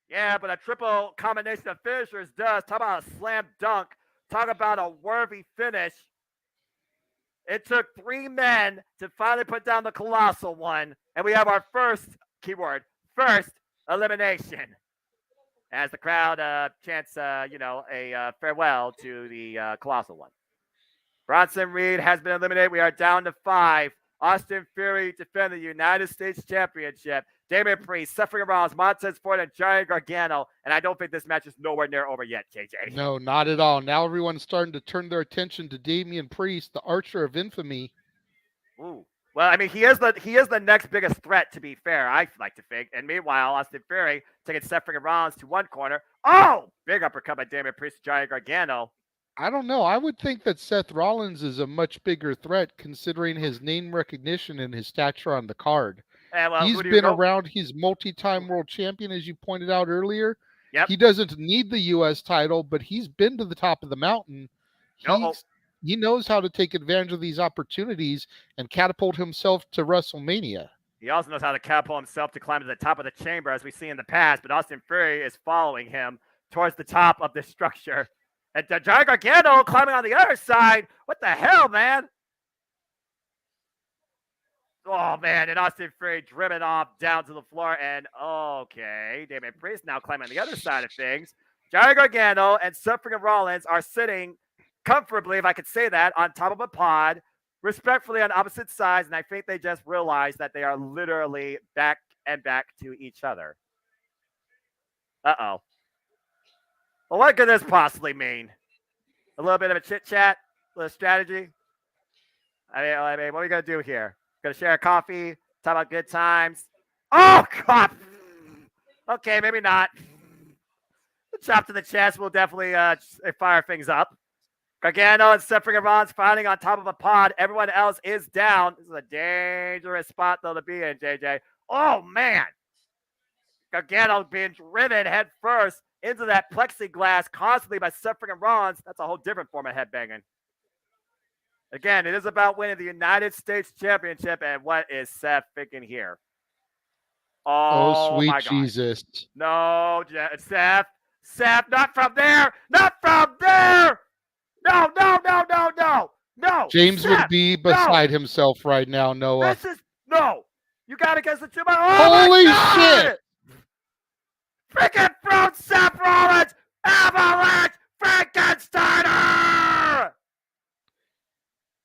Yeah, but a triple combination of finishers does. Talk about a slam dunk. Talk about a worthy finish. It took 3 men to finally put down the Colossal one. And we have our first, keyword, first elimination. as the crowd chants, a farewell to the Colossal One. Bronson Reed has been eliminated. We are down to 5. Austin Theory defend the United States Championship. Damian Priest, Suffering Rollins, Montez Ford, and Johnny Gargano. And I don't think this match is nowhere near over yet, JJ. No, not at all. Now everyone's starting to turn their attention to Damian Priest, the Archer of Infamy. Ooh. Well, I mean, he is the next biggest threat, to be fair, I like to think. And meanwhile, Austin Theory taking Suffering Rollins to one corner. Oh! Big uppercut by Damian Priest to Johnny Gargano. I don't know. I would think that Seth Rollins is a much bigger threat considering his name recognition and his stature on the card. He's been around. He's multi-time world champion, as you pointed out earlier. Yep. He doesn't need the U.S. title, but he's been to the top of the mountain. He knows how to take advantage of these opportunities and catapult himself to WrestleMania. He also knows how to catapult himself to climb to the top of the chamber, as we see in the past, but Austin Theory is following him towards the top of this structure. And Johnny Gargano climbing on the other side. What the hell, man? Oh, man. And Austin Theory driven off down to the floor. And, okay, Damian Priest now climbing on the other side of things. Johnny Gargano and Suffering Rollins are sitting comfortably, if I could say that, on top of a pod, respectfully on opposite sides. And I think they just realized that they are literally back and back to each other. Uh-oh. Well, what could this possibly mean? A little bit of a chit-chat? A little strategy? I mean, what are we going to do here? Going to share a coffee? Talk about good times? Oh, God! Okay, maybe not. The chop to the chest will definitely fire things up. Gargano and Suffering Rollins fighting on top of a pod. Everyone else is down. This is a dangerous spot, though, to be in, JJ. Oh, man! Gargano being driven head first into that plexiglass constantly by Suffering Rollins. That's a whole different form of headbanging. Again, it is about winning the United States Championship, and what is Seth thinking here? Oh sweet my God. Jesus. No, Seth, not from there! Not from there! No! James Seth, would be beside himself right now, Noah. You got to get the 2 by. Holy shit! Freaking thrown Seth Rollins! Avalanche Frankensteiner!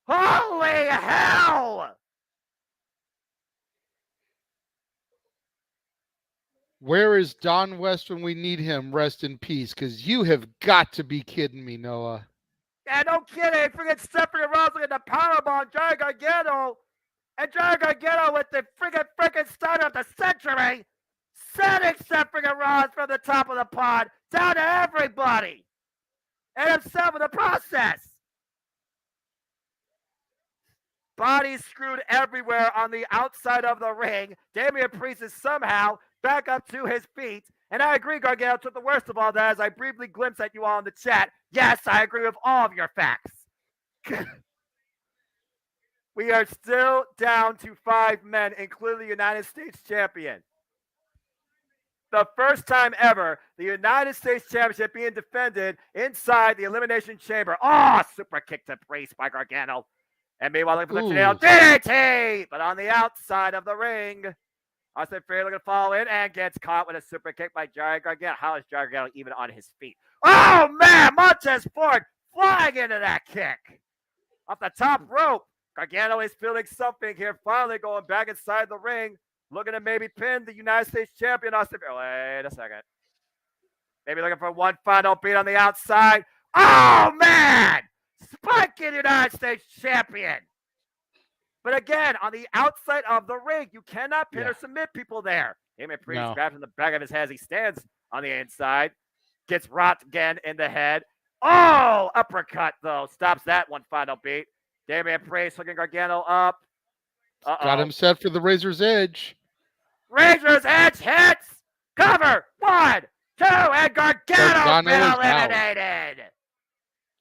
Holy hell! Where is Don West when we need him? Rest in peace, because you have got to be kidding me, Noah. Yeah, no kidding. Freaking Suffering Rollins with the powerbomb, Johnny Gargano. And Johnny Gargano with the freaking Frankensteiner of the century. Setting Suffering Rollins from the top of the pod down to everybody. And himself in the process. Bodies screwed everywhere on the outside of the ring. Damian Priest is somehow back up to his feet. And I agree, Gargano took the worst of all that as I briefly glimpsed at you all in the chat. Yes, I agree with all of your facts. We are still down to 5 men, including the United States champion. The first time ever, the United States Championship being defended inside the Elimination Chamber. Oh, super kick to Priest by Gargano. And meanwhile, looking for the tail. DDT! But on the outside of the ring, Austin Theory looking to fall in and gets caught with a super kick by Johnny Gargano. How is Johnny Gargano even on his feet? Oh, man! Montez Ford flying into that kick. Off the top rope. Gargano is feeling something here. Finally going back inside the ring. Looking to maybe pin the United States champion, Austin Theory. Wait a second. Maybe looking for one final beat on the outside. Oh, man! Spiking United States champion. But again, on the outside of the ring, you cannot pin or submit people there. Damian Priest grabs in the back of his head as he stands on the inside. Gets rocked again in the head. Oh, uppercut, though. Stops that one final beat. Damian Priest hooking Gargano up. Got him set for the Razor's Edge. Razor's Edge hits. Cover. 1, 2, and Gargano's been eliminated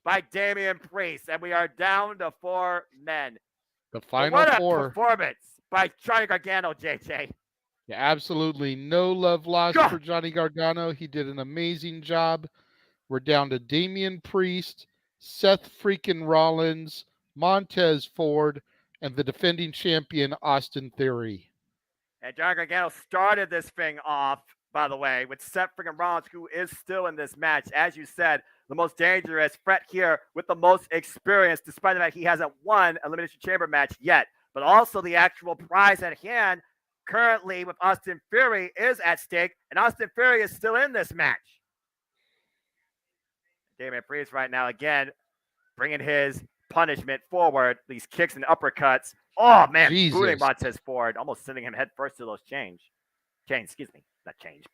by Damian Priest. And we are down to 4 men. The final 4. Performance by Johnny Gargano, JJ. Yeah, absolutely no love lost for Johnny Gargano. He did an amazing job. We're down to Damian Priest, Seth freaking Rollins, Montez Ford, and the defending champion, Austin Theory. And Johnny Gargano started this thing off by the way, with Seth freaking Rollins, who is still in this match. As you said, the most dangerous threat here with the most experience, despite the fact he hasn't won an Elimination Chamber match yet. But also the actual prize at hand, currently with Austin Theory, is at stake, and Austin Theory is still in this match. Damian Priest right now, again, bringing his punishment forward, these kicks and uppercuts. Oh, man, booting Montez Ford, almost sending him head first to those chains, excuse me, not change.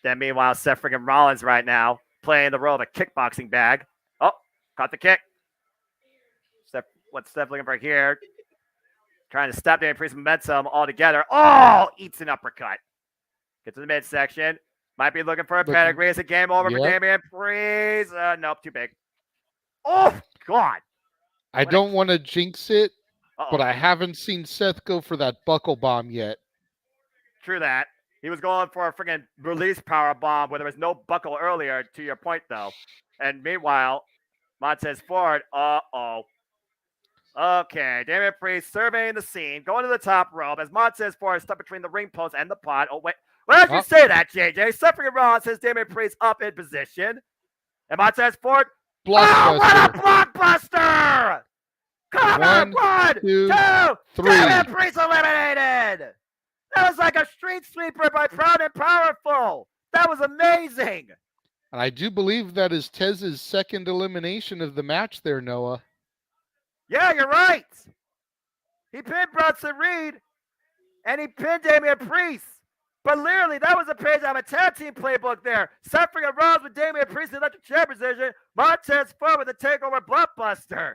Then meanwhile, Seth freaking Rollins right now playing the role of a kickboxing bag. Oh, caught the kick. What's Steph looking for here? Trying to stop Damian Priest's momentum altogether. Oh, eats an uppercut. Gets to the midsection. Might be looking for a pedigree. Is a game over for Damian Priest? Nope, too big. Oh, God. I don't want to jinx it, but I haven't seen Seth go for that buckle bomb yet. True that. He was going for a freaking release power bomb where there was no buckle earlier, to your point, though. And meanwhile, Montez Ford, okay, Damian Priest surveying the scene, going to the top rope as Montez Ford is stuck between the ring post and the pot. Oh, wait. Why did you say that, JJ? Seth freaking Rollins says Damian Priest up in position. And Montez Ford, oh, what a blockbuster! Come on, 1, 2, 3. Damian Priest eliminated! That was like a street sweeper by Proud and Powerful. That was amazing. And I do believe that is Tez's second elimination of the match there, Noah. Yeah, you're right. He pinned Bronson Reed, and he pinned Damian Priest. But literally, that was a page out of a tag team playbook there. Seth freaking Rollins with Damian Priest in the electric chair position. Montez Ford with the takeover blockbuster.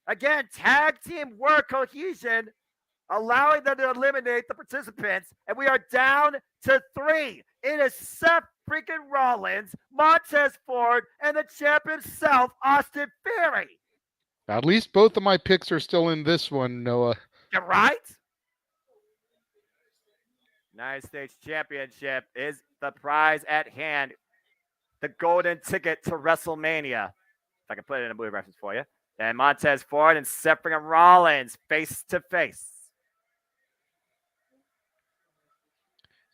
Again, tag team work cohesion, allowing them to eliminate the participants. And we are down to 3. It is Seth freaking Rollins, Montez Ford, and the champ himself, Austin Theory. At least both of my picks are still in this one, Noah. You're right. United States Championship is the prize at hand. The golden ticket to WrestleMania. If I can put it in a movie reference for you. And Montez Ford and Seth freaking Rollins face to face.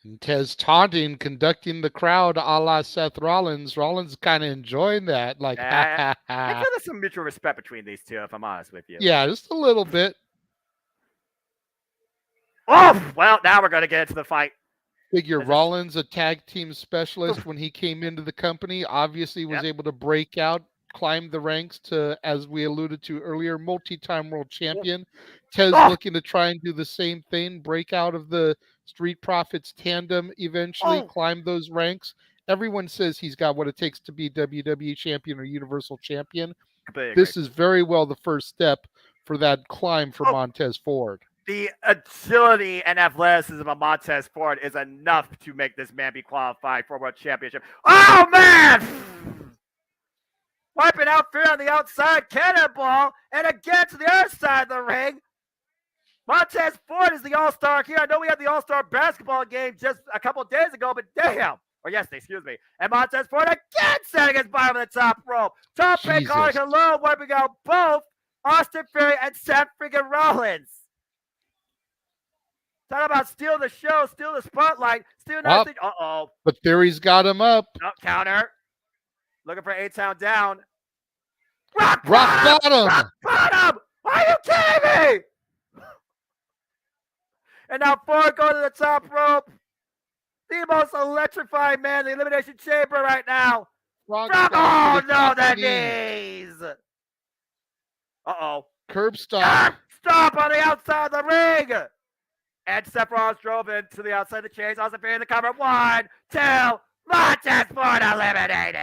And Tez taunting, conducting the crowd a la Seth Rollins. Rollins kind of enjoying that. Like, ha, ha, ha. I feel there's some mutual respect between these two, if I'm honest with you. Yeah, just a little bit. Oh, well, now we're going to get into the fight. Figure Rollins, a tag team specialist when he came into the company, obviously was able to break out, climb the ranks to, as we alluded to earlier, multi-time world champion. Tez looking to try and do the same thing, break out of the Street Profits tandem, eventually climb those ranks. Everyone says he's got what it takes to be WWE champion or Universal champion. This is very well the first step for that climb for Montez Ford. The agility and athleticism of Montez Ford is enough to make this man be qualified for a world championship. Oh, man! Wiping out Fear on the outside, cannonball, and again to the other side of the ring. Montez Ford is the all-star here. I know we had the all-star basketball game just a couple of days ago, but damn. Or yesterday, excuse me. And Montez Ford again setting his body on the top rope. Top pin calling hello, wiping out both Austin Theory and Seth freaking Rollins. Talk about steal the show, steal the spotlight, steal nothing. Uh-oh. But Theory's got him up. Oh, counter. Looking for A-Town down. Rock bottom. Rock bottom. Are you kidding me? And now Ford going to the top rope. The most electrifying man in the Elimination Chamber right now. Oh, no, the knees. Uh-oh. Curb stop. Stop on the outside of the ring. And Seth Rollins drove into the outside of the chains. Austin Theory in the cover. 1, 2, Montez Ford eliminated.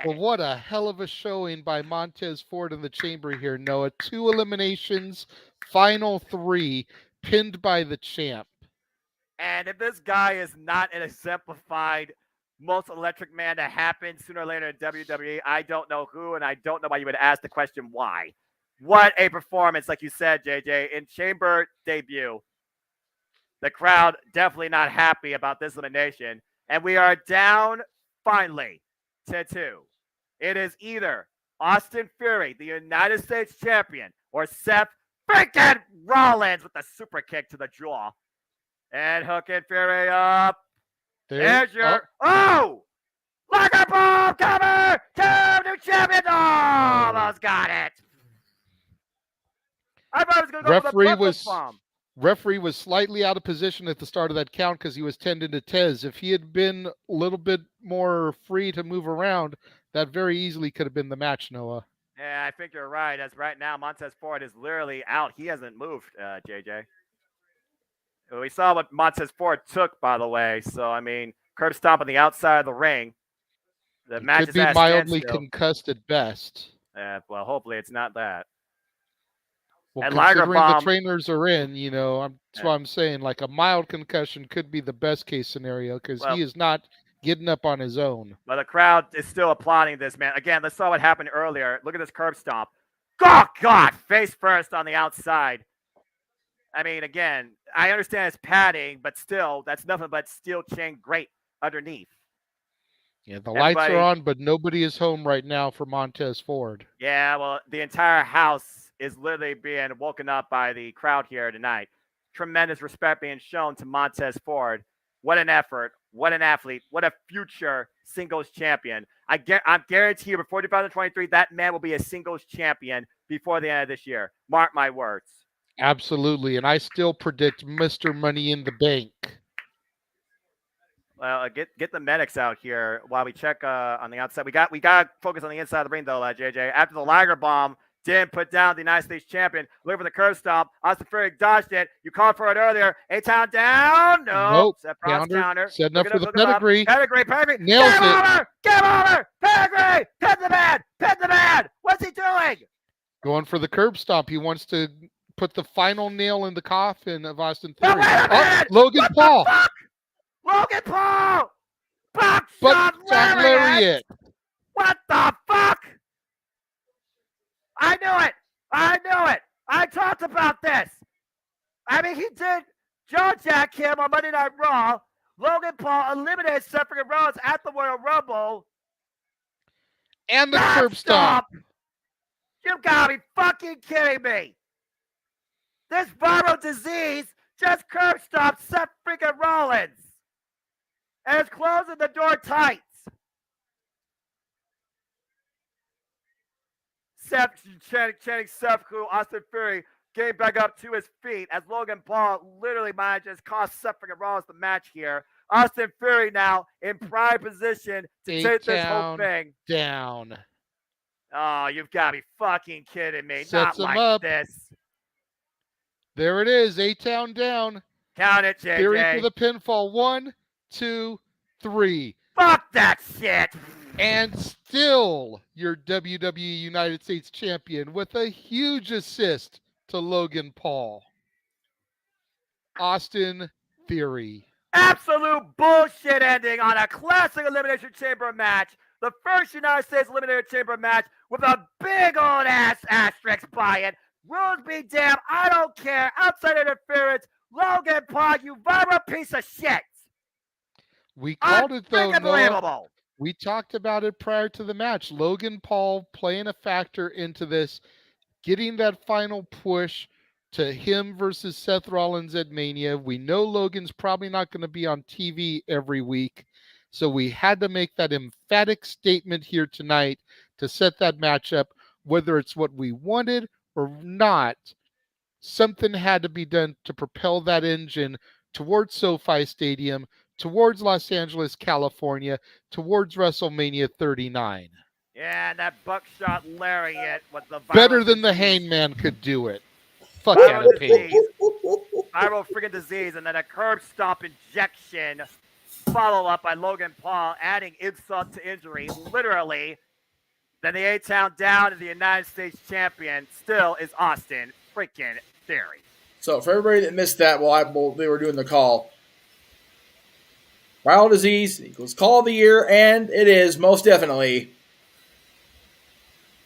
Well, what a hell of a showing by Montez Ford in the chamber here, Noah. 2 eliminations, final 3, pinned by the champ. And if this guy is not an exemplified most electric man to happen sooner or later in WWE, I don't know who, and I don't know why you would ask the question why. What a performance, like you said, JJ, in chamber debut. The crowd definitely not happy about this elimination. And we are down, finally, to 2. It is either Austin Theory, the United States champion, or Seth freaking Rollins with the super kick to the jaw. And hooking Fury up. There's your Lager bomb cover to new champion. Almost got it. I thought I was going to go for the Buckle bomb. Referee was slightly out of position at the start of that count because he was tending to Tez. If he had been a little bit more free to move around, that very easily could have been the match, Noah. Yeah, I think you're right. As right now, Montez Ford is literally out. He hasn't moved, JJ. We saw what Montez Ford took, by the way. So, I mean, curb stomp on the outside of the ring. The match could be mildly concussed at best. Well, hopefully it's not that. Well, and considering the trainers are in, that's why I'm saying like a mild concussion could be the best case scenario because he is not getting up on his own. But the crowd is still applauding this, man. Again, let's saw what happened earlier. Look at this curb stomp. Oh, God, face first on the outside. I mean, again, I understand it's padding, but still, that's nothing but steel chain grate underneath. Yeah, the lights are on, but nobody is home right now for Montez Ford. Yeah, well, the entire house is literally being woken up by the crowd here tonight. Tremendous respect being shown to Montez Ford. What an effort. What an athlete. What a future singles champion. I guarantee you before 2023, that man will be a singles champion before the end of this year. Mark my words. Absolutely. And I still predict Mr. Money in the Bank. Well, get the medics out here while we check on the outside. We got to focus on the inside of the ring, though, JJ. After the Liger bomb didn't put down the United States champion, looking for the curve stomp. Austin Fury dodged it. You called for it earlier. A-Town down. Nope. Counter. Setting up for the pedigree. Pedigree. Nails it. Game over. Pedigree. Pin the man. What's he doing? Going for the curb stomp. He wants to put the final nail in the coffin of Austin Theory. Logan Paul. Logan Paul! Buckshot lariat! What the fuck? I knew it! I talked about this! I mean, he did Joe Jack him on Monday Night Raw. Logan Paul eliminated Seth Rollins at the Royal Rumble. And the curb stomp! You gotta be fucking kidding me! This viral disease just curb stomped Seth freaking Rollins! And it's closing the door tight. Seth chanting Seth, who Austin Fury getting back up to his feet as Logan Paul literally manages to cost Seth freaking Rollins the match here. Austin Fury now in prime position to take this whole thing down. Oh, you've got to be fucking kidding me. Sets Not him like up. This. There it is. A-Town down. Count it, JJ. Fury for the pinfall. 1, 2, 3. Fuck that shit. And still your WWE United States champion with a huge assist to Logan Paul. Austin Theory. Absolute bullshit ending on a classic Elimination Chamber match. The first United States Elimination Chamber match with a big old ass asterisk by it. Rules be damned. I don't care. Outside interference. Logan Paul, you viral piece of shit. We called it, though, Noah. We talked about it prior to the match. Logan Paul playing a factor into this, getting that final push to him versus Seth Rollins at Mania. We know Logan's probably not going to be on TV every week, so we had to make that emphatic statement here tonight to set that match up, whether it's what we wanted or not. Something had to be done to propel that engine towards SoFi Stadium, towards Los Angeles, California, towards WrestleMania 39. Yeah, and that buckshot lariat with the better than the Hangman could do it. Fuck out of pain. Viral freaking disease, and then a curb stomp injection. Follow up by Logan Paul, adding insult to injury, literally. Then the A-Town down, and the United States champion still is Austin freaking Theory. So for everybody that missed that while they were doing the call, viral disease equals call of the year, and it is most definitely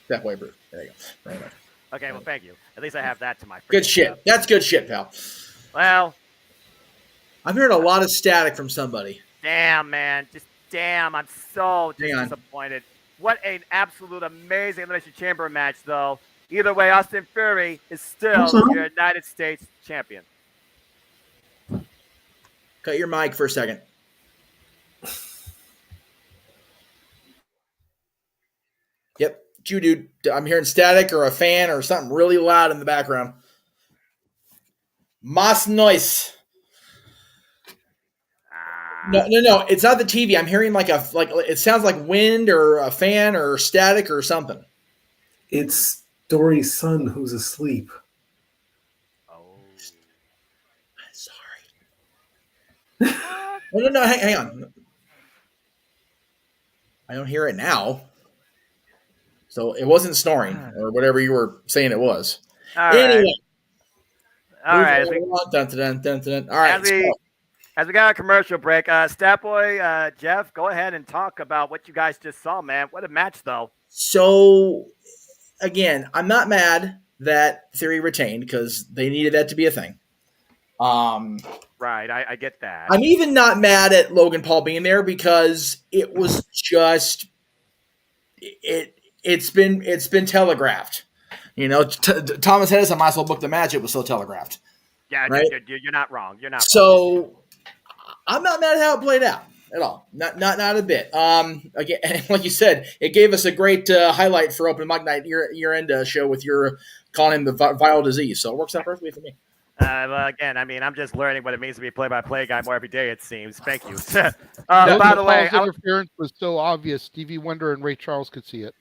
Seth Weber. There you go. Very much. Okay, well, thank you. At least I have that to my good shit. Stuff. That's good shit, pal. Well, I'm hearing a lot of static from somebody. Damn, man. Just damn. I'm so disappointed. What an absolute amazing Elimination Chamber match, though. Either way, Austin Fury is still the United States champion. Cut your mic for a second. Yep. You, dude. I'm hearing static or a fan or something really loud in the background. Mas noise. No. It's not the TV. I'm hearing like it sounds like wind or a fan or static or something. It's Dory's son who's asleep. Oh. I'm sorry. No. Hang on. I don't hear it now. So it wasn't snoring or whatever you were saying it was. All anyway. All right. All right. As we got a commercial break, Stat Boy, Jeff, go ahead and talk about what you guys just saw, man. What a match, though. So, again, I'm not mad that Theory retained because they needed that to be a thing. Right, I get that. I'm even not mad at Logan Paul being there because it was just it's been telegraphed. You know, Thomas Edison might as well book the match. It was so telegraphed. Yeah, right? You're not wrong. You're not. So I'm not mad at how it played out at all. Not a bit. Again, like you said, it gave us a great highlight for Open Mic Night year-end show with your calling him the viral disease. So it works out perfectly for me. Well, again, I mean, I'm just learning what it means to be a play-by-play guy more every day, it seems. Thank you. By the way, interference was so obvious. Stevie Wonder and Ray Charles could see it.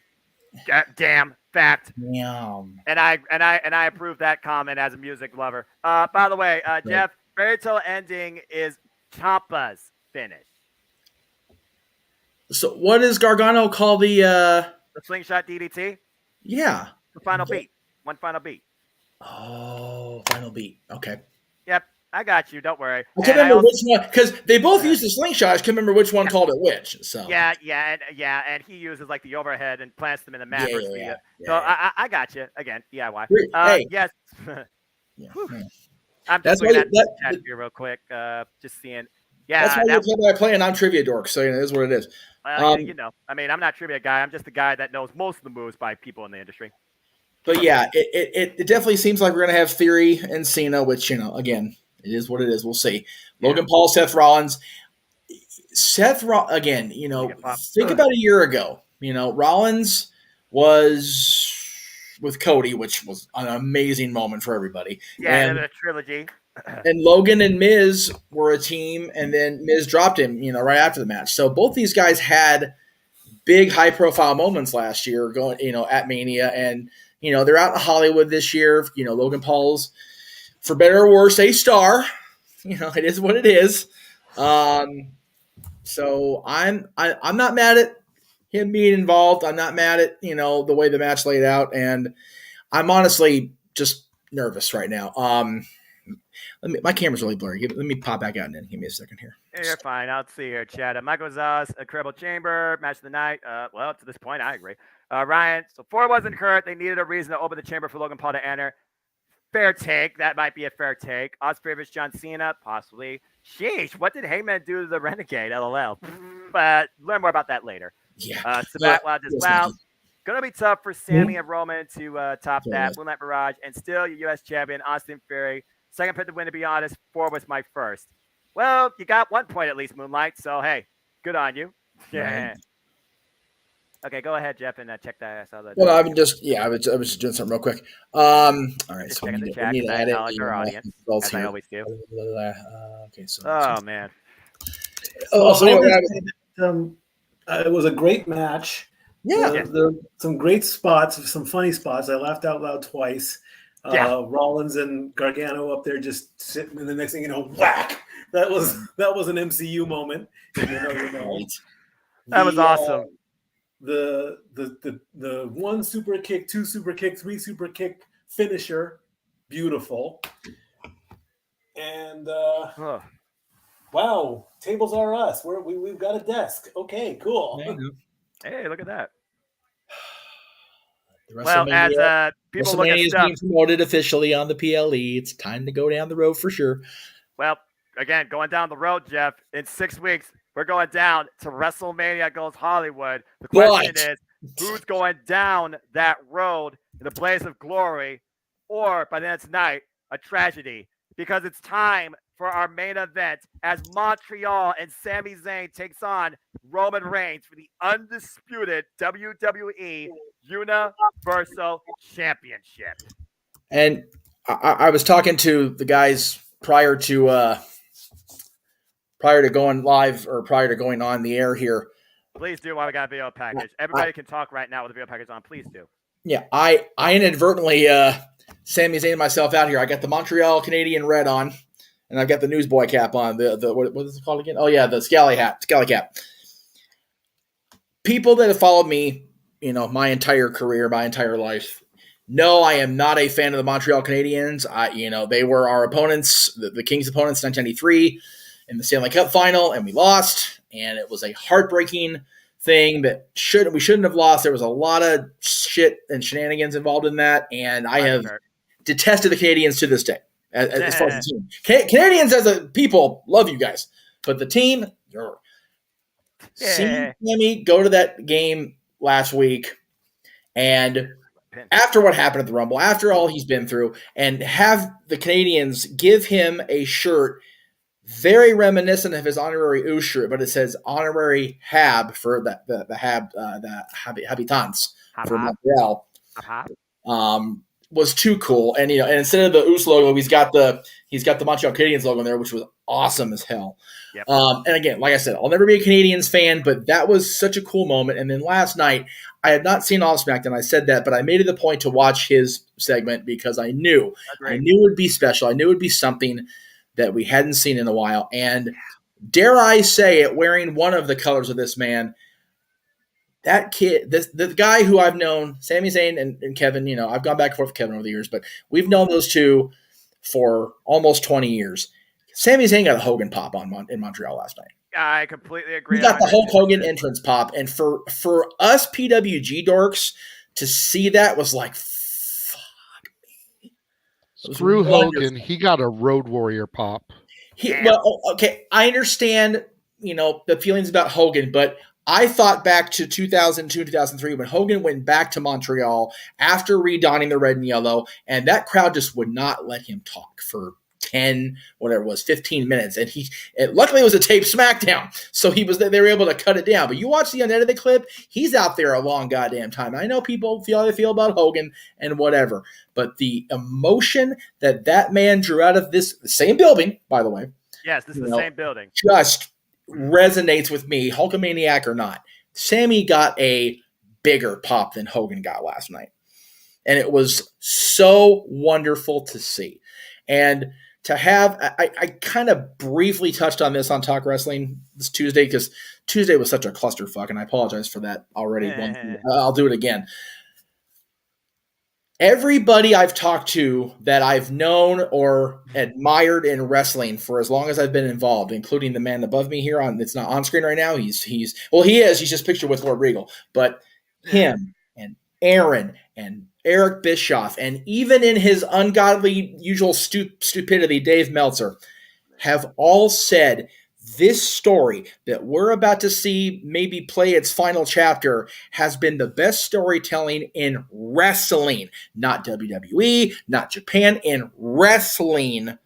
Damn fact. Yum. And I approve that comment as a music lover. By the way, Jeff, Fairy Tale ending is Ciampa's finish. So what does Gargano call the slingshot DDT? Yeah. The final beat. One final beat. Oh, final beat. Okay. Yep, I got you. Don't worry. I can't remember which one because they both used the slingshot. I can't remember which one called it which. So yeah, and he uses like the overhead and plants them in the mat. I got you again. DIY. Hey. Yes. I'm just looking at the chat here real quick. Just seeing. Yeah, that's why you're playing. I'm trivia dork, so it is what it is. Well, I mean, I'm not a trivia guy. I'm just the guy that knows most of the moves by people in the industry. But yeah, it definitely seems like we're going to have Theory and Cena, which, again, it is what it is. We'll see. Logan Paul, Seth Rollins. Again, think about a year ago. Rollins was with Cody, which was an amazing moment for everybody. Yeah, and a trilogy. And Logan and Miz were a team, and then Miz dropped him, right after the match. So both these guys had big, high-profile moments last year going, at Mania, and they're out in Hollywood this year. Logan Paul's, for better or worse, a star. It is what it is. So I'm not mad at him being involved. I'm not mad at the way the match laid out, and I'm honestly just nervous right now. My camera's really blurry. Let me pop back out and then give me a second here. Hey, you're fine. I'll see here, Chad. Michael Zaz, Incredible Chamber, match of the night. Well, to this point, I agree. Ryan, so Ford wasn't hurt. They needed a reason to open the chamber for Logan Paul to enter. Fair take. That might be a fair take. Osprey vs. John Cena, possibly. Sheesh, what did Heyman do to the Renegade? LOL. But learn more about that later. Yeah. Sabat as well. Going to be tough for Sammy and Roman to top that. Moonlight Mirage, and still your U.S. champion, Austin Theory. Second pick to win, to be honest. Ford was my first. Well, you got 1 point at least, Moonlight. So, hey, good on you. Yeah. Right. Okay, go ahead, Jeff, and check that. I saw that. Well, I was just doing something real quick. All right, just so checking the chat. I acknowledge our audience, as I always do. Okay, so. Oh man. It was a great match. Yeah. There were some great spots, some funny spots. I laughed out loud twice. Rollins and Gargano up there just sitting, and the next thing you know, whack! That was an MCU moment. That was awesome. The one super kick, two super kick, three super kick finisher, beautiful. And wow, tables are us. We've got a desk. Okay, cool. Hey, look at that. Well, as people look at stuff, being promoted officially on the PLE, it's time to go down the road for sure. Well, again, going down the road, Jeff. In 6 weeks, we're going down to WrestleMania Goes Hollywood. The question is, who's going down that road in the blaze of glory, or by the end of tonight, a tragedy? Because it's time for our main event as Montreal and Sami Zayn takes on Roman Reigns for the undisputed WWE Universal Championship. And I was talking to the guys prior to going live or prior to going on the air here. Please do while we got a video package. Everybody can talk right now with the video package on. Please do. Yeah, I inadvertently Sami Zayn myself out here. I got the Montreal Canadian red on, and I've got the newsboy cap on. The what is it called again? Oh yeah, the scally cap. People that have followed me, my entire career, my entire life, know I am not a fan of the Montreal Canadiens. They were our opponents, the Kings' opponents in 1993 in the Stanley Cup final, and we lost. And it was a heartbreaking thing that we shouldn't have lost. There was a lot of shit and shenanigans involved in that, and I have detested the Canadiens to this day. As far as the team, Canadians as a people love you guys, but the team, seeing Sammy go to that game last week, and after what happened at the Rumble, after all he's been through, and have the Canadians give him a shirt very reminiscent of his honorary U shirt, but it says honorary Hab for the habitants for Montreal. Was too cool, and and instead of the US logo, he's got the Montreal Canadiens logo in there, which was awesome as hell. Yep. And again, like I said, I'll never be a Canadiens fan, but that was such a cool moment. And then last night, I had not seen all of SmackDown. I said that, but I made it a point to watch his segment because I knew it would be special. I knew it would be something that we hadn't seen in a while. And dare I say it, wearing one of the colors of this man, that kid, the guy who I've known, Sami Zayn and Kevin, I've gone back and forth with Kevin over the years, but we've known those two for almost 20 years. Sami Zayn got a Hogan pop in Montreal last night. I completely agree. He got the Hulk Hogan entrance pop. And for us PWG dorks to see that was like, fuck me. Screw Hogan. He got a Road Warrior pop. Okay, I understand, the feelings about Hogan, but I thought back to 2002, 2003 when Hogan went back to Montreal after redonning the red and yellow, and that crowd just would not let him talk for 10, whatever it was, 15 minutes. And luckily it was a taped SmackDown, so they were able to cut it down. But you watch the unedited clip, he's out there a long goddamn time. I know people feel how they feel about Hogan and whatever, but the emotion that man drew out of this same building, by the way. Yes, this is the same building. Just resonates with me, Hulkamaniac or not. Sammy got a bigger pop than Hogan got last night. And it was so wonderful to see. And to have, I kind of briefly touched on this on Talk Wrestling this Tuesday because Tuesday was such a clusterfuck, and I apologize for that already. I'll do it again. Everybody I've talked to that I've known or admired in wrestling for as long as I've been involved, including the man above me here it's not on screen right now. He is. He's just pictured with Lord Regal, but him and Aaron and Eric Bischoff, and even in his ungodly usual stupidity, Dave Meltzer, have all said this story that we're about to see maybe play its final chapter has been the best storytelling in wrestling, not WWE, not Japan, in wrestling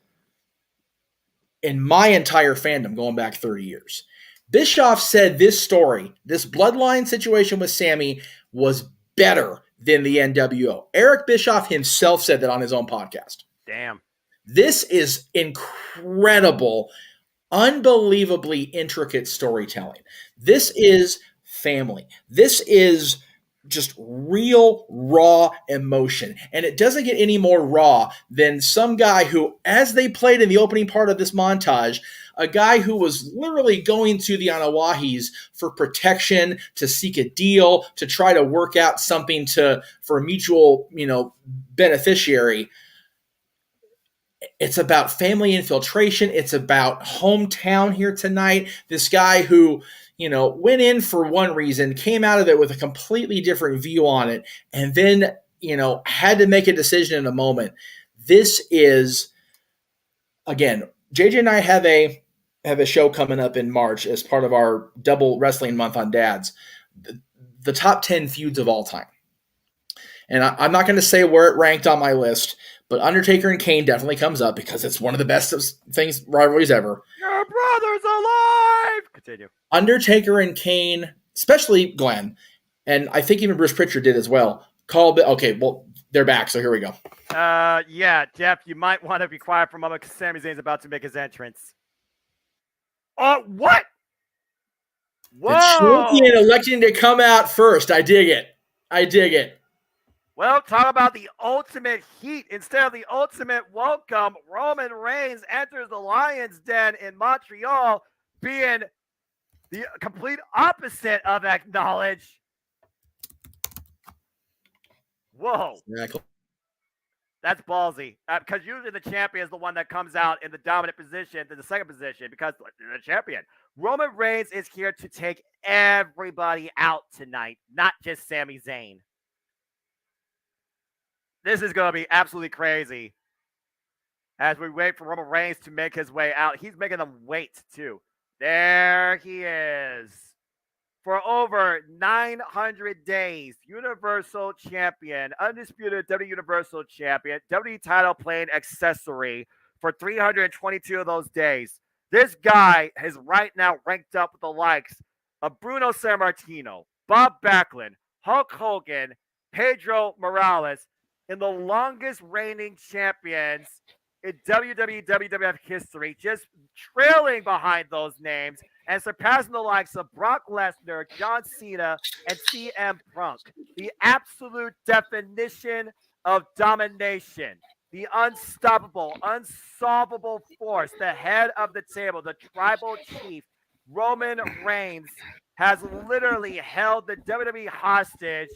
in my entire fandom going back 30 years. Bischoff said this story, this bloodline situation with Sammy, was better than the NWO. Eric Bischoff himself said that on his own podcast. Damn. This is incredible, unbelievably intricate storytelling. This is family. This is just real, raw emotion. And it doesn't get any more raw than some guy who, as they played in the opening part of this montage, a guy who was literally going to the Anawahis for protection, to seek a deal, to try to work out something for a mutual, beneficiary. It's about family infiltration. It's about hometown here tonight. This guy who, went in for one reason, came out of it with a completely different view on it, and then, had to make a decision in a moment. This is, again, JJ and I have a show coming up in March as part of our double wrestling month on Dads, the top 10 feuds of all time. And I'm not going to say where it ranked on my list, But Undertaker and Kane definitely comes up because it's one of the best rivalries ever. Your brother's alive! Continue. Undertaker and Kane, especially Glenn, and I think even Bruce Pritchard did as well, okay, well, they're back, so here we go. Yeah, Jeff, you might want to be quiet for a moment because Sami Zayn's about to make his entrance. Oh, what? Whoa! The champion electing to come out first. I dig it. Well, talk about the ultimate heat. Instead of the ultimate welcome, Roman Reigns enters the Lion's Den in Montreal, being the complete opposite of acknowledged. Whoa. Exactly. That's ballsy. Because usually the champion is the one that comes out in the dominant position to the second position because they're the champion. Roman Reigns is here to take everybody out tonight, not just Sami Zayn. This is going to be absolutely crazy. As we wait for Roman Reigns to make his way out, he's making them wait too. There he is. For over 900 days, Universal Champion, undisputed WWE Universal Champion, WWE title playing accessory for 322 of those days. This guy is right now ranked up with the likes of Bruno Sammartino, Bob Backlund, Hulk Hogan, Pedro Morales, in the longest reigning champions in WWE WWF history, just trailing behind those names and surpassing the likes of Brock Lesnar, John Cena, and CM Punk. The absolute definition of domination. The unstoppable, unsolvable force, the head of the table, the tribal chief, Roman Reigns, has literally held the WWE hostage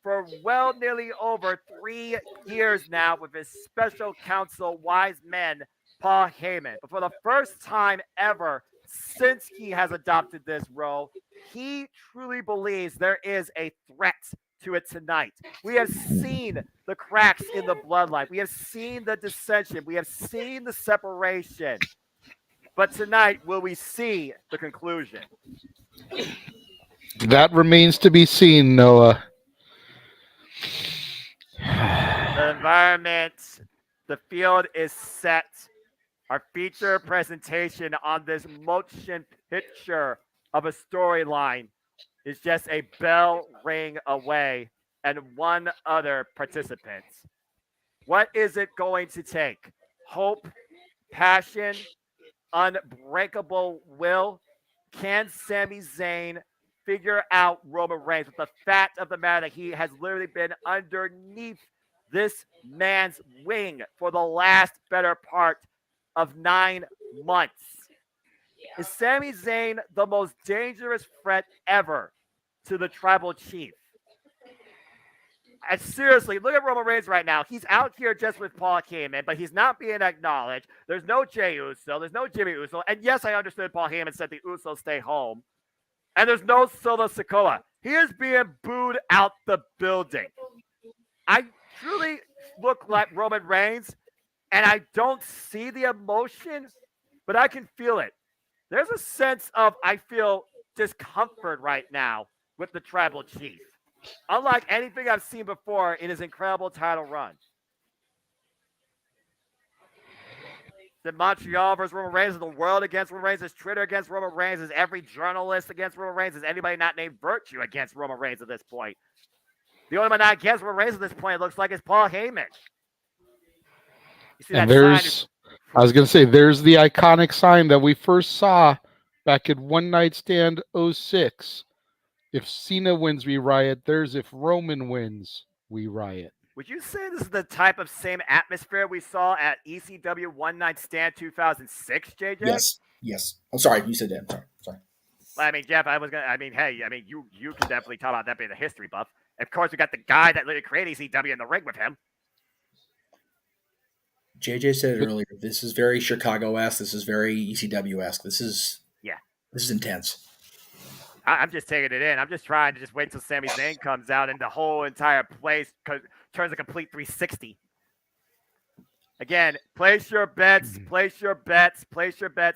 for well nearly over 3 years now with his special counsel, wise men, Paul Heyman. But for the first time ever since he has adopted this role, he truly believes there is a threat to it tonight. We have seen the cracks in the bloodline. We have seen the dissension. We have seen the separation. But tonight, will we see the conclusion? That remains to be seen, Noah. The environment, the field is set. Our feature presentation on this motion picture of a storyline is just a bell ring away and one other participant. What is it going to take? Hope, passion, unbreakable will? Can Sami Zayn figure out Roman Reigns with the fact of the matter that he has literally been underneath this man's wing for the last better part of 9 months? Is Sami Zayn the most dangerous threat ever to the tribal chief? And seriously, look at Roman Reigns right now. He's out here just with Paul Heyman, but he's not being acknowledged. There's no Jey Uso. There's no Jimmy Uso. And yes, I understood Paul Heyman said the Usos stay home. And there's no Solo Sikoa. He is being booed out the building. I truly look like Roman Reigns, and I don't see the emotion, but I can feel it. There's a sense of, I feel, discomfort right now with the tribal chief. Unlike anything I've seen before in his incredible title run. The Montreal versus Roman Reigns, is the world against Roman Reigns, is Twitter against Roman Reigns, is every journalist against Roman Reigns, is anybody not named Virtue against Roman Reigns at this point. The only one not against Roman Reigns at this point, it looks like, is Paul Heyman. You see And that there's, sign? I was going to say, there's the iconic sign that we first saw back in One Night Stand 06. If Cena wins, we riot. There's if Roman wins, we riot. Would you say this is the type of same atmosphere we saw at ECW One Night Stand 2006, JJ? Yes. I'm sorry. You said that. I'm sorry. Well, I mean, Jeff, you can definitely talk about that being a history buff. Of course, we got the guy that literally created ECW in the ring with him. JJ said it earlier. This is very Chicago-esque. This is very ECW-esque. This is intense. I'm just taking it in. I'm just trying to just wait until Sami Zayn comes out and the whole entire place turns a complete 360. Again, place your bets, place your bets.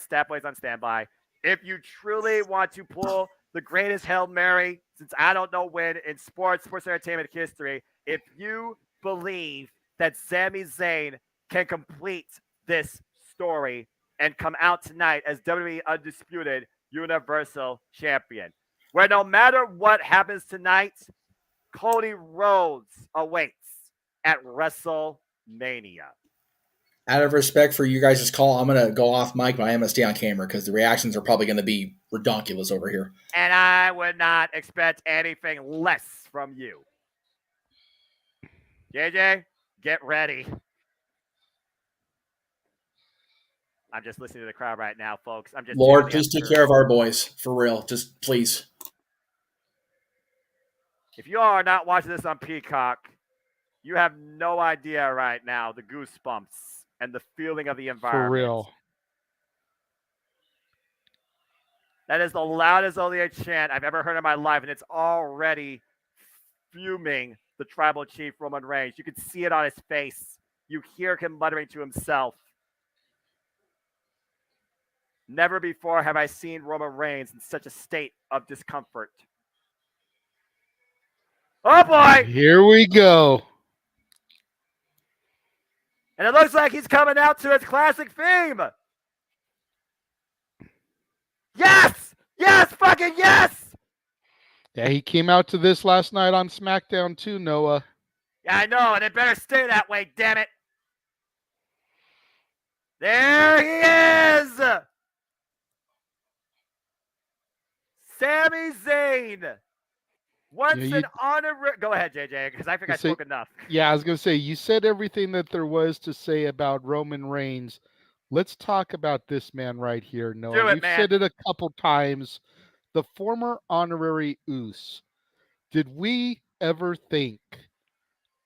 Stat Boys on standby. If you truly want to pull the greatest Hail Mary, since I don't know when in sports entertainment history, if you believe that Sami Zayn can complete this story and come out tonight as WWE Undisputed Universal Champion. Where no matter what happens tonight, Cody Rhodes awaits at WrestleMania. Out of respect for you guys' call, I'm going to go off mic, but I am going to stay on camera because the reactions are probably going to be redonkulous over here. And I would not expect anything less from you. JJ, get ready. I'm just listening to the crowd right now, folks. I'm just Lord, please take care of our boys. For real. Just please. If you are not watching this on Peacock, you have no idea right now the goosebumps and the feeling of the environment. For real. That is the loudest Olia chant I've ever heard in my life, and it's already fuming the tribal chief, Roman Reigns. You can see it on his face. You hear him muttering to himself. Never before have I seen Roman Reigns in such a state of discomfort. Oh, boy! Here we go. And it looks like he's coming out to his classic theme. Yes! Yes! Fucking yes! Yeah, he came out to this last night on SmackDown too, Noah. Yeah, I know, and it better stay that way, damn it. There he is! Sami Zayn. Once an honorary... Go ahead, JJ, because I think I spoke enough. Yeah, I was going to say, you said everything that there was to say about Roman Reigns. Let's talk about this man right here, Noah. We've said it a couple times. The former honorary Uce. Did we ever think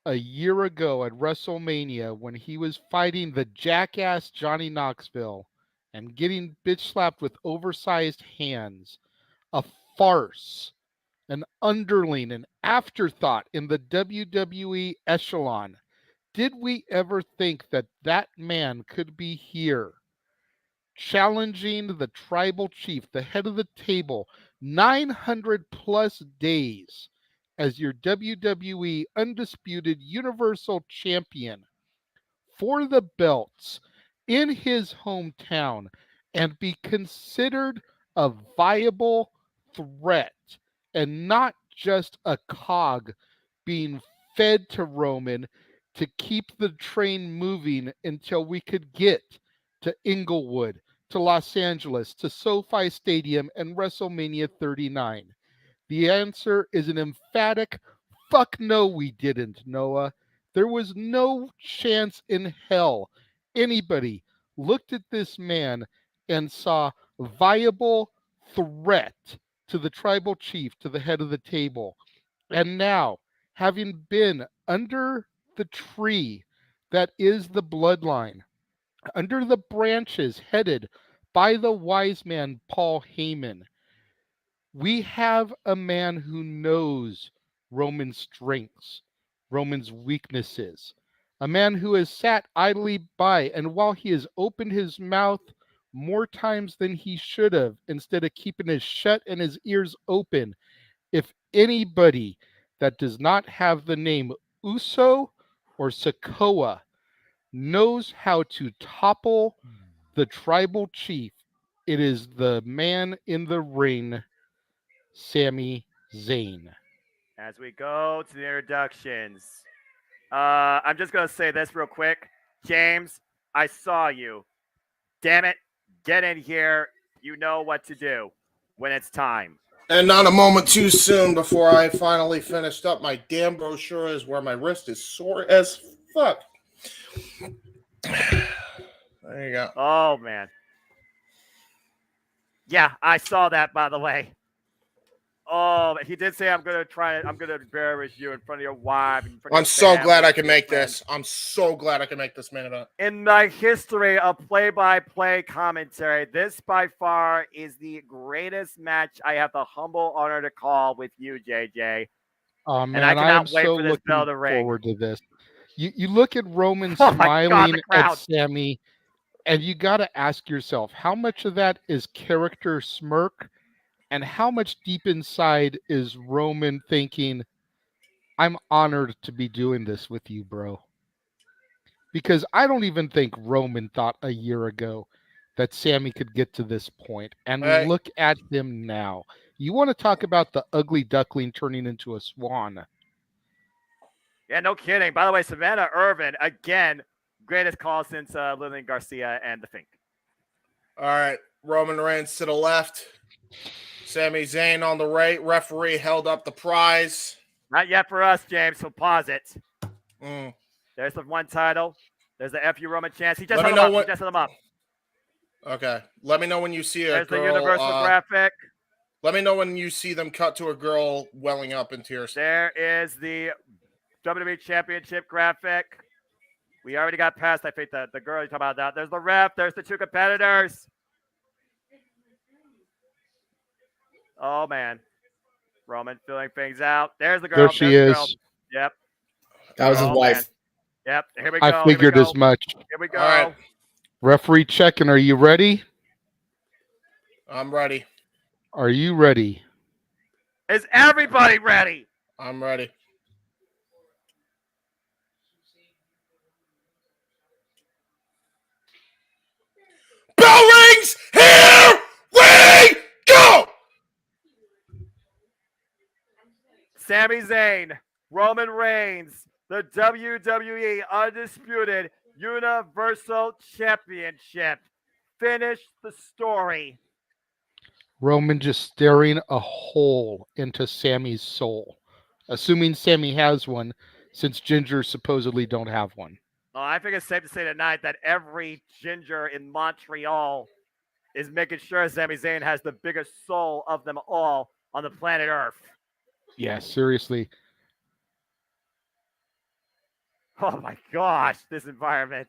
a year ago at WrestleMania when he was fighting the jackass Johnny Knoxville and getting bitch slapped with oversized hands, a farce, an underling, an afterthought in the WWE echelon? Did we ever think that that man could be here challenging the tribal chief, the head of the table, 900 plus days as your WWE Undisputed Universal Champion for the belts in his hometown and be considered a viable threat and not just a cog being fed to Roman to keep the train moving until we could get to Inglewood, to Los Angeles, to SoFi Stadium and WrestleMania 39? The answer is an emphatic fuck no, we didn't, Noah. There was no chance in hell anybody looked at this man and saw viable threat to the tribal chief, to the head of the table. And now, having been under the tree that is the bloodline, under the branches headed by the wise man Paul Heyman, we have a man who knows Roman's strengths, Roman's weaknesses, a man who has sat idly by, and while he has opened his mouth more times than he should have, instead of keeping his shut and his ears open, if anybody that does not have the name Uso or Sikoa knows how to topple the tribal chief, it is the man in the ring, Sami Zayn. As we go to the introductions, I'm just going to say this real quick. James, I saw you. Damn it. Get in here. You know what to do when it's time. And not a moment too soon before I finally finished up. My damn brochure is where my wrist is sore as fuck. There you go. Oh, man. Yeah, I saw that, by the way. Oh, he did say I'm going to embarrass you in front of your wife. I'm so glad I can make this. I'm so glad I can make this main event. In my history of play-by-play commentary, this by far is the greatest match I have the humble honor to call with you, JJ. Oh, man, and I cannot wait so for this bell to ring. Forward to this. You look at Roman smiling at Sami, and you got to ask yourself, how much of that is character smirk? And how much deep inside is Roman thinking, I'm honored to be doing this with you, bro? because I don't even think Roman thought a year ago that Sammy could get to this point. And Right. look at him now. You want to talk about the ugly duckling turning into a swan? Yeah, no kidding. By the way, Savannah Irvin, again, greatest call since Lillian Garcia and The Fink. All right. Roman Reigns to the left. Sami Zayn on the right. Referee held up the prize. Not yet for us, James, so pause it. Mm. There's the one title. There's the FU Roman chance. He just Let me held know him up. when- He just held him up. Okay. Let me know when you see a There's girl. the Universal graphic. Let me know when you see them cut to a girl welling up in tears. There is the WWE Championship graphic. We already got past, I think, the girl you talking about that. There's the ref. There's the two competitors. Oh, man. Roman filling things out. There's the girl. There she There's the is. girl. Yep. That was his Oh, wife. man. Yep. Here we go. I figured Here we go. as much. Here we go. All right. Referee checking. Are you ready? I'm ready. Are you ready? Is everybody ready? I'm ready. Bell rings! Here we go! Sami Zayn, Roman Reigns, the WWE Undisputed Universal Championship. Finish the story. Roman just staring a hole into Sammy's soul, assuming Sammy has one, since gingers supposedly don't have one. Oh, I think it's safe to say tonight that every ginger in Montreal is making sure Sami Zayn has the biggest soul of them all on the planet Earth. Yeah, seriously. Oh my gosh, this environment.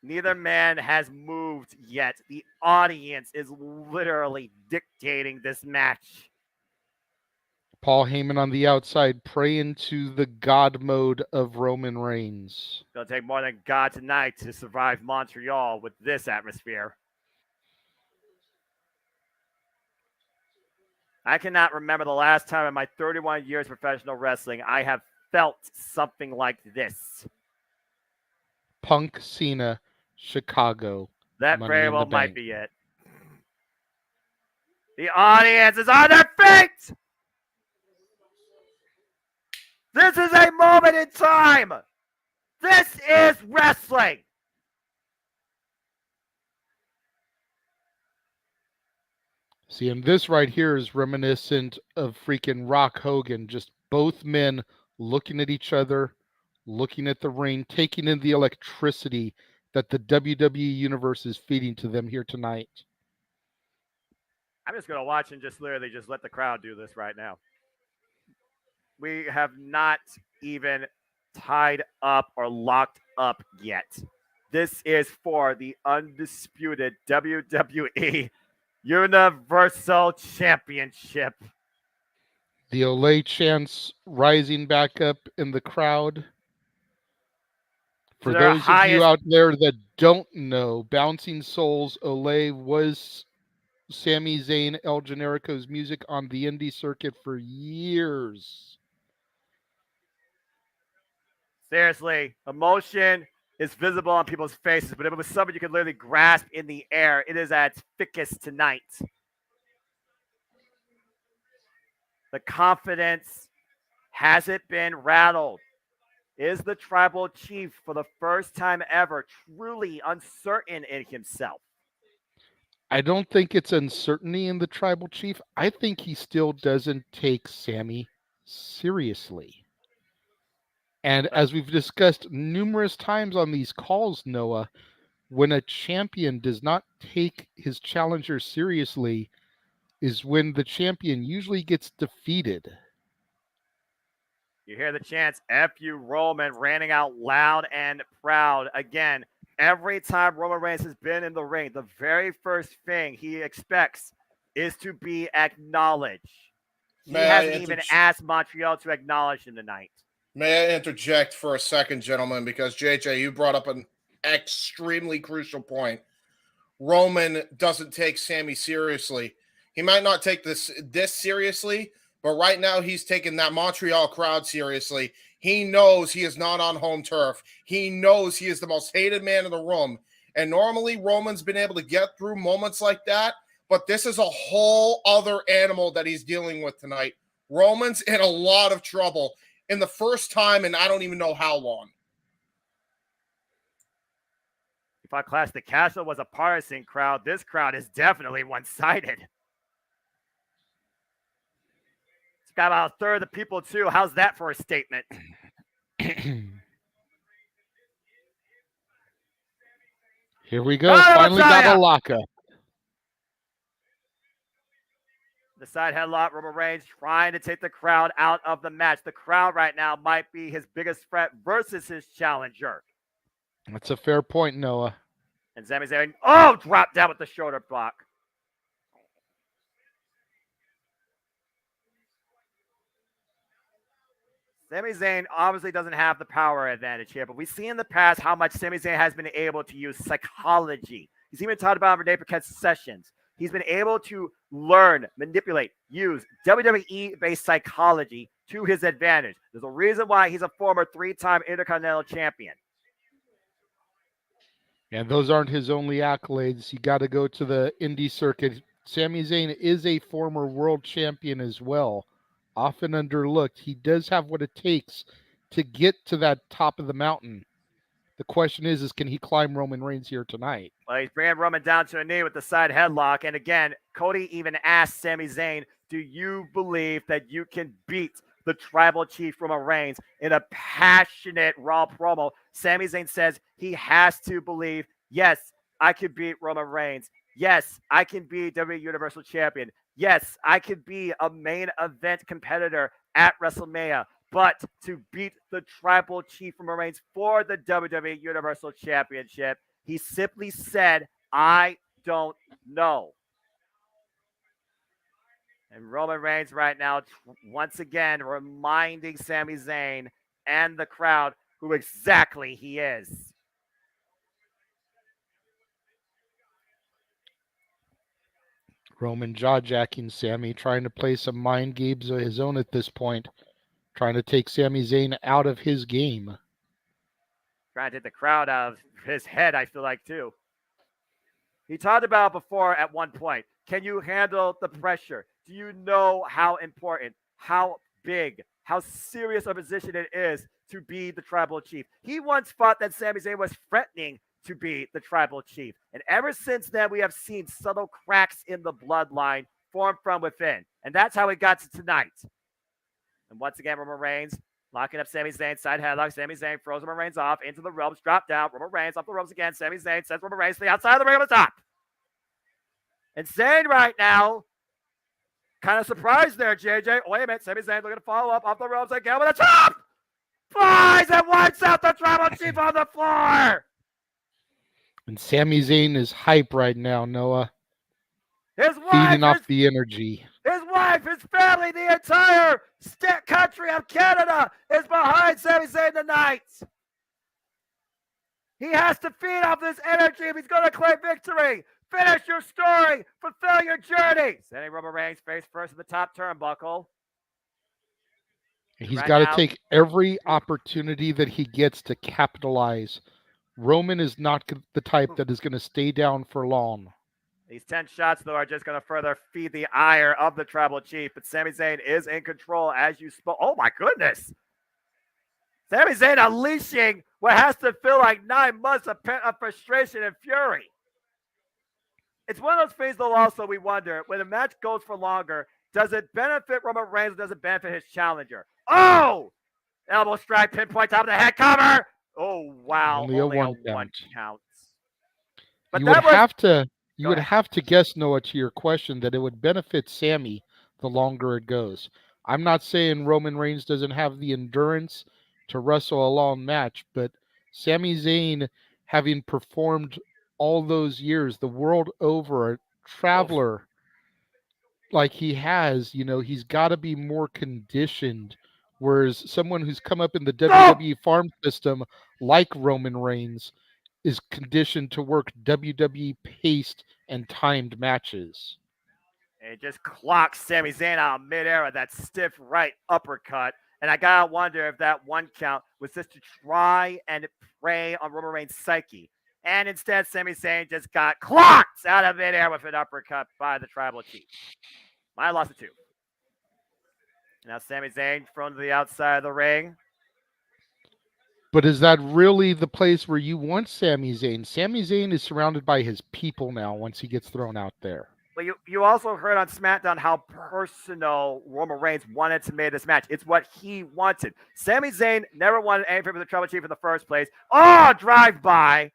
Neither man has moved yet. The audience is literally dictating this match. Paul Heyman on the outside praying to the God mode of Roman Reigns. It's going to take more than God tonight to survive Montreal with this atmosphere. I cannot remember the last time in my 31 years of professional wrestling I have felt something like this. Punk Cena, Chicago. That Money very in well the might Bank. be it. The audience is on their feet! This is a moment in time! This is wrestling! See, and this right here is reminiscent of freaking Rock Hogan. Just both men looking at each other, looking at the ring, taking in the electricity that the WWE Universe is feeding to them here tonight. I'm just going to watch and just literally just let the crowd do this right now. We have not even tied up or locked up yet. This is for the undisputed WWE Universal Championship. The Olay chants rising back up in the crowd. For Their those of highest- you out there that don't know, Bouncing Souls Olay was Sami Zayn, El Generico's music on the indie circuit for years. Seriously, emotion is visible on people's faces, but if it was something you could literally grasp in the air, it is at its thickest tonight. The confidence, has it been rattled? Is the tribal chief, for the first time ever, truly uncertain in himself? I don't think it's uncertainty in the tribal chief. I think he still doesn't take Sammy seriously. And as we've discussed numerous times on these calls, Noah, when a champion does not take his challenger seriously is when the champion usually gets defeated. You hear the chants, F.U. Roman, ranting out loud and proud. Again, every time Roman Reigns has been in the ring, the very first thing he expects is to be acknowledged. He hasn't even asked Montreal to acknowledge him tonight. May I interject for a second, gentlemen, because JJ, you brought up an extremely crucial point. Roman doesn't take Sammy seriously. He might not take this seriously, But right now, he's taking that Montreal crowd seriously. He knows he is not on home turf. He knows he is the most hated man in the room. And normally, Roman's been able to get through moments like that. But this is a whole other animal that he's dealing with tonight. Roman's in a lot of trouble in the first time, and I don't even know how long. If I class the Castle was a partisan crowd, this crowd is definitely one-sided. It's got about a third of the people, too. How's that for a statement? Here we go. Finally got a lockup. The side headlock, Roman Reigns trying to take the crowd out of the match. The crowd right now might be his biggest threat versus his challenger. That's a fair point, Noah. And Sami Zayn, oh, dropped down with the shoulder block. Sami Zayn obviously doesn't have the power advantage here, but we see in the past how much Sami Zayn has been able to use psychology. He's even talked about Renee Paquette's sessions. He's been able to learn, manipulate, use WWE-based psychology to his advantage. There's a reason why he's a former 3-time Intercontinental Champion. And those aren't his only accolades. You got to go to the indie circuit. Sami Zayn is a former world champion as well. Often underlooked. He does have what it takes to get to that top of the mountain. The question is can he climb Roman Reigns here tonight? Well, he's bringing Roman down to a knee with the side headlock. And again, Cody even asked Sami Zayn, do you believe that you can beat the tribal chief Roman Reigns in a passionate Raw promo? Sami Zayn says he has to believe, yes, I can beat Roman Reigns. Yes, I can be WWE Universal Champion. Yes, I can be a main event competitor at WrestleMania. But to beat the tribal chief Roman Reigns for the WWE Universal Championship, he simply said, I don't know. And Roman Reigns right now, once again, reminding Sami Zayn and the crowd who exactly he is. Roman jaw-jacking Sami, trying to play some mind games of his own at this point. Trying to take Sami Zayn out of his game. Trying to take the crowd out of his head, I feel like, too. He talked about before at one point, can you handle the pressure? Do you know how important, how big, how serious a position it is to be the tribal chief? He once thought that Sami Zayn was threatening to be the tribal chief. And ever since then, we have seen subtle cracks in the bloodline form from within. And that's how it got to tonight. And once again, Roman Reigns locking up Sami Zayn, side headlock. Sami Zayn throws Roman Reigns off into the ropes, drop down. Roman Reigns off the ropes again. Sami Zayn sends Roman Reigns to the outside of the ring on the top. And Zayn right now, kind of surprised there, JJ. Wait a minute, Sami Zayn looking to follow up off the ropes again with a chop. Flies and wipes out the tribal chief on the floor. And Sami Zayn is hype right now, Noah. His wife, feeding off the energy. His wife, his family, the entire country of Canada is behind Sami Zayn tonight. He has to feed off this energy if he's going to claim victory. Finish your story. Fulfill your journey. Sending Roman Reigns face first in the top turnbuckle. He's got to take every opportunity that he gets to capitalize. Roman is not the type that is going to stay down for long. These 10 shots, though, are just going to further feed the ire of the tribal chief. But Sami Zayn is in control as you spoke. Oh, my goodness. Sami Zayn unleashing what has to feel like 9 months of pent-up frustration and fury. It's one of those things, though, also we wonder, when a match goes for longer, does it benefit Roman Reigns or does it benefit his challenger? Oh! Elbow strike, pinpoint, top of the head, cover! Oh, wow. Only a one count. But you would have to guess, Noah, to your question, that it would benefit Sami the longer it goes. I'm not saying Roman Reigns doesn't have the endurance to wrestle a long match, but Sami Zayn, having performed all those years, the world over, a traveler like he has, he's got to be more conditioned. Whereas someone who's come up in the WWE farm system, like Roman Reigns, is conditioned to work WWE paced and timed matches. And it just clocks Sami Zayn out of midair with that stiff right uppercut. And I gotta wonder if that one count was just to try and prey on Roman Reigns' psyche. And instead, Sami Zayn just got clocked out of midair with an uppercut by the Tribal Chief. I lost it too. Now Sami Zayn thrown to the outside of the ring. But is that really the place where you want Sami Zayn? Sami Zayn is surrounded by his people now once he gets thrown out there. But you also heard on SmackDown how personal Roman Reigns wanted to make this match. It's what he wanted. Sami Zayn never wanted anything for the Tribal Chief in the first place. Oh, drive-by.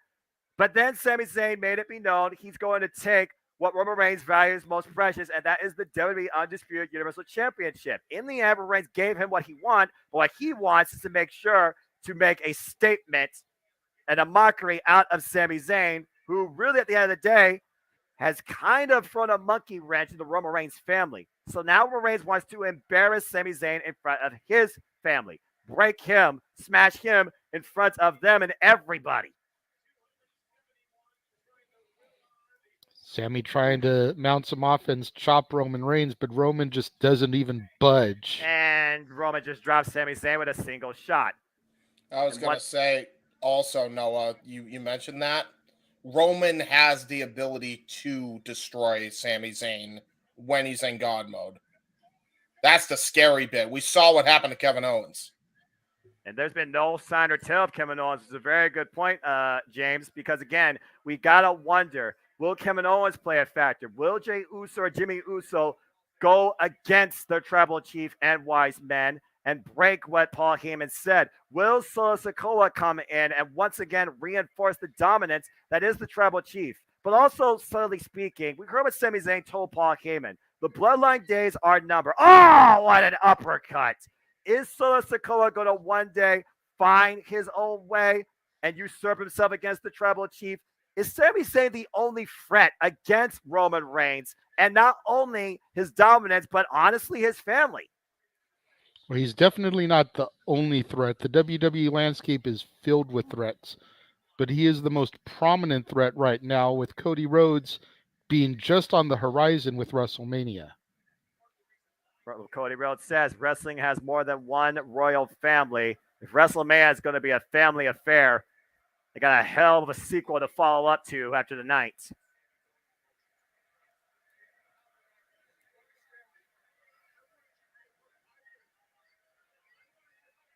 But then Sami Zayn made it be known he's going to take what Roman Reigns values most precious, and that is the WWE Undisputed Universal Championship. In the end, Roman Reigns gave him what he wants, but what he wants is to make sure to make a statement and a mockery out of Sami Zayn, who really at the end of the day has kind of thrown a monkey wrench in the Roman Reigns family. So now Roman Reigns wants to embarrass Sami Zayn in front of his family, break him, smash him in front of them and everybody. Sami trying to mount some offense, chop Roman Reigns, but Roman just doesn't even budge. And Roman just drops Sami Zayn with a single shot. I was going to say also, Noah, you mentioned that. Roman has the ability to destroy Sami Zayn when he's in God mode. That's the scary bit. We saw what happened to Kevin Owens. And there's been no sign or tell of Kevin Owens. It's a very good point, James, because, again, we got to wonder, will Kevin Owens play a factor? Will Jey Uso or Jimmy Uso go against their Tribal Chief and Wise Men and break what Paul Heyman said? Will Solo Sikoa come in and once again reinforce the dominance that is the Tribal Chief? But also, subtly speaking, we heard what Sami Zayn told Paul Heyman. The bloodline days are numbered. Oh, what an uppercut. Is Solo Sikoa going to one day find his own way and usurp himself against the Tribal Chief? Is Sami Zayn the only threat against Roman Reigns? And not only his dominance, but honestly his family. Well, he's definitely not the only threat. The WWE landscape is filled with threats, but he is the most prominent threat right now, with Cody Rhodes being just on the horizon with WrestleMania. Cody Rhodes says wrestling has more than one royal family. If WrestleMania is going to be a family affair, they got a hell of a sequel to follow up to after the night.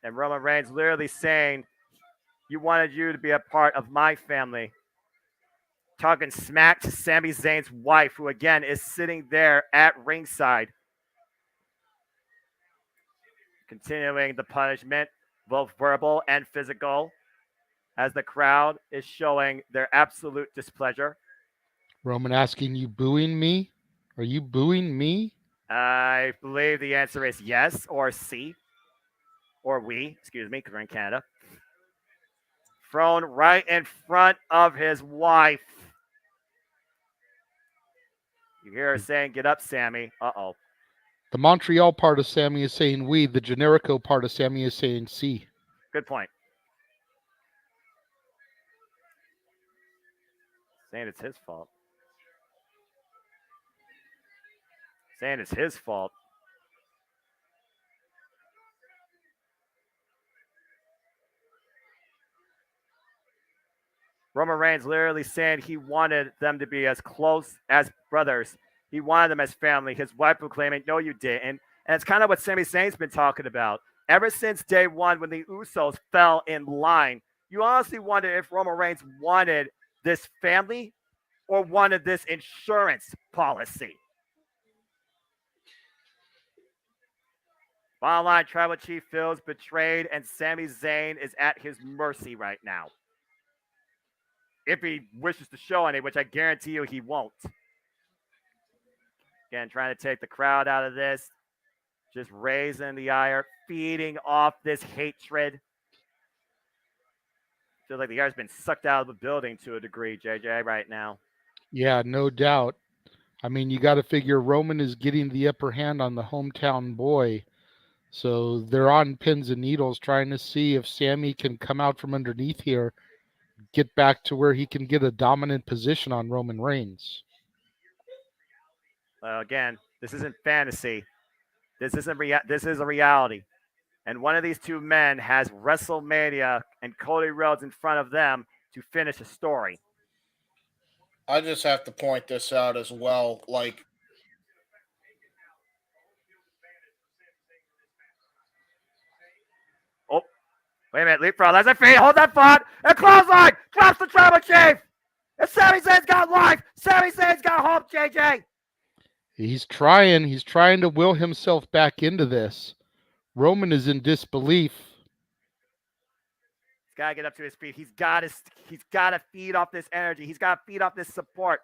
And Roman Reigns literally saying, you wanted you to be a part of my family. Talking smack to Sami Zayn's wife, who again is sitting there at ringside. Continuing the punishment, both verbal and physical, as the crowd is showing their absolute displeasure. Roman asking, you booing me? Are you booing me? I believe the answer is yes, or C. Or we, excuse me, because we're in Canada. Thrown right in front of his wife. You hear her saying, get up, Sammy. Uh-oh. The Montreal part of Sami is saying we. The Generico part of Sami is saying C. Good point. Saying it's his fault. Saying it's his fault. Roman Reigns literally saying he wanted them to be as close as brothers. He wanted them as family. His wife proclaiming, no, you didn't. And it's kind of what Sami Zayn's been talking about. Ever since day one, when the Usos fell in line, you honestly wonder if Roman Reigns wanted this family or wanted this insurance policy. Bottom line, Tribal Chief feels betrayed, and Sami Zayn is at his mercy right now. If he wishes to show any, which I guarantee you he won't. Again, trying to take the crowd out of this. Just raising the ire, feeding off this hatred. Feels like the air's been sucked out of the building to a degree, JJ, right now. Yeah, no doubt. I mean, you got to figure Roman is getting the upper hand on the hometown boy. So they're on pins and needles trying to see if Sami can come out from underneath here, get back to where he can get a dominant position on Roman Reigns. Again, This isn't fantasy. This is a reality. And one of these two men has WrestleMania and Cody Rhodes in front of them to finish a story. I just have to point this out as well. Like, oh, wait a minute. Leapfrog. That's a feed. Hold that thought. And clothesline. Drops the Tribal Chief. And Sami Zayn's got life. Sami Zayn's got hope, JJ. He's trying to will himself back into this. Roman is in disbelief. He's got to get up to his feet. He's got to feed off this energy. He's got to feed off this support.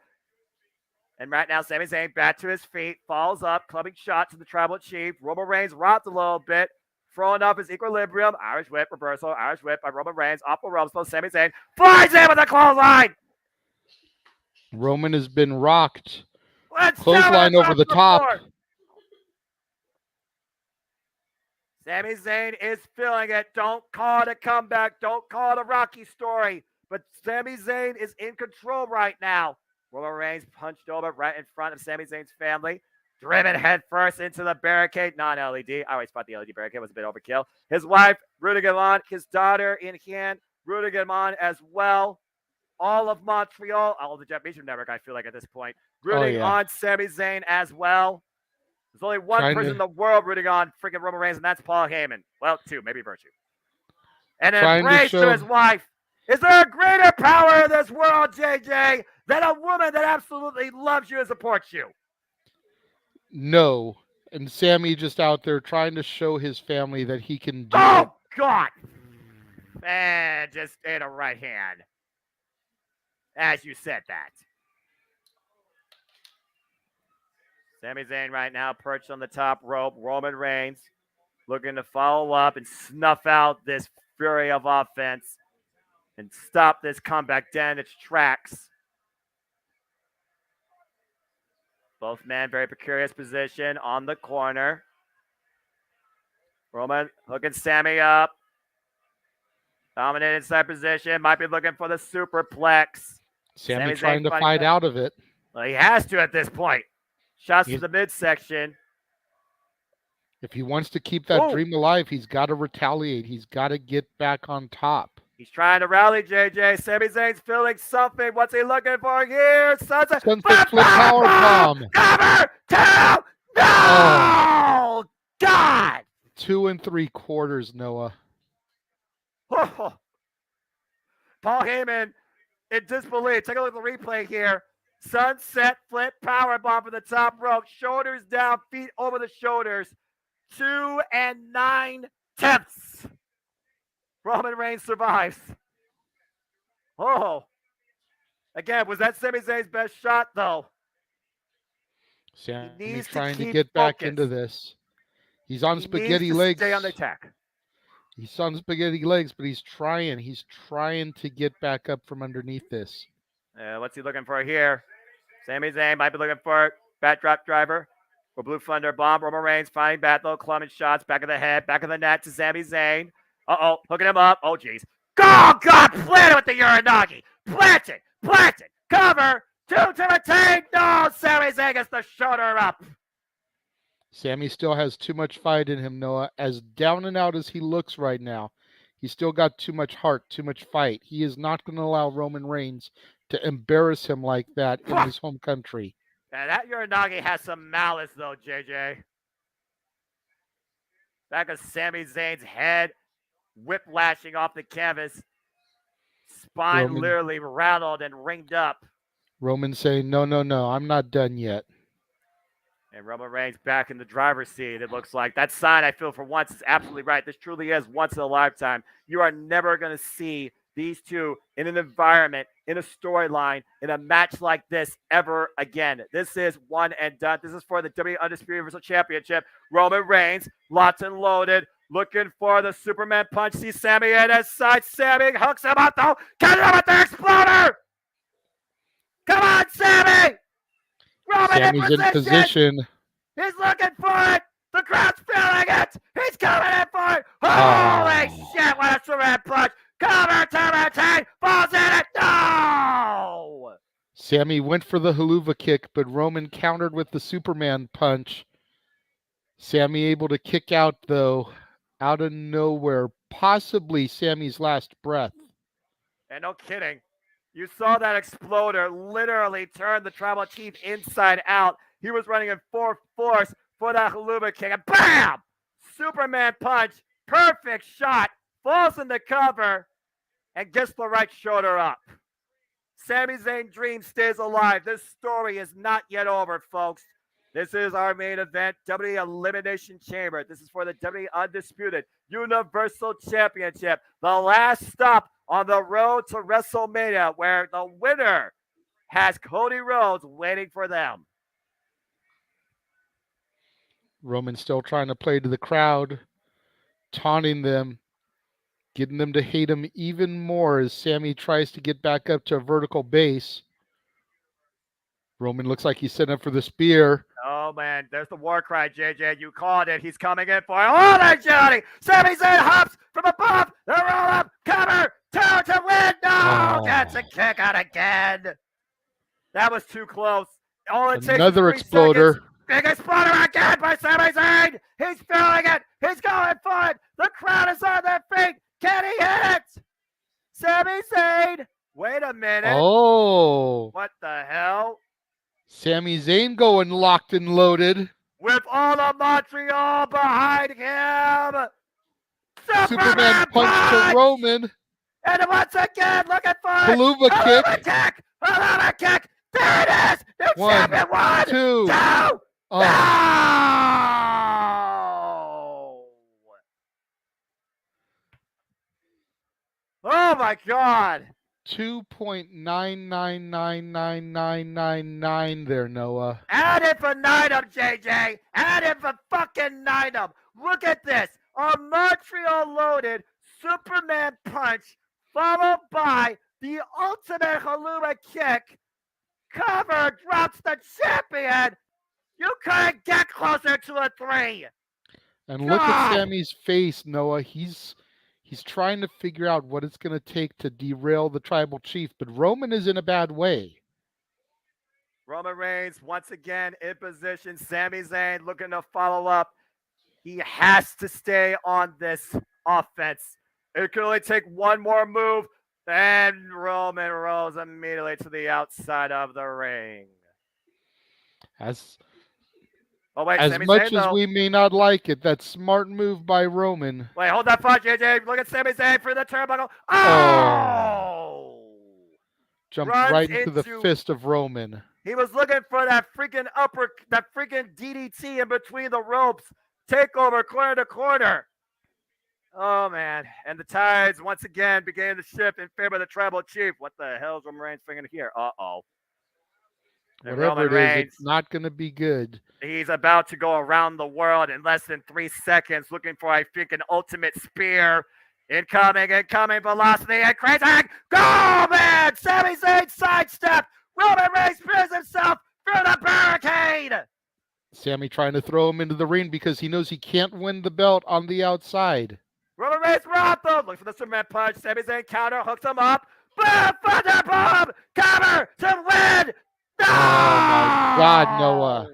And right now, Sami Zayn back to his feet, falls up, clubbing shots to the Tribal Chief. Roman Reigns rocked a little bit, throwing up his equilibrium. Irish whip, reversal, Irish whip by Roman Reigns. Off the ropes, though. Sami Zayn flies in with a clothesline. Roman has been rocked. Let's Clothesline over the top. Floor. Sami Zayn is feeling it. Don't call it a comeback. Don't call it a Rocky story. But Sami Zayn is in control right now. Roman Reigns punched over right in front of Sami Zayn's family. Driven headfirst into the barricade. Non-LED. I always thought the LED barricade was a bit overkill. His wife, Renegade, his daughter in hand. Renegade as well. All of Montreal. All of the Jeff Meacham network, I feel like, at this point. Rooting on Sami Zayn as well. There's only one person in the world rooting on freaking Roman Reigns, and that's Paul Heyman. Well, two, maybe Virtue. And an embrace to his wife. Is there a greater power in this world, JJ, than a woman that absolutely loves you and supports you? No. And Sammy just out there trying to show his family that he can do it. Oh, God. And just in a right hand. As you said that. Sami Zayn right now perched on the top rope. Roman Reigns looking to follow up and snuff out this fury of offense and stop this comeback dead in its tracks. Both men very precarious position on the corner. Roman hooking Sami up. Dominant inside position. Might be looking for the superplex. Sami trying to fight out of it. Well, he has to at this point. Shots to the midsection. If he wants to keep that dream alive, he's got to retaliate. He's got to get back on top. He's trying to rally, JJ. Sami Zayn's feeling something. What's he looking for here? Sunset flip power bomb. Cover! Two! No! Oh, God! 2 3/4, Noah. Oh. Paul Heyman in disbelief. Take a look at the replay here. Sunset flip power bomb from the top rope. Shoulders down, feet over the shoulders. 2 9/10. Roman Reigns survives. Oh. Again, was that Sami Zayn's best shot, though? He's trying to get back into this. He's on spaghetti legs. Stay on the attack. He's on spaghetti legs, but he's trying. He's trying to get back up from underneath this. What's he looking for here? Sami Zayn might be looking for bat drop driver or Blue Thunder bomb. Roman Reigns finding Battle, clubbing shots, back of the head, back of the net to Sami Zayn. Uh-oh, hooking him up. Oh, jeez. Oh, God, plant it with the Uranagi. Plant it, cover, 2 to retain. No, Sami Zayn gets the shoulder up. Sami still has too much fight in him, Noah. As down and out as he looks right now, he's still got too much heart, too much fight. He is not going to allow Roman Reigns to embarrass him like that in his home country. Now, that Uranagi has some malice, though, JJ. Back of Sami Zayn's head, whiplashing off the canvas. Spine literally rattled and ringed up. Roman saying, no, I'm not done yet. And Roman Reigns back in the driver's seat. It looks like that sign, I feel, for once is absolutely right. This truly is once in a lifetime. You are never going to see these two in an environment, in a storyline, in a match like this ever again. This is one and done. This is for the WWE Undisputed Universal Championship. Roman Reigns, locked and loaded, looking for the Superman punch. See Sami at his side. Sami hooks him up, though. Catch him with the exploder. Come on, Sami. Roman Sami's in position. He's looking for it. The crowd's feeling it. He's coming in for it. Holy shit, what a Superman punch. Cover to retain. Falls in it. No. Sammy went for the haluva kick, but Roman countered with the Superman punch. Sammy able to kick out, though, out of nowhere. Possibly Sammy's last breath. And no kidding. You saw that exploder literally turn the tribal chief inside out. He was running in full force for that haluva kick. And BAM! Superman punch. Perfect shot. Falls in the cover and gets the right shoulder up. Sami Zayn dream stays alive. This story is not yet over, folks. This is our main event, WWE Elimination Chamber. This is for the WWE Undisputed Universal Championship. The last stop on the road to WrestleMania, where the winner has Cody Rhodes waiting for them. Roman still trying to play to the crowd, taunting them, getting them to hate him even more as Sammy tries to get back up to a vertical base. Roman looks like he's setting up for the spear. Oh, man, there's the war cry, JJ. You called it. He's coming in for it. Oh, they're Johnny. Sami Zayn hops from above. The roll up, cover, two to win. No, gets a kick out again. That was too close. All it takes Another is 3 exploder. seconds. Big exploder again by Sami Zayn. He's feeling it. He's going for it. The crowd is on their feet. Can he hit it? Sami Zayn. Wait a minute. Oh. What the hell? Sami Zayn going locked and loaded. With all of Montreal behind him. Superman punch to Roman. And once again, looking for it. Haluva kick. Haluva kick. There it is. New champion. 1, 2. Oh. No! Oh my God. 2.9999999 there, Noah. Add infinitum, JJ. Add fucking-nitum. Look at this. A Montreal loaded Superman punch followed by the ultimate haluva kick. Cover drops the champion. You couldn't get closer to a 3. And look at Sammy's face, Noah. He's trying to figure out what it's going to take to derail the tribal chief, but Roman is in a bad way. Roman Reigns once again in position. Sami Zayn looking to follow up. He has to stay on this offense. It can only take one more move. Then Roman rolls immediately to the outside of the ring. As Sami much Zayn, as we may not like it, that smart move by Roman. Wait, hold that thought, JJ. Look at Sami Zayn for the turnbuckle. Oh! Jumped right into the fist of Roman. He was looking for that freaking that freaking DDT in between the ropes. Takeover corner to corner. Oh, man. And the tides once again began to shift in favor of the tribal chief. What the hell is Roman Reigns thinking here? Uh-oh. Whatever it is, it's not going to be good. He's about to go around the world in less than 3 seconds, looking for, I think, an ultimate spear. Incoming, velocity, and crazy. Go, man! Sami Zayn sidestep. Roman Reigns spears himself through the barricade. Sammy trying to throw him into the ring because he knows he can't win the belt on the outside. Roman Reigns Rotham looks for the Superman punch. Sami Zayn counter, hooks him up. Boom! Thunder bomb! Cover to win! No! Oh, my God, Noah.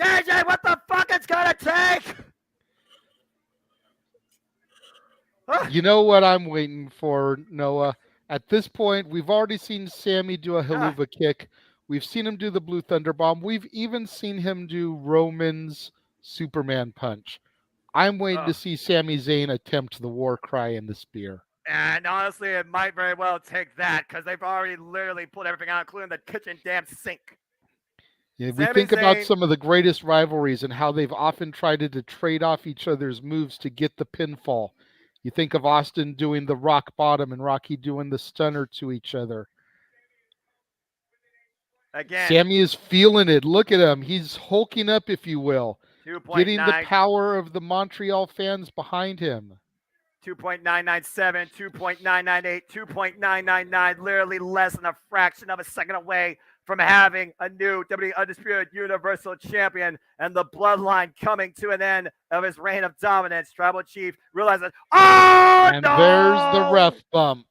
JJ, what the fuck it's gonna take? You know what I'm waiting for, Noah? At this point, we've already seen Sammy do a haluva kick. We've seen him do the Blue Thunder Bomb. We've even seen him do Roman's Superman punch. I'm waiting to see Sami Zayn attempt the war cry and the spear. And honestly, it might very well take that because they've already literally pulled everything out, including the kitchen damn sink. Yeah, we think about some of the greatest rivalries and how they've often tried to trade off each other's moves to get the pinfall. You think of Austin doing the rock bottom and Rocky doing the stunner to each other. Again, Sammy is feeling it. Look at him. He's hulking up, if you will. Getting the power of the Montreal fans behind him. 2.997, 2.998, 2.999, literally less than a fraction of a second away from having a new WWE Undisputed Universal Champion and the bloodline coming to an end of his reign of dominance. Tribal Chief realizes, and there's the ref bump.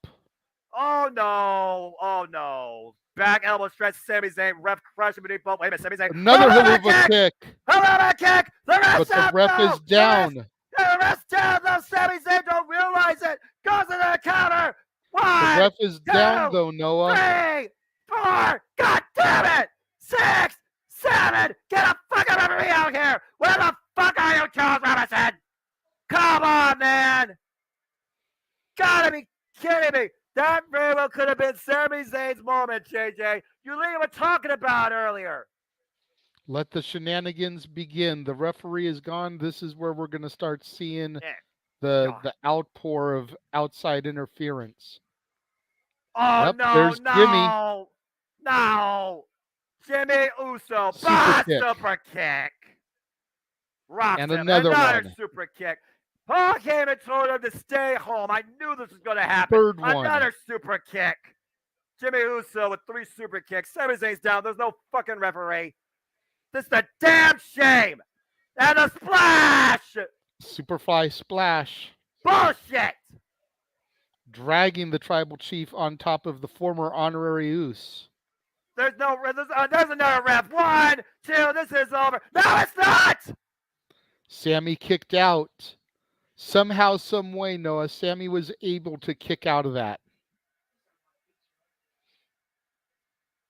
Oh no! Oh no! Back elbow stretch. Sami Zayn. Ref crush him beneath both. Wait a minute. Sami Zayn. Another Helluva haluva kick. Helluva kick. The ref's But the out. ref No! is down. The ref's down. Though Sami Zayn don't realize it. Goes to the counter. The 1, ref is 2, down though, Noah. 3, 4. God damn it! 6, 7. Get a fucking referee out here. Where the fuck are you, Charles Robinson? Come on, man. Gotta be kidding me. That very well could have been Sami Zayn's moment, JJ. You were talking about earlier. Let the shenanigans begin. The referee is gone. This is where we're going to start seeing the outpour of outside interference. Oh, Yep, no, there's Jimmy. No. Jimmy Uso. Super kick. Rocks And him. another one. Super kick. Paul came and told him to stay home. I knew this was going to happen. Third one. Another super kick. Jimmy Uso with 3 super kicks. Sami Zayn's down. There's no fucking referee. This is a damn shame. And a splash. Superfly splash. Bullshit. Dragging the tribal chief on top of the former honorary Uso. There's another ref. 1, 2. This is over. No, it's not. Sami kicked out. Somehow, some way, Noah, Sami was able to kick out of that.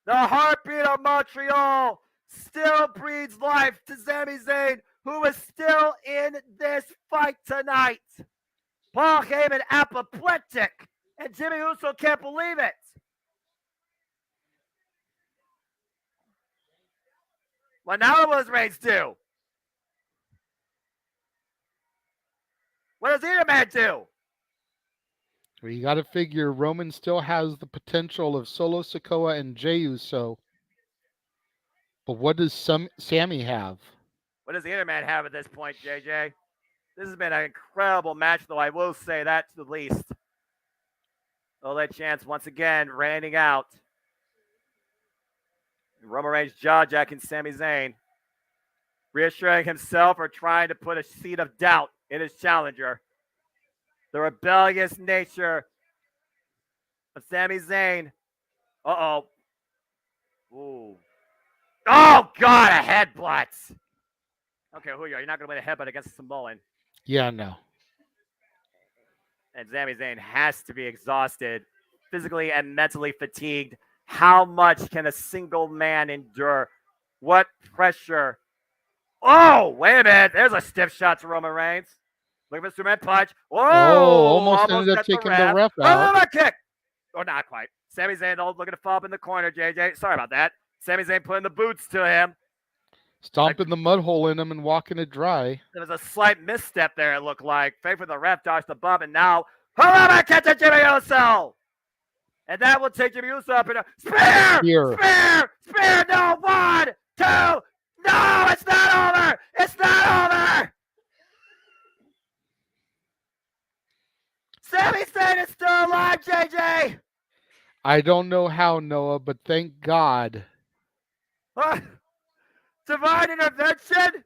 The heartbeat of Montreal still breathes life to Sami Zayn, who is still in this fight tonight. Paul Heyman apoplectic, and Jimmy Uso can't believe it. Well, now what does Reigns do? What does either man do? Well, you got to figure Roman still has the potential of Solo Sikoa and Jey Uso. But what does Sami have? What does the other man have at this point, JJ? This has been an incredible match, though I will say that to the least. OLED Chance once again reigning out. Roman Reigns jaw-jacking Sami Zayn. Reassuring himself or trying to put a seed of doubt in his challenger. The rebellious nature of Sami Zayn. Uh-oh. Ooh. Oh, God, a headbutt. Okay, who are you? You're not going to win a headbutt against Samoan. Yeah, no. And Sami Zayn has to be exhausted, physically and mentally fatigued. How much can a single man endure? What pressure? Oh, wait a minute. There's a stiff shot to Roman Reigns. Look at the Superman punch. Whoa! Almost ended up taking the ref out. Oh, kick. Or not quite. Sami Zayn looking to fall up in the corner, JJ. Sorry about that. Sami Zayn putting the boots to him. Stomping the mud hole in him and walking it dry. There was a slight misstep there, it looked like. Fake for the ref, dodged the bump, and now, Harama catch a Jimmy Uso! And that will take Jimmy Uso up in a spear! Spear! No, 1, 2, no, it's not over! It's not over! Sami Zayn is still alive, JJ! I don't know how, Noah, but thank God. Divine intervention?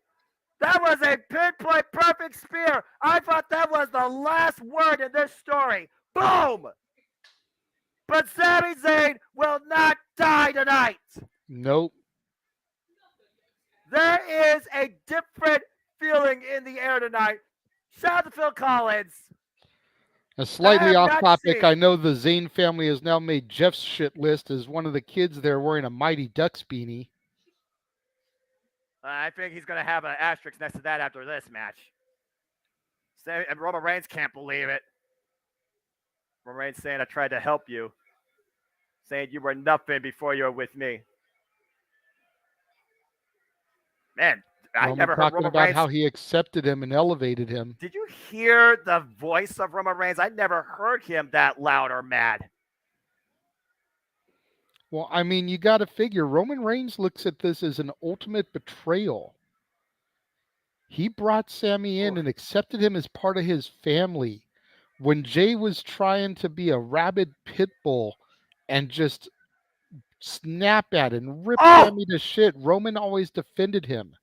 That was a pinpoint perfect spear. I thought that was the last word in this story. Boom! But Sami Zayn will not die tonight. Nope. There is a different feeling in the air tonight. Shout out to Phil Collins. Slightly off topic, I know the Zayn family has now made Jeff's shit list as one of the kids there wearing a Mighty Ducks beanie. I think he's going to have an asterisk next to that after this match. And Roman Reigns can't believe it. Roman Reigns saying, I tried to help you. Saying you were nothing before you were with me. Man, I never heard talking Roman about Reigns. How he accepted him and elevated him. Did you hear the voice of Roman Reigns? I never heard him that loud or mad. Well, I mean, you got to figure Roman Reigns looks at this as an ultimate betrayal. He brought Sami in and accepted him as part of his family. When Jey was trying to be a rabid pit bull and just snap at and rip Sami to shit, Roman always defended him.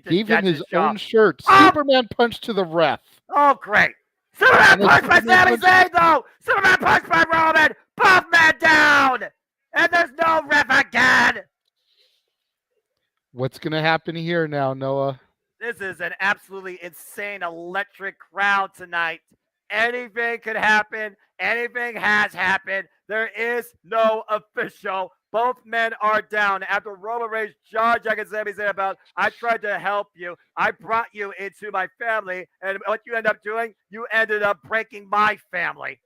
Gave him his own shirt. Superman punch to the ref. Oh, great. Superman punch by Sami Zayn, though! Superman punch by Roman! Both men down! And there's no ref again! What's going to happen here now, Noah? This is an absolutely insane, electric crowd tonight. Anything could happen. Anything has happened. There is no official. Both men are down. After Roman Reigns jaw-jacking Sami Zayn about, I tried to help you. I brought you into my family. And what you end up doing, you ended up breaking my family.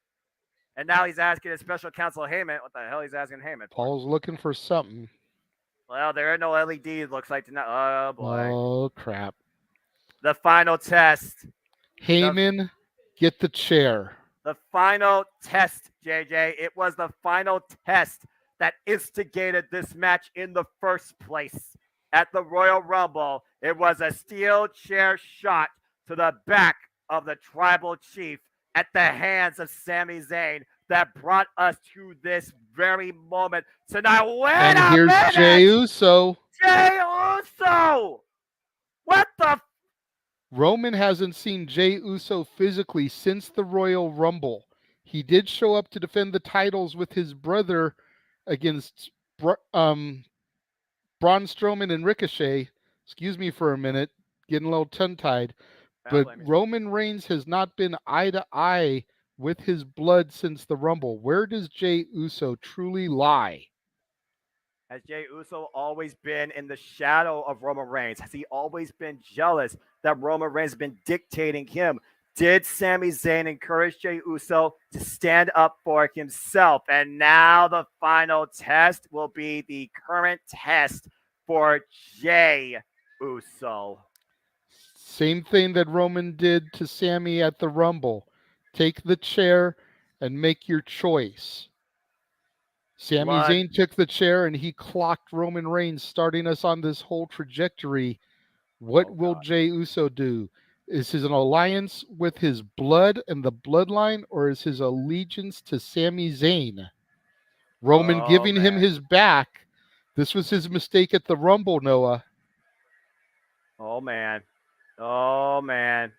And now he's asking his special counsel, Heyman. What the hell he's asking Heyman? Paul's looking for something. Well, there are no LEDs, looks like tonight. Oh, boy. Oh, crap. The final test. Heyman, get the chair. The final test, JJ. It was the final test that instigated this match in the first place. At the Royal Rumble, it was a steel chair shot to the back of the Tribal Chief at the hands of Sami Zayn that brought us to this very moment tonight. Wait And a here's minute! Jey Uso. Jey Uso! What the? Roman hasn't seen Jey Uso physically since the Royal Rumble. He did show up to defend the titles with his brother against Braun Strowman and Ricochet. Excuse me for a minute, getting a little tongue-tied. But Roman Reigns has not been eye to eye with his blood since the Rumble. Where does Jey Uso truly lie? Has Jey Uso always been in the shadow of Roman Reigns? Has he always been jealous that Roman Reigns has been dictating him? Did Sami Zayn encourage Jey Uso to stand up for himself? And now the final test will be the current test for Jey Uso. Same thing that Roman did to Sami at the Rumble. Take the chair and make your choice. Sami Zayn took the chair and he clocked Roman Reigns, starting us on this whole trajectory. What will Jey Uso do? Is his an alliance with his blood and the bloodline, or is his allegiance to Sami Zayn? Roman giving him his back. This was his mistake at the Rumble, Noah. Oh, man. Oh, man.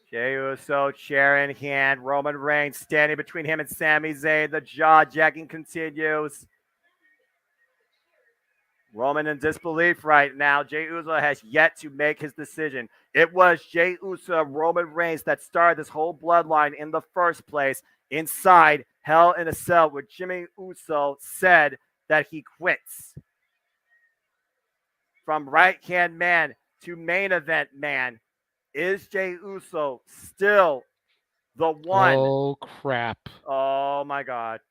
Jey Uso, chair in hand. Roman Reigns standing between him and Sami Zayn. The jaw-jacking continues. Roman in disbelief right now. Jey Uso has yet to make his decision. It was Jey Uso, Roman Reigns that started this whole bloodline in the first place inside Hell in a Cell, where Jimmy Uso said that he quits. From right-hand man to main event man, is Jey Uso still the one? Oh, crap. Oh, my God.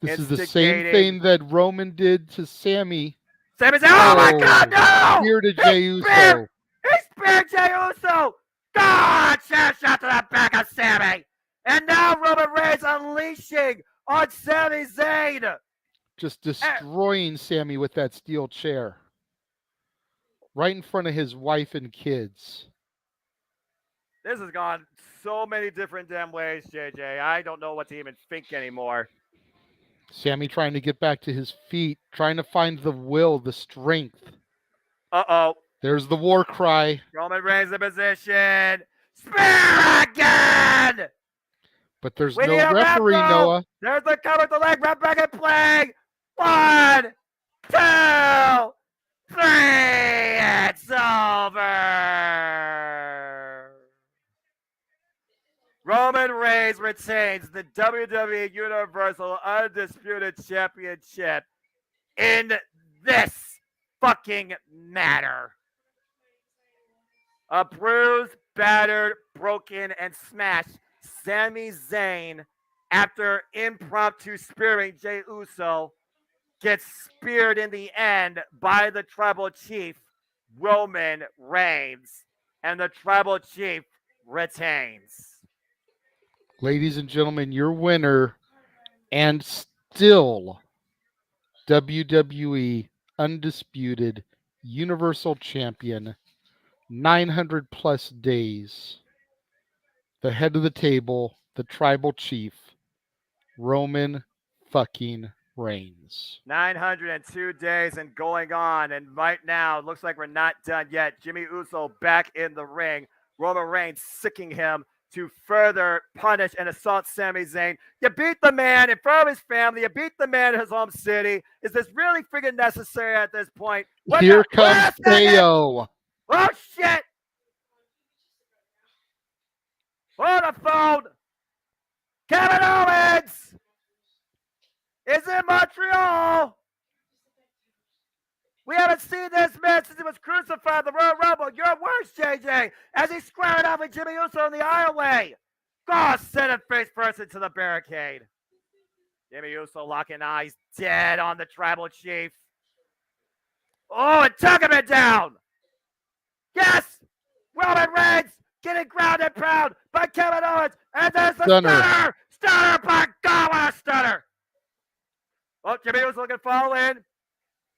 This is the same thing that Roman did to Sami. Sami Zayn, oh my God, no! Here to Jey Uso. He speared Jey Uso! God, chair shot to the back of Sami! And now Roman Reigns unleashing on Sami Zayn! Just destroying Sami with that steel chair. Right in front of his wife and kids. This has gone so many different damn ways, JJ. I don't know what to even think anymore. Sami trying to get back to his feet, trying to find the will, the strength. Uh-oh. There's the war cry. Roman Reigns in position. Spear again! But there's no referee, Noah. There's the cover with the leg, right back in play. 1, 2, 3. It's over. Roman Reigns retains the WWE Universal Undisputed Championship in this fucking matter. A bruised, battered, broken, and smashed Sami Zayn, after impromptu spearing Jey Uso, gets speared in the end by the Tribal Chief, Roman Reigns, and the Tribal Chief retains. Ladies and gentlemen, your winner and still WWE Undisputed Universal Champion, 900 plus days. The head of the table, the Tribal Chief, Roman fucking Reigns. 902 days and going on, and right now it looks like we're not done yet. Jimmy Uso back in the ring. Roman Reigns sicking him to further punish and assault Sami Zayn. You beat the man in front of his family. You beat the man in his home city. Is this really friggin' necessary at this point? Here comes KO. Oh, shit. On the phone. Kevin Owens is in Montreal. We haven't seen this man since he was crucified in the Royal Rumble. Your words, JJ, as he squared off with Jimmy Uso in the aisleway. God, send him face first into the barricade. Jimmy Uso locking eyes, dead on the tribal chief. Oh, and tucking him down. Yes, Roman Reigns getting grounded pound by Kevin Owens. And there's the stunner. Stunner, by God, what a stunner. Oh, Jimmy Uso looking to fall in.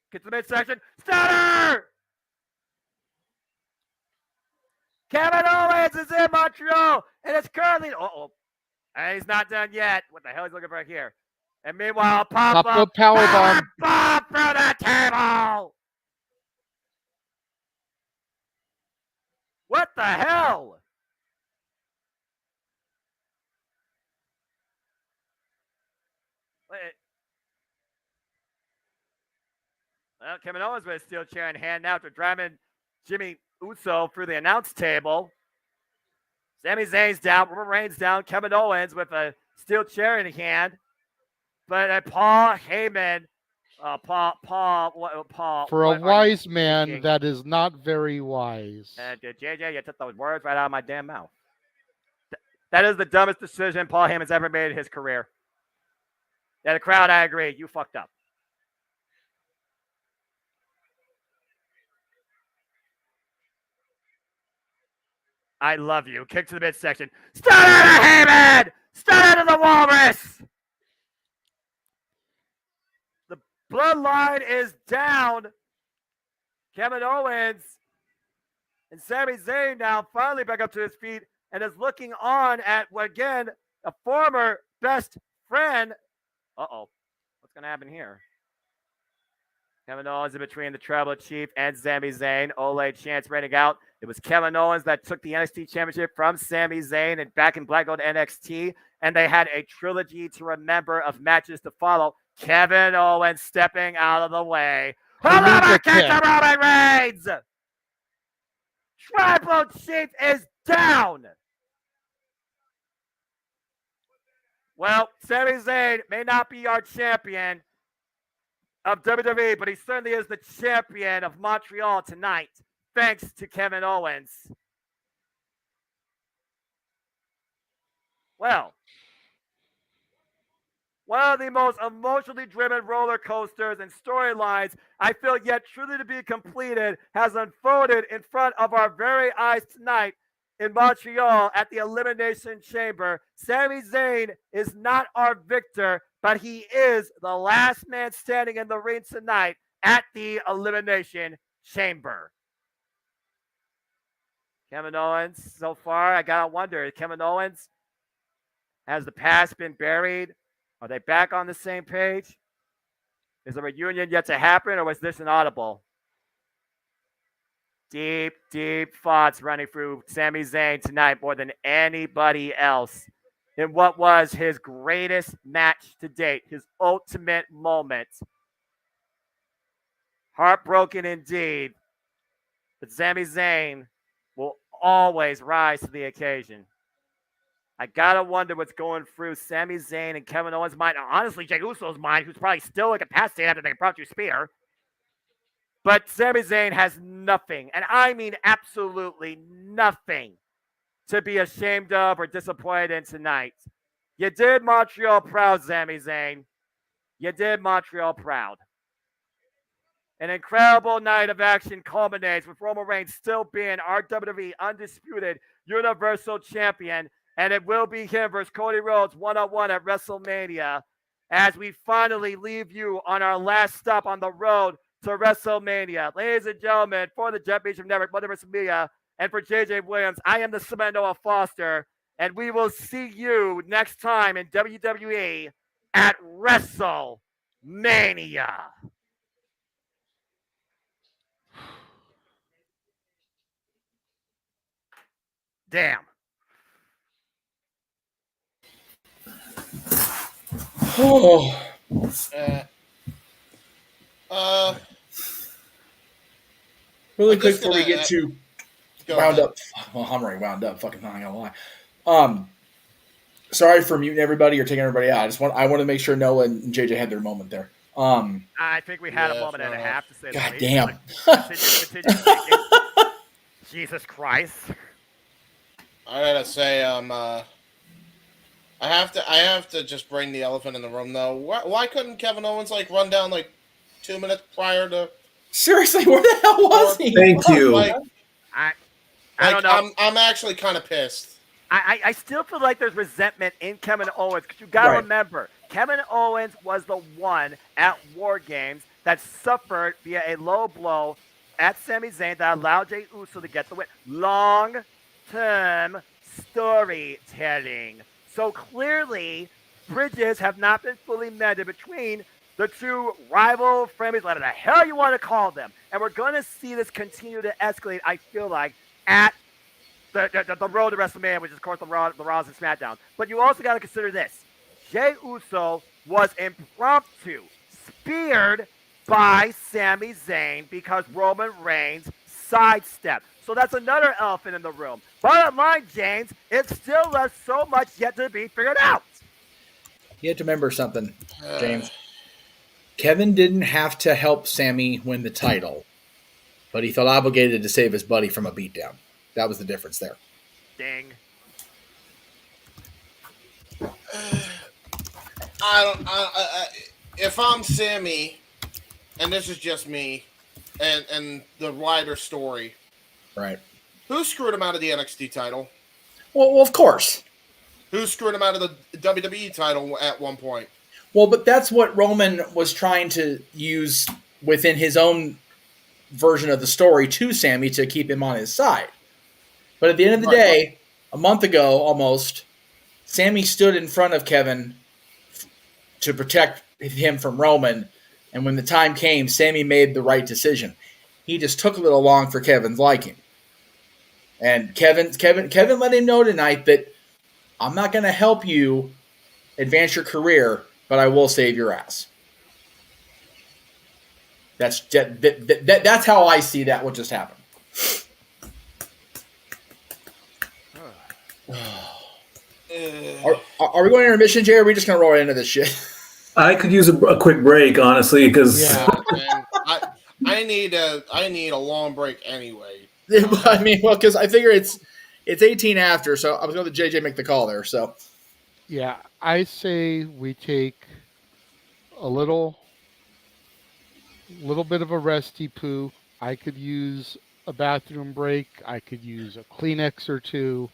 Gets to the midsection. Stunner! Kevin Owens is in Montreal, and it's currently... And he's not done yet. What the hell is he looking for here? And meanwhile, pop-up powerbomb. Pop through the table! What the hell? Wait. Well, Kevin Owens with a steel chair in hand now after driving Jimmy Uso through the announce table. Sami Zayn's down, Roman Reigns down, Kevin Owens with a steel chair in hand. But Paul Heyman, Paul. For a wise man, that is not very wise. And JJ, you took those words right out of my damn mouth. That is the dumbest decision Paul Heyman's ever made in his career. Yeah, the crowd, I agree. You fucked up. I love you. Kick to the midsection. Stunner to Heyman! Stunner to the Walrus! The bloodline is down. Kevin Owens and Sami Zayn now finally back up to his feet and is looking on at, again, a former best friend. Uh-oh. What's going to happen here? Kevin Owens in between the Tribal Chief and Sami Zayn. Ole chance raining out. It was Kevin Owens that took the NXT Championship from Sami Zayn and back in Black Gold NXT. And they had a trilogy to remember of matches to follow. Kevin Owens stepping out of the way. Roman Reigns! Tribal Chief is down! Well, Sami Zayn may not be our champion of WWE, but he certainly is the champion of Montreal tonight, thanks to Kevin Owens. Well, one of the most emotionally driven roller coasters and storylines I feel yet truly to be completed has unfolded in front of our very eyes tonight in Montreal at the Elimination Chamber. Sami Zayn is not our victor, but he is the last man standing in the ring tonight at the Elimination Chamber. Kevin Owens, so far, I gotta wonder, Kevin Owens, has the past been buried? Are they back on the same page? Is the reunion yet to happen, or was this an audible? Deep, deep thoughts running through Sami Zayn tonight more than anybody else in what was his greatest match to date, his ultimate moment. Heartbroken indeed, but Sami Zayn will always rise to the occasion. I gotta wonder what's going through Sami Zayn and Kevin Owens' mind. Honestly, Jey Uso's mind, who's probably still incapacitated after they impromptu spear. But Sami Zayn has nothing, and I mean absolutely nothing, to be ashamed of or disappointed in tonight. You did Montreal proud, Sami Zayn. You did Montreal proud. An incredible night of action culminates with Roman Reigns still being our WWE Undisputed Universal Champion, and it will be him versus Cody Rhodes one-on-one at WrestleMania as we finally leave you on our last stop on the road to WrestleMania. Ladies and gentlemen, for the Jeff Meacham Network, Multiverse Media, and for JJ Williams, I am the Cement Noah Foster, and we will see you next time in WWE at WrestleMania. Damn. Oh, really I'm quick just before we gonna, get to go wound ahead. up. Well, I'm already wound up. Fucking not gonna lie. Sorry for muting everybody or taking everybody out. I want to make sure Noah and JJ had their moment there. I think we had a Yeah, moment and fair a enough. half to say the God least. damn. Continue speaking. Jesus Christ. I gotta say, I have to just bring the elephant in the room though. Why couldn't Kevin Owens like run down like 2 minutes prior to? Seriously, where the hell was he? Thank you. Like, I don't know. I'm actually kind of pissed. I still feel like there's resentment in Kevin Owens because you got to Right. remember, Kevin Owens was the one at War Games that suffered via a low blow at Sami Zayn that allowed Jey Uso to get the win. Long-term storytelling. So clearly, bridges have not been fully mended between the two rival frenemies, whatever the hell you want to call them. And we're going to see this continue to escalate, I feel like, at the road to WrestleMania, which is, of course, the Raws and SmackDowns. But you also got to consider this. Jey Uso was impromptu speared by Sami Zayn because Roman Reigns sidestepped. So that's another elephant in the room. Bottom line, James, it still left so much yet to be figured out. You have to remember something, James. Kevin didn't have to help Sammy win the title, but he felt obligated to save his buddy from a beatdown. That was the difference there. Ding. If I'm Sammy, and this is just me, and the wider story, Right. who screwed him out of the NXT title? Well, of course. Who screwed him out of the WWE title at one point? Well, but that's what Roman was trying to use within his own version of the story to Sammy to keep him on his side. But at the end of the day, a month ago almost, Sammy stood in front of Kevin to protect him from Roman, and when the time came, Sammy made the right decision. He just took a little long for Kevin's liking. And Kevin let him know tonight that I'm not going to help you advance your career, but I will save your ass. That's how I see that what just happened. Are we going to intermission, Jay, or are we just going to roll right into this shit? I could use a quick break, honestly, because Man, I need a long break anyway. I mean, well, because I figure it's 18 after, so I was going to JJ make the call there. So, Yeah, I say we take a little bit of a resty poo. I could use a bathroom break. I could use a Kleenex or two.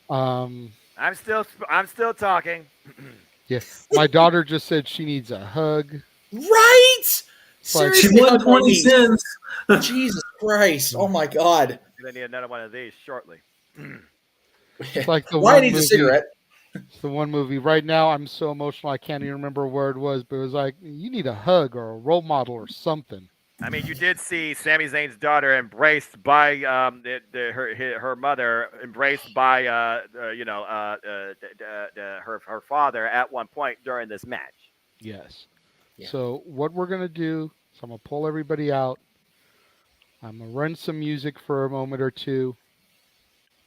I'm still talking. Yeah, my daughter just said she needs a hug. right? Like, she Seriously, won how 20 funny. cents. Jesus Christ! Oh my God! I need another one of these shortly. it's like the Why one needs a movie- cigarette? It's the one movie. Right now, I'm so emotional I can't even remember where it was, but it was like, you need a hug or a role model or something. I mean, you did see Sami Zayn's daughter embraced by her mother, embraced by her father at one point during this match. Yes. Yeah. So what we're going to do is I'm going to pull everybody out. I'm going to run some music for a moment or two.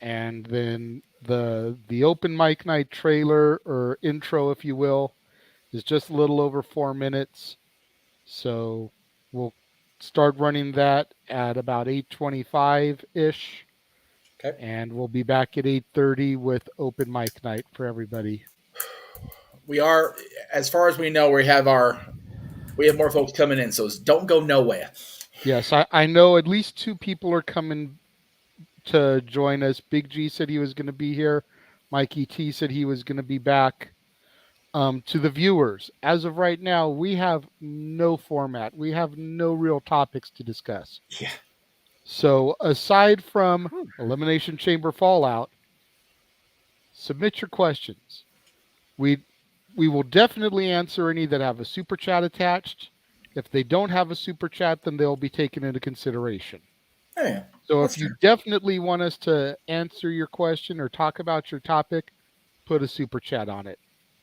And then the open mic night trailer or intro, if you will, is just a little over 4 minutes. So we'll start running that at about 8:25-ish. Okay. And we'll be back at 8:30 with open mic night for everybody. We are, as far as we know, we have more folks coming in, so don't go nowhere. Yes, I know at least 2 people are coming to join us. Big G said he was going to be here. Mikey T said he was going to be back. To the viewers, as of right now, we have no format. We have no real topics to discuss. Yeah. So aside from Elimination Chamber Fallout, submit your questions. We will definitely answer any that have a super chat attached. If they don't have a super chat, then they'll be taken into consideration. Oh, yeah. So That's if you definitely want us to answer your question or talk about your topic, put a super chat on it.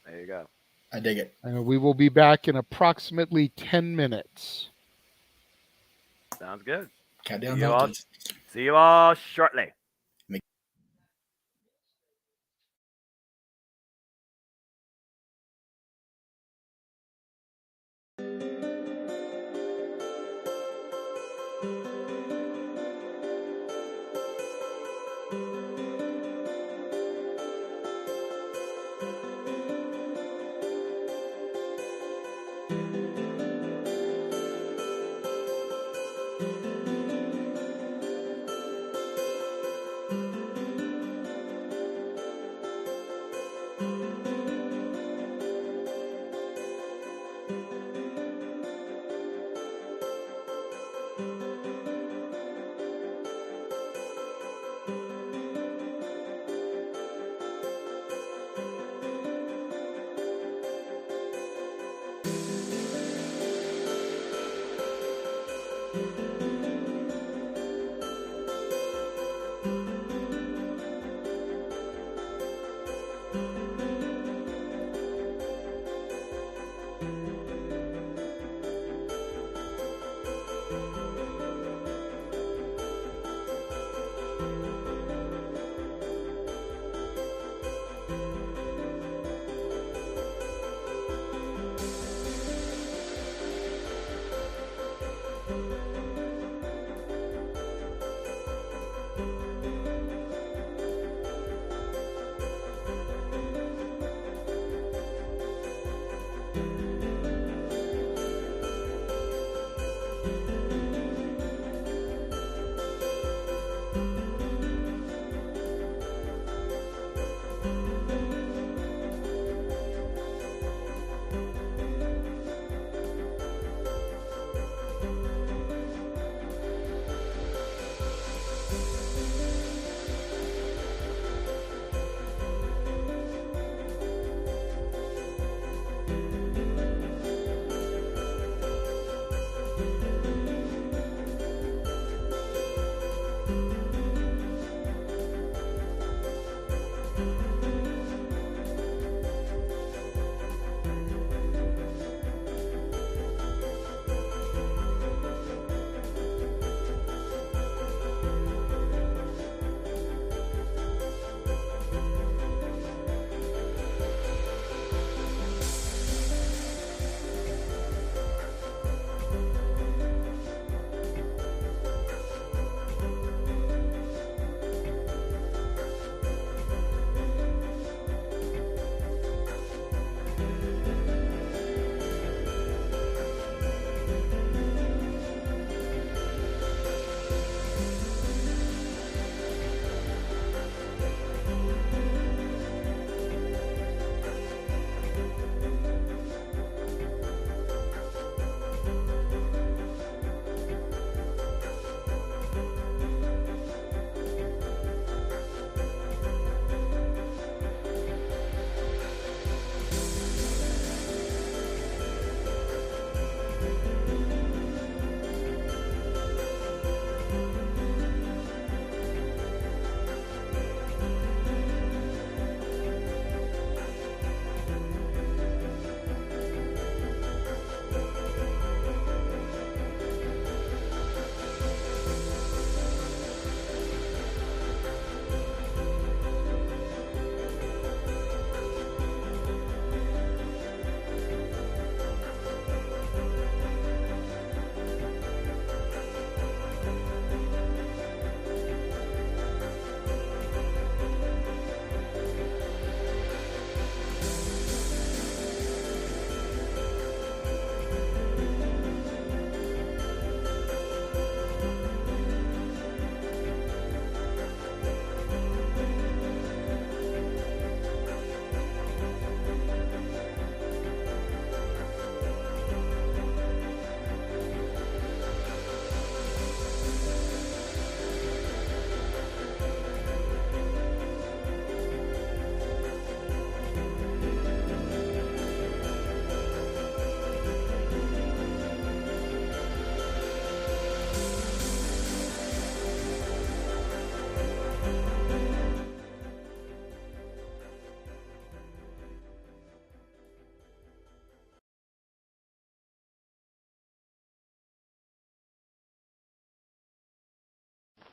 There you go. I dig it. And we will be back in approximately 10 minutes. Sounds good. Countdown. See you all shortly.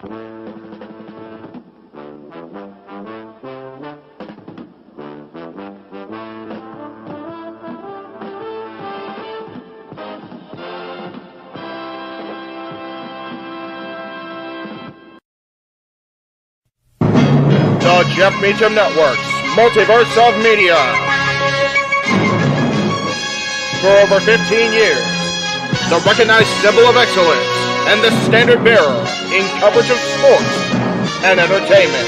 The Jeff Meacham Network's Multiverse of Media. For over 15 years, the recognized symbol of excellence and the standard bearer in coverage of sports and entertainment.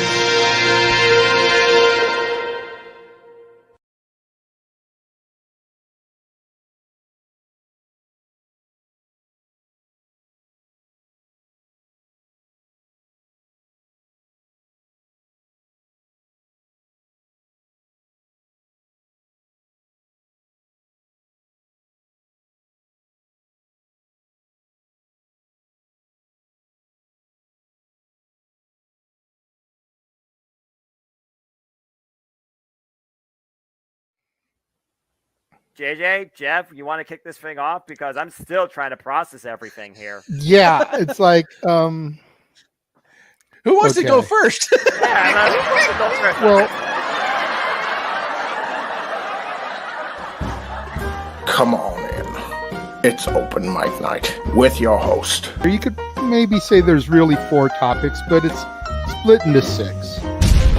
JJ, Jeff, you want to kick this thing off? Because I'm still trying to process everything here. Yeah, it's like Who wants to go Okay. first? Yeah, who wants to go first? well, Come on in. It's open mic night with your host, you could maybe say there's really 4 topics, but it's split into 6.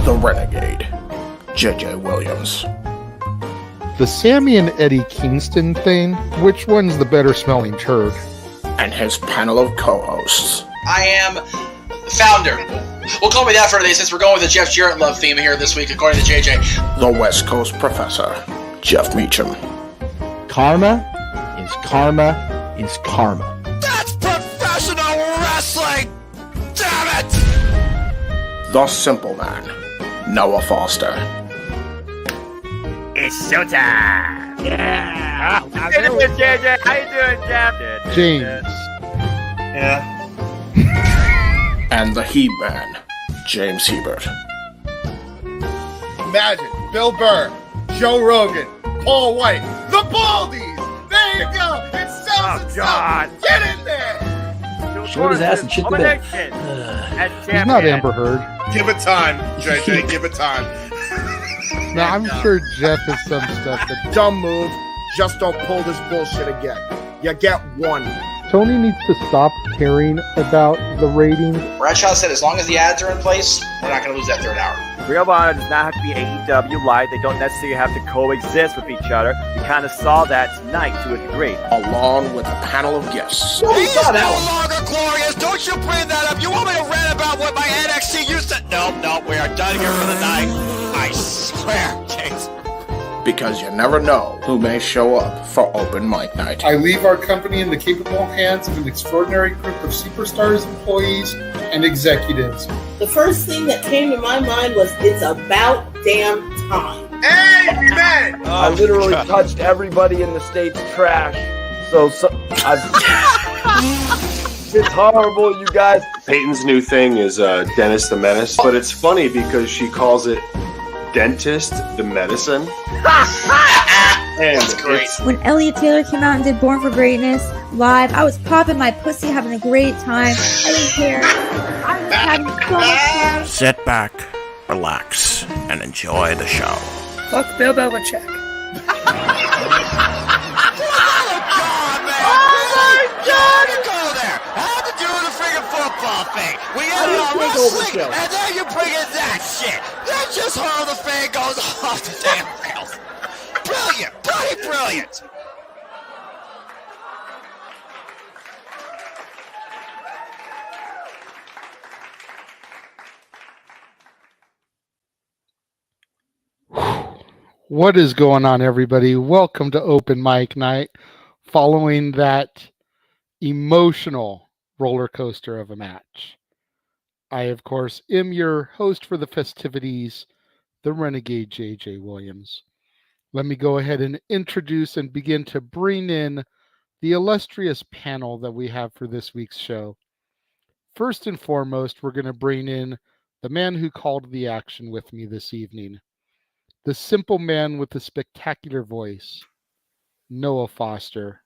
the Renegade, JJ Williams. The Sammy and Eddie Kingston thing, which one's the better smelling turd? And his panel of co-hosts. I am the founder. We'll call me that for today since we're going with the Jeff Jarrett love theme here this week, according to JJ. The West Coast Professor, Jeff Meacham. Karma is karma is karma. That's professional wrestling! Damn it! The Simple Man, Noah Foster. It's showtime! Yeah! How you doing, JJ? How you doing, Jeff? James. Yeah. And the He-Man, James Hebert. Imagine Bill Burr, Joe Rogan, Paul White, the Baldies. There you go. It sells itself. God. Get in there. Short his ass and shit the bed. He's not Amber Heard. Give it time, JJ. Give it time. Now, I'm sure Jeff has some stuff that Dumb move. Just don't pull this bullshit again. You get one. Tony needs to stop caring about the ratings. Bradshaw said as long as the ads are in place, we're not going to lose that third hour. Ring of Honor does not have to be AEW Live. They don't necessarily have to coexist with each other. We kind of saw that tonight to a degree. Along with a panel of guests. He saw that one. Longer glorious. Don't you bring that up. You want me to rant about what my NXT used to? No, we are done here for the night. I swear, James. Because you never know who may show up for open mic night. I leave our company in the capable hands of an extraordinary group of superstars, employees, and executives. The first thing that came to my mind was, it's about damn time. Amen. I literally touched everybody in the state's trash. It's horrible, you guys. Peyton's new thing is Dennis the Menace, but it's funny because she calls it Dentist the Medicine. And That's great. When Elliot Taylor came out and did Born for Greatness live, I was popping my pussy, having a great time. I didn't care. I was having so much fun. Sit back, relax, and enjoy the show. Fuck Bill Belichick. Oh my God! Go there. How to do the friggin' football thing? We ended on wrestling, and then you bring in that shit. That's just how the fan goes off the damn rails. Brilliant, bloody brilliant. What is going on, everybody? Welcome to Open Mic Night. Following that emotional roller coaster of a match, I, of course, am your host for the festivities, the Renegade JJ Williams. Let me go ahead and introduce and begin to bring in the illustrious panel that we have for this week's show. First and foremost, we're going to bring in the man who called the action with me this evening. The simple man with the spectacular voice, Noah Foster.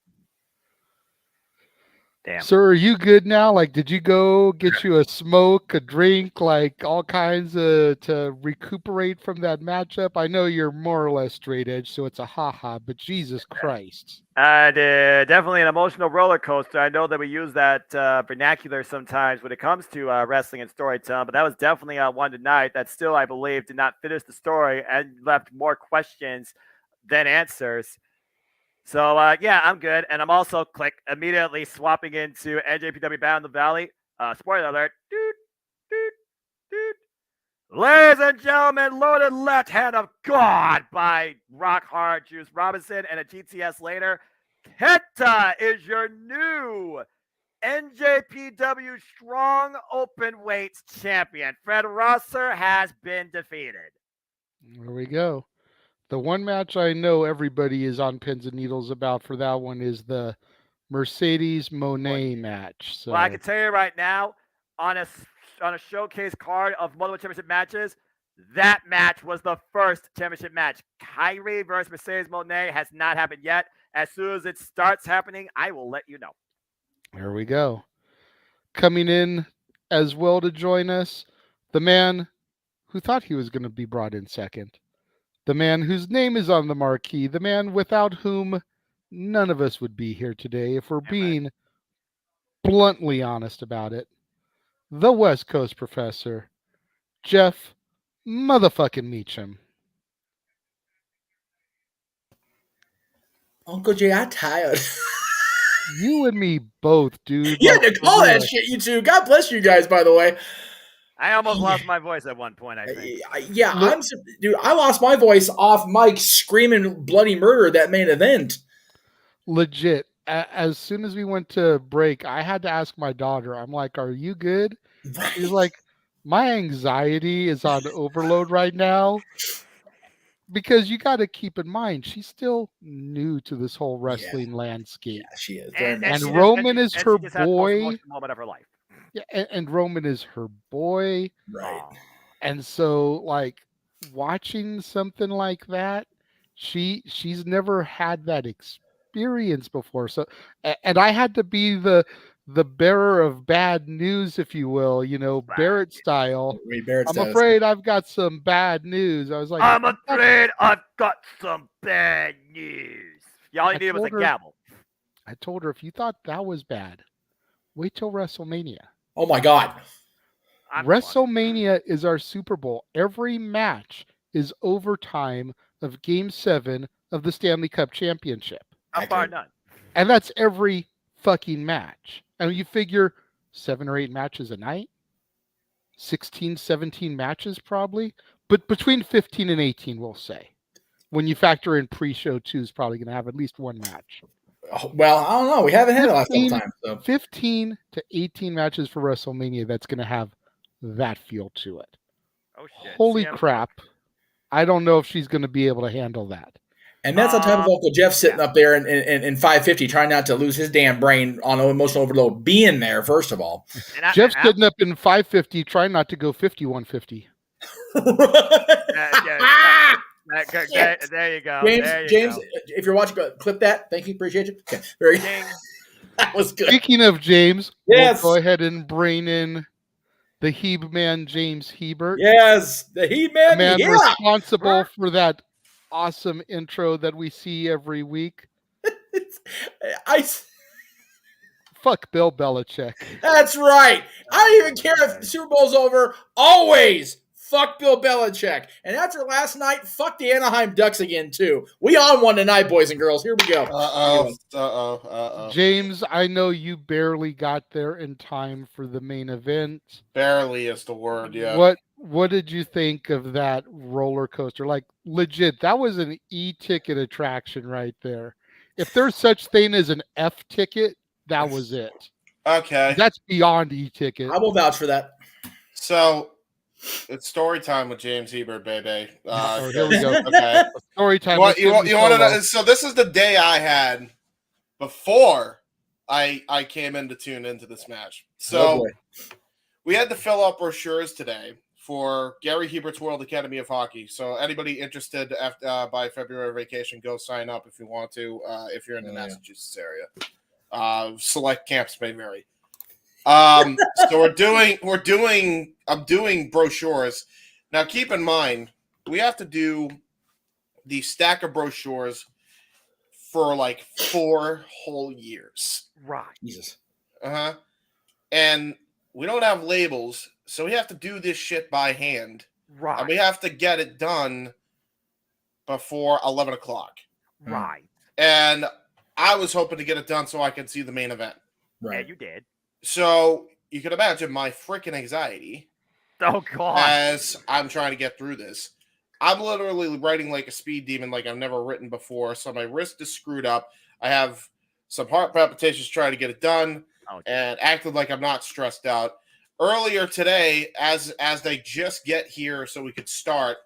Damn. Sir, are you good now? Like, did you go get you a smoke, a drink, like all kinds of to recuperate from that matchup? I know you're more or less straight edge, so it's a haha, but Jesus Christ. Definitely an emotional roller coaster. I know that we use that vernacular sometimes when it comes to wrestling and storytelling, but that was definitely one tonight that still, I believe, did not finish the story and left more questions than answers. So, yeah, I'm good. And I'm also immediately swapping into NJPW Battle in the Valley. Spoiler alert. Doot, doot, doot. Ladies and gentlemen, loaded left hand of God by Rock Hard Juice Robinson, and a GTS later, Kenta is your new NJPW Strong Open Weights champion. Fred Rosser has been defeated. There we go. The one match I know everybody is on pins and needles about for that one is the Mercedes Monet match. So Well, I can tell you right now, on a showcase card of multiple championship matches, that match was the first championship match. Kyrie versus Mercedes Monet has not happened yet. As soon as it starts happening, I will let you know. there we go. Coming in as well to join us, the man who thought he was going to be brought in second. The man whose name is on the marquee, the man without whom none of us would be here today, if we're being bluntly honest about it. The West Coast professor, Jeff motherfucking Meacham. Uncle Jay, I'm tired. You and me both, dude. You had to call that shit, you two. God bless you guys, by the way. I almost lost my voice at one point, I think. Yeah, dude, I lost my voice off mic screaming bloody murder at that main event. Legit. As soon as we went to break, I had to ask my daughter, I'm like, are you good? Right. She's like, my anxiety is on overload right now. Because you got to keep in mind, she's still new to this whole wrestling landscape. Yeah, she is. And Roman is her boy. Moment of her life. Yeah, and Roman is her boy. Right. And so, like, watching something like that, she's never had that experience before. So, and I had to be the bearer of bad news, if you will, Barrett style. I'm afraid I've got some bad news. I was like, I'm afraid I've got some bad news. Yeah, all you needed was a gavel. I told her, if you thought that was bad, wait till WrestleMania. Oh my God. WrestleMania is our Super Bowl. Every match is overtime of Game 7 of the Stanley Cup Championship. How far none? And that's every fucking match. And you figure 7 or 8 matches a night? 16, 17 matches probably? But between 15 and 18, we'll say. When you factor in pre-show 2 is probably going to have at least one match. Well, I don't know. We haven't had it last couple times. So. 15 to 18 matches for WrestleMania that's going to have that feel to it. Oh, shit. Holy crap. I don't know if she's going to be able to handle that. And that's on top of Uncle Jeff sitting up there in 550 trying not to lose his damn brain on emotional overload being there, first of all. Jeff's sitting up in 550 trying not to go 5150. There you go. James, if you're watching, clip that. Thank you. Appreciate you. Okay. Very good. That was good. Speaking of James, yes. We'll go ahead and bring in the He-Man James Hebert. Yes, the He-Man. The man responsible for that awesome intro that we see every week. Fuck Bill Belichick. That's right. I don't even care if the Super Bowl's over. Always fuck Bill Belichick. And after last night, fuck the Anaheim Ducks again, too. We on one tonight, boys and girls. Here we go. James, I know you barely got there in time for the main event. Barely is the word, yeah. What did you think of that roller coaster? Like, legit, that was an E-ticket attraction right there. If there's such thing as an F ticket, that was it. Okay. That's beyond E-ticket. I will vouch for that. So, it's story time with James Hebert, baby. Here we go. Okay. Story time. You want to know? So this is the day I had before I came in to tune into this match. So we had to fill out brochures today for Gary Hebert's World Academy of Hockey. So anybody interested by February vacation, go sign up if you want to. If you're in the Massachusetts area. Select camps may vary. So I'm doing brochures. Now keep in mind, we have to do the stack of brochures for like 4 whole years. Right. Jesus. Uh-huh. And we don't have labels, so we have to do this shit by hand. Right. And we have to get it done before 11 o'clock. Right. And I was hoping to get it done so I could see the main event. Right. Yeah, you did. So you can imagine my freaking anxiety. Oh, God. As I'm trying to get through this. I'm literally writing like a speed demon like I've never written before. So my wrist is screwed up. I have some heart palpitations trying to get it done and acted like I'm not stressed out. Earlier today, as they just get here so we could start,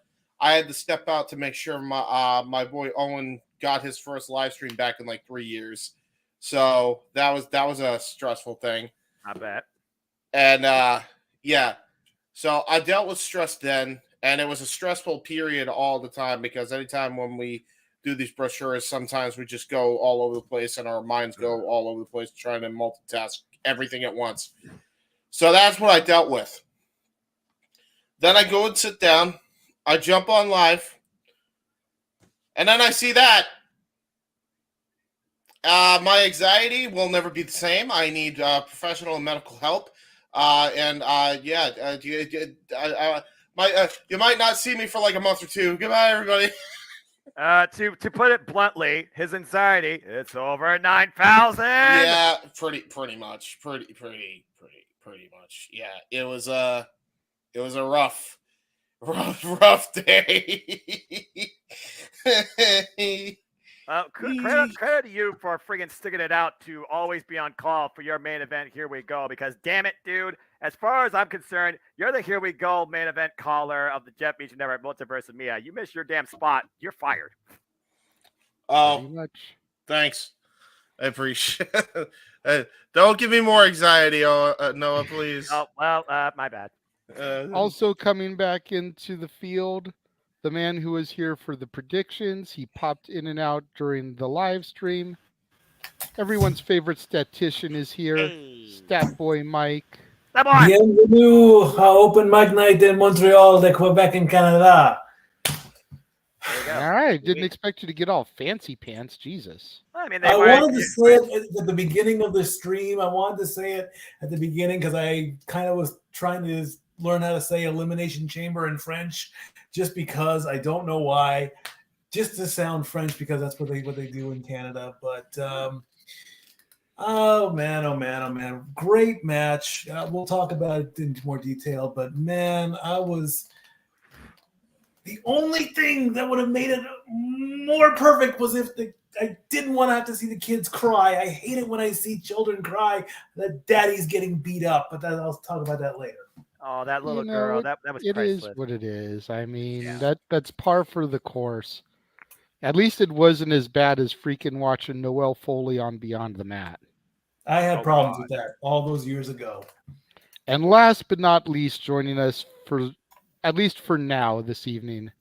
I had to step out to make sure my boy Owen got his first live stream back in like 3 years. So that was a stressful thing. I bet. And yeah. So I dealt with stress then, and it was a stressful period all the time because anytime when we do these brochures, sometimes we just go all over the place and our minds go all over the place trying to multitask everything at once. So that's what I dealt with. Then I go and sit down. I jump on live. And then I see that. My anxiety will never be the same. I need professional and medical help. You might not see me for like a month or two. Goodbye, everybody. To put it bluntly, his anxiety, it's over 9,000. Yeah, pretty much. Pretty much. Yeah, it was a rough day. Credit to you for friggin' sticking it out to always be on call for your main event. Here we go. Because damn it, dude, as far as I'm concerned, you're the here we go main event caller of the Jeff Meacham Network Multiverse of Mia. You miss your damn spot, you're fired. Oh, thanks. I appreciate it. Don't give me more anxiety, Noah, please. Oh, well, my bad. Also coming back into the field, the man who was here for the predictions. He popped in and out during the live stream. Everyone's favorite statistician is here. Stat Boy Mike. Bienvenue à Open Mic Night in Montreal, de Quebec in Canada. All right. Didn't expect you to get all fancy pants. Jesus. I mean, I wanted to say it at the beginning of the stream. I wanted to say it at the beginning because I kind of was trying to learn how to say Elimination Chamber in French, just because I don't know why, just to sound French because that's what they do in Canada. But oh man, great match. We'll talk about it in more detail. But man, the only thing that would have made it more perfect was if I didn't want to have to see the kids cry. I hate it when I see children cry that daddy's getting beat up. But I'll talk about that later. Oh, that little girl. That was it priceless. is what it is. I mean, that's par for the course. At least it wasn't as bad as freaking watching Noelle Foley on Beyond the Mat. I had problems with that all those years ago. And last but not least, joining us for at least for now this evening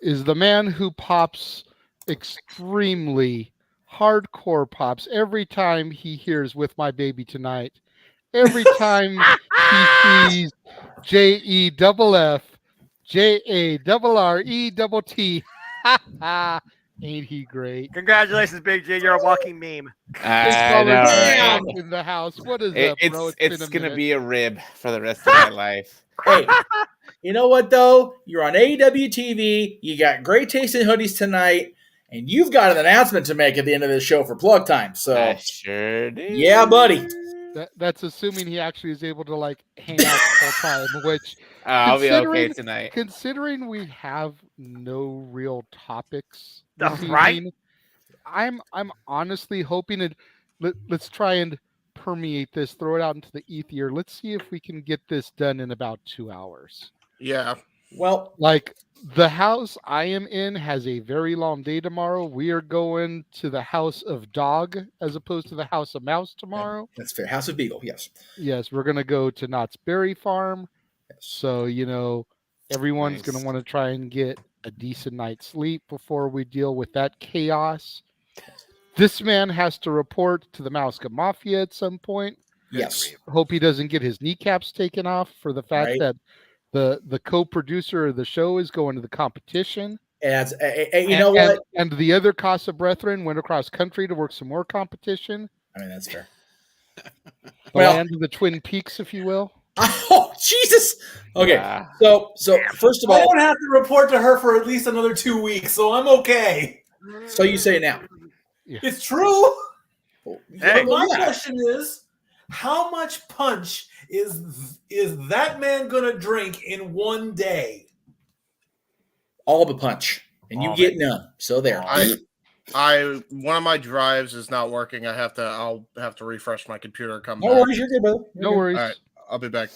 is the man who pops extremely hardcore pops every time he hears "With My Baby Tonight." Every time he sees JEFF, JARRETT. Ain't he great? Congratulations, Big G. You're a walking meme. I know. In the house. What is up, bro? It's going to be a rib for the rest of my life. Hey, you know what, though? You're on AEW TV. You got great taste in hoodies tonight. And you've got an announcement to make at the end of this show for plug time. So I sure do. Yeah, buddy. That's assuming he actually is able to like hang out the whole time, which I'll be okay tonight. Considering we have no real topics, right? I'm honestly hoping it. Let's try and permeate this, throw it out into the ether. Let's see if we can get this done in about 2 hours. Yeah. Well, like the house I am in has a very long day tomorrow. We are going to the House of Dog as opposed to the House of Mouse tomorrow. That's fair. House of Beagle, yes. Yes, we're going to go to Knott's Berry Farm. Yes. So, everyone's going to want to try and get a decent night's sleep before we deal with that chaos. This man has to report to the Mauska Mafia at some point. Yes. Hope he doesn't get his kneecaps taken off for the fact that the co-producer of the show is going to the competition. And you know what? And the other Casa Brethren went across country to work some more competition. I mean, that's fair. The land of the Twin Peaks, if you will. Oh, Jesus. Okay. So first of all, I don't have to report to her for at least another 2 weeks, so I'm okay. So you say it now. Yeah. It's true. Hey, my question is, how much punch is that man gonna drink in one day? All the punch, and you get none. So there. One of my drives is not working. I'll have to refresh my computer. Come No back. worries, you're good, brother. No worries. All right, I'll be back.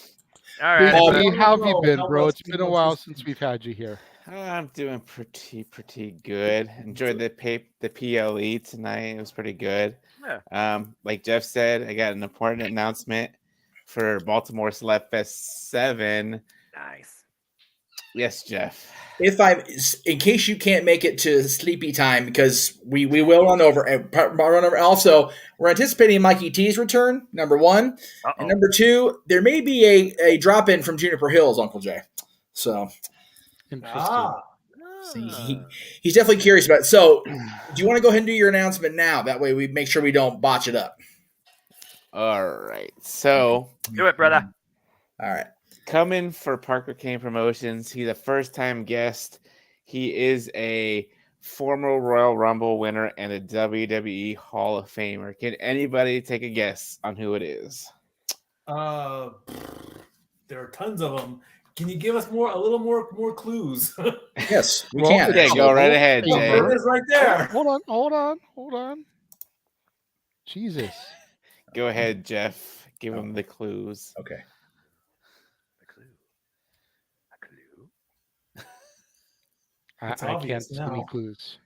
All right. How have you been, bro? It's been a while since we've had you here. I'm doing pretty good. Enjoyed the PLE tonight. It was pretty good. Yeah. Like Jeff said, I got an important announcement for Baltimore Celebfest 7. Nice. Yes, Jeff. In case you can't make it to sleepy time, because we will run over. Also, we're anticipating Mikey T's return. Number one, and number two, there may be a drop in from Juniper Hills, Uncle Jay. So. Interesting. See, he's definitely curious about it. So, do you want to go ahead and do your announcement now? That way we make sure we don't botch it up. All right. So, do it, brother. All right. Coming for Parker Kane Promotions. He's a first-time guest. He is a former Royal Rumble winner and a WWE Hall of Famer. Can anybody take a guess on who it is? There are tons of them. Can you give us a little more clues? Yes, we can. Okay, go right ahead, Jay. It is right there. Hold on. Jesus. Go ahead, Jeff. Give him the clues. Okay. I can't see any clues.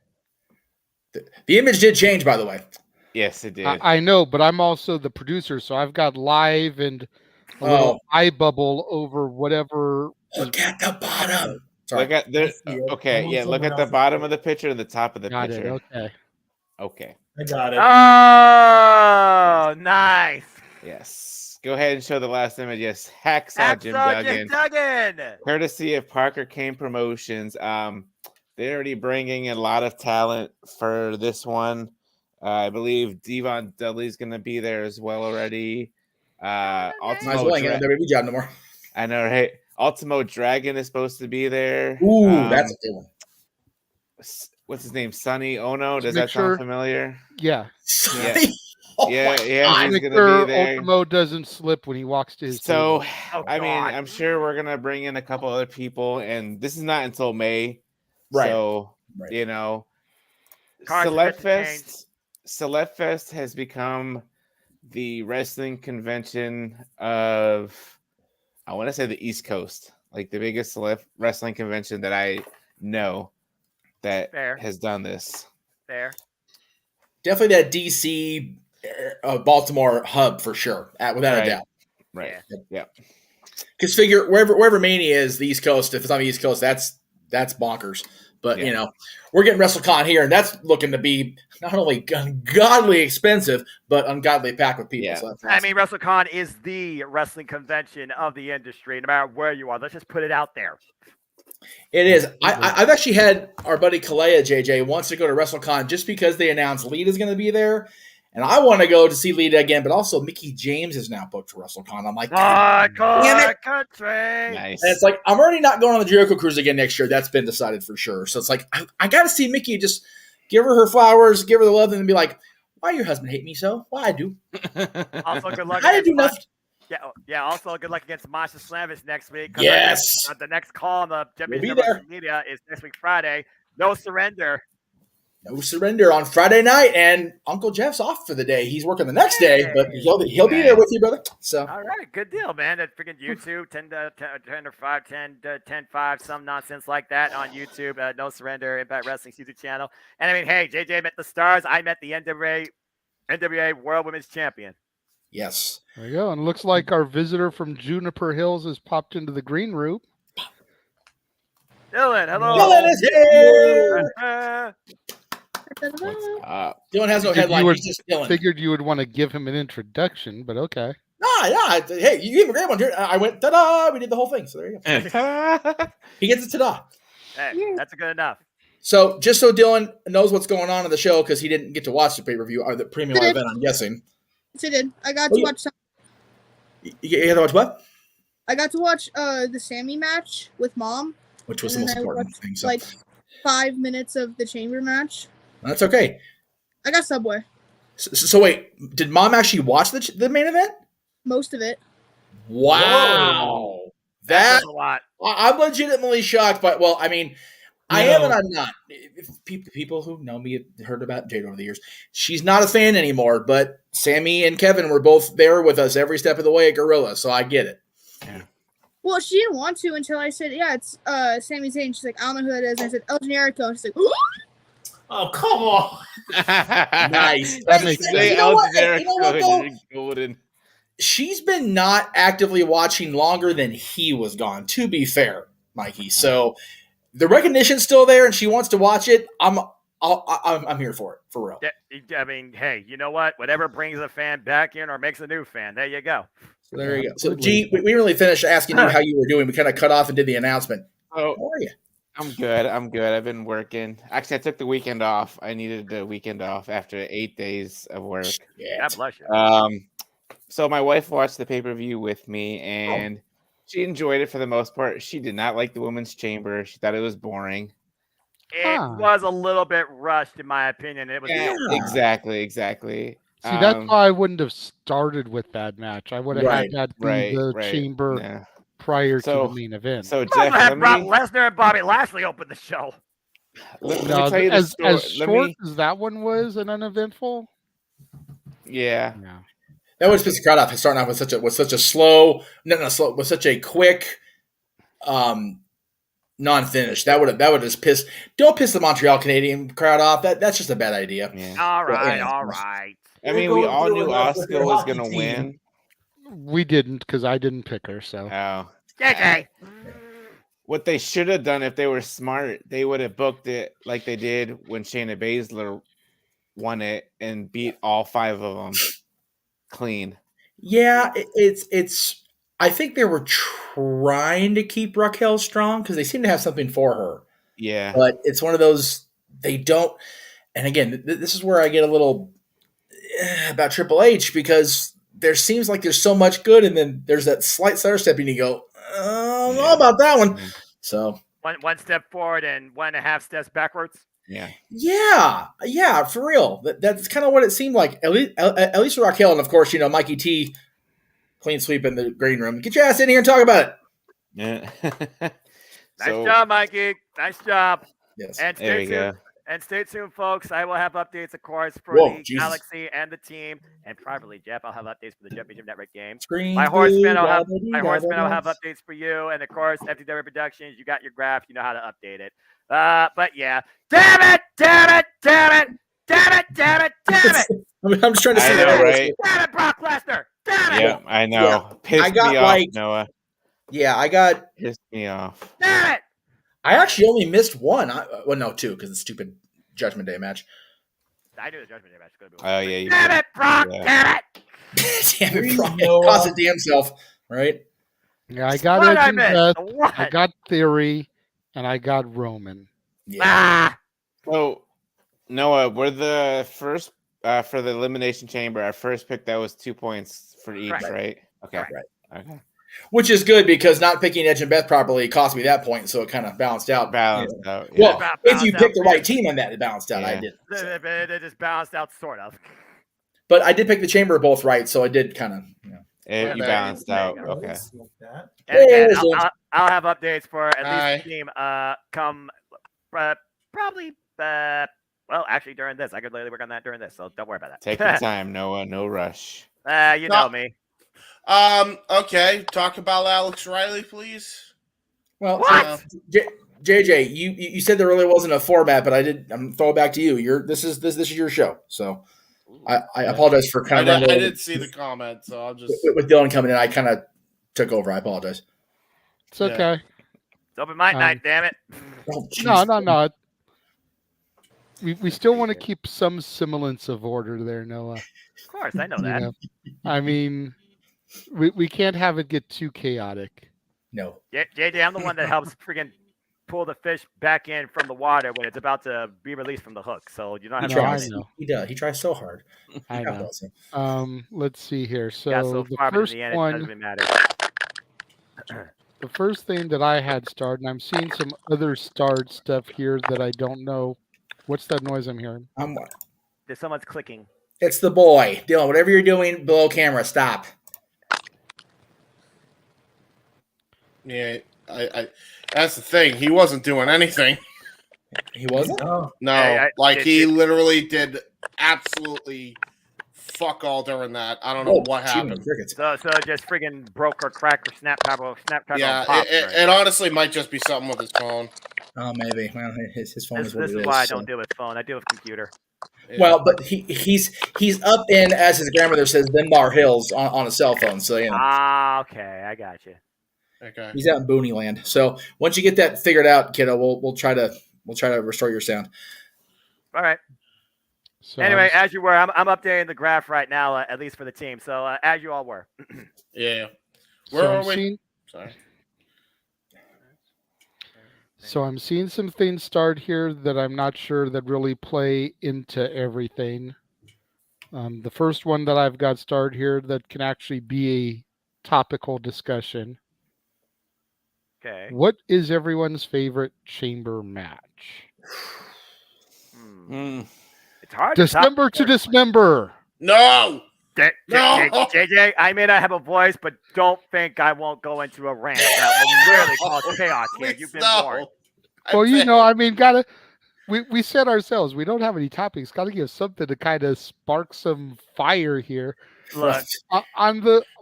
The image did change, by the way. Yes, it did. I know, but I'm also the producer, so I've got live and a little eye bubble over whatever. Look at the bottom. Look at the. Okay, yeah. Look at the bottom of the picture and the top of the Got picture. it. Okay. Okay. I got it. Oh, nice. Yes. Go ahead and show the last image. Yes, Hacksaw Jim Duggan. Courtesy of Parker Kane Promotions. They're already bringing a lot of talent for this one. I believe Devon Dudley's going to be there as well already. Ultimo WWE job no more. I know, right? Ultimo Dragon is supposed to be there. Ooh, that's a good one. What's his name? Sonny Ono. Does that sound familiar? Yeah. Yeah, he's going to be there. Ultimo doesn't slip when he walks to his So, table. I mean, I'm sure we're going to bring in a couple other people, and this is not until May. Right. So, you know, Celebfest has become the wrestling convention of, I want to say, the East Coast, like the biggest wrestling convention that I know that has done this. Fair. Definitely that DC, Baltimore hub for sure, without a doubt. Right. Yeah. Because figure wherever Mania is, the East Coast. If it's on the East Coast, that's bonkers. But you know, we're getting WrestleCon here, and that's looking to be not only ungodly expensive, but ungodly packed with people. Yeah. So I mean, WrestleCon is the wrestling convention of the industry, no matter where you are. Let's just put it out there. It is. I've actually had our buddy Kalea JJ wants to go to WrestleCon just because they announced Lita's going to be there, and I want to go to see Lita again. But also, Mickey James is now booked for WrestleCon. I'm like, country. Nice. And it's like I'm already not going on the Jericho Cruise again next year. That's been decided for sure. So it's like I got to see Mickey. Just give her flowers, give her the love, and then be like, "Why your husband hate me so? Why I do? Also, good luck. I didn't do nothing." Yeah. Also, good luck against Masha Slavis next week. Yes. The next call on the We'll WWE media is next week Friday. No surrender. No surrender on Friday night, and Uncle Jeff's off for the day. He's working the next day, but he'll be there with you, brother. So all right, good deal, man. That freaking YouTube 10 or 5, 10 5, some nonsense like that on YouTube. No Surrender Impact Wrestling's YouTube channel. And I mean, hey, JJ met the stars. I met the NWA World Women's Champion. Yes. There you go. And it looks like our visitor from Juniper Hills has popped into the green room. Dylan, hello. Dylan is here. Dylan has no headline. He's just Dylan. Figured you would want to give him an introduction, but okay. Nah. Hey, you gave him a great one. I went ta-da. We did the whole thing. So there you go. He gets a ta-da. Hey, that's good enough. So just so Dylan knows what's going on in the show, because he didn't get to watch the pay-per-view or the premium event, I'm guessing. Yes, I did. I got to watch some. You got to watch what? I got to watch the Sammy match with Mom. Which was the most important thing. So. Like 5 minutes of the Chamber match. That's okay. I got Subway. So wait, did Mom actually watch the main event? Most of it. Wow. That's a lot. I'm legitimately shocked, but I mean, I am and I'm not. If people who know me have heard about Jade over the years. She's not a fan anymore, but Sammy and Kevin were both there with us every step of the way at Gorilla, so I get it. Yeah. Well, she didn't want to until I said, yeah, it's Sami Zayn. She's like, I don't know who that is. And I said, El Generico. And she's like, oh, come on. Nice. That makes sense. You know what, though? She's been not actively watching longer than he was gone, to be fair, Mikey. So the recognition's still there and she wants to watch it. I'm here for it, for real. Yeah, I mean, hey, you know what? Whatever brings a fan back in or makes a new fan, there you go. So there you go. So, G, we really finished asking you how you were doing. We kind of cut off and did the announcement. Oh, how are you? I'm good. I've been working. Actually, I took the weekend off. I needed the weekend off after 8 days of work. Yeah. God bless you. So my wife watched the pay-per-view with me, and she enjoyed it for the most part. She did not like the Women's Chamber. She thought it was boring. It was a little bit rushed, in my opinion. It was exactly. See, that's why I wouldn't have started with that match. I would have had that be the Chamber prior to the main event. So Jeff, had Brock Lesnar and Bobby Lashley open the show. Let me tell you the story. As short as that one was and uneventful. Yeah. That would piss the crowd off. Starting off with such a slow, with such a quick, non-finish. That would just piss. Don't piss the Montreal Canadian crowd off. That's just a bad idea. Yeah. All right. I mean, we all knew Asuka was going to win. We didn't, because I didn't pick her. So. Okay. What they should have done if they were smart, they would have booked it like they did when Shayna Baszler won it and beat all 5 of them clean. Yeah, it's. I think they were trying to keep Raquel strong because they seem to have something for her. Yeah, but it's one of those they don't. And again, this is where I get a little about Triple H, because there seems like there's so much good, and then there's that slight sidestep, and you go, I don't know about that one. So one step forward and 1.5 steps backwards. Yeah, for real. That's kind of what it seemed like. At least with Raquel, and of course, Mikey T, clean sweep in the green room. Get your ass in here and talk about it. Yeah. Nice job, Mikey. Nice job. Yes. And there we go. And stay tuned, folks. I will have updates, of course, for the Galaxy and the team, and privately, Jeff, I'll have updates for the Jeff Meacham Network game. My Horseman, I'll have updates for you, and of course, FTW Productions. You got your graph, you know how to update it. But yeah, damn it! I'm just trying to see that, right? Damn it, Brock Lesnar! Damn it! Yeah, I know. Yeah. Pissed me off, Noah. Yeah, I got pissed me off. Damn it! I actually only missed one. No, 2, because the stupid Judgment Day match. I knew the Judgment Day match was going to be. Oh yeah, damn it, Brock! Yeah. Damn it! Damn it, Brock! Cost his damn self, right? Yeah, I got Edge and Beth. I got Theory, and I got Roman. Yeah. So, Noah, we're the first for the Elimination Chamber. Our first pick, that was 2 points for each, right? Okay. Right. Okay. Which is good, because not picking Edge and Beth properly cost me that point, so it kind of balanced out. Yeah. Well, if you picked the right team on that, it balanced out. Yeah. I did. It just balanced out, sort of. But I did pick the Chamber both right, so I did kind of. You balanced out. Okay. And I'll have updates for at least the team come probably actually during this. I could literally work on that during this, so don't worry about that. Take your time, Noah. No rush. You know me. Okay. Talk about Alex Riley, please. Well, JJ, you said there really wasn't a format, but I'm throwing it back to you. This is your show, so I apologize for kind of. I did see the comment, so I'll just with Dylan coming in, I kind of took over. I apologize. It's okay. It's open mic night, damn it. Oh, no. we still want to keep some semblance of order there, Noah. Of course, I know that. I mean, we can't have it get too chaotic. No. JJ, I'm the one that helps friggin' pull the fish back in from the water when it's about to be released from the hook. So you don't have to. He does. He tries so hard. I know. Let's see here. So, the far, first in the end, one, it doesn't matter. the first thing that I had started, and I'm seeing some other starred stuff here that I don't know. What's that noise I'm hearing? There's someone's clicking. It's the boy. Dylan, whatever you're doing below camera, stop. Yeah, I that's the thing. He wasn't doing anything. He wasn't? No, he literally did absolutely fuck all during that. I don't know what happened. So just friggin' broke or cracked or snap. Yeah, it honestly might just be something with his phone. Oh, maybe. Well, his phone is what This it is is. why I don't deal with phone. I deal with computer. Yeah. Well, but he's up in, as his grandmother says, Dunbar Hills on a cell phone. So you know. Ah, okay, I got you. Okay. He's out in Booney Land. So once you get that figured out, kiddo, we'll try to restore your sound. All right. So anyway, as you were, I'm updating the graph right now, at least for the team. So as you all were. Yeah. Where are we? Sorry. So I'm seeing some things start here that I'm not sure that really play into everything. The first one that I've got started here that can actually be a topical discussion. Okay. What is everyone's favorite chamber match? It's hard. Dismember to dismember. No. No. JJ, I may not have a voice, but don't think I won't go into a rant that will literally cause chaos here. You've been warned. Well, you know, I mean, we said ourselves, we don't have any topics. Got to give something to kind of spark some fire here. Look,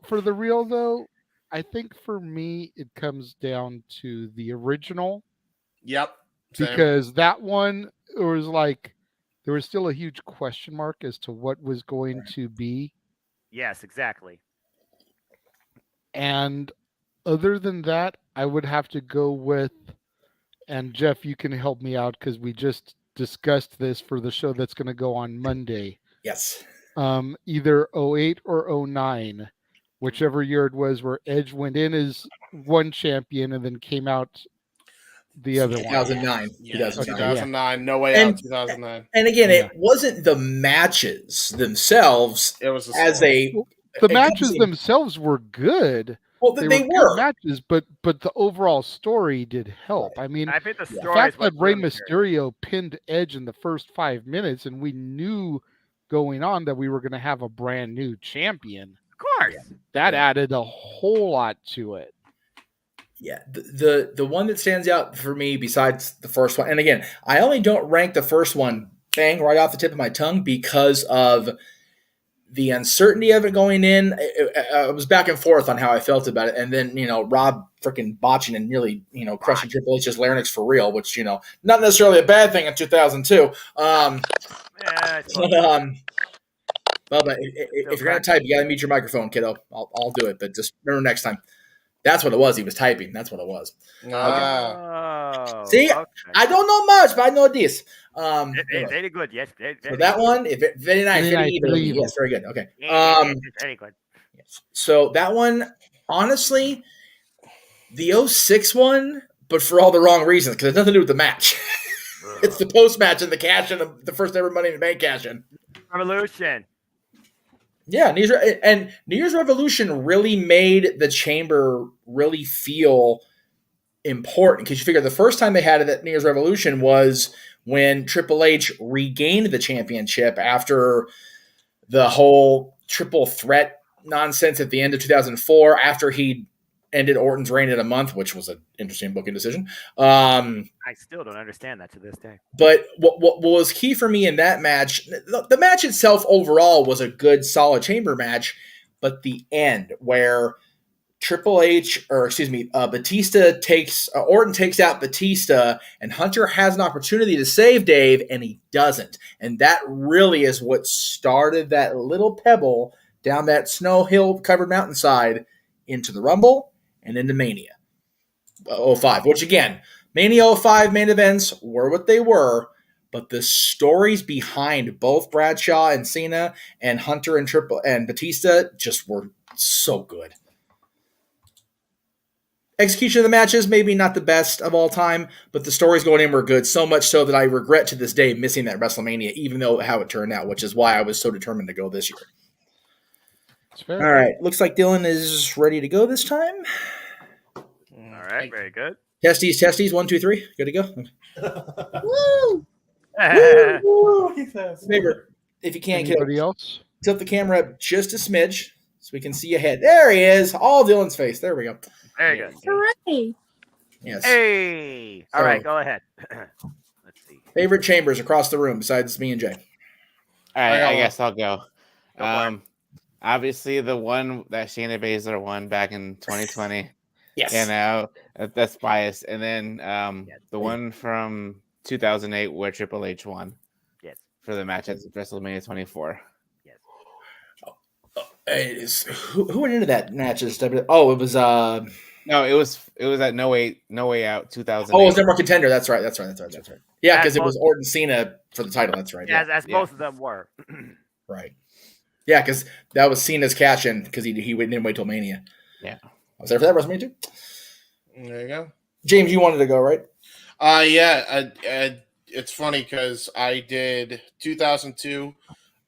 for the real though, I think for me it comes down to the original. Yep. Same. Because that one was like there was still a huge question mark as to what was going to be. Yes, exactly. And other than that, I would have to go with, and Jeff, you can help me out because we just discussed this for the show that's going to go on Monday. Yes. Either 08 or 09, whichever year it was, where Edge went in as one champion and then came out the other 2009. one. 2009. No way out. 2009. And again, it wasn't the matches themselves. It was the matches themselves were good. Well, they were matches, but the overall story did help. I mean, I think the fact that Rey Mysterio pinned Edge in the first 5 minutes, and we knew going on that we were going to have a brand new champion. Of course, that added a whole lot to it. Yeah, the one that stands out for me besides the first one, and again, I only don't rank the first one bang right off the tip of my tongue because of the uncertainty of it going in. I was back and forth on how I felt about it. And then, Rob freaking botching and nearly, crushing Triple H's larynx for real, which, not necessarily a bad thing in 2002. But if you're going to type, you got to mute your microphone, kiddo. I'll do it. But just remember next time. That's what it was. He was typing. That's what it was. Oh, see, okay. I don't know much, but I know this. Very good. Yes. So that one, very nice. Very evil. Yes, very good. Okay. Very good. So that one, honestly, the 06 one, but for all the wrong reasons, because it has nothing to do with the match. It's the post-match and the cash-in of the first ever Money in the Bank cash-in. Revolution. Yeah, New Year's Revolution really made the chamber really feel important because you figure the first time they had it at New Year's Revolution was when Triple H regained the championship after the whole triple threat nonsense at the end of 2004 after he ended Orton's reign in a month, which was an interesting booking decision. I still don't understand that to this day. But what was key for me in that match, the match itself overall was a good, solid chamber match, but the end where Batista Orton takes out Batista, and Hunter has an opportunity to save Dave, and he doesn't. And that really is what started that little pebble down that snow hill covered mountainside into the Rumble and into Mania 05, which again, Mania 05 main events were what they were, but the stories behind both Bradshaw and Cena and Hunter and Batista just were so good. Execution of the matches, maybe not the best of all time, but the stories going in were good, so much so that I regret to this day missing that WrestleMania, even though how it turned out, which is why I was so determined to go this year. All right, looks like Dylan is ready to go this time. All right, very good. Testes, 1, 2, 3, good to go. Woo! Favorite, if you can't get Anybody else? tilt the camera up just a smidge so we can see your head. There he is, all Dylan's face. There we go. There you go. Hooray! Yes. Hey. All right, go ahead. Let's see. Favorite chambers across the room besides me and Jay. All right, I guess I'll go. Obviously, the one that Shayna Baszler won back in 2020. Yes. You know, that's biased. And then the one from 2008 where Triple H won. Yes. For the match at WrestleMania 24. Yes. Who went into that match? Oh, it was no, it was at No Way Out 2000. Oh, it was number contender. That's right. Yeah, because it was Orton Cena for the title. That's right. Yeah, as most of them were. Right. Yeah, because that was Cena's cash in because he didn't wait till Mania. Yeah. I was there for that WrestleMania too. There you go. James, you wanted to go, right? Yeah. It's funny because I did 2002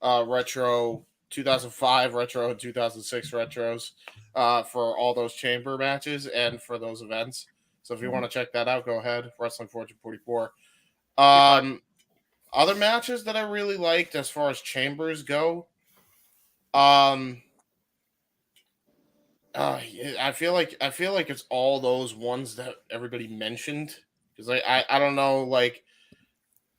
retro, 2005 retro, and 2006 retros for all those chamber matches and for those events. So if you want to check that out, go ahead. Wrestling Fortune 44. Other matches that I really liked as far as chambers go. I feel like it's all those ones that everybody mentioned because I don't know, like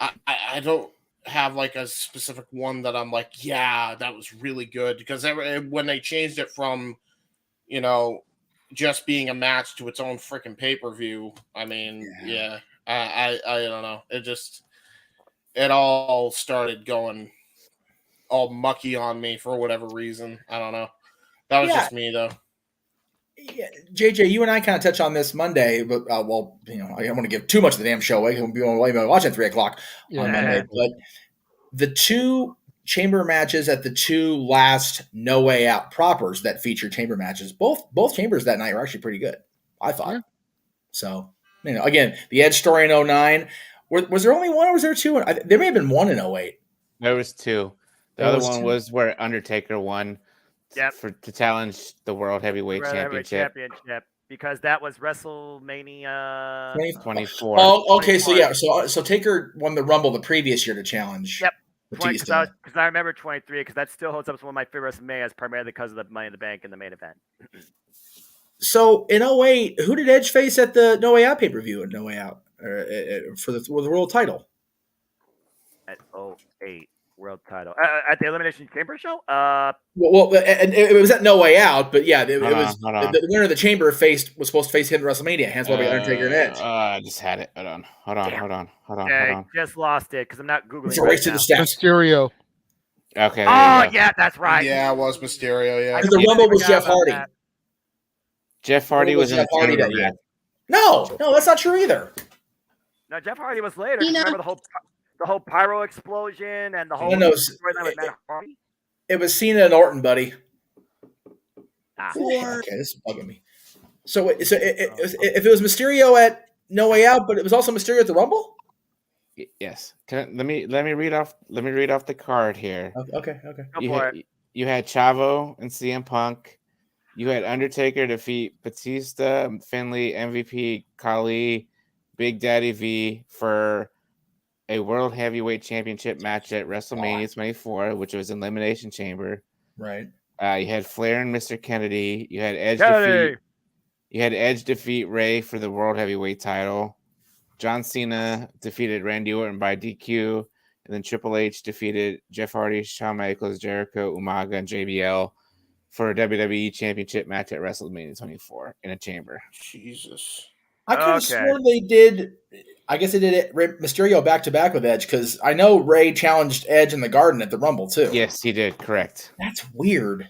I don't have like a specific one that I'm like, yeah, that was really good, because when they changed it from, you know, just being a match to its own freaking pay-per-view, I mean, yeah, I don't know, it all started going all mucky on me for whatever reason. I don't know. That was just me though. Yeah, JJ, you and I kind of touched on this Monday, but well, you know, I don't want to give too much of the damn show away. We'll be watching at 3:00 on Monday. But the two chamber matches at the two last No Way Out propers that featured chamber matches, both chambers that night were actually pretty good, I thought. Yeah. So, you know, again, the Edge story in 2009. Was there only one or was there two? There may have been one in 2008. There was two. The other one was where Undertaker won to challenge the World Heavyweight Championship. Because that was WrestleMania 24. Oh, okay. 24. So Taker won the Rumble the previous year to challenge. Yep. Because I remember 23, because that still holds up as one of my favorite WrestleManias, primarily because of the Money in the Bank in the main event. So in 2008, who did Edge face at the No Way Out pay-per-view at No Way Out for the world title? At 2008. World title at the Elimination Chamber show. Well, and it was at No Way Out, but yeah, it was the winner of the Chamber was supposed to face him at WrestleMania. Hands by Undertaker and Edge. I just had it. Hold on. Just lost it because I'm not googling. It's a race to the stats. Mysterio. Okay. Oh yeah, that's right. Yeah, it was Mysterio. Yeah, the Rumble was Jeff Hardy. Jeff Hardy was in the Hardy that year. No, that's not true either. No, Jeff Hardy was later. Remember the whole pyro explosion and the whole storyline with Matt Hardy? It was Cena and Orton, buddy. Okay, this is bugging me. So if it was Mysterio at No Way Out, but it was also Mysterio at the Rumble? Yes. Let me read off the card here. Okay. You had Chavo and CM Punk. You had Undertaker defeat Batista, Finlay, MVP, Khali, Big Daddy V for a World Heavyweight Championship match at WrestleMania 24, which was Elimination Chamber. Right. You had Flair and Mr. Kennedy. You had Edge defeat Ray for the World Heavyweight title. John Cena defeated Randy Orton by DQ, and then Triple H defeated Jeff Hardy, Shawn Michaels, Jericho, Umaga, and JBL for a WWE Championship match at WrestleMania 24 in a chamber. Jesus. I could have sworn they did. I guess they did Mysterio back-to-back with Edge, because I know Ray challenged Edge in the Garden at the Rumble, too. Yes, he did. Correct. That's weird.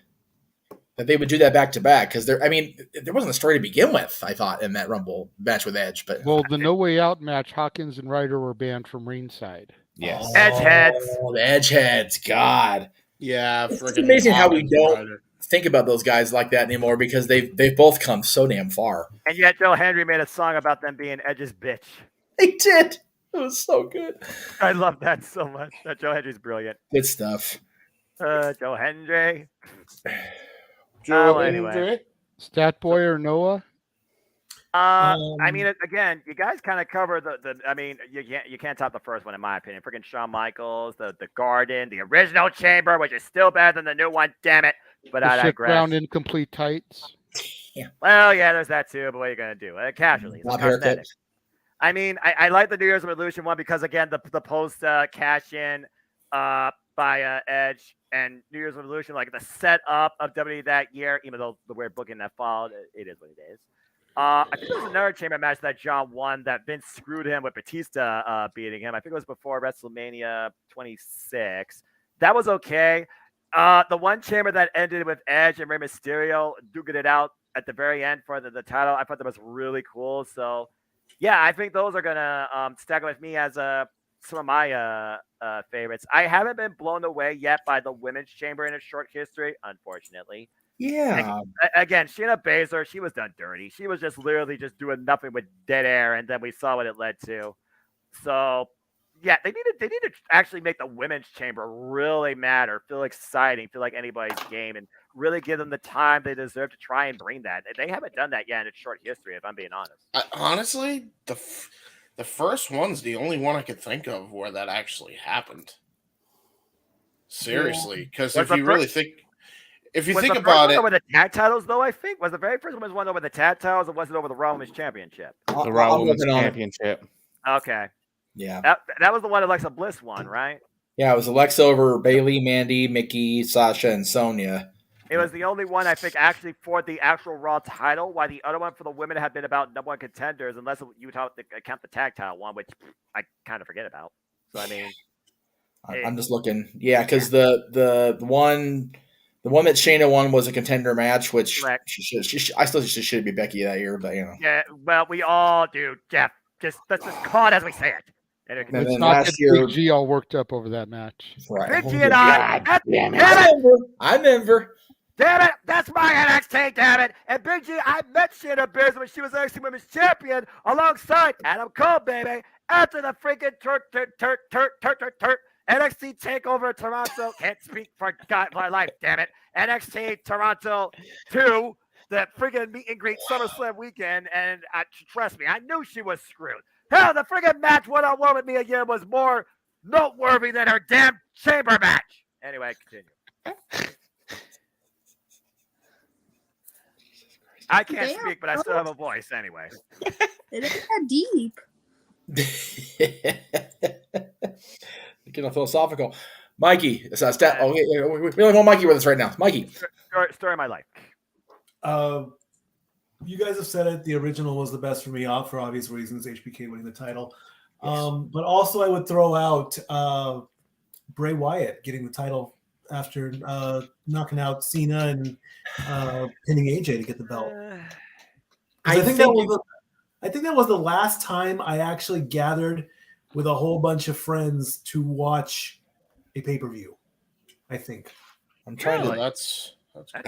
that they would do that back to back because there wasn't a story to begin with. I thought in that Rumble match with Edge, but the No Way Out match, Hawkins and Ryder were banned from ringside. Yes, Edgeheads. The Edgeheads, God, Yeah, it's amazing how we don't think about those guys like that anymore because they've both come so damn far. And yet Joe Hendry made a song about them being Edge's bitch. They did. It was so good. I love that so much. That Joe Hendry's brilliant. Good stuff. Joe Hendry. Anyway. Stat Boy or Noah? I mean, again, you guys kind of cover the. I mean, you can't top the first one in my opinion. Freaking Shawn Michaels, the Garden, the original Chamber, which is still better than the new one. Damn it! But I digress. Brown incomplete tights. Yeah. Well, yeah, there's that too. But what are you gonna do? Casually. I mean, I like the New Year's Revolution one because again, the post cash in by Edge and New Year's Revolution, like the setup of WWE that year, even though the weird booking that followed, it is what it is. I think there was another chamber match that John won that Vince screwed him with Batista beating him. I think it was before WrestleMania 26. That was okay. The one chamber that ended with Edge and Rey Mysterio duking it out at the very end for the title, I thought that was really cool. So, yeah, I think those are going to stack with me as some of my favorites. I haven't been blown away yet by the women's chamber in its short history, unfortunately. Yeah. Again, Shayna Baszler, she was done dirty. She was just literally just doing nothing with dead air, and then we saw what it led to. So, yeah, they need to actually make the women's chamber really matter, feel exciting, feel like anybody's game, and really give them the time they deserve to try and bring that. They haven't done that yet in its short history, if I'm being honest. Honestly, the first one's the only one I could think of where that actually happened. Seriously, because if you really think. If you think about it, over the tag titles, though, I think was the very first one was over the tag titles, or was it over the Raw Women's Championship? The Raw Women's Championship. Okay. Yeah. That was the one Alexa Bliss won, right? Yeah, it was Alexa over Bayley, Mandy, Mickey, Sasha, and Sonya. It was the only one I think actually for the actual Raw title. While the other one for the women had been about number one contenders, unless you count the tag title one, which I kind of forget about. So I mean, I'm just looking. Yeah, because the one. The one that Shayna won was a contender match, which I still should be Becky that year, but you know. Yeah, well, we all do, Jeff. Let's just call it as we say it. And then last year, Big G all worked up over that match. Right. Big G and I. I remember. Damn it, that's my NXT, damn it. And Big G, I met Shayna Baszler when she was NXT Women's Champion alongside Adam Cole, baby. After the freaking Turk. NXT TakeOver Toronto. Can't speak for God, my life, damn it. NXT Toronto 2, the friggin' meet and greet SummerSlam weekend, and trust me, I knew she was screwed. Hell, the friggin' match one-on-one with me again was more noteworthy than her damn chamber match. Anyway, continue. I can't speak, but I still have a voice anyway. It ain't that deep. Getting philosophical. Mikey, we only want Mikey with us right now. Mikey. Story of my life. You guys have said it. The original was the best for me, for obvious reasons. HBK winning the title. Yes. But also I would throw out Bray Wyatt getting the title after knocking out Cena and pinning AJ to get the belt. I think that was the last time I actually gathered with a whole bunch of friends to watch a pay-per-view. I think. I'm trying to. That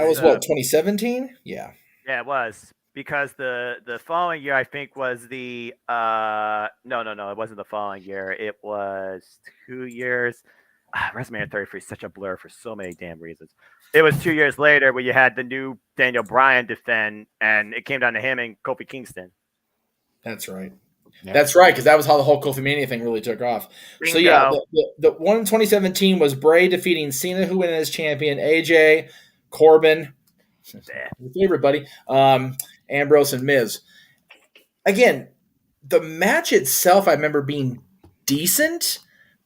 was what, 2017? Yeah. Yeah, it was. Because the following year, I think, was the no, it wasn't the following year. It was 2 years. WrestleMania 33 is such a blur for so many damn reasons. It was 2 years later where you had the new Daniel Bryan defend, and it came down to him and Kofi Kingston. That's right. Yeah. That's right, because that was how the whole Kofi Mania thing really took off. Bingo. So yeah, the one in 2017 was Bray defeating Cena, who went in as champion, AJ, Corbin, your favorite buddy, Ambrose, and Miz. Again, the match itself I remember being decent,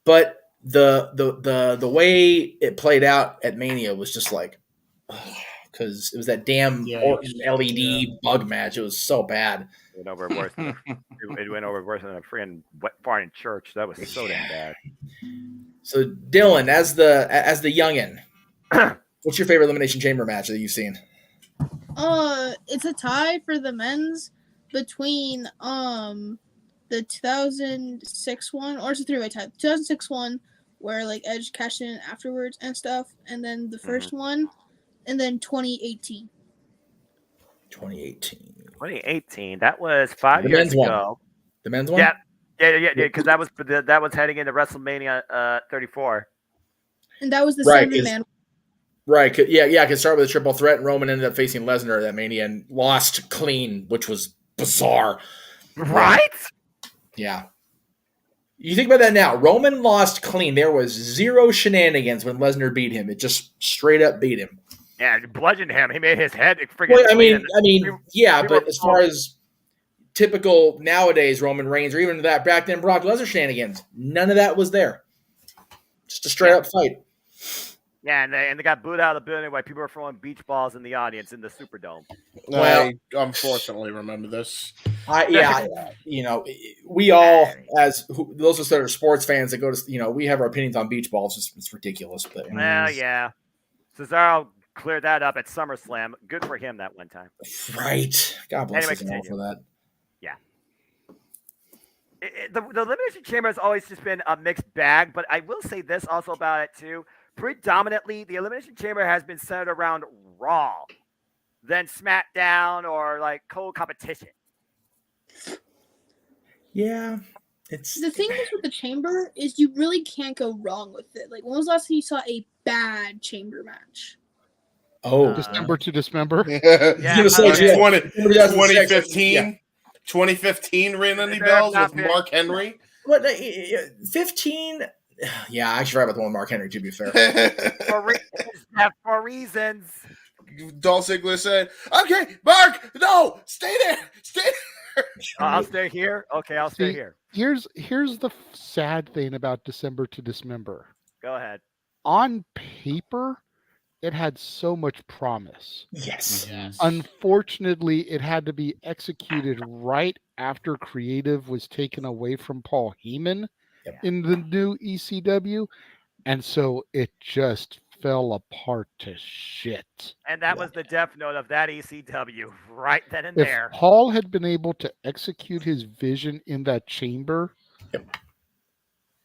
but the way it played out at Mania was just like, because it was that damn LED bug match. It was so bad. It went over worse than a freaking wet fart in church. That was so damn bad. So Dylan, as the youngin, what's your favorite Elimination Chamber match that you've seen? It's a tie for the men's between the 2006 one, or it's a three-way tie. 2006 one where like Edge cashed in afterwards and stuff, and then the first one, and then 2018. 2018. That was 5 years ago. The men's one. Yeah. Because that was heading into WrestleMania 34. And that was the Right, 7-man. Right. Yeah. Could start with a triple threat, and Roman ended up facing Lesnar at that Mania and lost clean, which was bizarre. Right? Yeah. You think about that now. Roman lost clean. There was zero shenanigans when Lesnar beat him. It just straight up beat him. Yeah, bludgeoned him. He made his head freaking. Well, I mean, yeah, but as far as typical nowadays Roman Reigns, or even that back then Brock Lesnar shenanigans, none of that was there. Just a straight up fight. Yeah, and they got booed out of the building while people were throwing beach balls in the audience in the Superdome. Well, I unfortunately remember this. We all, as those of us that are sports fans that go to, we have our opinions on beach balls. It's ridiculous. But well, yeah, Cesaro cleared that up at SummerSlam. Good for him that one time. Right. God bless Cesaro for that. Yeah. The Elimination Chamber has always just been a mixed bag, but I will say this also about it too. Predominantly, the Elimination Chamber has been centered around Raw, then SmackDown, or like co-competition. Yeah. The thing is with the Chamber is you really can't go wrong with it. Like, when was the last time you saw a bad Chamber match? Oh, Dismember to dismember. Yeah, 2015. 2015 ring any bells with Mark Henry. What 15? Yeah, I should write about the one with Mark Henry, to be fair. For reasons. Dolph Ziggler said, "Okay, Mark, no, stay there. I'll stay here. Okay, I'll stay here." Here's the sad thing about December to Dismember. Go ahead. On paper, it had so much promise. Yes. Unfortunately, it had to be executed right after creative was taken away from Paul Heyman in the new ECW. And so it just fell apart to shit. And that was the death note of that ECW right then and If there. Paul had been able to execute his vision in that chamber,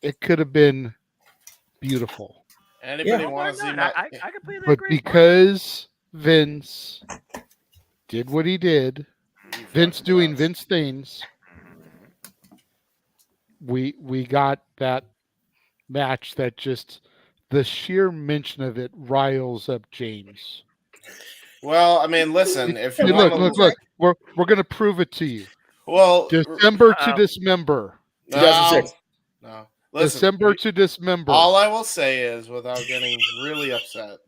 it could have been beautiful. Anybody want to see my... I completely But agree. because Vince did what he did, Vince doing Vince things, we got that match that just the sheer mention of it riles up James. Well, I mean, listen, if you look, we're gonna prove it to you. Well, December to Dismember. 2006. No. Listen, December to Dismember. all I will say is, without getting really upset,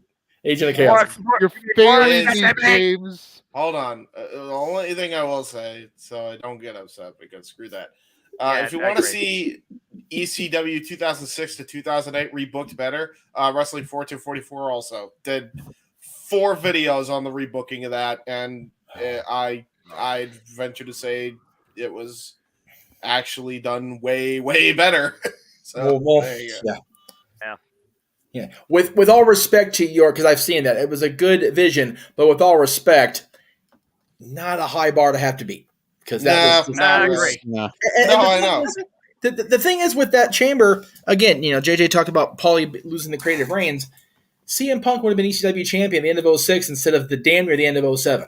Age of the Chaos. You're failing me, James. Hold on. The only thing I will say, so I don't get upset, because screw that. If you I want to agree. see ECW 2006 to 2008 rebooked better, Wrestling 4244 also did 4 videos on the rebooking of that, and I venture to say it was actually done way, way better. So there you go. Yeah. With all respect to your, because I've seen that, it was a good vision, but with all respect, not a high bar to have to beat. Because that was I agree. I know. The thing is with that chamber, again, JJ talked about Paulie losing the creative reins. CM Punk would have been ECW champion at the end of 06 instead of the damn near the end of 07.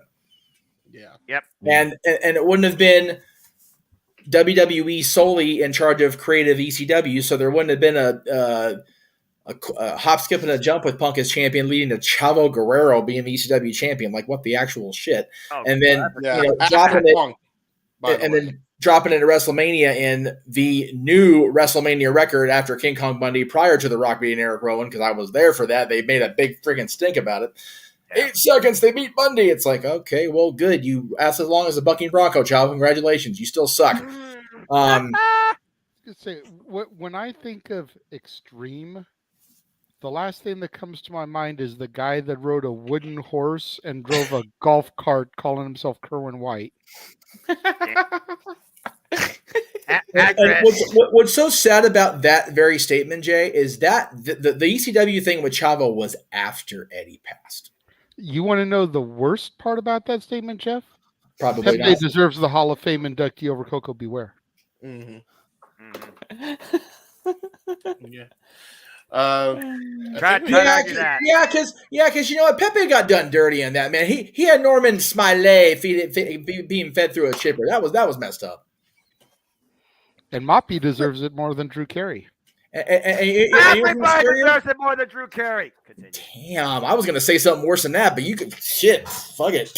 Yeah. Yep. And it wouldn't have been WWE solely in charge of creative ECW, so there wouldn't have been a hop, skip, and a jump with Punk as champion, leading to Chavo Guerrero being the ECW champion. Like, what the actual shit? Oh, and then dropping it, then dropping it at WrestleMania in the new WrestleMania record after King Kong Bundy, prior to The Rock beating Eric Rowan, because I was there for that. They made a big freaking stink about it. 8 seconds, they beat Bundy. It's like, okay, well, good. You asked as long as a bucking Bronco, Chavo. Congratulations. You still suck. When I think of Extreme, the last thing that comes to my mind is the guy that rode a wooden horse and drove a golf cart calling himself Kerwin White. And what's so sad about that very statement, Jay, is that the ECW thing with Chavo was after Eddie passed. You want to know the worst part about that statement, Jeff? Probably Pepe not. deserves the Hall of Fame inductee over Coco Beware. Mm-hmm. Yeah. Try to argue that. Yeah, because you know what, Pepe got done dirty on that, man. He had Norman Smiley being fed through a chipper. That was messed up. And Moppy deserves it more than Drew Carey. Everybody deserves it more than Drew Carey. Continue. Damn, I was gonna say something worse than that, but you could fuck it.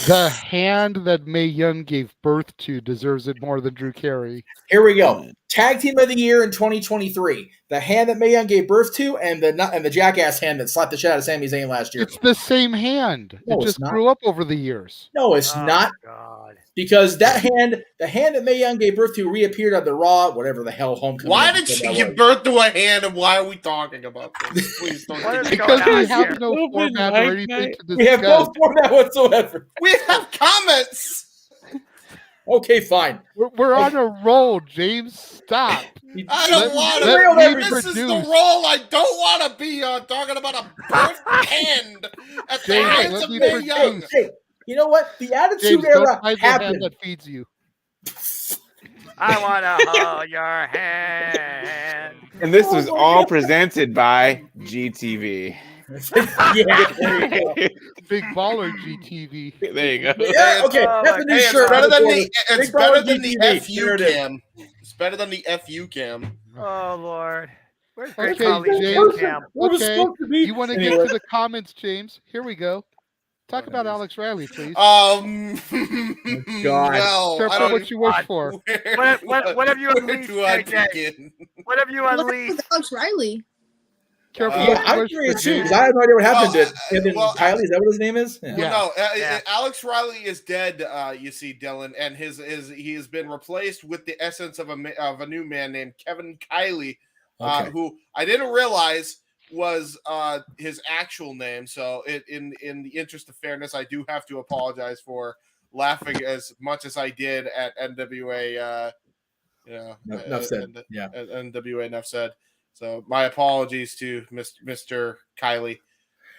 The hand that Mae Young gave birth to deserves it more than Drew Carey. Here we go. Tag Team of the Year in 2023. The hand that Mae Young gave birth to, and the jackass hand that slapped the shit out of Sami Zayn last year. It's the same hand. No, it just grew up over the years. No, it's not. God. Because the hand that Mae Young gave birth to reappeared on the Raw, whatever the hell homecoming. Why did she give birth to a hand, and why are we talking about this? Please don't. Because we have no format or anything to discuss. We have no format whatsoever. We have comments. Okay, fine. We're on a roll, James. Stop. I don't want to. This is the role I don't want to be on. Talking about a birth hand at the hands of Mae Young. Hey, you know what? The Attitude Era happened. That feeds you. I want to hold your hand. And this was all presented by GTV. Yeah, there you go. Big baller GTV. There you go. Yeah, okay. That's the new shirt. It's better than the FU cam. It's better than the FU cam. Oh Lord. Where's Okay, James? James. Okay. You want to get to the comments, James? Here we go. Talk about Alex Riley, please. God. Well, Careful what you wish for. What have you unleashed, JJ? What have you unleashed? Alex Riley. Careful. I'm curious too, because I have no idea what happened to him. Kylie, is that what his name is? Yeah. Alex Riley is dead. You see, Dylan, and he has been replaced with the essence of a new man named Kevin Kiley, who I didn't realize was his actual name. So, in the interest of fairness, I do have to apologize for laughing as much as I did at NWA. Enough said. Yeah, NWA. Enough said. So my apologies to Mr. Kiley.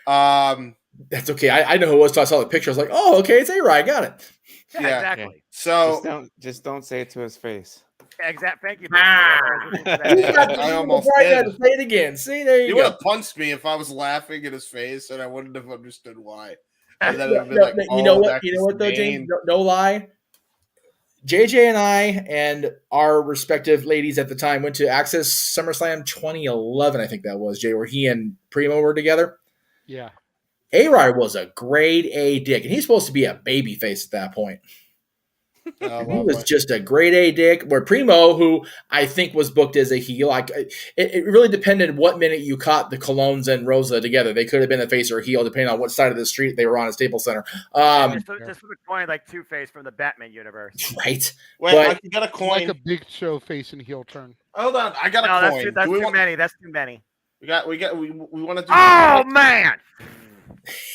That's okay. I know who it was. So I saw the picture. I was like, oh, okay, it's A-Rod. I got it. Yeah, exactly. So just don't say it to his face. Exactly. Thank you. I almost did. Say it again. See, there you go. He would have punched me if I was laughing in his face, and I wouldn't have understood why. And then it'd No, been like, you know what though, James? No lie. JJ and I and our respective ladies at the time went to Access SummerSlam 2011, I think that was, Jay, where he and Primo were together. Yeah. A-Rod was a grade A dick, and he's supposed to be a baby face at that point. He was just a grade A dick. Where Primo, who I think was booked as a heel, it really depended what minute you caught the Colognes and Rosa together. They could have been a face or a heel, depending on what side of the street they were on at Staples Center. Just flip a coin like Two-Face from the Batman universe. Right. Wait, I can get a coin. Like a Big Show face and heel turn. Hold on, I got a coin. That's too many. That's too many. We want to do. Oh man.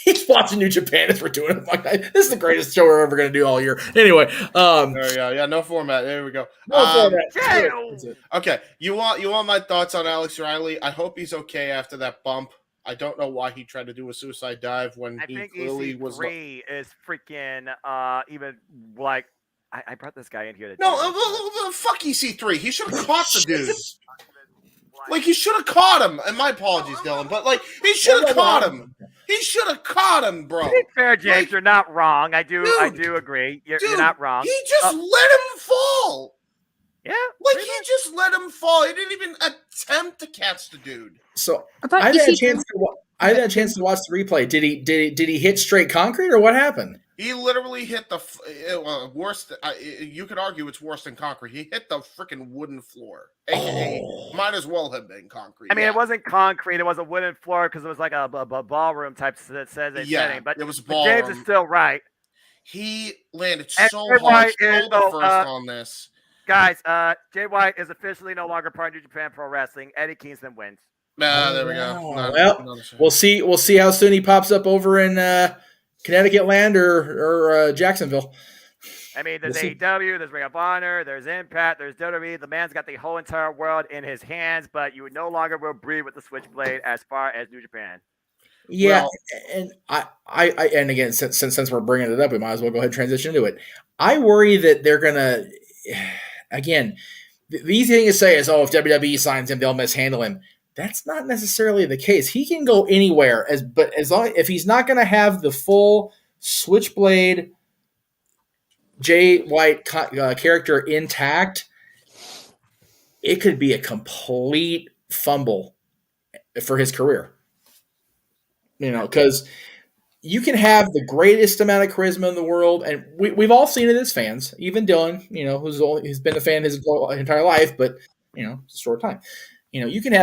He's watching New Japan as we're doing it. This is the greatest show we're ever going to do all year. Anyway, there we go. Yeah, no format. There we go. No format. Okay, you want my thoughts on Alex Riley? I hope he's okay after that bump. I don't know why he tried to do a suicide dive when he clearly was. EC3 is freaking even like I brought this guy in here. No, fuck EC3. He should have caught the dude. Like, he should have caught him. And my apologies, Dylan, but like he should have caught him. He should have caught him, bro. To be fair, James, you're not wrong. I do agree. You're not wrong. He just let him fall. Yeah. Like, he just let him fall. He didn't even attempt to catch the dude. So I had a chance to watch the replay. Did he hit straight concrete or what happened? He literally hit the worst. You could argue it's worse than concrete. He hit the freaking wooden floor. AKA, might as well have been concrete. I mean, it wasn't concrete. It was a wooden floor because it was like a ballroom type that says it's setting. But it was ballroom. James is still right. He landed so hard on this. Guys, Jay White is officially no longer part of New Japan Pro Wrestling. Eddie Kingston wins. There we go. We'll see how soon he pops up over in Connecticut land or Jacksonville. I mean, there's AEW, there's Ring of Honor, there's Impact, there's WWE. The man's got the whole entire world in his hands, but you no longer will breathe with the switchblade as far as New Japan. Yeah, Well, and I and again, since we're bringing it up, we might as well go ahead and transition into it. I worry that they're gonna, again, the easy thing to say is, oh, if WWE signs him, they'll mishandle him. That's not necessarily the case. He can go anywhere, but as long if he's not going to have the full Switchblade Jay White character intact, it could be a complete fumble for his career. Because you can have the greatest amount of charisma in the world, and we've all seen it as fans. Even Dylan, who's been a fan his entire life, but it's a short time. You can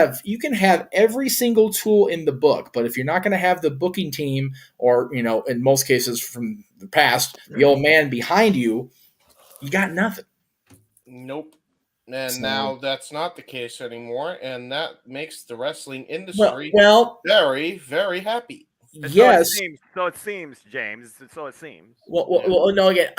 have every single tool in the book, but if you're not going to have the booking team, or in most cases from the past, the old man behind you, you got nothing. Nope. And now that's not the case anymore, and that makes the wrestling industry very, very happy. Yes. So it seems, James. So it seems. Well, no. Again,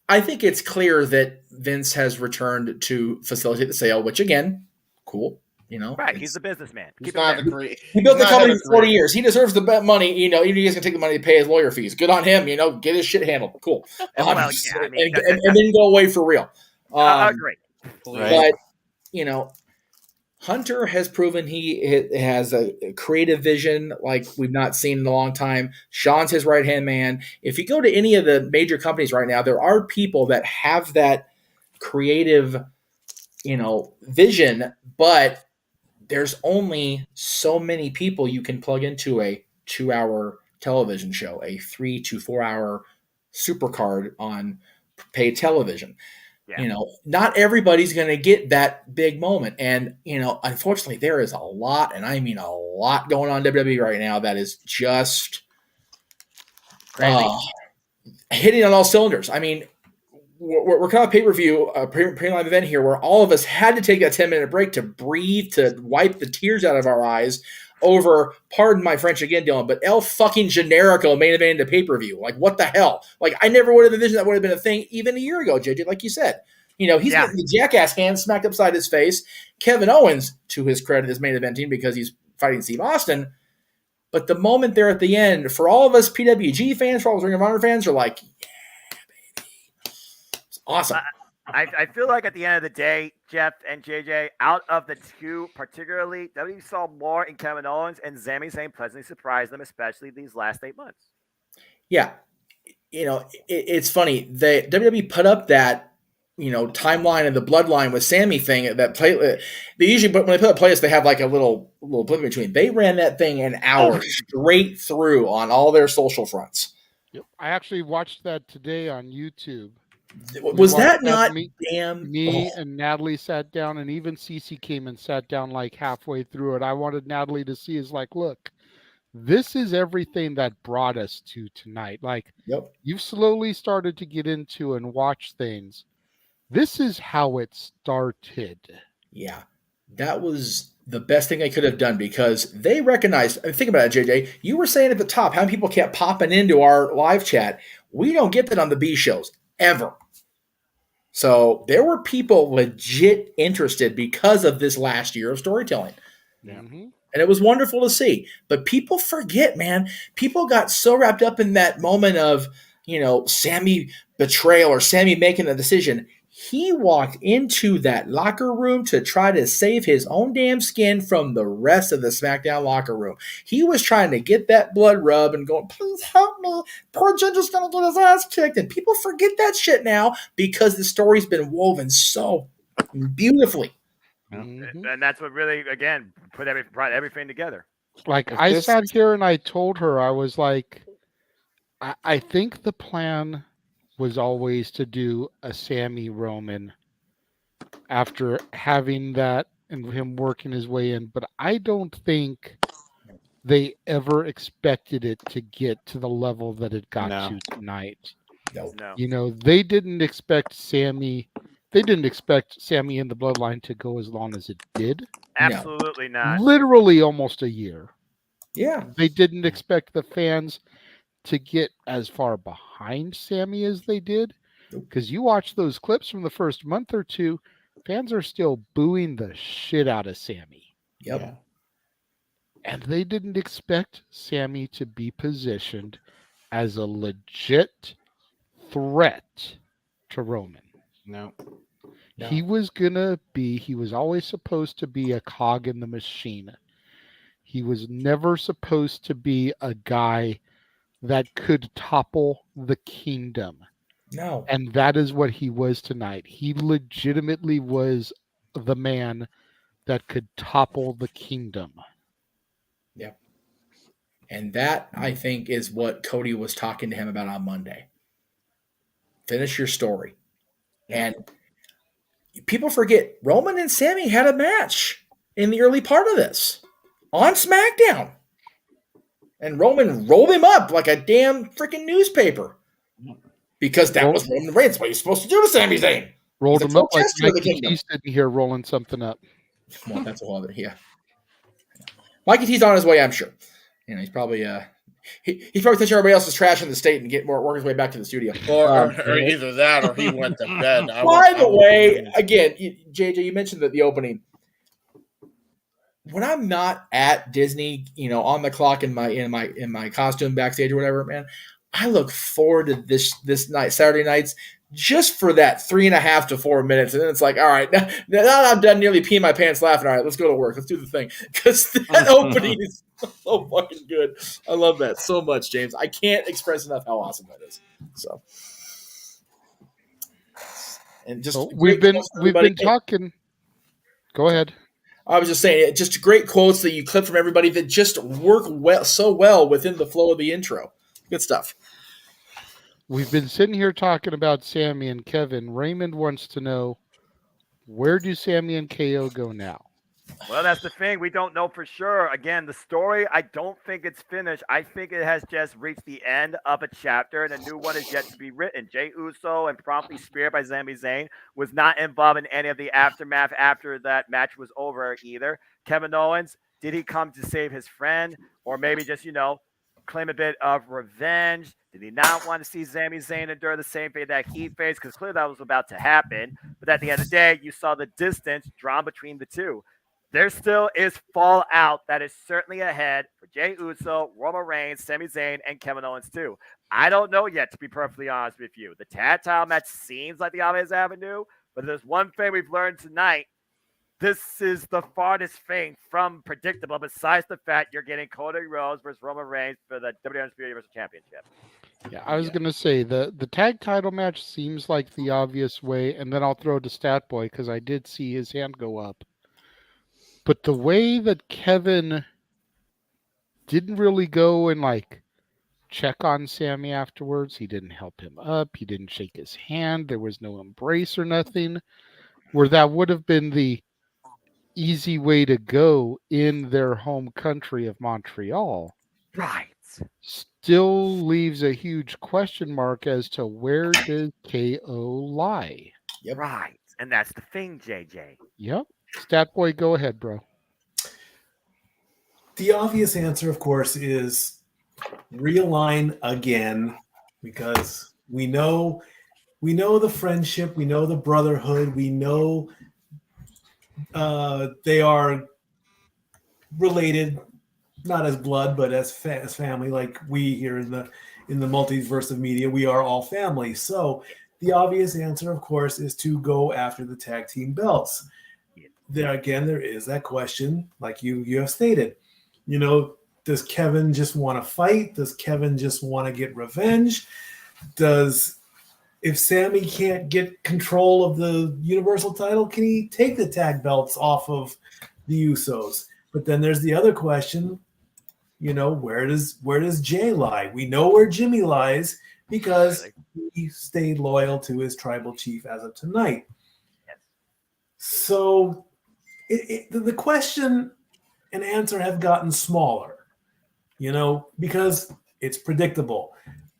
I think it's clear that Vince has returned to facilitate the sale, which again, cool. Right? He's a businessman. He's not a great. He built the company for 40 years. He deserves the money. Even he's gonna take the money to pay his lawyer fees. Good on him. Get his shit handled. Cool. And then go away for real. Great. But Hunter has proven he has a creative vision like we've not seen in a long time. Sean's his right-hand man. If you go to any of the major companies right now, there are people that have that creative, vision, but there's only so many people you can plug into a 2-hour television show, a 3 to 4 hour supercard on paid television. Yeah. Not everybody's going to get that big moment. And, unfortunately, there is a lot, and I mean a lot going on in WWE right now that is just hitting on all cylinders. I mean, we're kind of pay-per-view, pre-live event here where all of us had to take that 10-minute break to breathe, to wipe the tears out of our eyes over, pardon my French again, Dylan, but El fucking Generico main event into pay-per-view. Like, what the hell? Like, I never would have envisioned that would have been a thing even a year ago, JJ, like you said. He's getting the jackass hand smacked upside his face. Kevin Owens, to his credit, is main eventing because he's fighting Steve Austin. But the moment there at the end, for all of us PWG fans, for all of us Ring of Honor fans, are like, yeah, baby. It's awesome. I feel like at the end of the day, Jeff and JJ, out of the two particularly, WWE saw more in Kevin Owens, and Sami Zayn pleasantly surprised them, especially these last 8 months. Yeah. It's funny. WWE put up that, timeline and the bloodline with Sami thing. That play, they usually, when they put a playlist, they have like a little blip in between. They ran that thing an hour straight through on all their social fronts. Yep. I actually watched that today on YouTube. Was that not me damn? And Natalie sat down, and even Cece came and sat down like halfway through it. I wanted Natalie to see is like, look, this is everything that brought us to tonight. Like, you've slowly started to get into and watch things. This is how it started. Yeah, that was the best thing they could have done because they recognized. Think about it, JJ. You were saying at the top how many people kept popping into our live chat. We don't get that on the B shows ever. So there were people legit interested because of this last year of storytelling. Yeah. Mm-hmm. And it was wonderful to see. But people forget, man. People got so wrapped up in that moment of, Sami betrayal or Sami making a decision. He walked into that locker room to try to save his own damn skin from the rest of the SmackDown locker room. He was trying to get that blood rub and going, please help me. Poor Ginger's going to get his ass kicked. And people forget that shit now because the story's been woven so beautifully. Mm-hmm. And that's what really, again, brought everything together. Like, I sat here and I told her, I was like, I think the plan was always to do a Sami Roman after having that and him working his way in, but I don't think they ever expected it to get to the level that it got to tonight. No. They didn't expect Sami. They didn't expect Sami in the Bloodline to go as long as it did. Absolutely not. Literally almost a year. Yeah. They didn't expect the fans to get as far behind Sami as they did. Because you watch those clips from the first month or two, fans are still booing the shit out of Sami. Yep. And they didn't expect Sammy to be positioned as a legit threat to Roman. No. He was always supposed to be a cog in the machine. He was never supposed to be a guy that could topple the kingdom. No. And that is what he was tonight. He legitimately was the man that could topple the kingdom. Yep. And that, I think, is what Cody was talking to him about on Monday. Finish your story. And people forget Roman and Sammy had a match in the early part of this on SmackDown. And Roman rolled him up like a damn freaking newspaper. Because that was Roman Reigns. What you're supposed to do to Sami Zayn. Rolled him up like Mikey T's sitting here rolling something up. Come on, that's a whole other, yeah. Mikey T's on his way, I'm sure. You know, he's probably he's probably touching everybody else's trash in the state and work his way back to the studio. Or either that or he went to bed. By the way, again, JJ, you mentioned that the opening. When I'm not at Disney, you know, on the clock in my costume backstage or whatever, man, I look forward to this night, Saturday nights, just for that 3.5 to 4 minutes. And then it's like, all right, now I'm done nearly peeing my pants laughing. All right, let's go to work. Let's do the thing. Because that opening is so fucking good. I love that so much, James. I can't express enough how awesome that is. So, and just we've been talking. Go ahead. I was just saying, just great quotes that you clip from everybody that just work so well within the flow of the intro. Good stuff. We've been sitting here talking about Sammy and Kevin. Raymond wants to know, where do Sammy and KO go now? Well, that's the thing. We don't know for sure. Again, the story, I don't think it's finished. I think it has just reached the end of a chapter, and a new one is yet to be written. Jey Uso, and promptly speared by Sami Zayn, was not involved in any of the aftermath after that match was over either. Kevin Owens, did he come to save his friend, or maybe just, you know, claim a bit of revenge? Did he not want to see Sami Zayn endure the same fate that he faced? Because clearly that was about to happen. But at the end of the day, you saw the distance drawn between the two. There still is fallout that is certainly ahead for Jey Uso, Roman Reigns, Sami Zayn, and Kevin Owens too. I don't know yet, to be perfectly honest with you. The tag title match seems like the obvious avenue, but there's one thing we've learned tonight. This is the farthest thing from predictable, besides the fact you're getting Cody Rhodes versus Roman Reigns for the WWE Universal Championship. Yeah, I was going to say, the tag title match seems like the obvious way, and then I'll throw to Statboy because I did see his hand go up. But the way that Kevin didn't really go and, like, check on Sammy afterwards, he didn't help him up, he didn't shake his hand, there was no embrace or nothing, where that would have been the easy way to go in their home country of Montreal. Right. Still leaves a huge question mark as to where does KO lie. Yep. Right. And that's the thing, JJ. Yep. Statboy, go ahead, bro. The obvious answer, of course, is realign again, because we know the friendship, we know the brotherhood, we know they are related, not as blood, but as family. Like we here in the multiverse of media, we are all family. So the obvious answer, of course, is to go after the tag team belts. There again, there is that question, like you have stated. You know, does Kevin just want to fight? Does Kevin just want to get revenge? If Sammy can't get control of the Universal title, can he take the tag belts off of the Usos? But then there's the other question, you know, where does Jay lie? We know where Jimmy lies because he stayed loyal to his tribal chief as of tonight. So the question and answer have gotten smaller, you know, because it's predictable.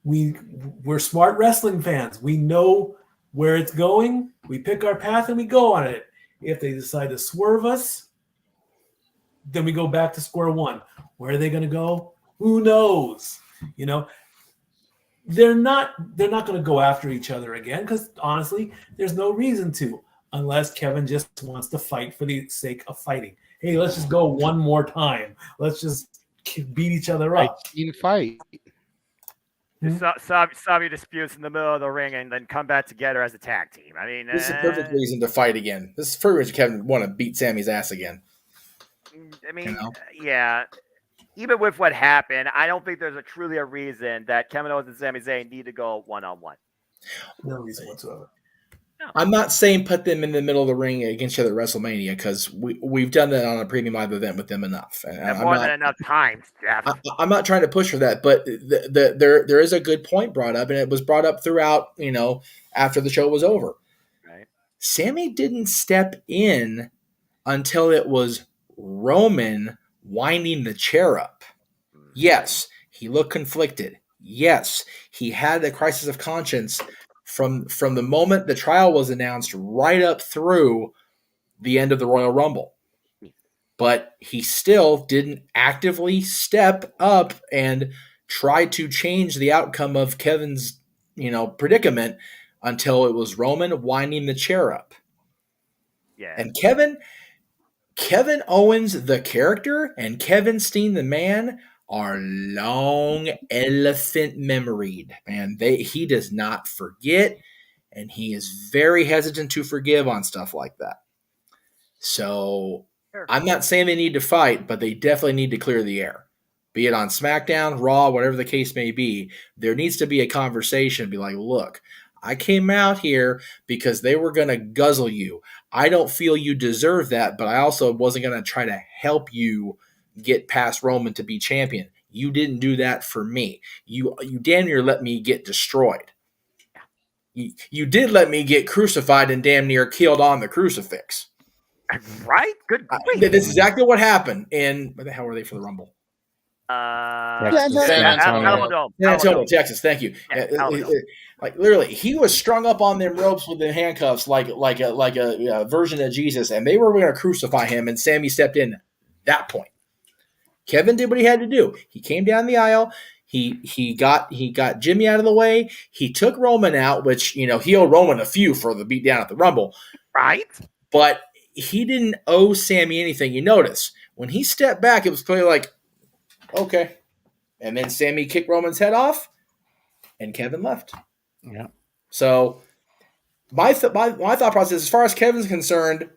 We're smart wrestling fans. We know where it's going. We pick our path and we go on it. If they decide to swerve us, then we go back to square one. Where are they going to go? Who knows? You know, they're not going to go after each other again because honestly, there's no reason to. unless Kevin just wants to fight for the sake of fighting. Hey, let's just go one more time. Let's just beat each other up. Fight. Solve your disputes in the middle of the ring and then come back together as a tag team. I mean, this is a perfect reason to fight again. This is for reason Kevin want to beat Sammy's ass again. I mean, yeah. Even with what happened, I don't think there's truly a reason that Kevin Owens and Sami Zayn need to go one-on-one. No reason whatsoever. I'm not saying put them in the middle of the ring against each other at WrestleMania because we've done that on a premium live event with them enough. And more than enough times, Jeff. I'm not trying to push for that, but there is a good point brought up, and it was brought up throughout, after the show was over. Right. Sammy didn't step in until it was Roman winding the chair up. Yes, he looked conflicted. Yes, he had a crisis of conscience from the moment the trial was announced right up through the end of the Royal Rumble. But he still didn't actively step up and try to change the outcome of Kevin's, predicament until it was Roman winding the chair up. Yeah. And Kevin Owens, the character, and Kevin Steen, the man, are long elephant memoried. Man, he does not forget, and he is very hesitant to forgive on stuff like that. So I'm not saying they need to fight, but they definitely need to clear the air. Be it on SmackDown, Raw, whatever the case may be, there needs to be a conversation. Be like, look, I came out here because they were going to guzzle you. I don't feel you deserve that, but I also wasn't going to try to help you get past Roman to be champion. You didn't do that for me. You damn near let me get destroyed. You did let me get crucified and damn near killed on the crucifix. Right? Good grief. This is exactly what happened. And where the hell were they for the Rumble? San Antonio, Texas. Thank you. Like literally, he was strung up on them ropes with the handcuffs, like a version of Jesus, and they were going to crucify him. And Sammy stepped in at that point. Kevin did what he had to do. He came down the aisle. He got Jimmy out of the way. He took Roman out, which he owed Roman a few for the beatdown at the Rumble, right? But he didn't owe Sammy anything. You notice when he stepped back, it was clearly like, okay. And then Sammy kicked Roman's head off, and Kevin left. Yeah. So my thought process, as far as Kevin's concerned,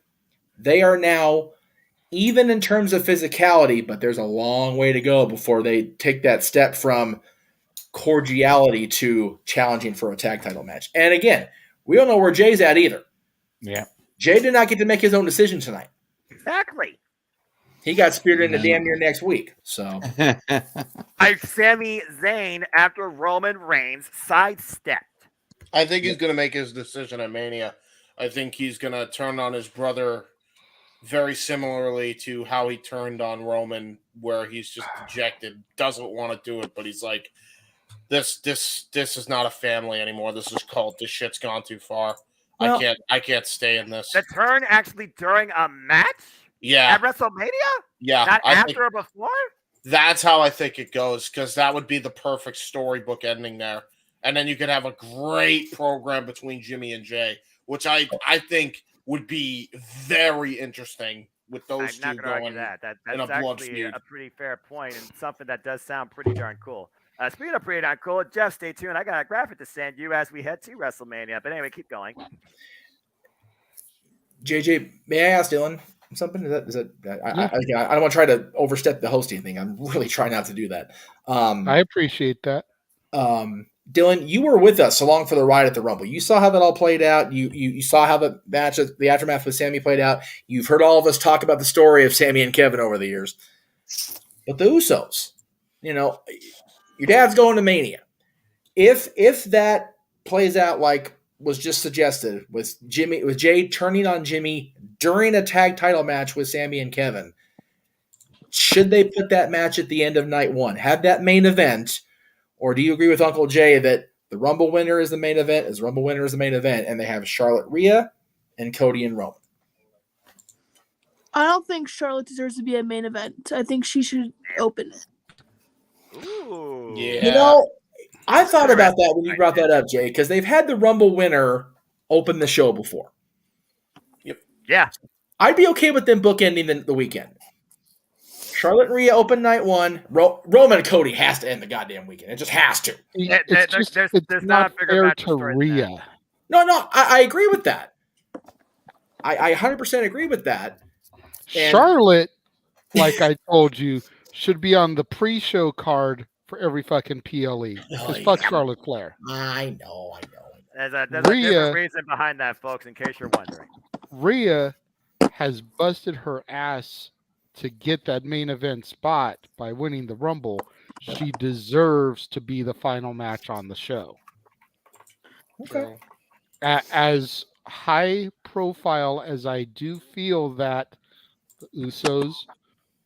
they are now even in terms of physicality, but there's a long way to go before they take that step from cordiality to challenging for a tag title match. And again, we don't know where Jay's at either. Yeah. Jay did not get to make his own decision tonight. Exactly. He got speared into damn near next week. So Sami Zayn, after Roman Reigns, sidestepped. I think he's going to make his decision at Mania. I think he's going to turn on his brother very similarly to how he turned on Roman, where he's just dejected, doesn't want to do it, but he's like, this is not a family anymore. This is cult. This shit's gone too far. Well, I can't stay in this. The turn actually during a match? Yeah. At WrestleMania? Yeah. Not after or before? That's how I think it goes, because that would be the perfect storybook ending there. And then you could have a great program between Jimmy and Jay, which I think would be very interesting with those two going that's in a blood actually feud. A pretty fair point and something that does sound pretty darn cool. Speaking of pretty darn cool, Jeff, stay tuned. I got a graphic to send you as we head to WrestleMania. But anyway, keep going. JJ, may I ask Dylan something? Is that I don't want to try to overstep the hosting thing. I'm really trying not to do that. I appreciate that. Dylan, you were with us along for the ride at the Rumble. You saw how that all played out. You saw how the match, the aftermath with Sammy played out. You've heard all of us talk about the story of Sammy and Kevin over the years. But the Usos, your dad's going to Mania. If that plays out like was just suggested with Jay turning on Jimmy during a tag title match with Sammy and Kevin, should they put that match at the end of night one? Have that main event? Or do you agree with Uncle Jay that the Rumble winner is the main event, and they have Charlotte Rhea and Cody and Roman? I don't think Charlotte deserves to be a main event. I think she should open it. Ooh. Yeah. I thought about that when you brought that up, Jay, because they've had the Rumble winner open the show before. Yeah. I'd be okay with them bookending the weekend. Charlotte and Rhea open night 1. Roman and Cody has to end the goddamn weekend. It just has to. It's not fair to Rhea. No, I agree with that. I 100% agree with that. And Charlotte, like I told you, should be on the pre-show card for every fucking PLE. Because fuck Charlotte Flair. I know. There's a different reason behind that, folks, in case you're wondering. Rhea has busted her ass to get that main event spot by winning the Rumble. She deserves to be the final match on the show. Okay. As high profile as I do feel that the Usos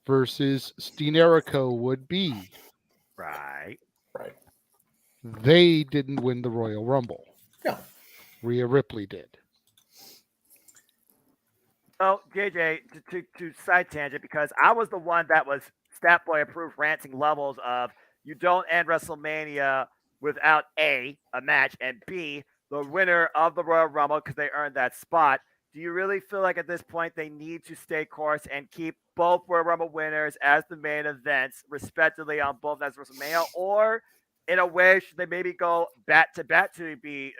versus Steen Jericho would be, Right. they didn't win the Royal Rumble. No. Rhea Ripley did. Oh, JJ, to side tangent, because I was the one that was Stat Boy approved ranting levels of you don't end WrestleMania without A, a match, and B, the winner of the Royal Rumble because they earned that spot. Do you really feel like at this point they need to stay course and keep both Royal Rumble winners as the main events, respectively, on both nights of WrestleMania? Or in a way, should they maybe go bat to bat to be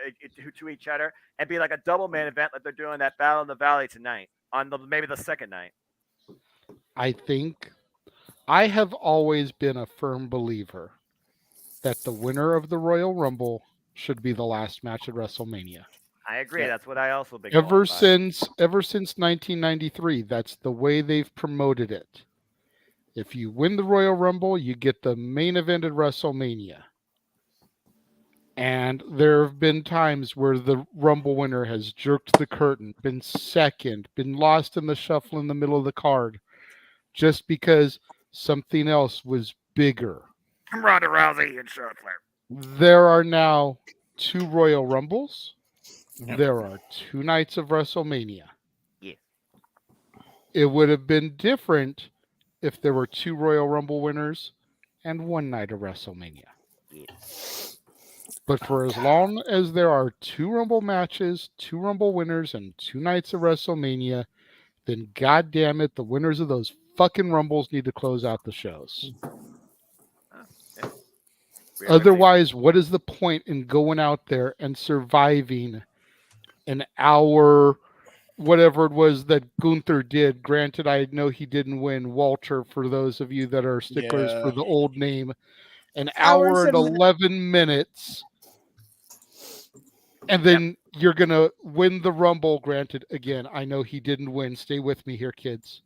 to each other and be like a double main event like they're doing that Battle in the Valley tonight on maybe the second night? I think I have always been a firm believer that the winner of the Royal Rumble should be the last match at WrestleMania. I agree. That's what I also been ever since 1993. That's the way they've promoted it. If you win the Royal Rumble, you get the main event at WrestleMania. And there have been times where the Rumble winner has jerked the curtain, been second, been lost in the shuffle in the middle of the card, just because something else was bigger. Ronda Rousey and Charlotte Flair. There are now 2 Royal Rumbles. There are 2 nights of WrestleMania. Yeah. It would have been different if there were 2 Royal Rumble winners and 1 night of WrestleMania. Yeah. But for as long as there are 2 Rumble matches, 2 Rumble winners, and 2 nights of WrestleMania, then goddamn it, the winners of those fucking Rumbles need to close out the shows. Otherwise, what is the point in going out there and surviving an hour, whatever it was that Gunther did? Granted, I know he didn't win. Walter, for those of you that are sticklers for the old name, an hour and 11 minutes. And then you're going to win the Rumble. Granted, again, I know he didn't win. Stay with me here, kids.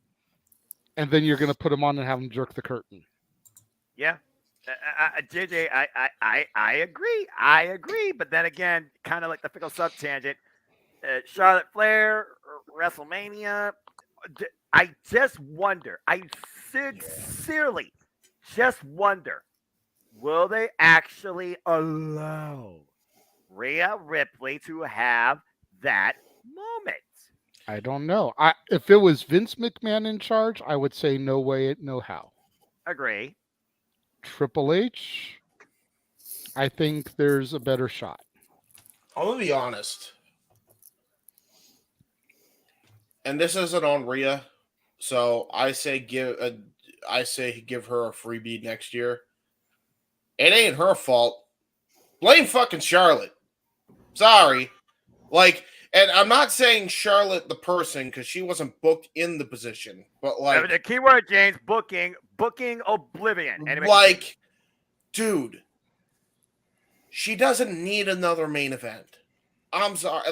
And then you're going to put him on and have him jerk the curtain. Yeah. JJ, I agree. I agree. But then again, kind of like the fickle sub tangent, Charlotte Flair, WrestleMania. I just wonder. I sincerely just wonder, will they actually allow Rhea Ripley to have that moment? I don't know. If it was Vince McMahon in charge, I would say no way, no how. Agree. Triple H, I think there's a better shot. I'm gonna be honest, and this isn't on Rhea, so I say give her a freebie next year. It ain't her fault. Blame fucking Charlotte. Sorry, and I'm not saying Charlotte the person because she wasn't booked in the position, but the keyword, James, booking oblivion. Dude, she doesn't need another main event. I'm sorry.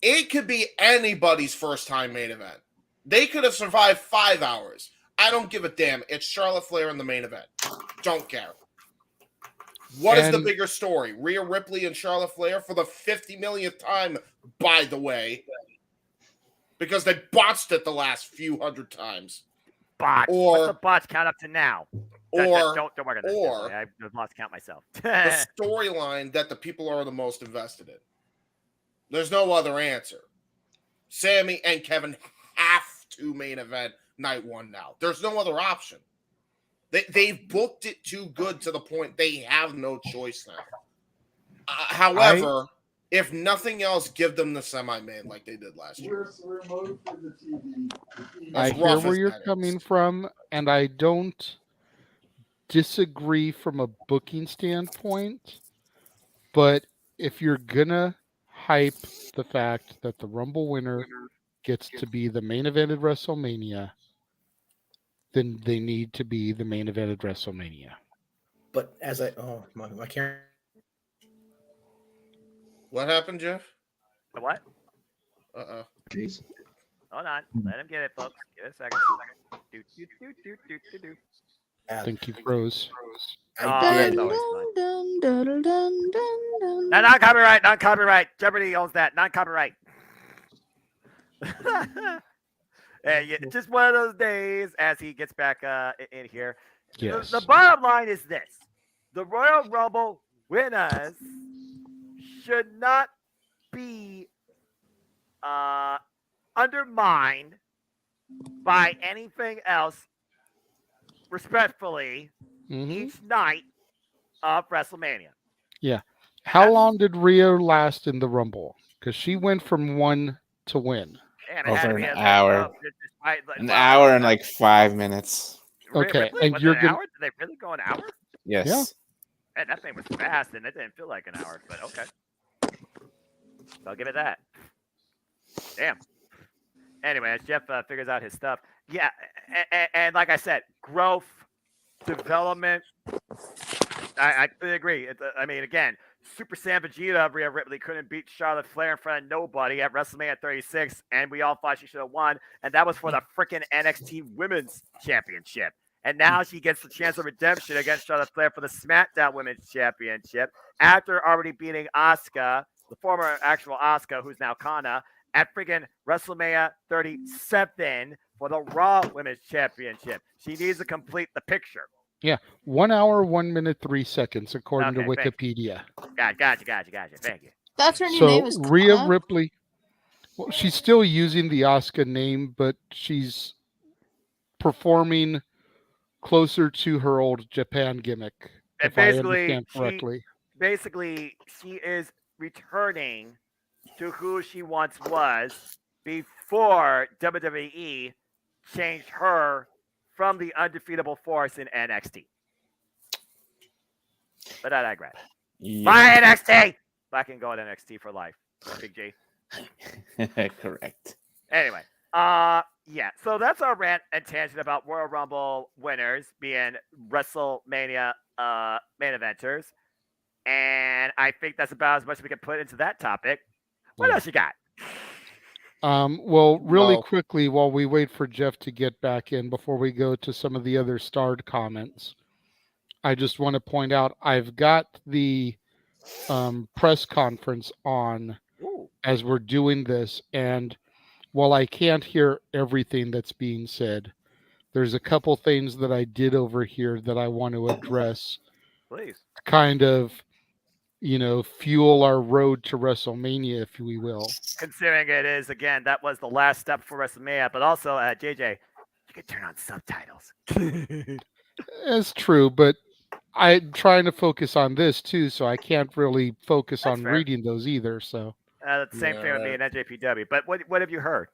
It could be anybody's first time main event. They could have survived 5 hours. I don't give a damn. It's Charlotte Flair in the main event. Don't care. What is the bigger story? Rhea Ripley and Charlotte Flair for the 50 millionth time, by the way. Because they botched it the last few hundred times. Botch. What's the botch count up to now? Don't work on that. I've lost count myself. The storyline that the people are the most invested in. There's no other answer. Sammy and Kevin have to main event night 1 now. There's no other option. They've booked it too good to the point they have no choice now. However, If nothing else, give them the semi-main like they did last year. I hear where you're coming from, and I don't disagree from a booking standpoint, but if you're gonna hype the fact that the Rumble winner gets to be the main event at WrestleMania, then they need to be the main event at WrestleMania. But as I can't. What happened, Jeff? The what? Jeez. Hold on. Let him get it, folks. Give it a second. I think you froze. I did. No, not copyright. Not copyright. Jeopardy owns that. Not copyright. Yeah, just one of those days as he gets back in here. Yes. The bottom line is this. The Royal Rumble winners should not be undermined by anything else, respectfully, each night of WrestleMania. Yeah. How long did Rhea last in the Rumble? Because she went from 1 to win. Over an hour. An hour and like 5 minutes. Okay, Really? and Was you're it an gonna. hour? Did they really go an hour? Yes. Yeah. Man, that thing was fast, and it didn't feel like an hour. But okay, so I'll give it that. Damn. Anyway, as Jeff figures out his stuff, yeah, and like I said, growth, development. I completely agree. I mean, again, Super Saiyan Vegeta, Rhea Ripley couldn't beat Charlotte Flair in front of nobody at WrestleMania 36, and we all thought she should have won, and that was for the freaking NXT Women's Championship. And now she gets the chance of redemption against Charlotte Flair for the SmackDown Women's Championship after already beating Asuka, the former actual Asuka, who's now Kana, at freaking WrestleMania 37 for the Raw Women's Championship. She needs to complete the picture. Yeah, 1 hour, 1 minute, 3 seconds, according to Okay, Wikipedia. Gotcha. Thank you. That's her new name is Rhea Kana? Ripley. Well, she's still using the Asuka name, but she's performing closer to her old Japan gimmick, And if I understand correctly. she is returning to who she once was before WWE changed her from the undefeatable force in NXT. But I digress. Yeah. My NXT! I can go at NXT for life. Big G. Correct. Anyway, yeah. So that's our rant and tangent about Royal Rumble winners being WrestleMania main eventers. And I think that's about as much as we can put into that topic. What else you got? Well, really quickly, while we wait for Jeff to get back in, before we go to some of the other starred comments, I just want to point out I've got the press conference on as we're doing this, and while I can't hear everything that's being said, there's a couple things that I did over here that I want to address. Please. Kind of, fuel our road to WrestleMania, if we will. Considering it is, again, that was the last step for WrestleMania, but also, JJ, you can turn on subtitles. It's true, but I'm trying to focus on this too, so I can't really focus on fair. reading those either. So The same thing with me and NJPW. But what have you heard?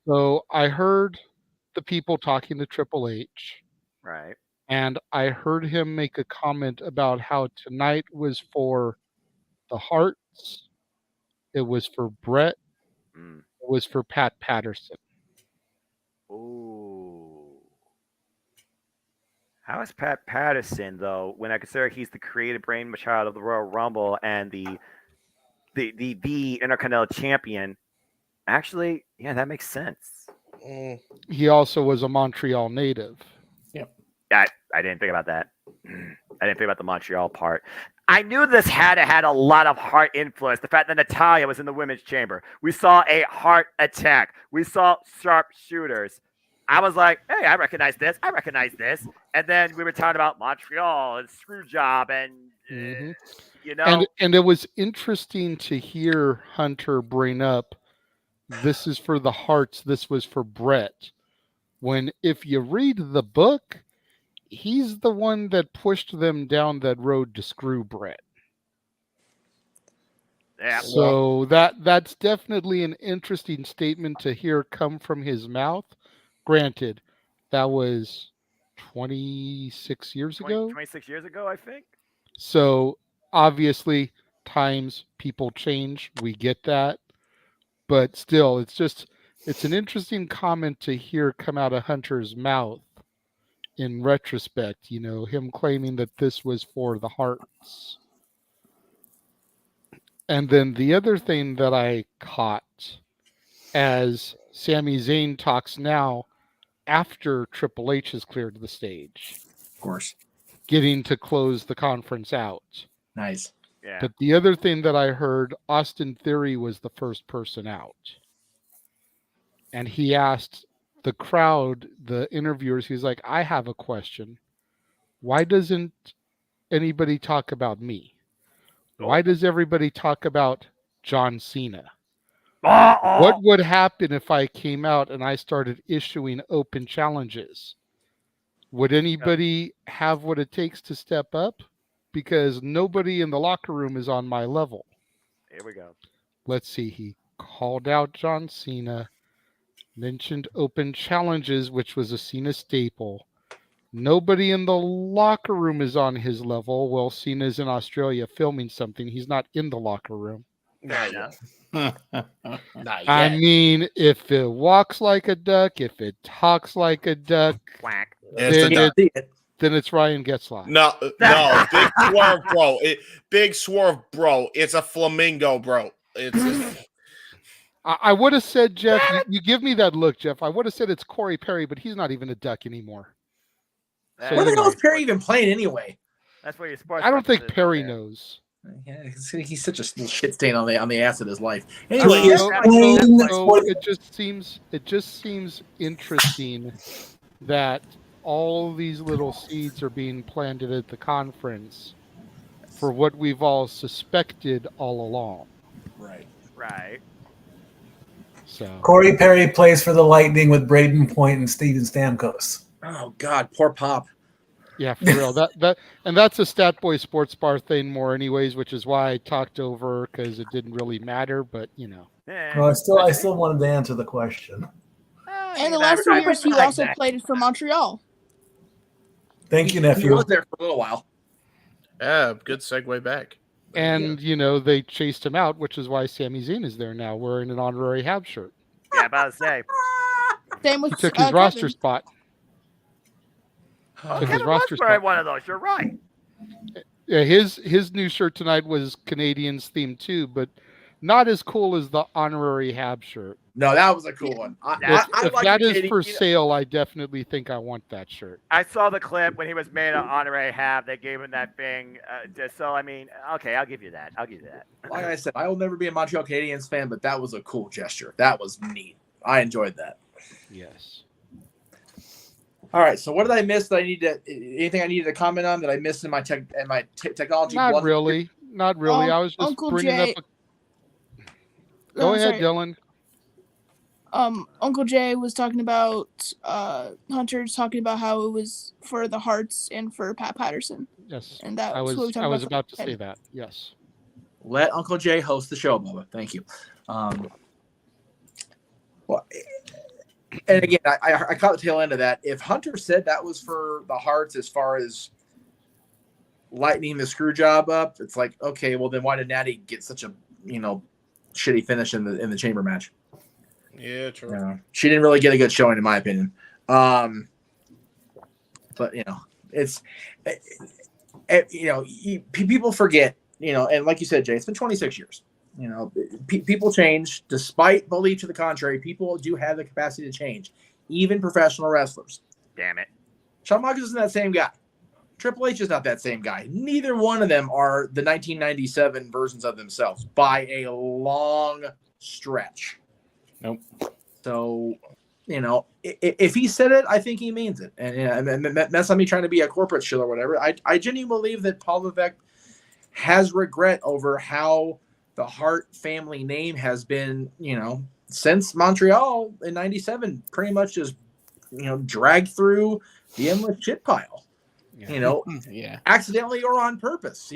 So I heard the people talking to Triple H. Right. And I heard him make a comment about how tonight was for the Hearts, it was for Brett, it was for Pat Patterson. Ooh. How is Pat Patterson, though, when I consider he's the creative brainchild of the Royal Rumble and the Intercontinental Champion? Actually, yeah, that makes sense. He also was a Montreal native. Yep. I didn't think about that. I didn't think about the Montreal part. I knew this had a lot of heart influence. The fact that Natalya was in the women's chamber. We saw a heart attack. We saw sharpshooters. I was like, hey, I recognize this. And then we were talking about Montreal and Screwjob and, And it was interesting to hear Hunter bring up, this is for the Hearts, this was for Brett. When if you read the book, he's the one that pushed them down that road to screw Brett. Yeah. So that's definitely an interesting statement to hear come from his mouth. Granted, that was 26 years ago. 26 years ago, I think. So obviously times, people change. We get that. But still, it's an interesting comment to hear come out of Hunter's mouth in retrospect, him claiming that this was for the Hearts. And then the other thing that I caught as Sami Zayn talks now after Triple H has cleared the stage. Of course. Getting to close the conference out. Nice. Yeah. But the other thing that I heard, Austin Theory was the first person out. And he asked the crowd, the interviewers, he's like, I have a question. Why doesn't anybody talk about me? Why does everybody talk about John Cena? What would happen if I came out and I started issuing open challenges? Would anybody have what it takes to step up? Because nobody in the locker room is on my level. Here we go. Let's see. He called out John Cena, mentioned open challenges, which was a Cena staple. Nobody in the locker room is on his level. Well, Cena's in Australia filming something. He's not in the locker room. Not yet. I mean, if it walks like a duck, if it talks like a duck, Quack. then it's Ryan Getzlaf. No, big swerve, bro. Big swerve, bro. It's a flamingo, bro. It's I would have said, Jeff, you give me that look, Jeff. I would have said it's Corey Perry, but he's not even a duck anymore. So Where the hell is Perry even playing anyway? That's where your sports. I don't think Perry knows. Yeah, he's such a little shit stain on the ass of his life. Anyway, So it just seems interesting that all these little seeds are being planted at the conference for what we've all suspected all along. Right. So Corey Perry plays for the Lightning with Braden Point and Steven Stamkos. Oh God, poor Pop. Yeah, for real. That's a Stat Boy Sports Bar thing more, anyways, which is why I talked over because it didn't really matter. But Well, I still wanted to answer the question. And the last 2 years, he also played for Montreal. Thank you, nephew. He was there for a little while. Yeah, good segue back. And they chased him out, which is why Sami Zayn is there now, wearing an honorary Habs shirt. Yeah, about to say. Same with He took his roster spot. Kevin was wearing one of those. You're right. Yeah, his new shirt tonight was Canadians themed too, but not as cool as the honorary Habs shirt. No, that was a cool one. If that is for sale, I definitely think I want that shirt. I saw the clip when he was made an honorary Hab. They gave him that thing. So, I mean, okay, I'll give you that. Like I said, I will never be a Montreal Canadiens fan, but that was a cool gesture. That was neat. I enjoyed that. Yes. All right. So, what did I miss? Anything I needed to comment on that I missed in my technology? Not really. I was just Uncle bringing Jay. up. Go ahead, Dylan. Uncle Jay was talking about Hunter's talking about how it was for the Hearts and for Pat Patterson. Yes, and that I was what we talked about to say that. Yes. Let Uncle Jay host the show, Bubba. Thank you. Well, and again, I caught the tail end of that. If Hunter said that was for the Hearts as far as lightening the screw job up, it's like, okay, well then why did Natty get such a shitty finish in the chamber match? Yeah, true. She didn't really get a good showing, in my opinion. But it's people forget, and like you said, Jay, it's been 26 years. People change. Despite belief to the contrary, people do have the capacity to change, even professional wrestlers. Damn it. Shawn Michaels isn't that same guy. Triple H is not that same guy. Neither one of them are the 1997 versions of themselves by a long stretch. Nope. So, if he said it, I think he means it. And that's not me trying to be a corporate shill or whatever. I genuinely believe that Paul Levesque has regret over how the Hart family name has been, since Montreal in 97, pretty much just, dragged through the endless shit pile. Yeah. Accidentally or on purpose.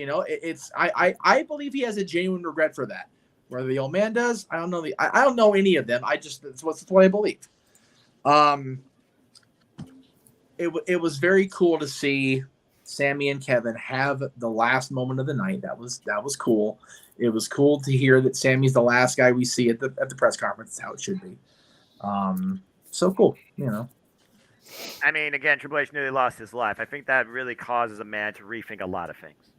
I believe he has a genuine regret for that. Whether the old man does, I don't know. I don't know any of them. That's what I believe. It was very cool to see Sammy and Kevin have the last moment of the night. That was cool. It was cool to hear that Sammy's the last guy we see at the press conference. That's how it should be. So cool, you know. I mean, again, Triple H nearly lost his life. I think that really causes a man to rethink a lot of things.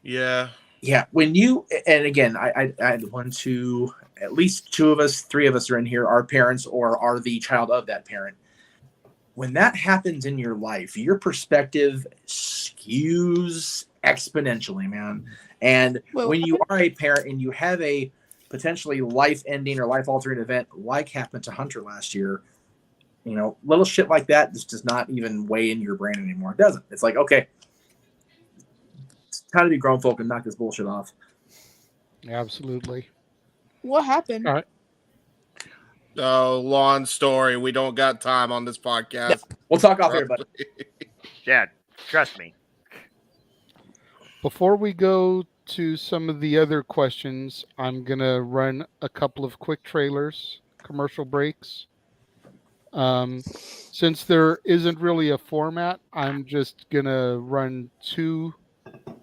Yeah. Yeah. When you, and again, I had at least 2 of us, 3 of us are in here, are parents or are the child of that parent. When that happens in your life, your perspective skews exponentially, man. And when you are a parent and you have a potentially life-ending or life-altering event like happened to Hunter last year, you know, little shit like that just does not even weigh in your brain anymore. It doesn't. It's like, okay, it's time to be grown folk and knock this bullshit off. Absolutely. What happened? All right. Oh, long story. We don't got time on this podcast. Yeah. We'll talk off here, buddy. Yeah, trust me. Before we go to some of the other questions, I'm going to run a couple of quick trailers, commercial breaks. Since there isn't really a format, I'm just going to run 2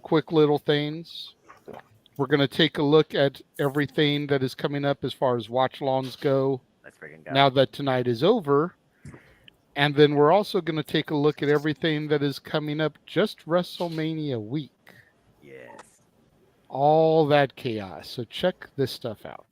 quick little things. We're going to take a look at everything that is coming up as far as watch-alongs go. Let's freaking go. Now that tonight is over. And then we're also going to take a look at everything that is coming up just WrestleMania week. Yes. All that chaos. So check this stuff out.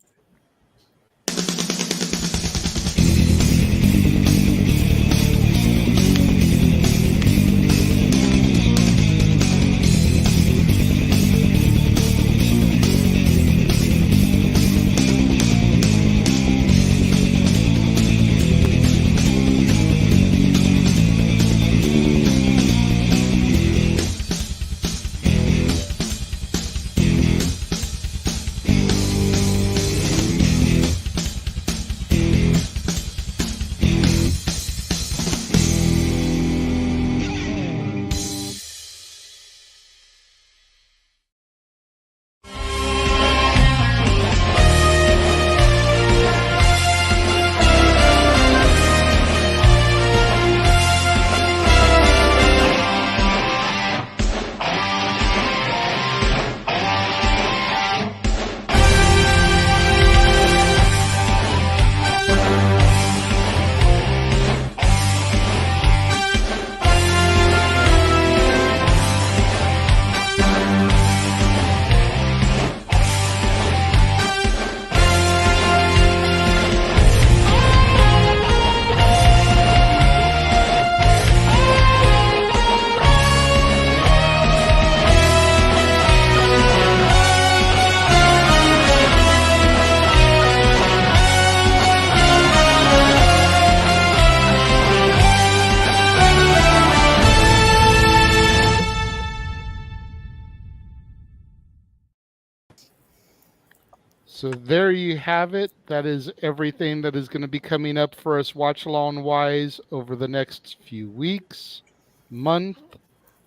So there you have it. That is everything that is going to be coming up for us watch-along wise over the next few weeks, month,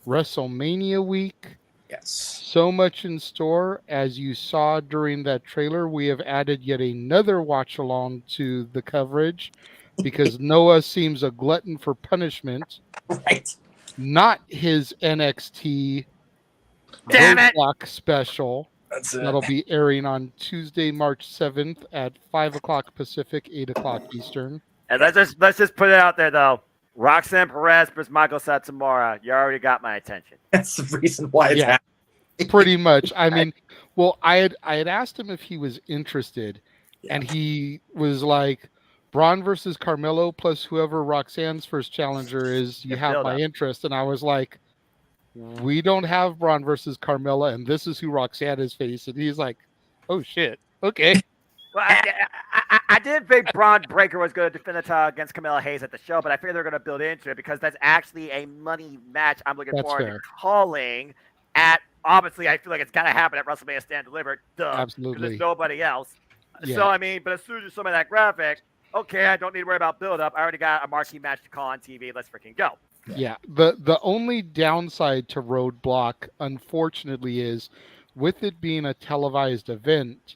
WrestleMania week. Yes. So much in store. As you saw during that trailer, we have added yet another watch-along to the coverage because Noah seems a glutton for punishment. Right. Not his NXT Roadblock special. That's it. That'll be airing on Tuesday, March 7th at 5 o'clock Pacific, 8 o'clock Eastern. And let's just put it out there, though. Roxanne Perez versus Michael Satsumura. You already got my attention. That's the reason why it's happening. Pretty much. I mean, well, I had asked him if he was interested, and he was like, Braun versus Carmelo plus whoever Roxanne's first challenger is, you have my interest. And I was like, we don't have Braun versus Carmella, and this is who Roxanne is facing. He's like, oh, shit. Okay. Well, I didn't think Braun Breaker was going to defend the title against Camilla Hayes at the show, but I figured they're going to build into it because that's actually a money match I'm looking forward to calling at. Obviously, I feel like it's got to happen at WrestleMania Stand Delivered. Duh. Absolutely. There's nobody else. Yeah. So, I mean, but as soon as you show me that graphic, okay, I don't need to worry about build-up. I already got a marquee match to call on TV. Let's freaking go. Yeah. The only downside to Roadblock, unfortunately, is with it being a televised event,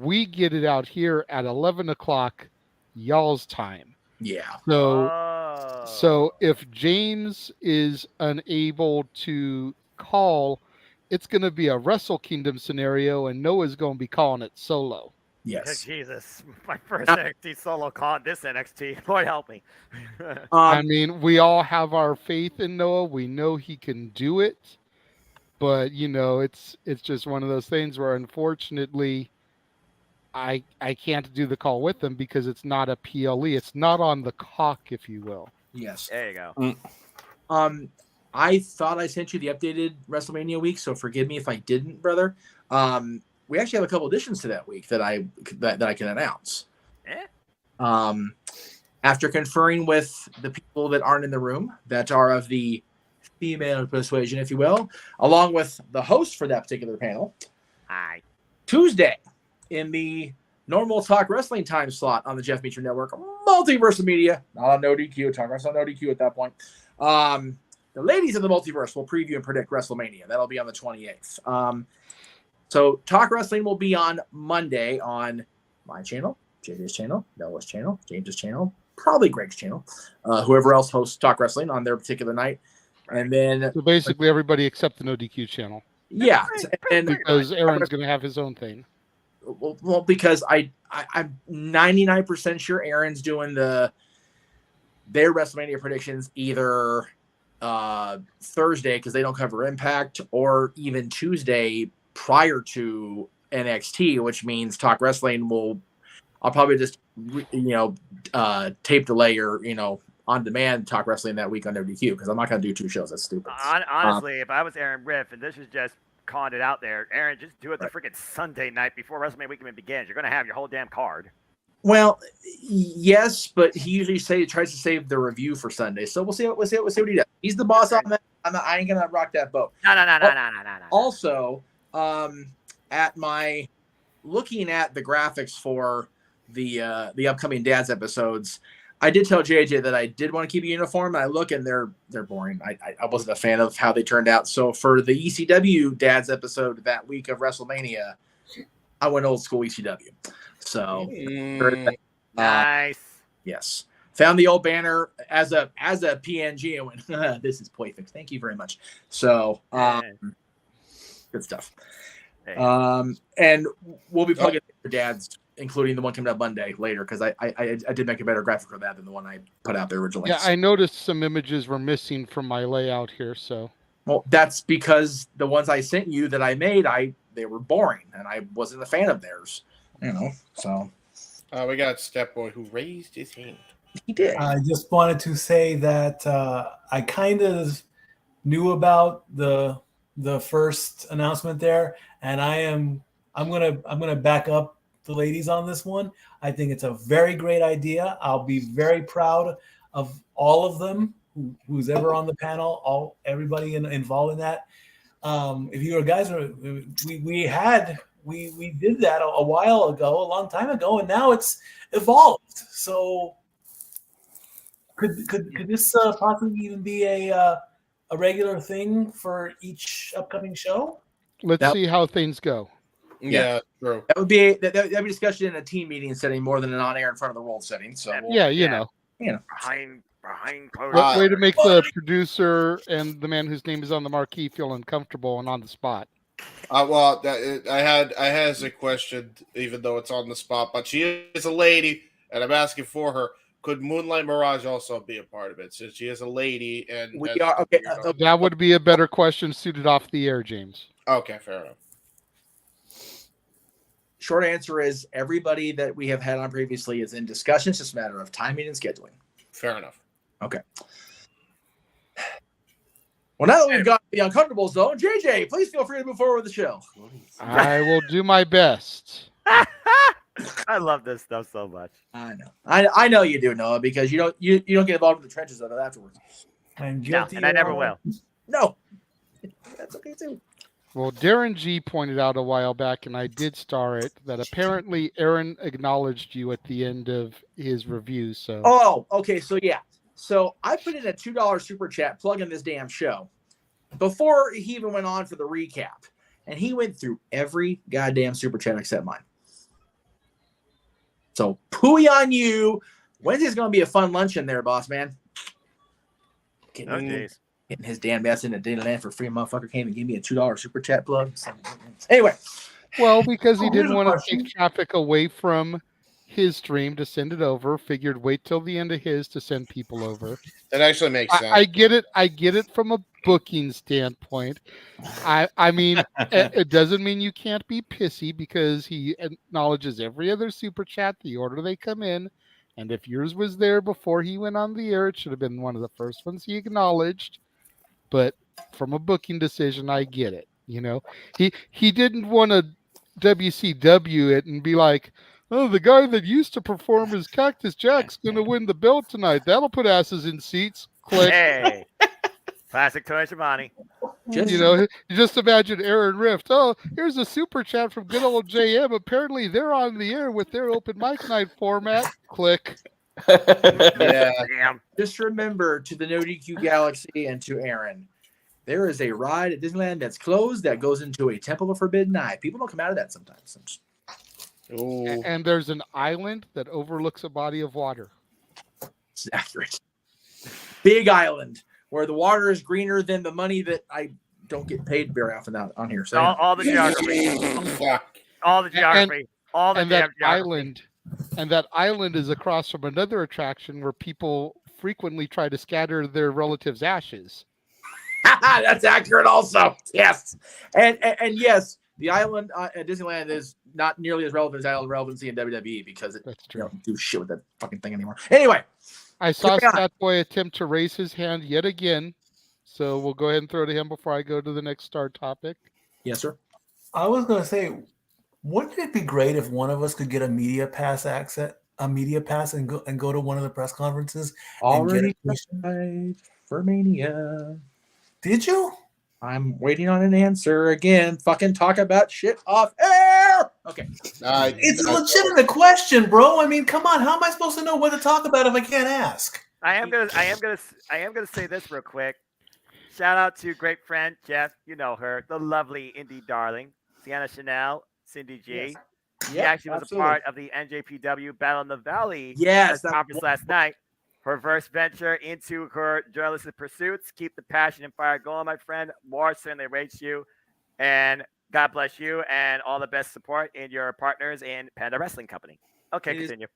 We get it out here at 11 o'clock y'all's time. Yeah. So if James is unable to call, it's going to be a Wrestle Kingdom scenario, and Noah's going to be calling it solo. Yes. Jesus, my first NXT solo call this NXT. Lord help me. I mean, we all have our faith in Noah. We know he can do it, but it's just one of those things where, unfortunately, I can't do the call with him because it's not a PLE. It's not on the cock, if you will. Yes. There you go. I thought I sent you the updated WrestleMania week, so forgive me if I didn't, brother. We actually have a couple additions to that week that I can announce. After conferring with the people that aren't in the room, that are of the female persuasion, if you will, along with the host for that particular panel. Hi. Tuesday, in the normal Talk Wrestling time slot on the Jeff Meacham Network, Multiverse of Media, not on No DQ, Talk Wrestling on No DQ at that point. The ladies of the Multiverse will preview and predict WrestleMania. That'll be on the 28th. So Talk Wrestling will be on Monday on my channel, JJ's channel, Noah's channel, James's channel, probably Greg's channel, whoever else hosts Talk Wrestling on their particular night. And then so basically everybody except the No DQ channel. Yeah. And because Aaron's going to have his own thing. Well, because I'm 99% sure Aaron's doing their WrestleMania predictions either Thursday, because they don't cover Impact, or even Tuesday prior to NXT, which means Talk Wrestling I'll probably just tape delay or on demand Talk Wrestling that week on WQ, because I'm not going to do 2 shows. That's stupid. Honestly, if I was Aaron Riff, and this is just conned it out there, Aaron, just do it the freaking Sunday night before WrestleMania weekend begins. You're going to have your whole damn card. Well, yes, but he usually tries to save the review for Sunday. So we'll see what he does. He's the boss on that. I ain't gonna rock that boat. No. Also, looking at the graphics for the upcoming Dad's episodes, I did tell JJ that I did want to keep a uniform, and I look and they're boring. I wasn't a fan of how they turned out. So for the ECW Dad's episode that week of WrestleMania, I went old school ECW. So nice. Yes. Found the old banner as a PNG and went, this is perfect. Thank you very much. So good stuff. And we'll be plugging for Dad's, including the one coming up Monday later, because I did make a better graphic for that than the one I put out there originally. Yeah, I noticed some images were missing from my layout here. So well, that's because the ones I sent you that I made, they were boring, and I wasn't a fan of theirs. So we got Step Boy who raised his hand. He did. I just wanted to say that I kind of knew about the first announcement there, and I'm gonna back up the ladies on this one. I think it's a very great idea. I'll be very proud of all of them who's ever on the panel, everybody involved in that. If you guys are, we did that a while ago, a long time ago, and now it's evolved. So could this possibly even be a regular thing for each upcoming show? Let's see how things go. Yeah, true. That would be discussion in a team meeting setting more than an on-air in front of the world setting. So behind closed way to make the producer and the man whose name is on the marquee feel uncomfortable and on the spot. Well, I had a question, even though it's on the spot, but she is a lady, and I'm asking for her. Could Moonlight Mirage also be a part of it, since she is a lady? And we are okay. That would be a better question suited off the air, James. Okay, fair enough. Short answer is everybody that we have had on previously is in discussion. It's just a matter of timing and scheduling. Fair enough. Okay. Well, now that we've got the uncomfortable zone, JJ, please feel free to move forward with the show. I will do my best. I love this stuff so much. I know. I know you do, Noah, because you don't get involved in the trenches of it afterwards. I'm guilty. No, and I never will. No. That's okay too. Well, Darren G pointed out a while back, and I did star it, that apparently Aaron acknowledged you at the end of his review. So. Oh, okay. So yeah. So I put in a $2 super chat plugging this damn show before he even went on for the recap, and he went through every goddamn super chat except mine. So pooey on you. Wednesday's going to be a fun lunch in there, boss man. Getting his damn ass into Disneyland for free. Motherfucker came and gave me a $2 super chat plug. Anyway. Well, because he didn't want to question. take traffic away from his stream to send it over, figured wait till the end of his to send people over. That actually makes sense. I get it. I get it from a booking standpoint. I mean, it doesn't mean you can't be pissy because he acknowledges every other super chat, the order they come in. And if yours was there before he went on the air, it should have been one of the first ones he acknowledged. But from a booking decision, I get it. You know, he didn't want to WCW it and be like, oh, the guy that used to perform as Cactus Jack's going to win the belt tonight. That'll put asses in seats. Click. Hey, classic Tony Schiavone. You know, you just imagine Aaron Rift. Oh, here's a super chat from good old JM. Apparently, they're on the air with their open mic night format. Click. Yeah. Just remember to the No DQ Galaxy and to Aaron, there is a ride at Disneyland that's closed that goes into a Temple of Forbidden Eye. People don't come out of that sometimes. And there's an island that overlooks a body of water. It's accurate. Big island where the water is greener than the money that I don't get paid very often out on here. So all the geography. All the geography. All the and damn that geography. that island is across from another attraction where people frequently try to scatter their relatives' ashes. That's accurate also. Yes. And yes, the island at Disneyland is not nearly as relevant as island relevancy in WWE because it don't do shit with that fucking thing anymore. Anyway. I saw Stat Boy attempt to raise his hand yet again. So we'll go ahead and throw to him before I go to the next star topic. Yes, sir. I was going to say, wouldn't it be great if one of us could get a media pass and go to one of the press conferences? Already tried for Mania. Did you? I'm waiting on an answer again. Fucking talk about shit off air. Okay. It's a legitimate question, bro. I mean, come on. How am I supposed to know what to talk about if I can't ask? I am gonna say this real quick. Shout out to great friend Jeff. You know her, the lovely indie darling, Sienna Chanel, Cindy G. Yes. She Yep, actually was absolutely. a part of the NJPW Battle in the Valley Yes, press conference last night. Her first venture into her journalistic pursuits. Keep the passion and fire going, my friend. More certainly rates you. And God bless you and all the best support in your partners in Panda Wrestling Company. Okay, continue.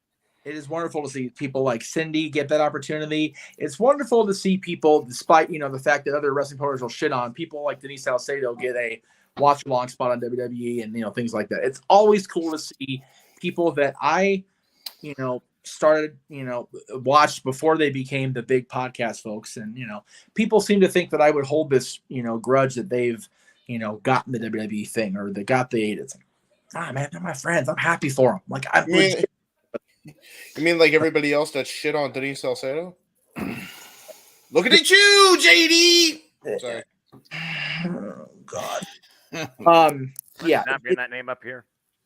It is wonderful to see people like Cindy get that opportunity. It's wonderful to see people, despite the fact that other wrestling promoters will shit on people like Denise Salcedo get a watch along spot on WWE and things like that. It's always cool to see people that I started watched before they became the big podcast folks, and people seem to think that I would hold this grudge that they've gotten the WWE thing or they got the 8. It's like, man, they're my friends. I'm happy for them. Like I'm legit. You mean like everybody else that shit on Denise Salcedo? Looking at you, JD. Sorry. Oh God. Yeah. Not bring that name up here.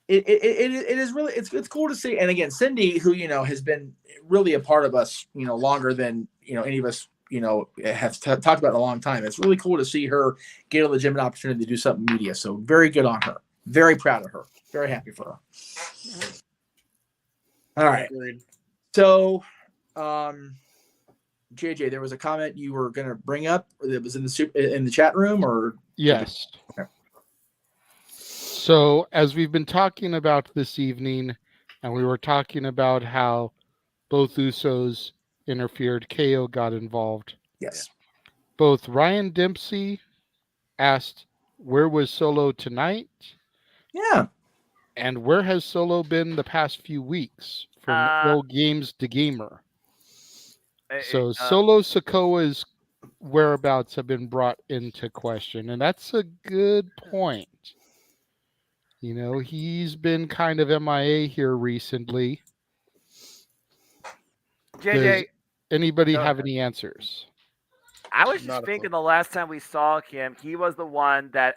It is really it's cool to see. And again, Cindy, who has been really a part of us, longer than any of us, have talked about in a long time. It's really cool to see her get a legitimate opportunity to do something media. So very good on her. Very proud of her. Very happy for her. All right. So, JJ, there was a comment you were going to bring up that was in the chat room, or yes. Okay. So, as we've been talking about this evening, and we were talking about how both Usos interfered, KO got involved. Yes. Both Ryan Dempsey asked, "Where was Solo tonight?" Yeah. And where has Solo been the past few weeks? From old games to gamer. So Solo Sikoa's whereabouts have been brought into question, and that's a good point. He's been kind of MIA here recently. JJ, does anybody have any answers? I was just thinking the last time we saw him, he was the one that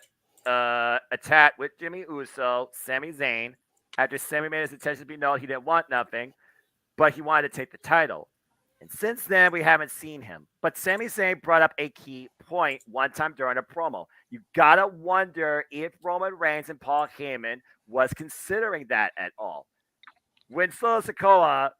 attacked with Jimmy Uso, Sami Zayn, after Sami made his intention to be known. He didn't want nothing, but he wanted to take the title. And since then, we haven't seen him. But Sami Zayn brought up a key point one time during a promo. You got to wonder if Roman Reigns and Paul Heyman was considering that at all. when Solo Sikoa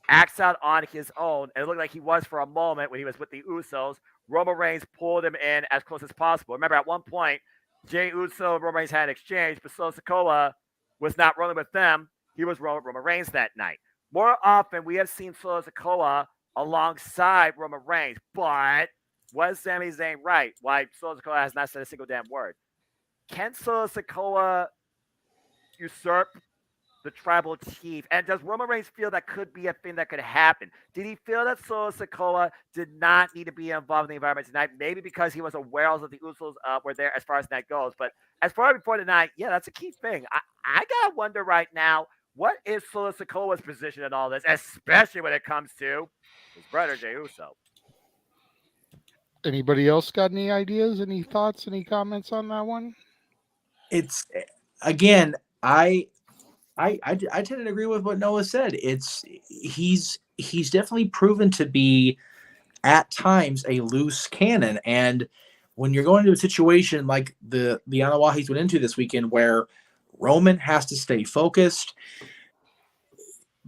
acts out on his own, and it looked like he was for a moment when he was with the Usos, Roman Reigns pulled him in as close as possible. Remember, at one point, Jey Uso and Roman Reigns had an exchange, but Solo Sikoa was not rolling with them. He was rolling with Roman Reigns that night. More often, we have seen Solo Sikoa alongside Roman Reigns, but was Sami Zayn right? Why Solo Sikoa has not said a single damn word? Can Solo Sikoa usurp the tribal chief? And does Roman Reigns feel that could be a thing that could happen? Did he feel that Solo Sikoa did not need to be involved in the environment tonight? Maybe because he was aware that the Usos were there as far as that goes. But as far as before tonight, yeah, that's a key thing. I got to wonder right now, what is Solo Sikoa's position in all this, especially when it comes to his brother, Jey Uso? Anybody else got any ideas, any thoughts, any comments on that one? It's, again, I tend to agree with what Noah said. He's definitely proven to be at times a loose cannon, and when you're going into a situation like the Anawahis went into this weekend, where Roman has to stay focused,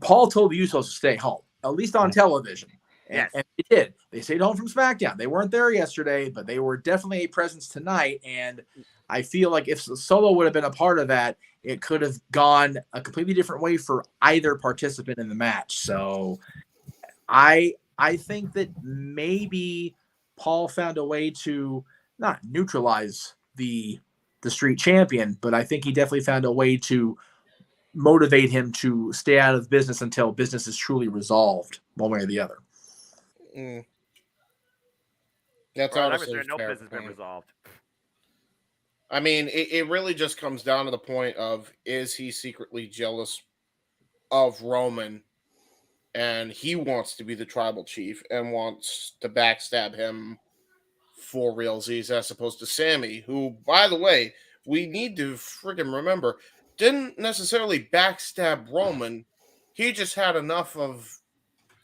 Paul told the Usos to stay home, at least on television. And they did. They stayed home from SmackDown. They weren't there yesterday, but they were definitely a presence tonight. And I feel like if Solo would have been a part of that, it could have gone a completely different way for either participant in the match. So I think that maybe Paul found a way to not neutralize the street champion, but I think he definitely found a way to motivate him to stay out of business until business is truly resolved one way or the other. That's honestly no business been resolved. I mean, it really just comes down to the point of, is he secretly jealous of Roman, and he wants to be the tribal chief and wants to backstab him for realsies, as opposed to Sammy, who, by the way, we need to friggin' remember, didn't necessarily backstab Roman. He just had enough of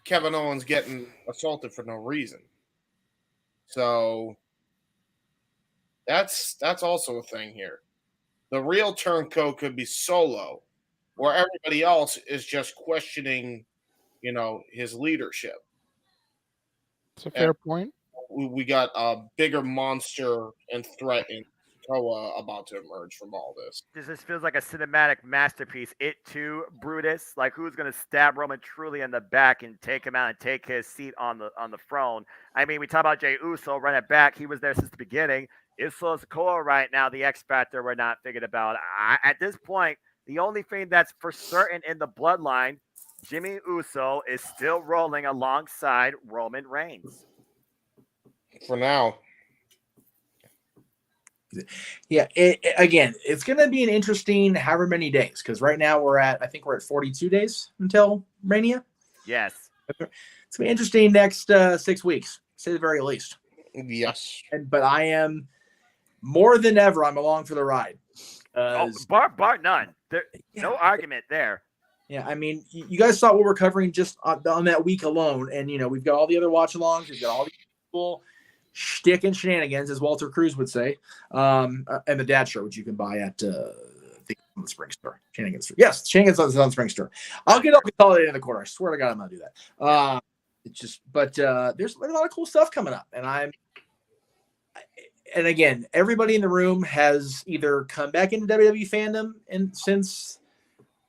Kevin Owens getting assaulted for no reason. So that's also a thing here. The real turncoat could be Solo, where everybody else is just questioning, his leadership. It's a fair point. We got a bigger monster and threat in Koa about to emerge from all this. This feels like a cinematic masterpiece. It too, Brutus. Like, who's going to stab Roman truly in the back and take him out and take his seat on the throne? I mean, we talk about Jey Uso, run it back. He was there since the beginning. Is Solo Sikoa right now the X Factor we're not thinking about? At this point, the only thing that's for certain in the bloodline, Jimmy Uso is still rolling alongside Roman Reigns. For now. Yeah, again, it's going to be an interesting however many days, because right now I think we're at 42 days until Mania. Yes. It's going to be interesting next 6 weeks, to say the very least. Yes. But I am, more than ever, I'm along for the ride. Bar none. No argument there. Yeah, I mean, you guys saw what we're covering just on that week alone, and, we've got all the other watch-alongs, we've got all the people shtick and shenanigans, as Walter Cruz would say, and the Dad Show, which you can buy at the Spring Store. Shenanigans Store. Yes, Shenanigans on the Spring Store. I'll get all consolidated in the corner. I swear to God, I'm going to do that. There's a lot of cool stuff coming up, and again, everybody in the room has either come back into WWE fandom since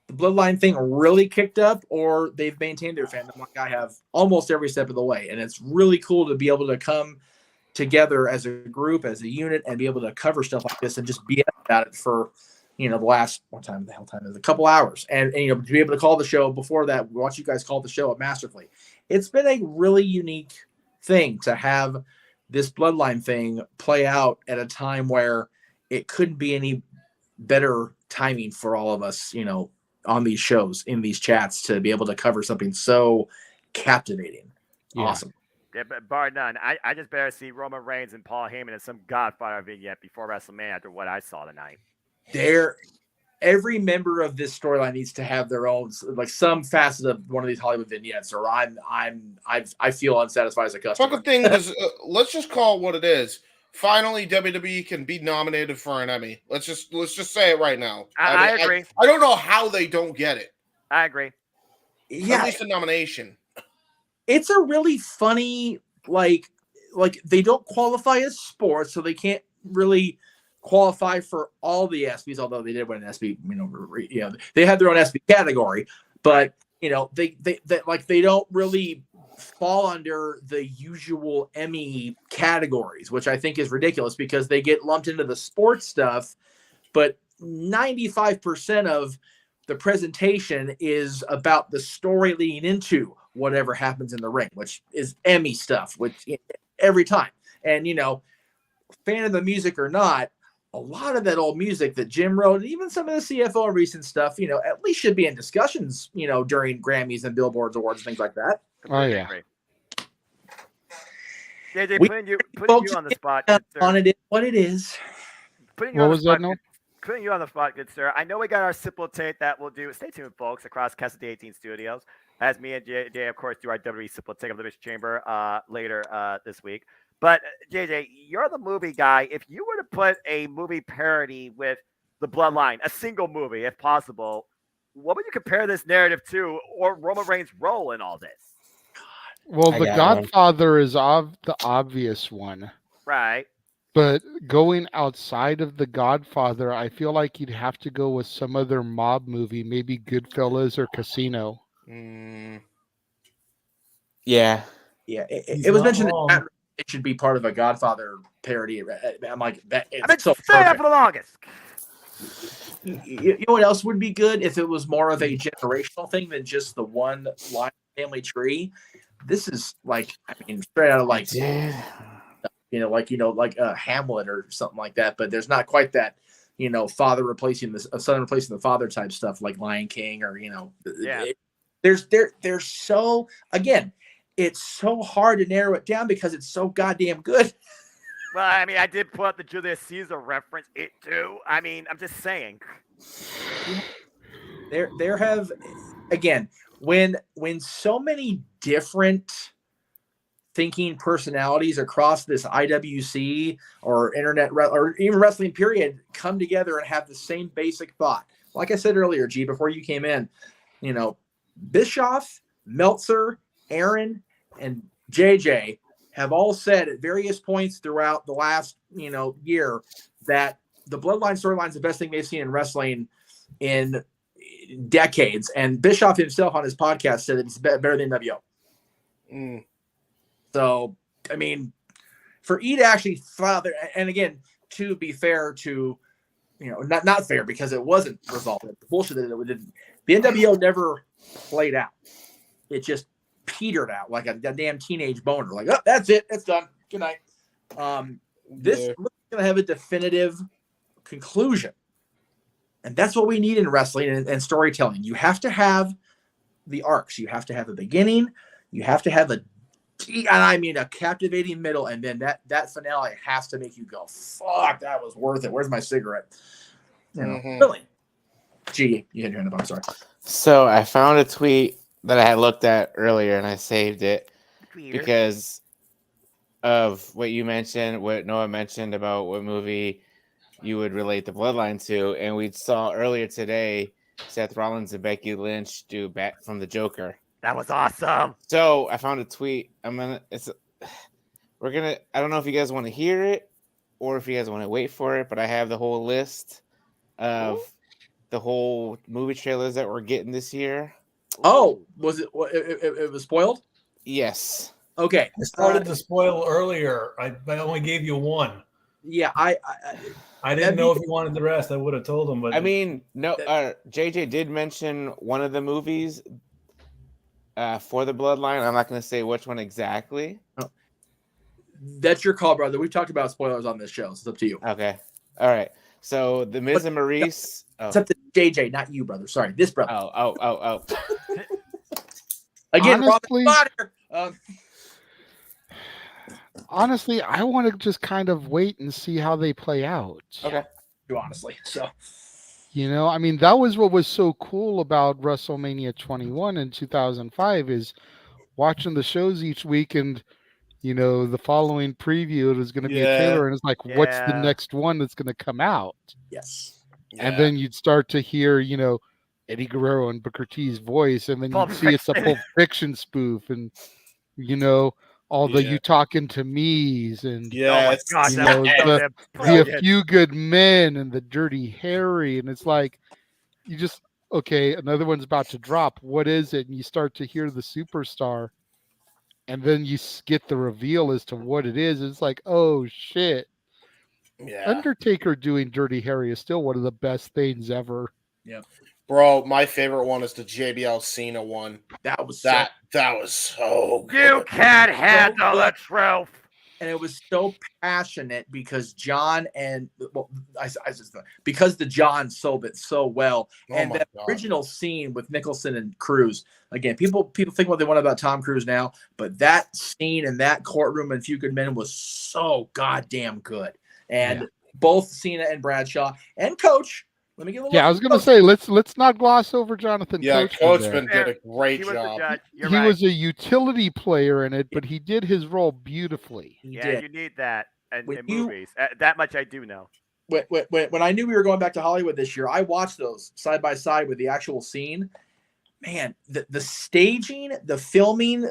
the Bloodline thing really kicked up, or they've maintained their fandom like I have almost every step of the way, and it's really cool to be able to come together as a group, as a unit, and be able to cover stuff like this and just be about it for, the last, time is a couple hours. And to be able to call the show before that, watch you guys call the show up masterfully. It's been a really unique thing to have this Bloodline thing play out at a time where it couldn't be any better timing for all of us, on these shows, in these chats, to be able to cover something so captivating. Yeah. Awesome. Yeah, but bar none. I just better see Roman Reigns and Paul Heyman in some Godfather vignette before WrestleMania after what I saw tonight. Every member of this storyline needs to have their own, like, some facet of one of these Hollywood vignettes, or I feel unsatisfied as a customer. Fucking thing is, let's just call it what it is. Finally, WWE can be nominated for an Emmy. Let's just say it right now. I agree. I don't know how they don't get it. I agree. At least a nomination. It's a really funny, like they don't qualify as sports, so they can't really qualify for all the ESPYs, although they did win an ESPY, they had their own ESPY category, but they don't really fall under the usual Emmy categories, which I think is ridiculous because they get lumped into the sports stuff, but 95% of the presentation is about the story leading into whatever happens in the ring, which is Emmy stuff, which every time. And, fan of the music or not, a lot of that old music that Jim wrote, and even some of the CFO recent stuff, at least should be in discussions, during Grammys and Billboards Awards and things like that. Oh, yeah. JJ, putting you on the spot. On it is what it is. Putting you on the spot, good sir. I know we got our simple tape that we'll do. Stay tuned, folks, across Cassidy 18 Studios, as me and JJ, of course, do our WWE simple take of Elimination Chamber later this week. But JJ, you're the movie guy. If you were to put a movie parody with the Bloodline, a single movie, if possible, what would you compare this narrative to, or Roman Reigns' role in all this? Well, The Godfather is the obvious one. Right. But going outside of The Godfather, I feel like you'd have to go with some other mob movie, maybe Goodfellas or Casino. Yeah. Yeah. It was mentioned that it should be part of a Godfather parody. I'm like, it's so say that for the longest. You know what else would be good if it was more of a generational thing than just the one line family tree? This is straight out of like Hamlet or something like that. But there's not quite that, father replacing the son replacing the father type stuff like Lion King or there's so, again, it's so hard to narrow it down because it's so goddamn good. Well, I mean, I did pull out the Julius Caesar reference, it too. I mean, I'm just saying. There have, again, when so many different thinking personalities across this IWC or internet or even wrestling period come together and have the same basic thought. Like I said earlier, G, before you came in, Bischoff, Meltzer, Aaron, and JJ have all said at various points throughout the last, year that the Bloodline storyline is the best thing they've seen in wrestling in decades. And Bischoff himself on his podcast said that it's better than NWO. So, I mean, for E to actually file there, and again, to be fair to, not fair because it wasn't resolved. The bullshit that it did. The NWO never played out. It just petered out like a damn teenage boner. Like, oh, that's it. It's done. Good night. This is going to have a definitive conclusion. And that's what we need in wrestling and storytelling. You have to have the arcs. You have to have a beginning. You have to have a captivating middle. And then that finale has to make you go, fuck, that was worth it. Where's my cigarette? Really? Gee, you had your hand up. I'm sorry. So I found a tweet that I had looked at earlier and I saved it because of what you mentioned, what Noah mentioned about what movie you would relate the Bloodline to. And we saw earlier today Seth Rollins and Becky Lynch do Back from the Joker. That was awesome. So I found a tweet. I don't know if you guys want to hear it or if you guys want to wait for it, but I have the whole list of the whole movie trailers that we're getting this year. Oh, was it? It was spoiled? Yes. Okay. I started to spoil earlier. I only gave you one. Yeah, I didn't know if you wanted the rest. I would have told him. But I mean, no. JJ did mention one of the movies for the Bloodline. I'm not going to say which one exactly. Oh. That's your call, brother. We've talked about spoilers on this show. So it's up to you. Okay. All right. So the Miz and Maurice. It's up to JJ, not you, brother. Sorry, this brother. Oh. Again, honestly, I want to just kind of wait and see how they play out. Okay. Honestly, so. I mean, that was what was so cool about WrestleMania 21 in 2005 is watching the shows each week and, the following preview, it was going to be a trailer and it's like, what's the next one that's going to come out? Yes. And then you'd start to hear, Eddie Guerrero and Booker T's voice, and then Pulp you see it's a Fiction. Pulp Fiction spoof, and all the "you talking to me's" and Yeah, the A Few Good Men and the Dirty Harry, and it's like you just another one's about to drop. What is it? And you start to hear the superstar, and then you get the reveal as to what it is. It's like, oh shit! Yeah. Undertaker doing Dirty Harry is still one of the best things ever. Yeah. Bro, my favorite one is the JBL Cena one. That was that was so good. You can't handle the truth. And it was so passionate because John and because the John sold it so well. And that original scene with Nicholson and Cruz. Again, people think what they want about Tom Cruise now, but that scene in that courtroom in Few Good Men was so goddamn good. And both Cena and Bradshaw and Coach. Let me give a I was gonna say let's not gloss over Jonathan. Yeah, Coachman did a great job. He was a utility player in it, but he did his role beautifully. Yeah, you need that in movies. That much I do know. When I knew we were going back to Hollywood this year, I watched those side by side with the actual scene. Man, the staging, the filming,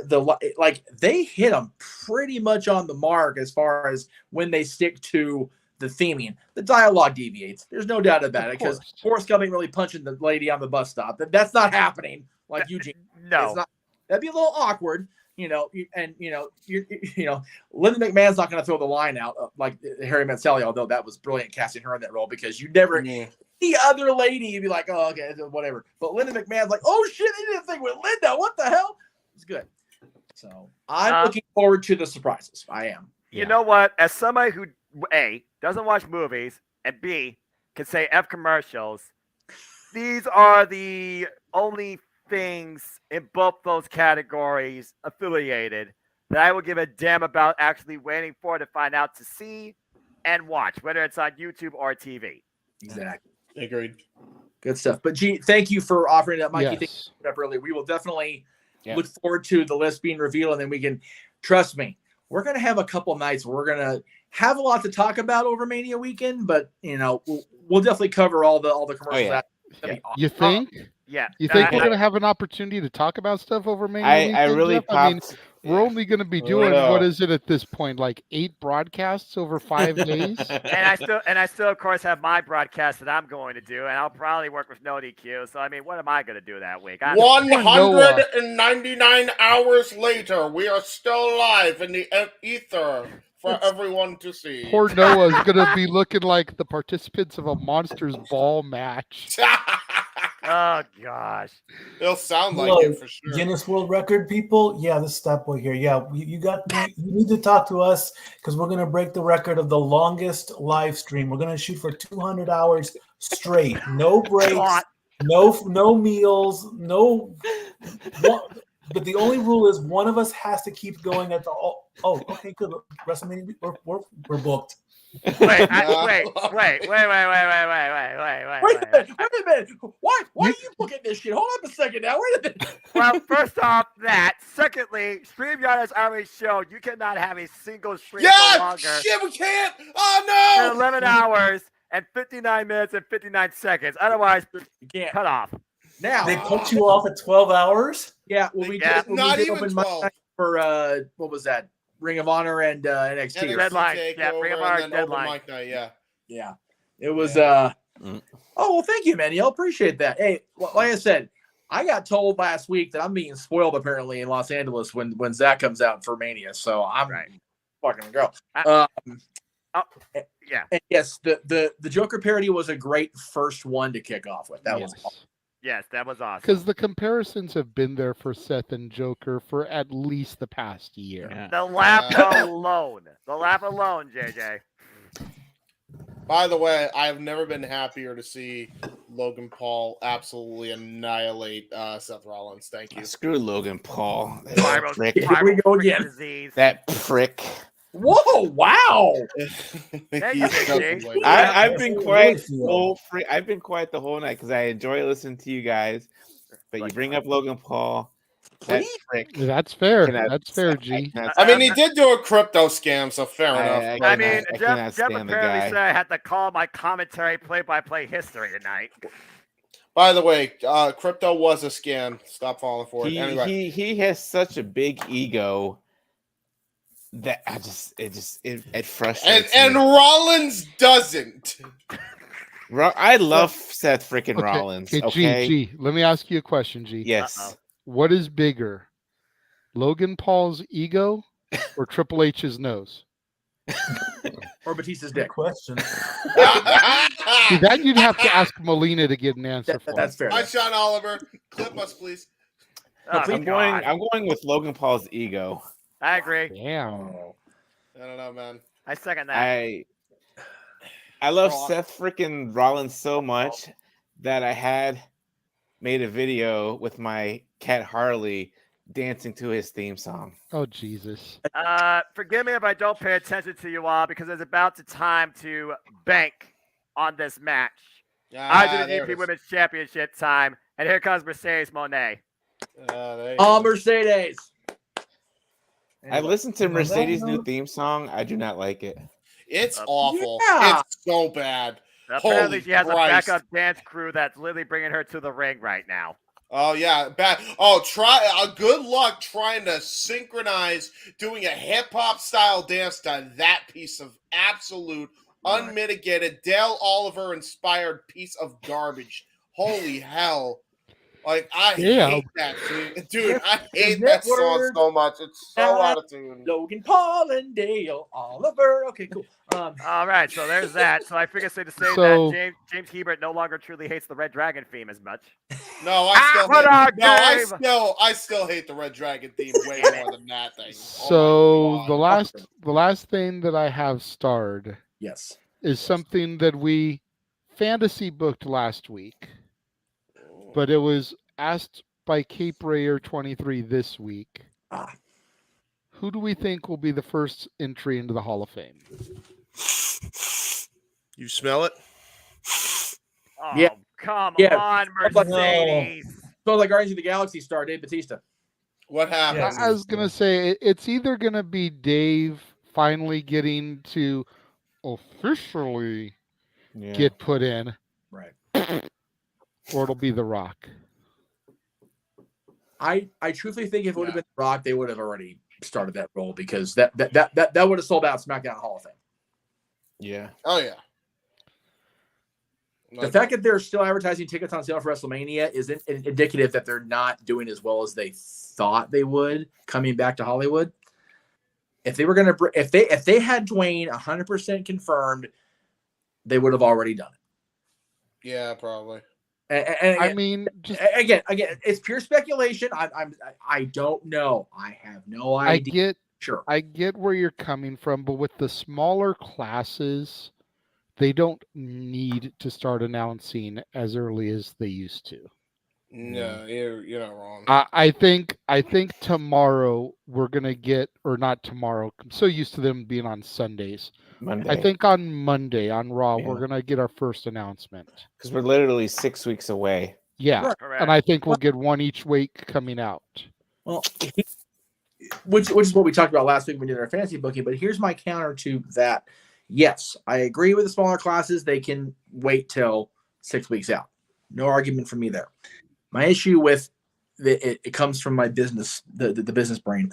they hit them pretty much on the mark as far as when they stick to the theming. The dialogue deviates. There's no doubt about it because Forrest Gump ain't really punching the lady on the bus stop. That's not happening like Eugene. No, it's not. That'd be a little awkward, Linda McMahon's not going to throw the line out like Harry Met Sally, although that was brilliant casting her in that role because you never the other lady, you'd be like, oh, okay, whatever. But Linda McMahon's like, oh shit, they did a thing with Linda. What the hell? It's good. So I'm looking forward to the surprises. I am. You know what? As somebody who A, doesn't watch movies, and B, can say F commercials, these are the only things in both those categories affiliated that I will give a damn about actually waiting for to find out to see and watch, whether it's on YouTube or TV. Exactly. Agreed. Good stuff. But G, thank you for offering it up, Mikey. Yes. Thank you up earlier. We will definitely look forward to the list being revealed, and then we can trust me. We're gonna have a couple nights where we're gonna have a lot to talk about over Mania weekend, but we'll definitely cover all the commercials. Awesome. You think? Yeah. You think we're gonna have an opportunity to talk about stuff over Mania? I really Jeff? I mean, we're only going to be doing what is it at this point, like 8 broadcasts over 5 days? And I still, of course, have my broadcast that I'm going to do, and I'll probably work with no DQ. So I mean, what am I going to do that week? 199 hours later, we are still live in the ether for everyone to see. Poor Noah's going to be looking like the participants of a Monsters Ball match. Oh gosh, it'll sound like it for sure. Guinness World Record people, this is that boy here. Yeah, you need to talk to us because we're gonna break the record of the longest live stream. We're gonna shoot for 200 hours straight, no breaks, no meals, no. But the only rule is one of us has to keep going at the. Oh, okay, good. WrestleMania, we're booked. Wait a minute. Why are you looking at this shit? Hold up a second now. Wait a minute. Well, first off, that. Secondly, StreamYard has already showed you cannot have a single stream for longer. Shit, we can't. Oh no. For 11 hours and 59 minutes and 59 seconds. Otherwise, you can't cut off. Now they cut you off at 12 hours. Yeah, well, we did. Not even open 12 for what was that? Ring of Honor and NXT. Yeah, Deadline. Yeah, Ring of Honor Deadline. Yeah. It was Oh, well, thank you, Manny. I appreciate that. Hey, like I said, I got told last week that I'm being spoiled apparently in Los Angeles when Zach comes out for Mania. So I'm fucking go. Yeah. And yes, the Joker parody was a great first one to kick off with. That was awesome. Yes, that was awesome. Because the comparisons have been there for Seth and Joker for at least the past year. Yeah. The laugh alone. The laugh alone, JJ. By the way, I've never been happier to see Logan Paul absolutely annihilate Seth Rollins. Thank you. Screw Logan Paul. Here we go again. That prick. Whoa! Wow. I've been quiet the whole night because I enjoy listening to you guys. But you bring up Logan Paul. That prick. That's fair. That's fair, G. I mean, he did do a crypto scam, so fair enough. I mean, Jeff apparently said I had to call my commentary play-by-play history tonight. By the way, crypto was a scam. Stop falling for it. Anyway, He has such a big ego that it frustrates and me. Rollins doesn't. I love Seth freaking Rollins. Okay, G, let me ask you a question, G. Yes. What is bigger, Logan Paul's ego or Triple H's nose? Or Batista's dick. Question. See, that you'd have to ask Molina to get an answer for. That's fair. Hi, Sean Oliver. Clip us, please. I'm going with Logan Paul's ego. I agree. Damn. I don't know, man. I second that. I love Seth freaking Rollins so much that I had made a video with my cat Harley dancing to his theme song. Oh, Jesus. Forgive me if I don't pay attention to you all because it's about the time to bank on this match. I do the EP Women's Championship time, and here comes Mercedes Moné. Mercedes. I listened to Mercedes' new theme song. I do not like it. It's awful. Yeah. It's so bad. Apparently, Holy she has Christ. a backup dance crew that's literally bringing her to the ring right now. Oh yeah, bad. Oh, good luck trying to synchronize doing a hip hop style dance to that piece of absolute, unmitigated Dale Oliver inspired piece of garbage. Holy hell! Like I hate that dude. I hate that song so much. It's so out of tune. Logan Paul and Dale Oliver. Okay, cool. All right, so there's that. So I figure it's safe to say that James Hebert no longer truly hates the Red Dragon theme as much. No, I still hate the Red Dragon theme way more than that thing. So the last thing that I have starred, yes, is something that we fantasy booked last week, but it was asked by Cape Rayer 23 this week. Who do we think will be the first entry into the Hall of Fame? You smell it? Oh, yeah. Come on, Mercedes. So like Guardians of the Galaxy star Dave Bautista. What happened? I was going to say, it's either going to be Dave finally getting to officially get put in. Right. Or it'll be The Rock. I truthfully think if it would have been The Rock, they would have already started that role because that would have sold out SmackDown Hall of Fame. Yeah. Oh yeah. The fact that they're still advertising tickets on sale for WrestleMania is indicative that they're not doing as well as they thought they would coming back to Hollywood. If they were going to, if they had Dwayne 100% confirmed, they would have already done it. Yeah, probably. And I mean, just, again, it's pure speculation. I don't know. I have no idea. I get where you're coming from, but with the smaller classes, they don't need to start announcing as early as they used to. No, you're not wrong. I think tomorrow we're gonna get, or not tomorrow. I'm so used to them being on Sundays. Monday. I think on Monday on Raw we're gonna get our first announcement. Because we're literally 6 weeks away. Yeah, and I think we'll get one each week coming out. Well, which is what we talked about last week when we did our fantasy booking. But here's my counter to that. Yes, I agree with the smaller classes. They can wait till 6 weeks out. No argument from me there. My issue with it comes from my business, the business brain.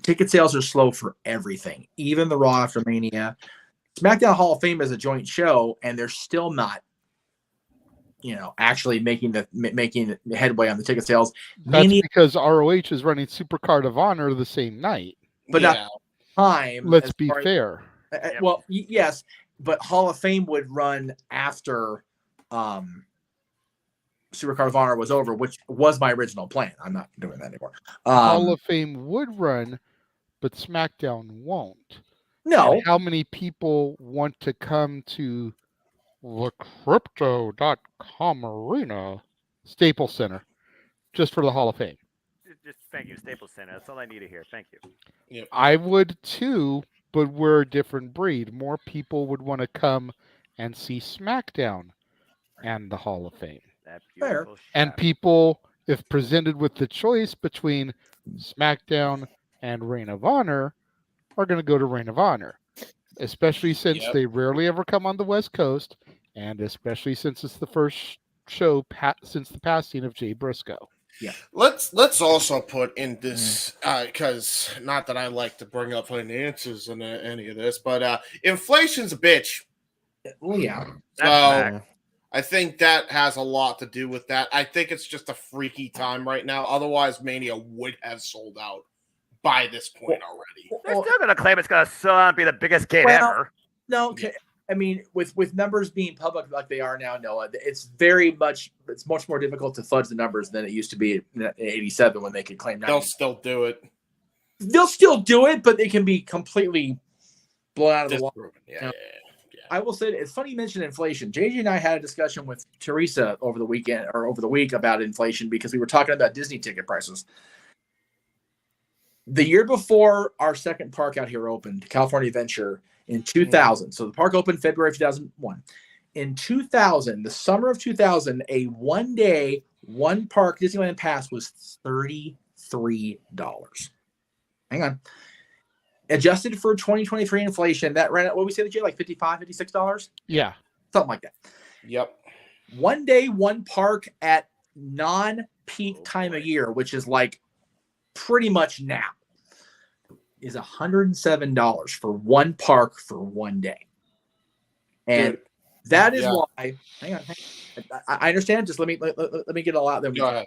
Ticket sales are slow for everything, even the Raw after Mania. SmackDown Hall of Fame is a joint show, and they're still not, actually making headway on the ticket sales. That's because ROH is running Supercard of Honor the same night, but not time. Let's be fair. Well, yes, but Hall of Fame would run after Supercard of Honor was over, which was my original plan. I'm not doing that anymore. Hall of Fame would run, but SmackDown won't. No. And how many people want to come to the Crypto.com Arena, Staples Center, just for the Hall of Fame? Just thank you, Staples Center. That's all I need to hear. Thank you. Yep. I would too, but we're a different breed. More people would want to come and see SmackDown and the Hall of Fame. Fair. And people, if presented with the choice between SmackDown and Reign of Honor, are going to go to Reign of Honor. Especially since they rarely ever come on the West Coast, and especially since it's the first show since the passing of Jay Briscoe. Yeah. Let's also put in this because not that I like to bring up finances in any of this, but inflation's a bitch. Well, yeah. So I think that has a lot to do with that. I think it's just a freaky time right now. Otherwise, Mania would have sold out by this point already. They're still going to claim it's going to be the biggest gate ever. No, I mean, with numbers being public like they are now, Noah, it's much more difficult to fudge the numbers than it used to be in '87 when they could claim 90. They'll still do it. They'll still do it, but they can be completely blown out of the water. Yeah. I will say it's funny you mentioned inflation. JJ and I had a discussion with Teresa over the week about inflation because we were talking about Disney ticket prices. The year before our second park out here opened, California Adventure, in 2000. So the park opened February 2001. In 2000, the summer of 2000, a one-day, one-park Disneyland pass was $33. Hang on. Adjusted for 2023 inflation, that ran at, what we say, Jay, like $55, $56? Yeah. Something like that. Yep. One day, one park at non-peak time of year, which is like pretty much now, is $107 for one park for one day. And that is why, hang on. I understand. Just let me get it all out there. Go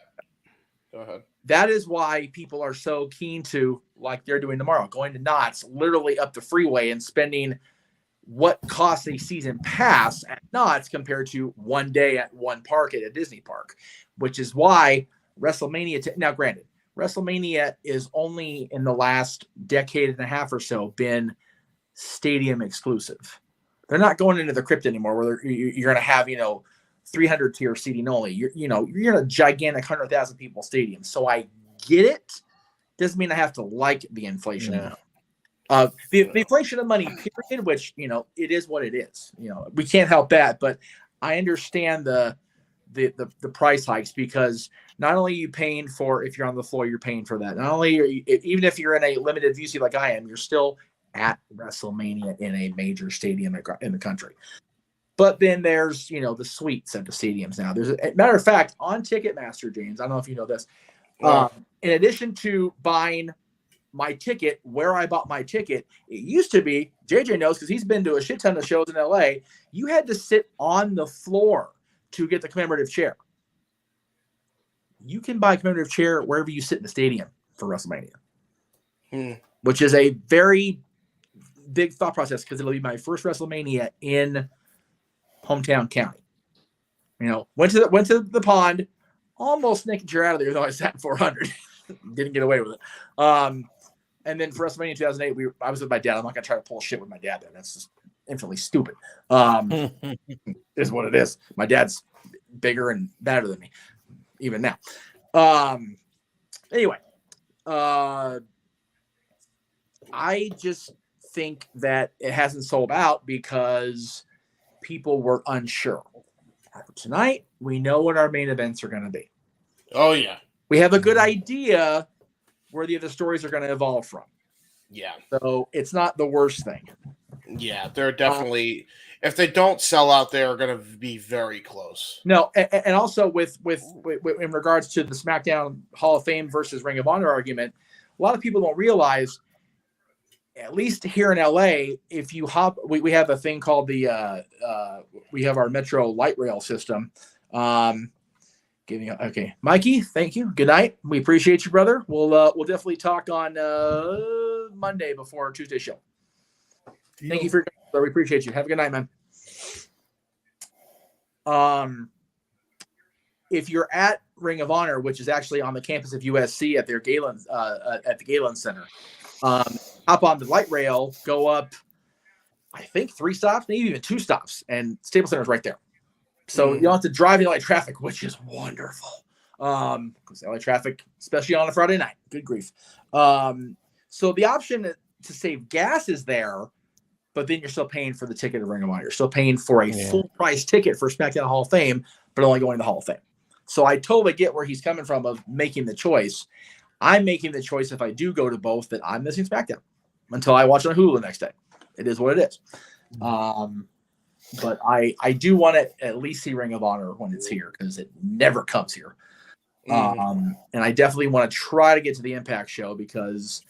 ahead. That is why people are so keen to, like they're doing tomorrow, going to Knott's, literally up the freeway and spending what costs a season pass at Knott's compared to one day at one park at a Disney park, which is why WrestleMania, now granted, WrestleMania is only in the last decade and a half or so been stadium exclusive. They're not going into the crypt anymore where you're going to have, 300 tier seating only. You're in a gigantic 100,000 people stadium. So I get it. Doesn't mean I have to like the inflation. No. The inflation of money, period, which, it is what it is. We can't help that, but I understand the price hikes because not only are you paying for, if you're on the floor, you're paying for that. Not only are you, even if you're in a limited view seat like I am, you're still at WrestleMania in a major stadium in the country. But then there's, the suites at the stadiums now. There's a matter of fact, on Ticketmaster, James, I don't know if you know this. In addition to buying my ticket where I bought my ticket, it used to be, JJ knows because he's been to a shit ton of shows in LA, you had to sit on the floor to get the commemorative chair. You can buy a commemorative chair wherever you sit in the stadium for WrestleMania, which is a very big thought process because it'll be my first WrestleMania in hometown county. Went to the pond, almost sneaked a chair out of there, though I sat in 400. Didn't get away with it. And then for WrestleMania 2008, I was with my dad. I'm not gonna try to pull shit with my dad there. That's just infinitely stupid. Is what it is. My dad's bigger and better than me, even now. Anyway, I just think that it hasn't sold out because people were unsure. Tonight, we know what our main events are going to be. Oh, yeah. We have a good idea where the other stories are going to evolve from. Yeah. So it's not the worst thing. Yeah, they're definitely, if they don't sell out, they're going to be very close. No, and also with in regards to the SmackDown Hall of Fame versus Ring of Honor argument, a lot of people don't realize, at least here in LA, if you hop, we have a thing called we have our Metro light rail system. Okay, Mikey, thank you. Good night. We appreciate you, brother. We'll definitely talk on Monday before our Tuesday show. Thank you for. We appreciate you. Have a good night, man. If you're at Ring of Honor, which is actually on the campus of USC at their Galen at the Galen Center, hop on the light rail, go up, I think 3 stops, maybe even 2 stops, and Staples Center is right there. So you don't have to drive in LA traffic, which is wonderful. Because LA traffic, especially on a Friday night, good grief. So the option to save gas is there, but then you're still paying for the ticket to Ring of Honor. You're still paying for a full price ticket for SmackDown Hall of Fame, but only going to the Hall of Fame. So I totally get where he's coming from of making the choice. I'm making the choice if I do go to both that I'm missing SmackDown until I watch it on Hulu the next day. It is what it is. But I do want to at least see Ring of Honor when it's here because it never comes here. And I definitely want to try to get to the Impact show because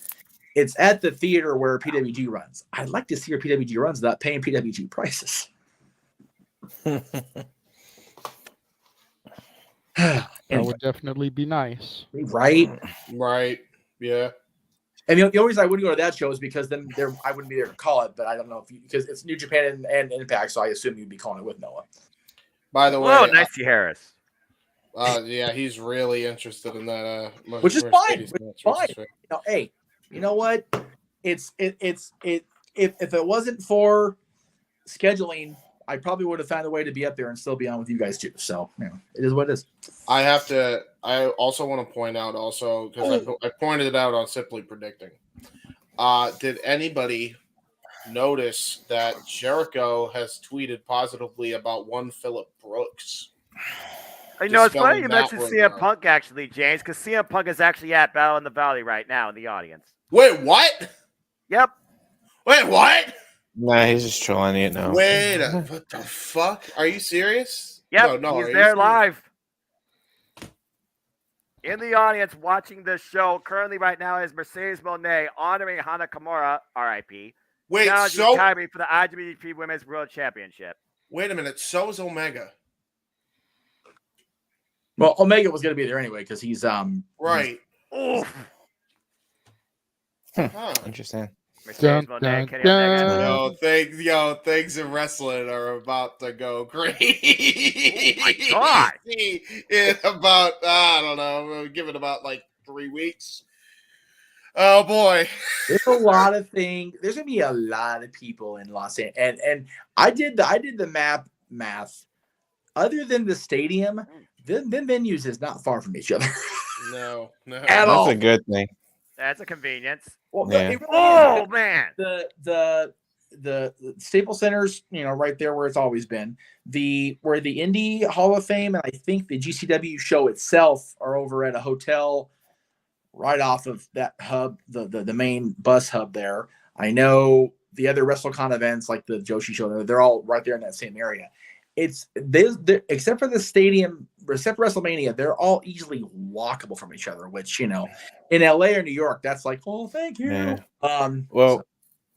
it's at the theater where PWG runs. I'd like to see where PWG runs without paying PWG prices. That would definitely be nice. Right? Right. Yeah. And the only reason I wouldn't go to that show is because then I wouldn't be there to call it, but I don't know because it's New Japan and Impact, so I assume you'd be calling it with Noah. By the way, whoa, nice to Harris. Yeah, he's really interested in that. Which is fine. Fine. Hey, you know what? If it wasn't for scheduling, I probably would have found a way to be up there and still be on with you guys too. So it is what it is. I also want to point out because I pointed it out on Simply Predicting. Did anybody notice that Jericho has tweeted positively about one Phillip Brooks? It's funny you mentioned CM Punk actually, James, because CM Punk is actually at Battle in the Valley right now in the audience. Wait, what? Yep. Wait, what? Nah, he's just trolling it now. Wait, what the fuck? Are you serious? Yep, no, he's there live. In the audience watching this show currently right now is Mercedes Moné honoring Hana Kimura, RIP. Wait, for the IWGP Women's World Championship. Wait a minute, so is Omega. Well, Omega was going to be there anyway because he's right. Interesting. Things in wrestling are about to go crazy. Oh my God. In about, I don't know, give it about like 3 weeks. Oh boy. There's a lot of things. There's going to be a lot of people in Los Angeles. And I did the math. Other than the stadium, the venues is not far from each other. No. That's a good thing. That's a convenience. Well, man. The Staples Center's, right there where it's always been. Where the Indie Hall of Fame and I think the GCW show itself are over at a hotel right off of that hub, the main bus hub there. I know the other WrestleCon events like the Joshi show, they're all right there in that same area. Except for the stadium, except for WrestleMania, they're all easily walkable from each other, which, in LA or New York, that's like, oh, thank you. Yeah.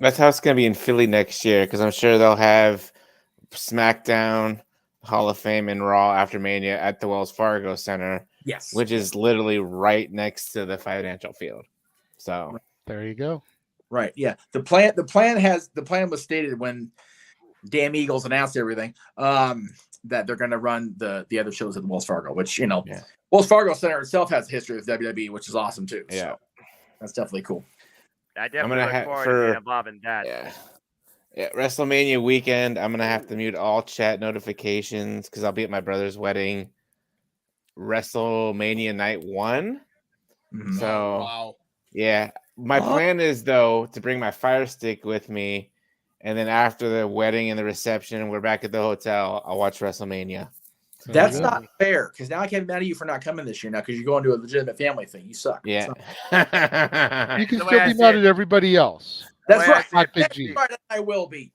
That's how it's going to be in Philly next year because I'm sure they'll have SmackDown, Hall of Fame, and Raw after Mania at the Wells Fargo Center. Yes. Which is literally right next to the financial field. So there you go. Right. Yeah. The plan was stated when Damn Eagles announced everything that they're going to run the other shows at the Wells Fargo, which Wells Fargo Center itself has a history with WWE, which is awesome too. Yeah, so that's definitely cool. I definitely look forward to being involved in that. Yeah, WrestleMania weekend. I'm gonna have to mute all chat notifications because I'll be at my brother's wedding. WrestleMania night 1. Mm-hmm. So my plan is though to bring my Fire Stick with me. And then after the wedding and the reception, we're back at the hotel. I'll watch WrestleMania. That's not fair because now I can't be mad at you for not coming this year now because you're going to a legitimate family thing. You suck. Yeah. You can still be mad at everybody else. That's right. Not Big G. I will be.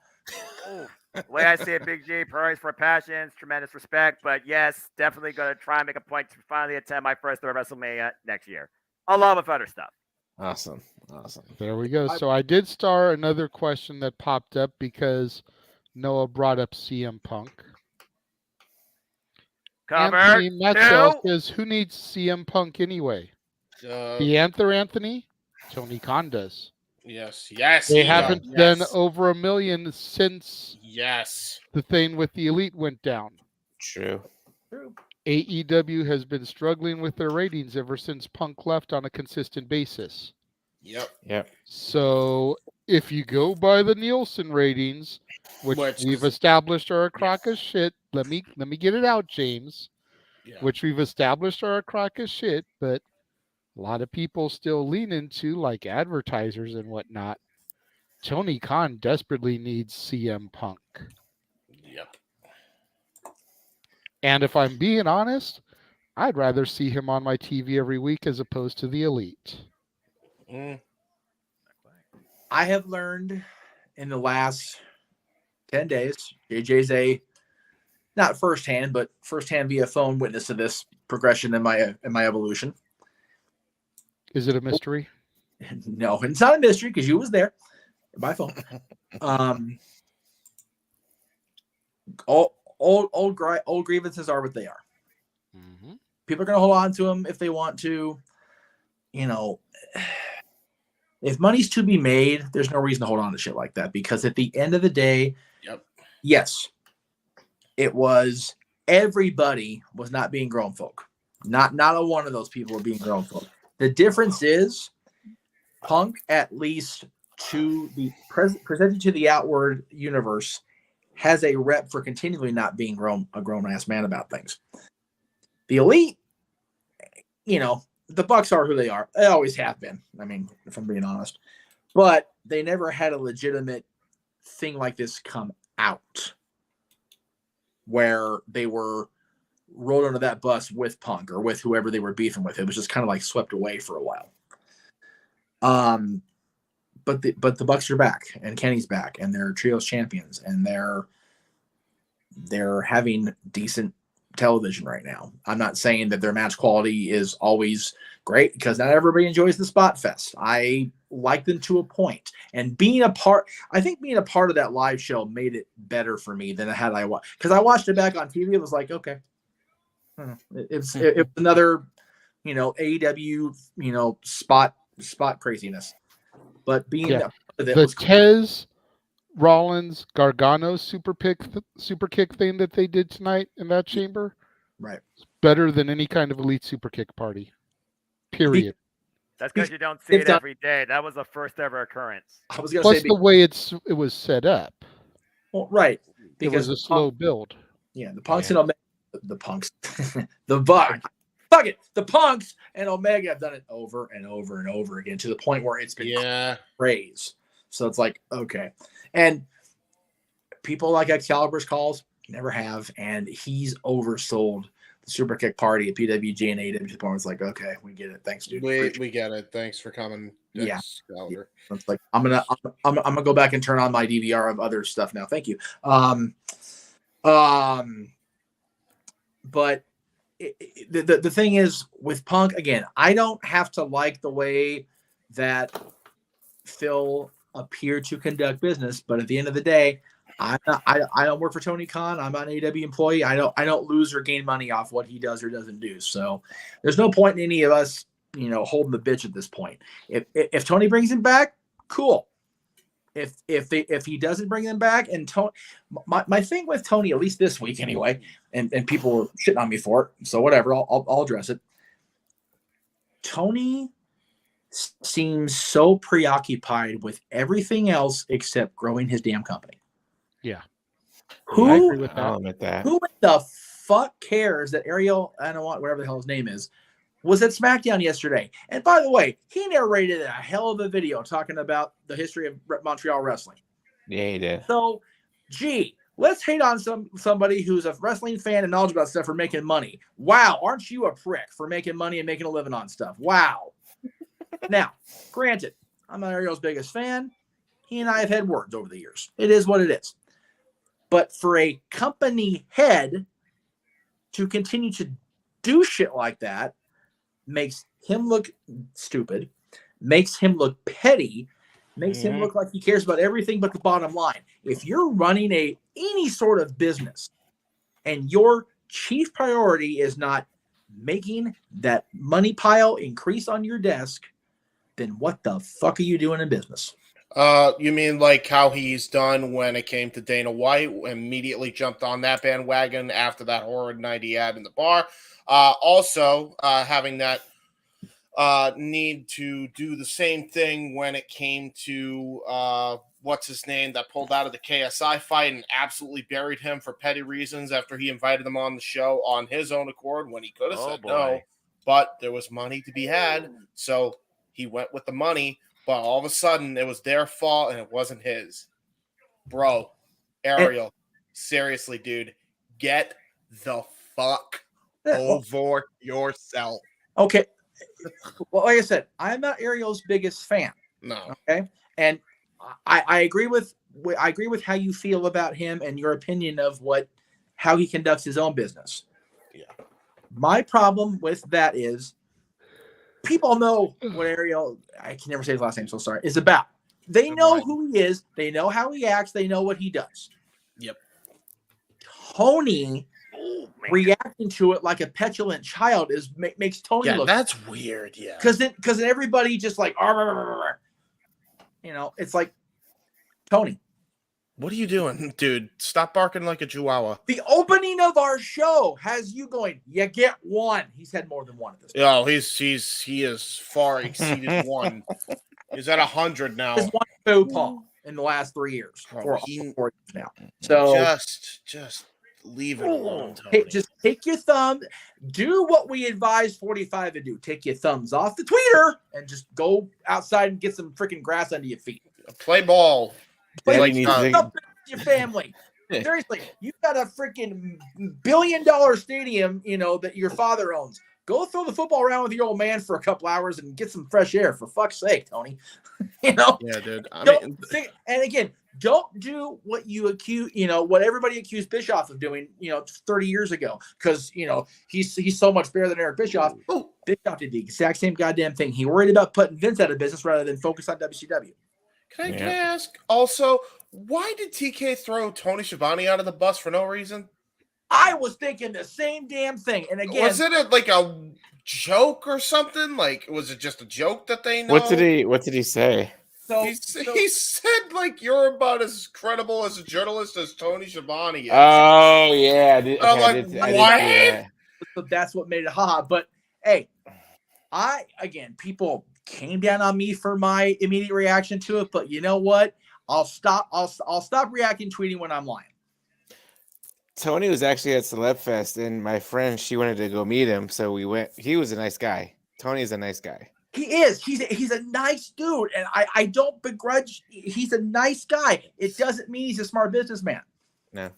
The way I see it, Big G, priorities for passions, tremendous respect. But yes, definitely going to try and make a point to finally attend my first ever WrestleMania next year, along with other stuff. Awesome. There we go. So I did star another question that popped up because Noah brought up CM Punk. Anthony Metzel says, who needs CM Punk anyway? The Anthony? Tony Khan does. Yes. They haven't done over 1 million since the thing with the Elite went down. True. AEW has been struggling with their ratings ever since Punk left on a consistent basis. Yep. So if you go by the Nielsen ratings, which we've established are a crock of shit, let me get it out, James. Which we've established are a crock of shit, but a lot of people still lean into, like advertisers and whatnot. Tony Khan desperately needs CM Punk. Yep. And if I'm being honest, I'd rather see him on my TV every week as opposed to the Elite. I have learned in the last 10 days. JJ's not firsthand, but firsthand via phone witness of this progression in my evolution. Is it a mystery? No, it's not a mystery because you was there by phone. Old grievances are what they are. Mm-hmm. People are going to hold on to them if they want to. If money's to be made, there's no reason to hold on to shit like that, because at the end of the day, yes, it was everybody was not being grown folk. Not a one of those people were being grown folk. The difference is Punk, at least to the presented to the outward universe, has a rep for continually not being a grown-ass man about things. The Elite, the Bucks are who they are. They always have been. I mean, if I'm being honest. But they never had a legitimate thing like this come out where they were rolled under that bus with Punk or with whoever they were beefing with. It was just kind of like swept away for a while. But the Bucks are back, and Kenny's back, and they're trios champions, and they're having decent television right now. I'm not saying that their match quality is always great, because not everybody enjoys the spot fest. I like them to a point, and I think being a part of that live show made it better for me than had I watched, because I watched it back on TV. It was like, okay, it was another, AEW, spot craziness. But being the Tez Rollins Gargano super kick thing that they did tonight in that chamber, right? Better than any kind of elite super kick party. Period. That's because you don't see it every day. That was a first ever occurrence. I was going to say the way it was set up. Well, right. Because it was a slow build. Yeah, the Punks and Omega, the Punks, the Bucks. Fuck it. The Punks and Omega have done it over and over and over again to the point where it's been praise. So it's like, okay. And people like Excalibur's calls never have, and he's oversold the super kick party at PWG and AEW to the point where it's like, okay, we get it. Thanks, dude. We get it. Thanks for coming. Yeah. It's like I'm gonna go back and turn on my DVR of other stuff now. Thank you. But the thing is with Punk, again, I don't have to like the way that Phil appeared to conduct business, but at the end of the day, I don't work for Tony Khan. I'm not an AEW employee. I don't lose or gain money off what he does or doesn't do. So there's no point in any of us, holding the bitch at this point. If Tony brings him back, cool. If he doesn't bring them back, and Tony, my thing with Tony, at least this week anyway, and people were shitting on me for it, so whatever, I'll address it. Tony seems so preoccupied with everything else except growing his damn company. Yeah. Who, I agree with that. I'll admit that. Who the fuck cares that Ariel, I don't want whatever the hell his name is, was at SmackDown yesterday? And by the way, he narrated a hell of a video talking about the history of Montreal wrestling. Yeah, he did. So, let's hate on somebody who's a wrestling fan and knowledgeable about stuff for making money. Wow, aren't you a prick for making money and making a living on stuff? Wow. Now, granted, I'm not Ariel's biggest fan. He and I have had words over the years. It is what it is. But for a company head to continue to do shit like that makes him look stupid, makes him look petty, makes him look like he cares about everything but the bottom line. If you're running any sort of business and your chief priority is not making that money pile increase on your desk, then what the fuck are you doing in business? You mean like how he's done when it came to Dana White, immediately jumped on that bandwagon after that horrid night he had in the bar. Also, having that need to do the same thing when it came to what's his name that pulled out of the KSI fight and absolutely buried him for petty reasons after he invited him on the show on his own accord when he could have said no, but there was money to be had, so he went with the money. But all of a sudden, it was their fault, and it wasn't his. Bro, Ariel, seriously, dude, get the fuck over yourself. Okay. Well, like I said, I'm not Ariel's biggest fan. No. Okay. And I agree with how you feel about him and your opinion of how he conducts his own business. Yeah. My problem with that is people know what Ariel, I can never say his last name, so sorry, is about. They know who he is. They know how he acts. They know what he does. Yep. Tony reacting to it like a petulant child makes Tony look. That's weird. Yeah. Because then everybody just like, it's like, Tony, what are you doing, dude? Stop barking like a chihuahua. The opening of our show has you going, you get one. He's had more than one at this point. Oh, he has far exceeded one. He's at 100 now. There's one faux pas in the last 3 years. Four years now. So just leave it alone, Tony. Hey, just take your thumb. Do what we advise 45 to do. Take your thumbs off the tweeter and just go outside and get some freaking grass under your feet. Play ball. Play your family. Seriously, you've got a freaking $1 billion stadium, that your father owns. Go throw the football around with your old man for a couple hours and get some fresh air, for fuck's sake, Tony. Yeah, dude. And again, don't do what you accuse, what everybody accused Bischoff of doing, 30 years ago, because he's so much better than Eric Bischoff. Bischoff did the exact same goddamn thing. He worried about putting Vince out of business rather than focus on WCW. Can I ask also, why did TK throw Tony Schiavone out of the bus for no reason? I was thinking the same damn thing. And again, was it like a joke or something? Like, was it just a joke that they know? What did he say? He said, like, you're about as credible as a journalist as Tony Schiavone is. Oh, yeah. What? So that's what made it haha. But, hey, people came down on me for my immediate reaction to it. But you know what? I'll stop reacting, tweeting when I'm lying. Tony was actually at Celeb Fest, and my friend, she wanted to go meet him, so we went. He was a nice guy. Tony's a nice guy. He is. He's a nice dude, and I don't begrudge. He's a nice guy. It doesn't mean he's a smart businessman. No.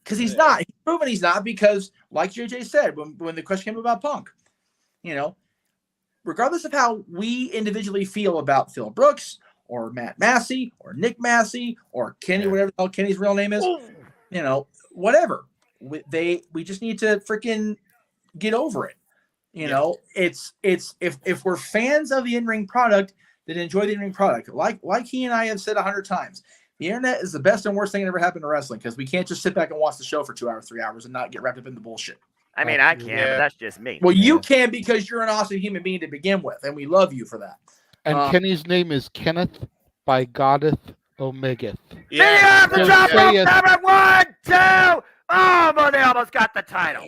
Because he's not. He's proven he's not. Because, like JJ said, when the question came about Punk, regardless of how we individually feel about Phil Brooks or Matt Massey or Nick Massey or Kenny, whatever the hell Kenny's real name is, whatever. We just need to freaking get over it. It's if we're fans of the in-ring product, then enjoy the in-ring product. Like he and I have said 100 times, the internet is the best and worst thing that ever happened to wrestling, because we can't just sit back and watch the show for 2 hours, 3 hours and not get wrapped up in the bullshit. I mean, I can, but that's just me. Well, you can, because you're an awesome human being to begin with, and we love you for that. And Kenny's name is Kenneth by Goddeth Omegeth. Yeah, the drop number 1, 2. Oh, but they almost got the title.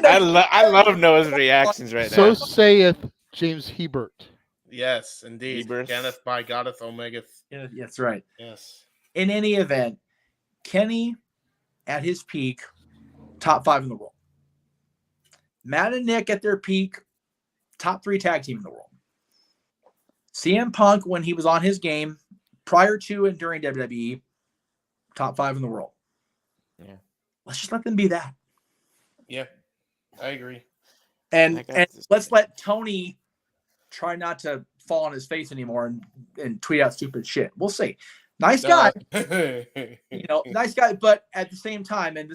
I love Noah's reactions right now. So saith James Hebert. Yes, indeed. Kenneth by Goddeth Omegeth. Yeah, that's right. Yes. In any event, Kenny at his peak, top 5 in the world. Matt and Nick at their peak, top 3 tag team in the world. CM Punk, when he was on his game, prior to and during WWE, top 5 in the world. Yeah. Let's just let them be that. Yeah, I agree. And let's let Tony try not to fall on his face anymore and tweet out stupid shit. We'll see. Nice guy. Nice guy. But at the same time, and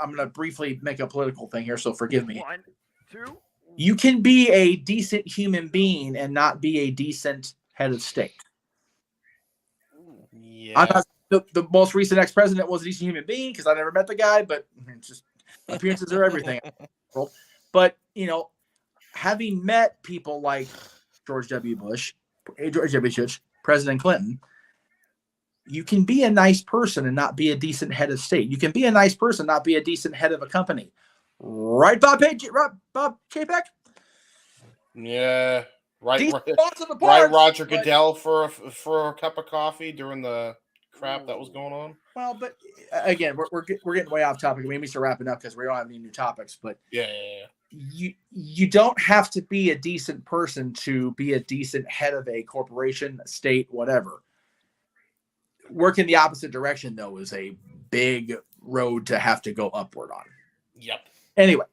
I'm going to briefly make a political thing here, so forgive me. 1, 2. You can be a decent human being and not be a decent head of state. Yeah. I'm not the most recent ex-president was a decent human being, because I never met the guy, but just appearances are everything. But, having met people like George W. Bush, President Clinton, you can be a nice person and not be a decent head of state. You can be a nice person, not be a decent head of a company. Right, Bob Chapek? Yeah. Right, right, Roger Goodell for a cup of coffee during the crap that was going on. Well, but again, we're getting way off topic. We need to wrap it up because we don't have any new topics. But yeah. You don't have to be a decent person to be a decent head of a corporation, a state, whatever. Working the opposite direction, though, is a big road to have to go upward on. Yep. Anyway,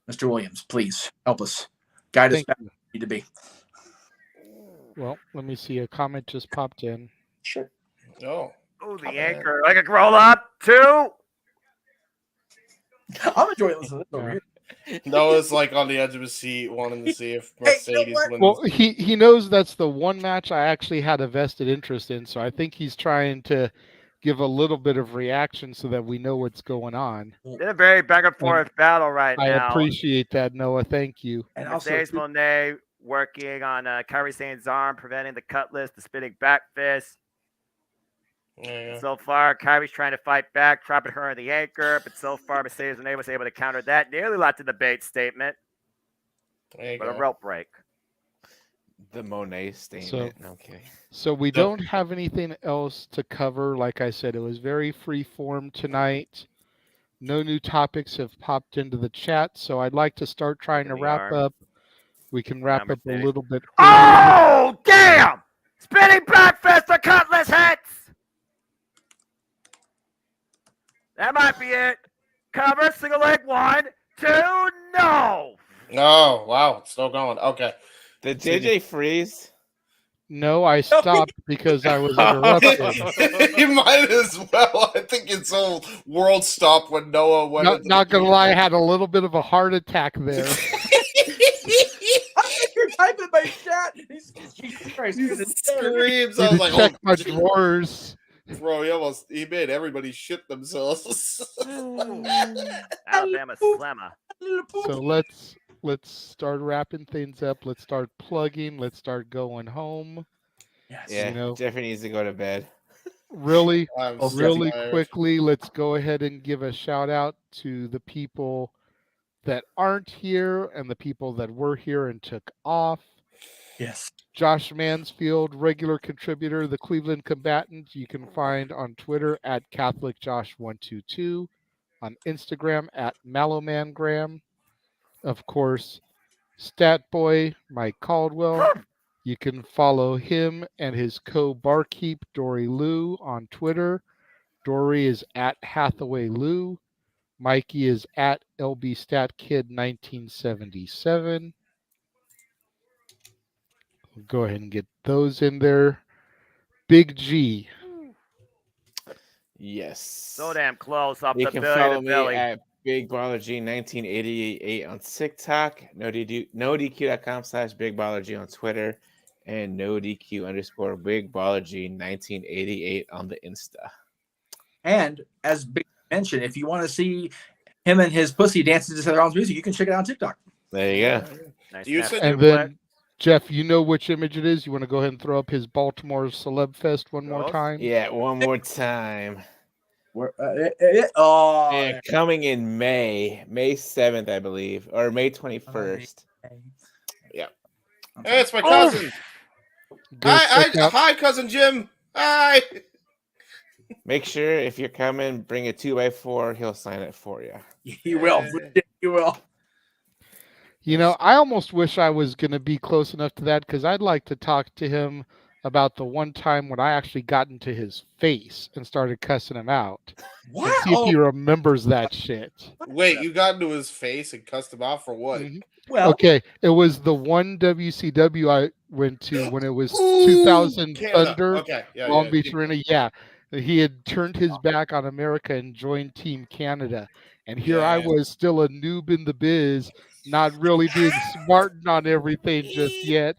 Mr. Williams, please help us. Guide us back where we need to be. Well, let me see. A comment just popped in. Sure. Oh. Oh, the anchor. Like a roll up, 2. I'm enjoying listening to this over here. Noah's like on the edge of his seat, wanting to see if Mercedes wins. Well, he knows that's the one match I actually had a vested interest in, so I think he's trying to give a little bit of reaction so that we know what's going on. It's a very back and forth battle right I now. appreciate that, Noah. Thank you. And Mercedes Monet working on Kairi Sane's arm, preventing the cutlass, the spinning back fist. Yeah. So far, Kyrie's trying to fight back, trapping her in the anchor, but so far, Mercedes Monet was able to counter that. Nearly locked in the bait statement. But a rope break. The Monet statement. Okay. So we don't have anything else to cover. Like I said, it was very free form tonight. No new topics have popped into the chat, so I'd like to start trying to wrap up. We can wrap up a little bit. Oh, damn! Spinning back fist, the cutlass hits! That might be it. Cover, single leg, 1, 2, no! Oh, wow. It's still going. Okay. Did JJ freeze? No, I stopped because I was interrupted. You might as well. I think his whole world stopped when Noah went. Not gonna lie, I had a little bit of a heart attack there. You're typing my chat. Jesus Christ. He screams. I was like, check my drawers. Bro, he made everybody shit themselves. Alabama slammer. So let's start wrapping things up. Let's start plugging. Let's start going home. Yes. Yeah, Jeffrey needs to go to bed. Really, I'm really tired. quickly, let's go ahead and give a shout out to the people that aren't here and the people that were here and took off. Yes. Josh Mansfield, regular contributor, the Cleveland Combatant, you can find on Twitter at CatholicJosh122, on Instagram at MallowMangram. Of course, Statboy Mike Caldwell. You can follow him and his co-barkeep, Dory Lou, on Twitter. Dory is at Hathaway Lou. Mikey is at LBStatKid1977. We'll go ahead and get those in there. Big G. Yes. So damn close off You the can belly follow to me belly. at Big Baller G 1988 on TikTok, NoDQ.com/Big Baller G on Twitter, and NoDQ_Big Baller G 1988 on the Insta. And as Big mentioned, if you want to see him and his pussy dancing to Sarah's music, you can check it out on TikTok. There you go. Nice And then, Jeff, you know which image it is? You want to go ahead and throw up his Baltimore Celeb Fest one more time? Yeah, one more time. Oh, coming in May 7th, I believe, or May 21st. Yeah. Hey, it's my cousin. Hi, cousin Jim. Hi. Make sure if you're coming, bring a 2x4. He'll sign it for you. He will. He will. You know, I almost wish I was going to be close enough to that because I'd like to talk to him about the one time when I actually got into his face and started cussing him out. What? And see if he remembers that shit. Wait, you got into his face and cussed him out for what? Mm-hmm. Well, okay, it was the one WCW I went to when it was 2000 Canada. Thunder, Okay. Yeah, Long Beach Arena. Yeah, he had turned his back on America and joined Team Canada. And here I was, still a noob in the biz, not really being smart on everything just yet.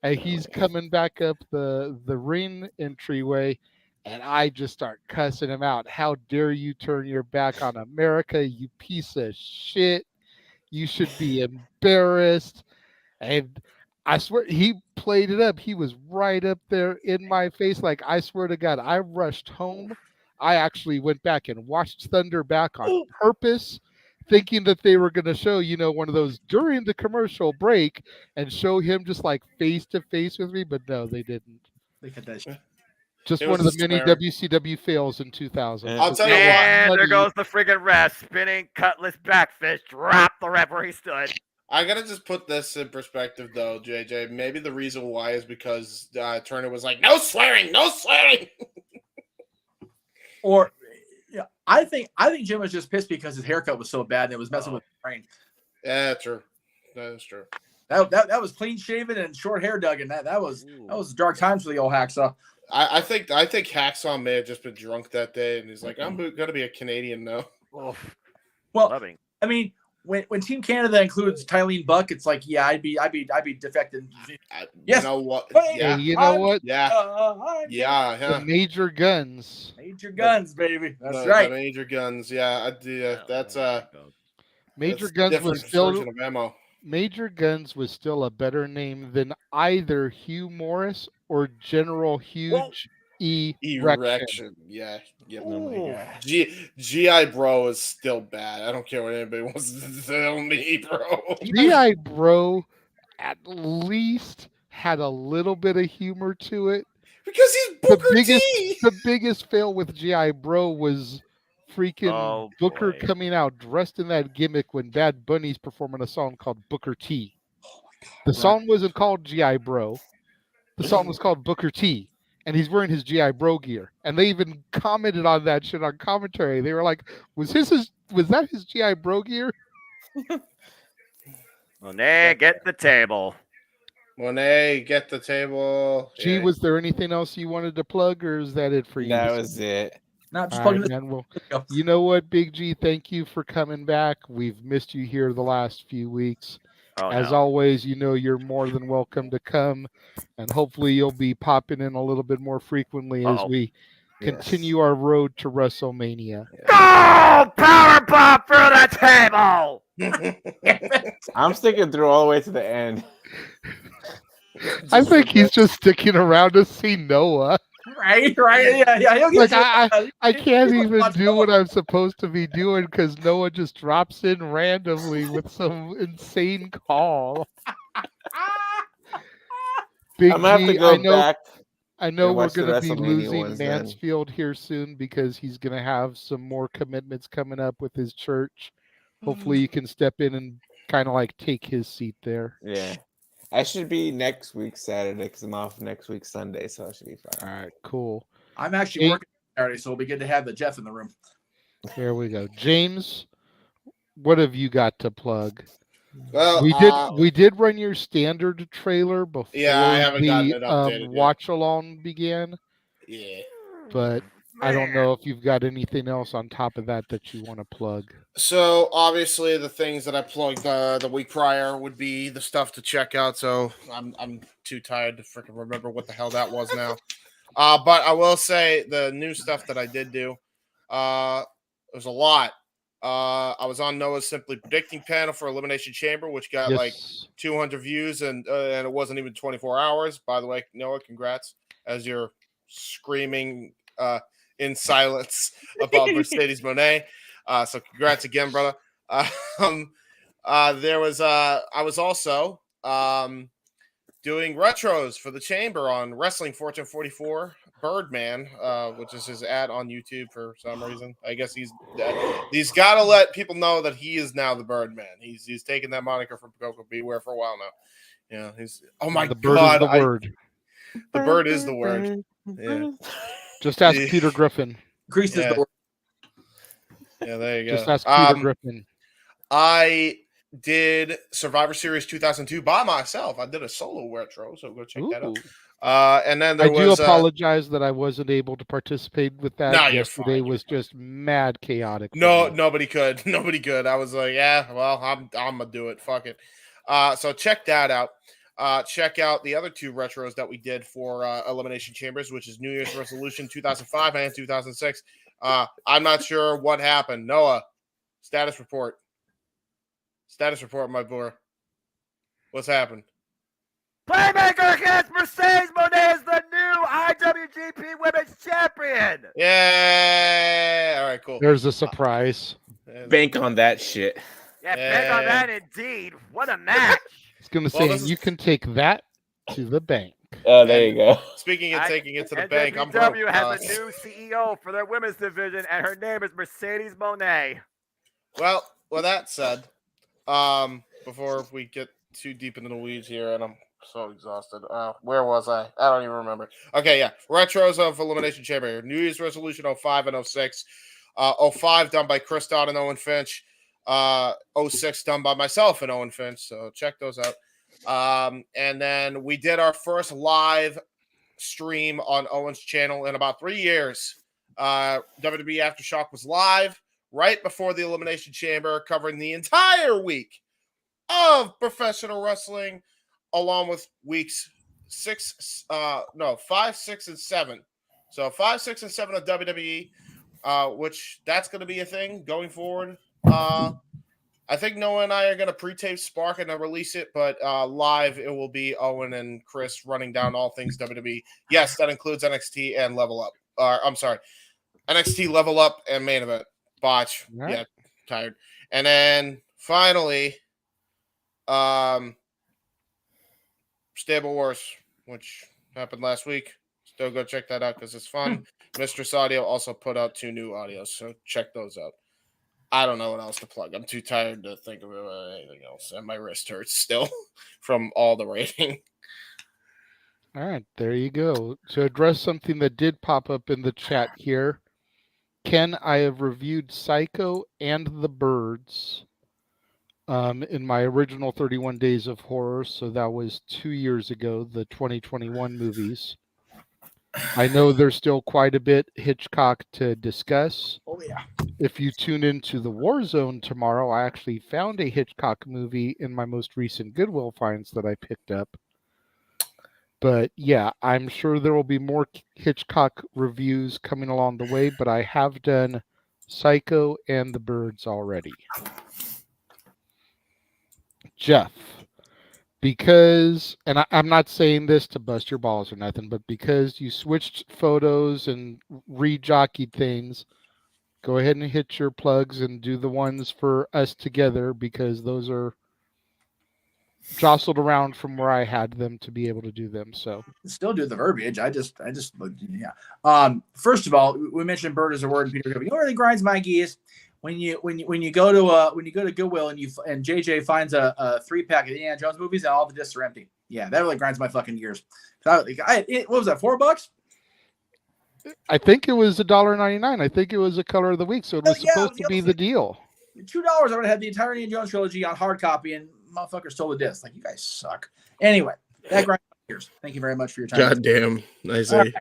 And he's coming back up the ring entryway, and I just start cussing him out. How dare you turn your back on America, you piece of shit. You should be embarrassed. And I swear, he played it up. He was right up there in my face. Like, I swear to God, I rushed home. I actually went back and watched Thunder back on purpose, thinking that they were going to show, you know, one of those during the commercial break and show him just like face to face with me. But no, they didn't. Look at that shit. Just one of the many WCW fails in 2000. I'll tell you what. And there goes the friggin' rest. Spinning cutlass backfish. Drop the ref where he stood. I gotta just put this in perspective, though, JJ. Maybe the reason why is because Turner was like, "No swearing, no swearing." Or, yeah, I think Jim was just pissed because his haircut was so bad and it was messing with his brain. Yeah, true. That is true. That was clean shaven and short hair, Duggan. That was dark times for the old hacksaw. I think Hacksaw may have just been drunk that day, and he's like, "I'm gonna be a Canadian now." Well, I mean, when Team Canada includes Tylene Buck, it's like, yeah, I'd be defected. Yes. You know what? Hey, you know what? Yeah. The major guns. Major guns, baby. That's the right. Major guns. Yeah, that's Major that's Guns different was still version of ammo. Major Guns was still a better name than either Hugh Morris or General Huge Erection. Yeah. GI Bro is still bad. I don't care what anybody wants to tell me, bro. GI Bro at least had a little bit of humor to it. Because he's Booker T. The biggest fail with GI Bro was freaking Booker coming out dressed in that gimmick when Bad Bunny's performing a song called Booker T. The song wasn't called GI Bro. The song was called Booker T. And he's wearing his GI Bro gear. And they even commented on that shit on commentary. They were like, was that his GI Bro gear? Monet, get the table. Monet, get the table. Gee, was there anything else you wanted to plug, or is that it for you? That was it. Not just plugging man. Well, you know what, Big G, thank you for coming back. We've missed you here the last few weeks. As always, you know you're more than welcome to come, and hopefully you'll be popping in a little bit more frequently as we continue our road to WrestleMania. Go! Power pop for the table! I'm sticking through all the way to the end. I think he's just sticking around to see Noah. Right, yeah. Like I can't even do what I'm supposed to be doing because Noah just drops in randomly with some insane call. Big I'm gonna have to go back. I know we're going to be losing Mansfield here soon because he's going to have some more commitments coming up with his church. Hopefully, you can step in and kind of like take his seat there. Yeah. I should be next week Saturday because I'm off next week Sunday, so I should be fine. All right, cool. I'm actually working Saturday, so it'll be good to have the Jeff in the room. There we go. James, what have you got to plug? Well, we did run your standard trailer before I haven't gotten it updated yet. watch along began. Yeah. But I don't know if you've got anything else on top of that you want to plug. So obviously the things that I plugged the week prior would be the stuff to check out. So I'm too tired to freaking remember what the hell that was now. But I will say the new stuff that I did do. There's a lot. I was on Noah's Simply Predicting panel for Elimination Chamber, which got like 200 views, and it wasn't even 24 hours. By the way, Noah, congrats as you're screaming in silence about Mercedes Monet. So congrats again, brother. I was also doing retros for the chamber on Wrestling Fortune 44 Birdman, which is his ad on YouTube for some reason. I guess he's got to let people know that he is now the Birdman. He's taken that moniker from Coco Beware for a while now. Yeah, he's the bird God, is the word. The bird is the word. Yeah. Just ask Peter Griffin. Grease is the word. Yeah, there you go. Just ask Peter Griffin. I did Survivor Series 2002 by myself. I did a solo retro, so go check that out. And then I do apologize that I wasn't able to participate with that. No, yesterday was just mad chaotic. Nobody could. Nobody could. I was like, yeah, well, I'm gonna do it. Fuck it. So check that out. Check out the other two retros that we did for Elimination Chambers, which is New Year's Resolution 2005 and 2006. I'm not sure what happened. Noah, status report. Status report, my boy. What's happened? Playmaker against Mercedes Monet is the new IWGP Women's Champion. Yeah. All right, cool. There's a surprise. Bank on that shit. Yeah, bank on that indeed. What a match. I was going to say, you can take that to the bank. Oh, there you go. Speaking of taking it to the bank, WWE has a new CEO for their women's division, and her name is Mercedes Monet. Well, that said, before we get too deep into the weeds here, and I'm so exhausted. Where was I? I don't even remember. Okay, yeah. Retros of Elimination Chamber. New Year's Resolution 05 and 06. 05 done by Chris Dodd and Owen Finch. 06 done by myself and Owen Finch. So check those out. And then we did our first live stream on Owen's channel in about 3 years. WWE Aftershock was live right before the Elimination Chamber, covering the entire week of professional wrestling, along with weeks 5, 6, and 7. So 5, 6, and 7 of WWE, which that's going to be a thing going forward. I think Noah and I are going to pre-tape Spark and then release it, but live it will be Owen and Chris running down all things WWE. Yes, that includes NXT and Level Up. I'm sorry, NXT Level Up and Main Event. Botch. Right. Yeah, tired. And then finally, Stable Wars, which happened last week. Still go check that out because it's fun. Mistress Audio also put out 2 new audios, so check those out. I don't know what else to plug. I'm too tired to think of anything else, and my wrist hurts still from all the rating. All right, there you go. To address something that did pop up in the chat here, Ken, I have reviewed Psycho and The Birds in my original 31 Days of Horror, so that was 2 years ago, the 2021 movies. I know there's still quite a bit Hitchcock to discuss. Oh, yeah. If you tune into the War Zone tomorrow, I actually found a Hitchcock movie in my most recent Goodwill finds that I picked up. But yeah, I'm sure there will be more Hitchcock reviews coming along the way, but I have done Psycho and The Birds already. Jeff, because, and I'm not saying this to bust your balls or nothing, but because you switched photos and re-jockeyed things, go ahead and hit your plugs and do the ones for us together, because those are jostled around from where I had them to be able to do them. So still do the verbiage. I just yeah. First of all, we mentioned bird as a word, and Peter, you know what really grinds my gears? When you go to Goodwill and JJ finds a 3-pack of Indiana Jones movies and all the discs are empty. Yeah, that really grinds my fucking gears. What was that, $4? I think it was $1.99. I think it was a color of the week, so it was supposed to be the deal. $2, I would have had the entire Indiana Jones trilogy on hard copy, and motherfuckers stole the disc. Like, you guys suck. Anyway, that grinds my gears. Thank you very much for your time. God damn. Nice. Right.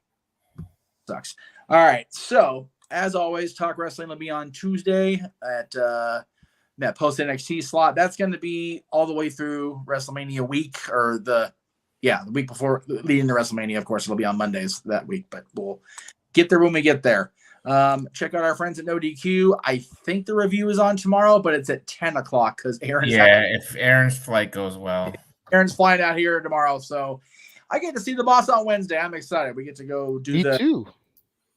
Sucks. All right. So, as always, Talk Wrestling will be on Tuesday at that post NXT slot. That's going to be all the way through WrestleMania week, or the week before leading to WrestleMania. Of course, it'll be on Mondays that week, but we'll get there when we get there. Check out our friends at No DQ. I think the review is on tomorrow, but it's at 10 o'clock because Aaron's if Aaron's flight goes well. Aaron's flying out here tomorrow, so I get to see the boss on Wednesday. I'm excited. We get to go do Me too.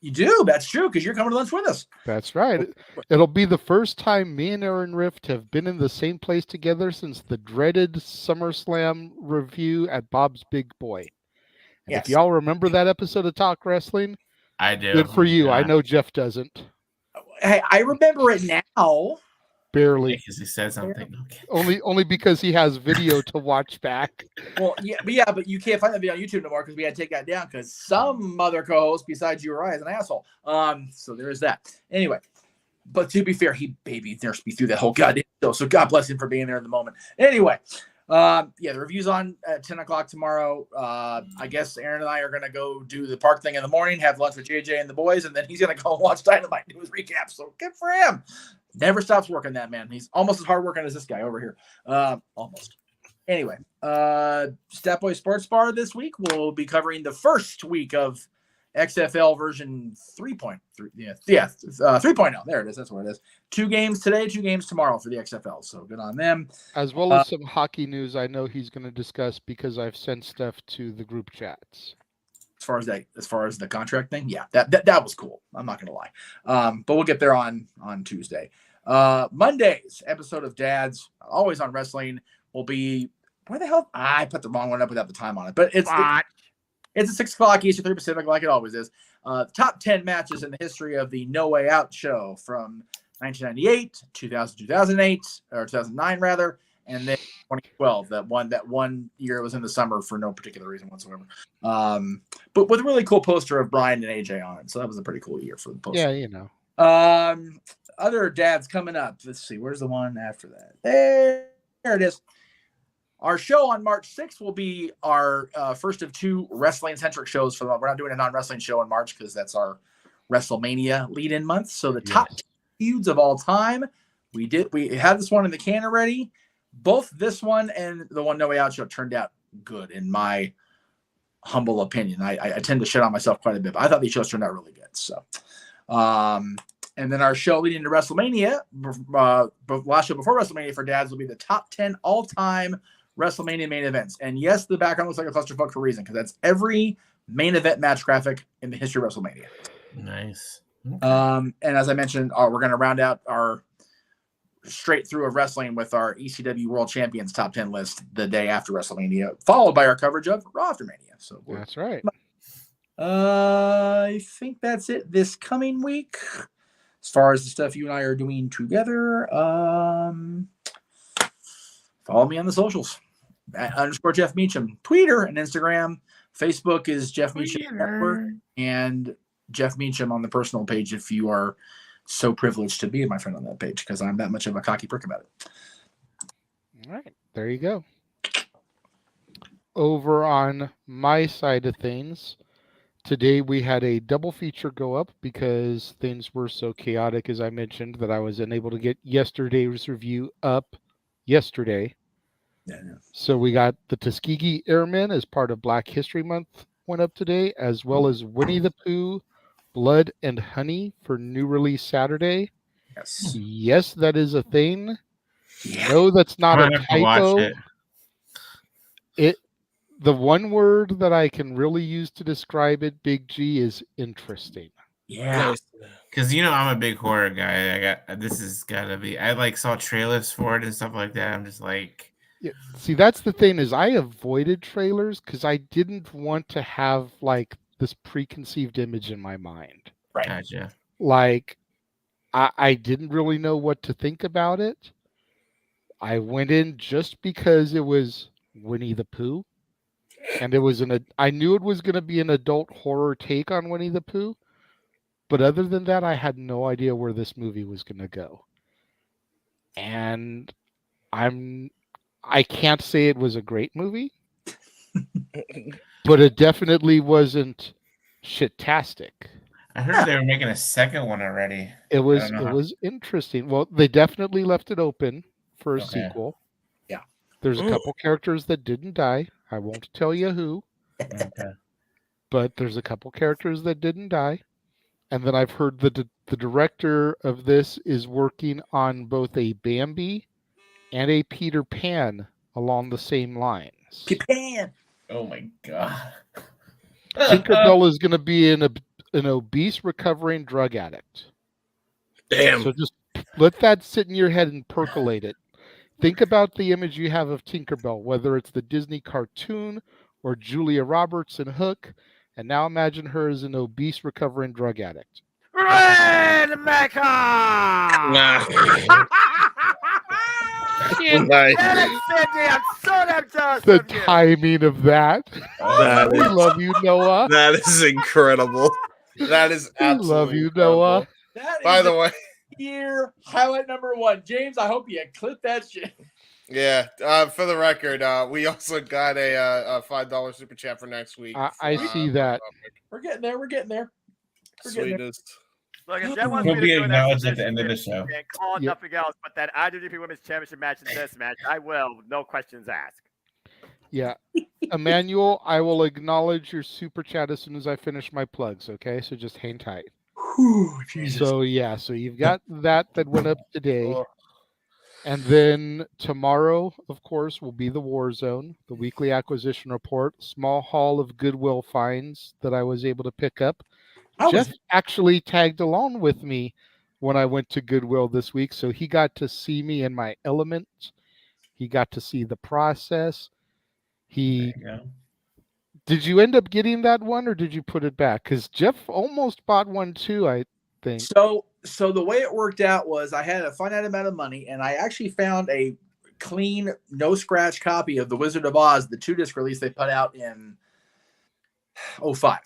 You do? That's true, because you're coming to lunch with us. That's right. It'll be the first time me and Aaron Rift have been in the same place together since the dreaded SummerSlam review at Bob's Big Boy. And if y'all remember that episode of Talk Wrestling, I do. Good for you. Yeah. I know Jeff doesn't. Hey, I remember it now. Barely. Because he said something. Only because he has video to watch back. Well, but you can't find that video on YouTube no more because we had to take that down because some other co-host besides you or I is an asshole. So there is that. Anyway, but to be fair, he baby nursed me through that whole goddamn show. So God bless him for being there in the moment. Anyway, the review's on at 10 o'clock tomorrow. I guess Aaron and I are going to go do the park thing in the morning, have lunch with JJ and the boys, and then he's going to go watch Dynamite and do his recap. So good for him. Never stops working, that man. He's almost as hard working as this guy over here. Almost. Anyway, Stat Boy Sports Bar this week will be covering the first week of XFL version 3.3. 3.0. There it is. That's what it is. 2 games today, 2 games tomorrow for the XFL. So good on them. As well as some hockey news I know he's going to discuss because I've sent stuff to the group chats. As far as the contract thing, yeah, that was cool. I'm not going to lie. But we'll get there on Tuesday. Monday's episode of Dads, always on wrestling, will be where the hell? I put the wrong one up without the time on it, but it's at 6 o'clock Eastern, 3 Pacific, like it always is. Top 10 matches in the history of the No Way Out show from 1998, 2008, or 2009 rather, and then 2012. That one year was in the summer for no particular reason whatsoever. But with a really cool poster of Brian and AJ on it, so that was a pretty cool year for the poster. Yeah, you know. Other dads coming up. Let's see, where's the one after that? There it is. Our show on March 6th will be our first of 2 wrestling-centric shows for the month. We're not doing a non-wrestling show in March because that's our WrestleMania lead-in month. So the top 10 feuds of all time. We had this one in the can already. Both this one and the one No Way Out show turned out good, in my humble opinion. I tend to shit on myself quite a bit, but I thought these shows turned out really good. So, and then our show leading to WrestleMania, last show before WrestleMania for dads, will be the top 10 all-time WrestleMania main events. And yes, the background looks like a clusterfuck for a reason, because that's every main event match graphic in the history of WrestleMania. Nice. And as I mentioned, we're going to round out our straight through of wrestling with our ECW World Champions top 10 list the day after WrestleMania, followed by our coverage of Raw after Mania. So that's right. I think that's it this coming week. As far as the stuff you and I are doing together, follow me on the socials at _Jeff Meacham, Twitter and Instagram. Facebook is Jeff Meacham Network, and Jeff Meacham on the personal page if you are so privileged to be my friend on that page, because I'm that much of a cocky prick about it. All right, there you go. Over on my side of things, today we had a double feature go up because things were so chaotic, as I mentioned, that I was unable to get yesterday's review up yesterday. Yeah. So we got the Tuskegee Airmen as part of Black History Month went up today, as well as Winnie the Pooh, Blood and Honey for new release Saturday. Yes, that is a thing. No, that's not a typo. The one word that I can really use to describe it, Big G, is interesting. Yeah. Because I'm a big horror guy. This has got to be. I saw trailers for it and stuff like that. I'm just like, yeah. See, that's the thing, is I avoided trailers because I didn't want to have this preconceived image in my mind. Right. Gotcha. I didn't really know what to think about it. I went in just because it was Winnie the Pooh, and I knew it was going to be an adult horror take on Winnie the Pooh, but other than that, I had no idea where this movie was going to go. And I can't say it was a great movie, but it definitely wasn't shitastic. I heard they were making a second one already. It was interesting. Well, they definitely left it open for a sequel. Yeah. There's a couple characters that didn't die. I won't tell you who. Okay. But there's a couple characters that didn't die. And then I've heard the director of this is working on both a Bambi and a Peter Pan along the same lines. Peter Pan! Oh my God. Tinkerbell is going to be an obese recovering drug addict. Damn. So just let that sit in your head and percolate it. Think about the image you have of Tinkerbell, whether it's the Disney cartoon or Julia Roberts in Hook, and now imagine her as an obese recovering drug addict. Rebecca! Nah. The timing of that. We love you, Noah. That is incredible. That is absolutely we love you, incredible. Noah. By the way, year highlight number 1. James, I hope you clip that shit. Yeah. For the record, we also got a $5 super chat for next week. I see that. We're getting there. Sweetest. Look, if Jeff wants We'll me be to do an acknowledged at the exhibition end of the show. and call it nothing else but that IWGP Women's Championship match in this match, I will. No questions asked. Yeah. Emmanuel, I will acknowledge your super chat as soon as I finish my plugs, okay? So just hang tight. Whew, Jesus. So you've got that went up today. And then tomorrow, of course, will be the War Zone, the weekly acquisition report, small haul of Goodwill finds that I was able to pick up. Jeff actually tagged along with me when I went to Goodwill this week, so he got to see me in my element. He got to see the process. Did you end up getting that one, or did you put it back? Because Jeff almost bought one too, I think. So the way it worked out was I had a finite amount of money, and I actually found a clean, no scratch copy of The Wizard of Oz, the 2-disc release they put out in 2005.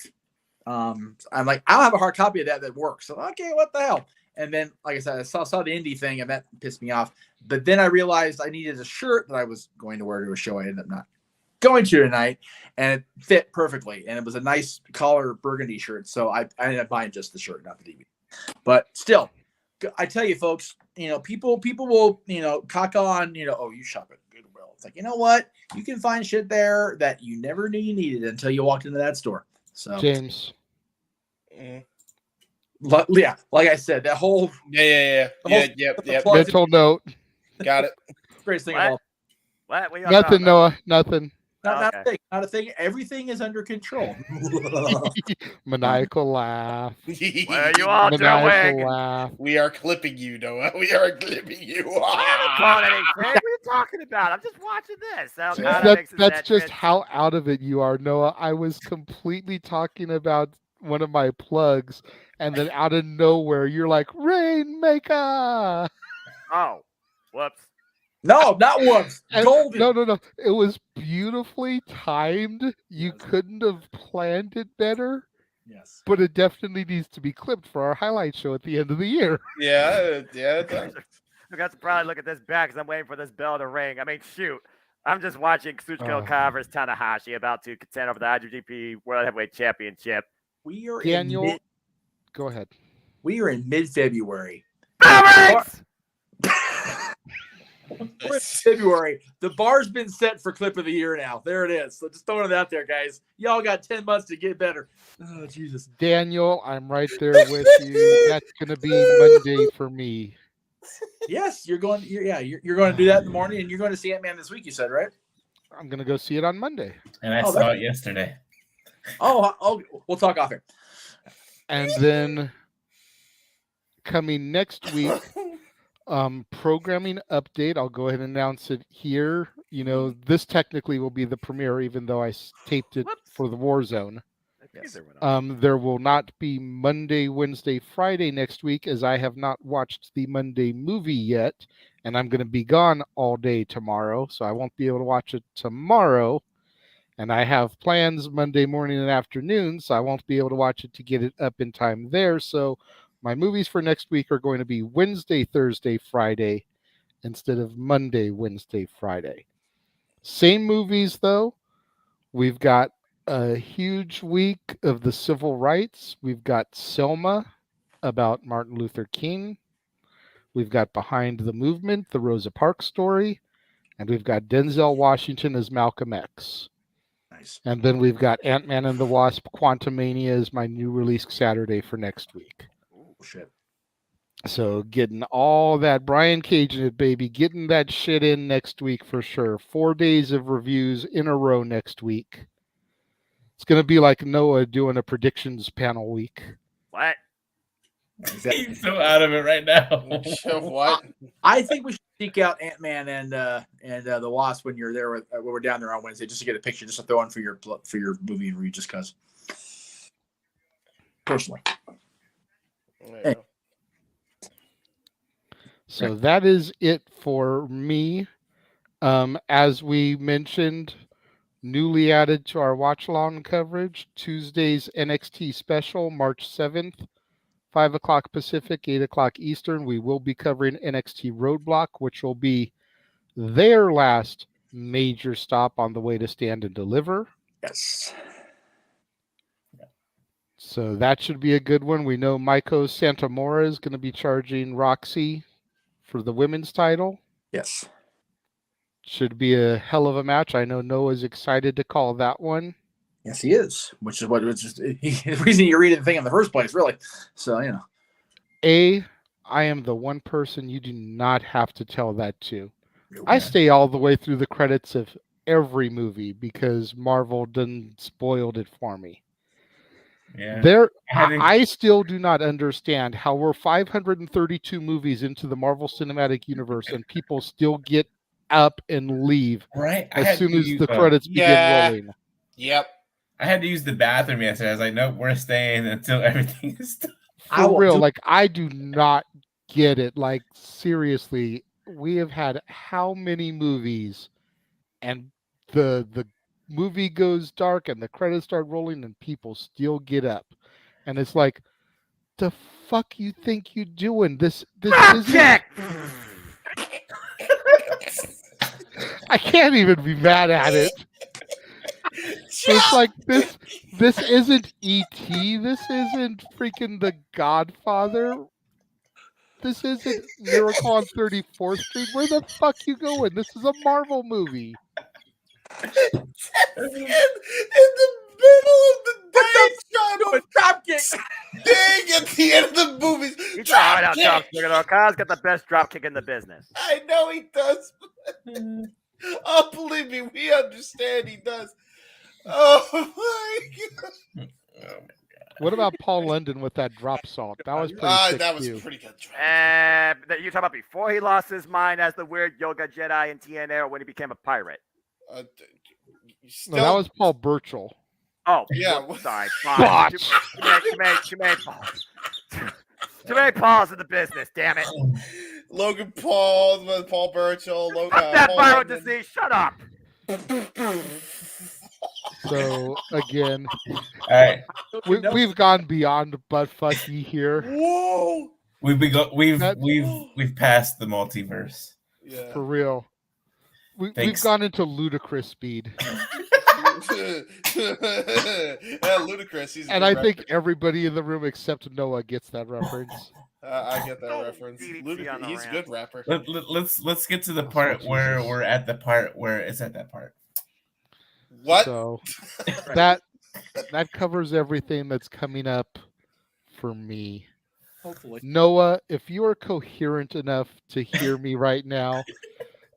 I'm like, I don't have a hard copy of that works. So okay, what the hell? And then, like I said, I saw the indie thing, and that pissed me off. But then I realized I needed a shirt that I was going to wear to a show I ended up not going to tonight, and it fit perfectly. And it was a nice collar burgundy shirt, so I ended up buying just the shirt, not the DVD. But still, I tell you, folks, people will, cock on, oh, you shop at Goodwill. It's like, you know what? You can find shit there that you never knew you needed until you walked into that store. So James. Yeah, like I said, that whole yep. Mental note. Got it. Greatest thing of all. What? What Nothing, Noah. Nothing. Not a thing. Everything is under control. Maniacal laugh. What are you all doing? Laugh. We are clipping you, Noah. We are clipping you. What are you talking about? I'm just watching this. That's just how out of it you are, Noah. I was completely talking about one of my plugs, and then out of nowhere, you're like, Rainmaker! Oh, whoops. No, not once. Golden. No. It was beautifully timed. You couldn't have planned it better. Yes. But it definitely needs to be clipped for our highlight show at the end of the year. Yeah. I got to probably look at this back because I'm waiting for this bell to ring. I mean, shoot. I'm just watching Kazuchika Okada versus Tanahashi about to contend over the IWGP World Heavyweight Championship. We are Daniel, go ahead. We are in mid-February. We're in February. The bar's been set for clip of the year now. There it is. So just throwing it out there, guys. Y'all got 10 months to get better. Oh, Jesus. Daniel, I'm right there with you. That's going to be Monday for me. Yes, you're going to do that in the morning, and you're going to see Ant-Man this week, you said, right? I'm going to go see it on Monday. And I saw it yesterday. Oh, we'll talk off here. And then coming next week, programming update. I'll go ahead and announce it here. This technically will be the premiere, even though I taped it for the Warzone. Yes. There will not be Monday, Wednesday, Friday next week, as I have not watched the Monday movie yet, and I'm going to be gone all day tomorrow, so I won't be able to watch it tomorrow. And I have plans Monday morning and afternoon, so I won't be able to watch it to get it up in time there. So my movies for next week are going to be Wednesday, Thursday, Friday, instead of Monday, Wednesday, Friday. Same movies, though. We've got a huge week of the civil rights. We've got Selma about Martin Luther King. We've got Behind the Movement, the Rosa Parks story. And we've got Denzel Washington as Malcolm X. Nice. And then we've got Ant-Man and the Wasp Quantumania as my new release Saturday for next week. Oh, shit. So getting all that Brian Cage in it, baby. Getting that shit in next week for sure. 4 days of reviews in a row next week. It's going to be like Noah doing a predictions panel week. What? He's so out of it right now. What? I think we should seek out Ant-Man and the Wasp when you're there when we're down there on Wednesday, just to get a picture, just to throw in for your movie and read, just because. Personally. Yeah. So that is it for me. As we mentioned, newly added to our watch along coverage, Tuesday's NXT special, March 7th. 5 o'clock Pacific, 8 o'clock Eastern. We will be covering NXT Roadblock, which will be their last major stop on the way to Stand and Deliver. Yes. So that should be a good one. We know Maiko Santamora is going to be charging Roxy for the women's title. Yes. Should be a hell of a match. I know Noah's excited to call that one. Yes, he is, which is the reason you read the thing in the first place, really. So, I am the one person you do not have to tell that to. I stay all the way through the credits of every movie because Marvel done spoiled it for me. Yeah. I still do not understand how we're 532 movies into the Marvel Cinematic Universe and people still get up and leave as soon as the credits begin rolling. Yep. I had to use the bathroom yesterday. I was like, nope, we're staying until everything is done. For real, I do not get it. Like, seriously, we have had how many movies, and the movie goes dark and the credits start rolling and people still get up. And it's like, the fuck you think you doing? This isn't... I can't even be mad at it. It's like this isn't E.T. This isn't freaking The Godfather. This isn't Miracle on 34th Street. Where the fuck you going? This is a Marvel movie. In the middle of the day, trying to drop kick. Dang, at the end of the movies. He's trying out drop kick. Kyle's got the best drop kick in the business. I know he does. Oh, believe me, we understand he does. Oh my god. What about Paul London with that drop salt? That was pretty sick that was too. pretty good. And that you talking about before he lost his mind as the weird yoga Jedi in TNA, or when he became a pirate? No, that was Paul Burchill. Oh, yeah. Sorry. Botch. Too many Pauls. Too many Pauls in the business, damn it. Logan Paul, Paul Burchill, Logan. Fuck that viral disease. Shut up. So again, All right, we've gone beyond butt fucky here. Whoa! We've passed the multiverse. Yeah. For real. We've gone into ludicrous speed. Ludicrous. And I think everybody in the room except Noah gets that reference. I get that reference. He's a good rapper. Let's get to the part where we're at the part where it's at that part. What? So that covers everything that's coming up for me. Hopefully. Noah, if you are coherent enough to hear me right now,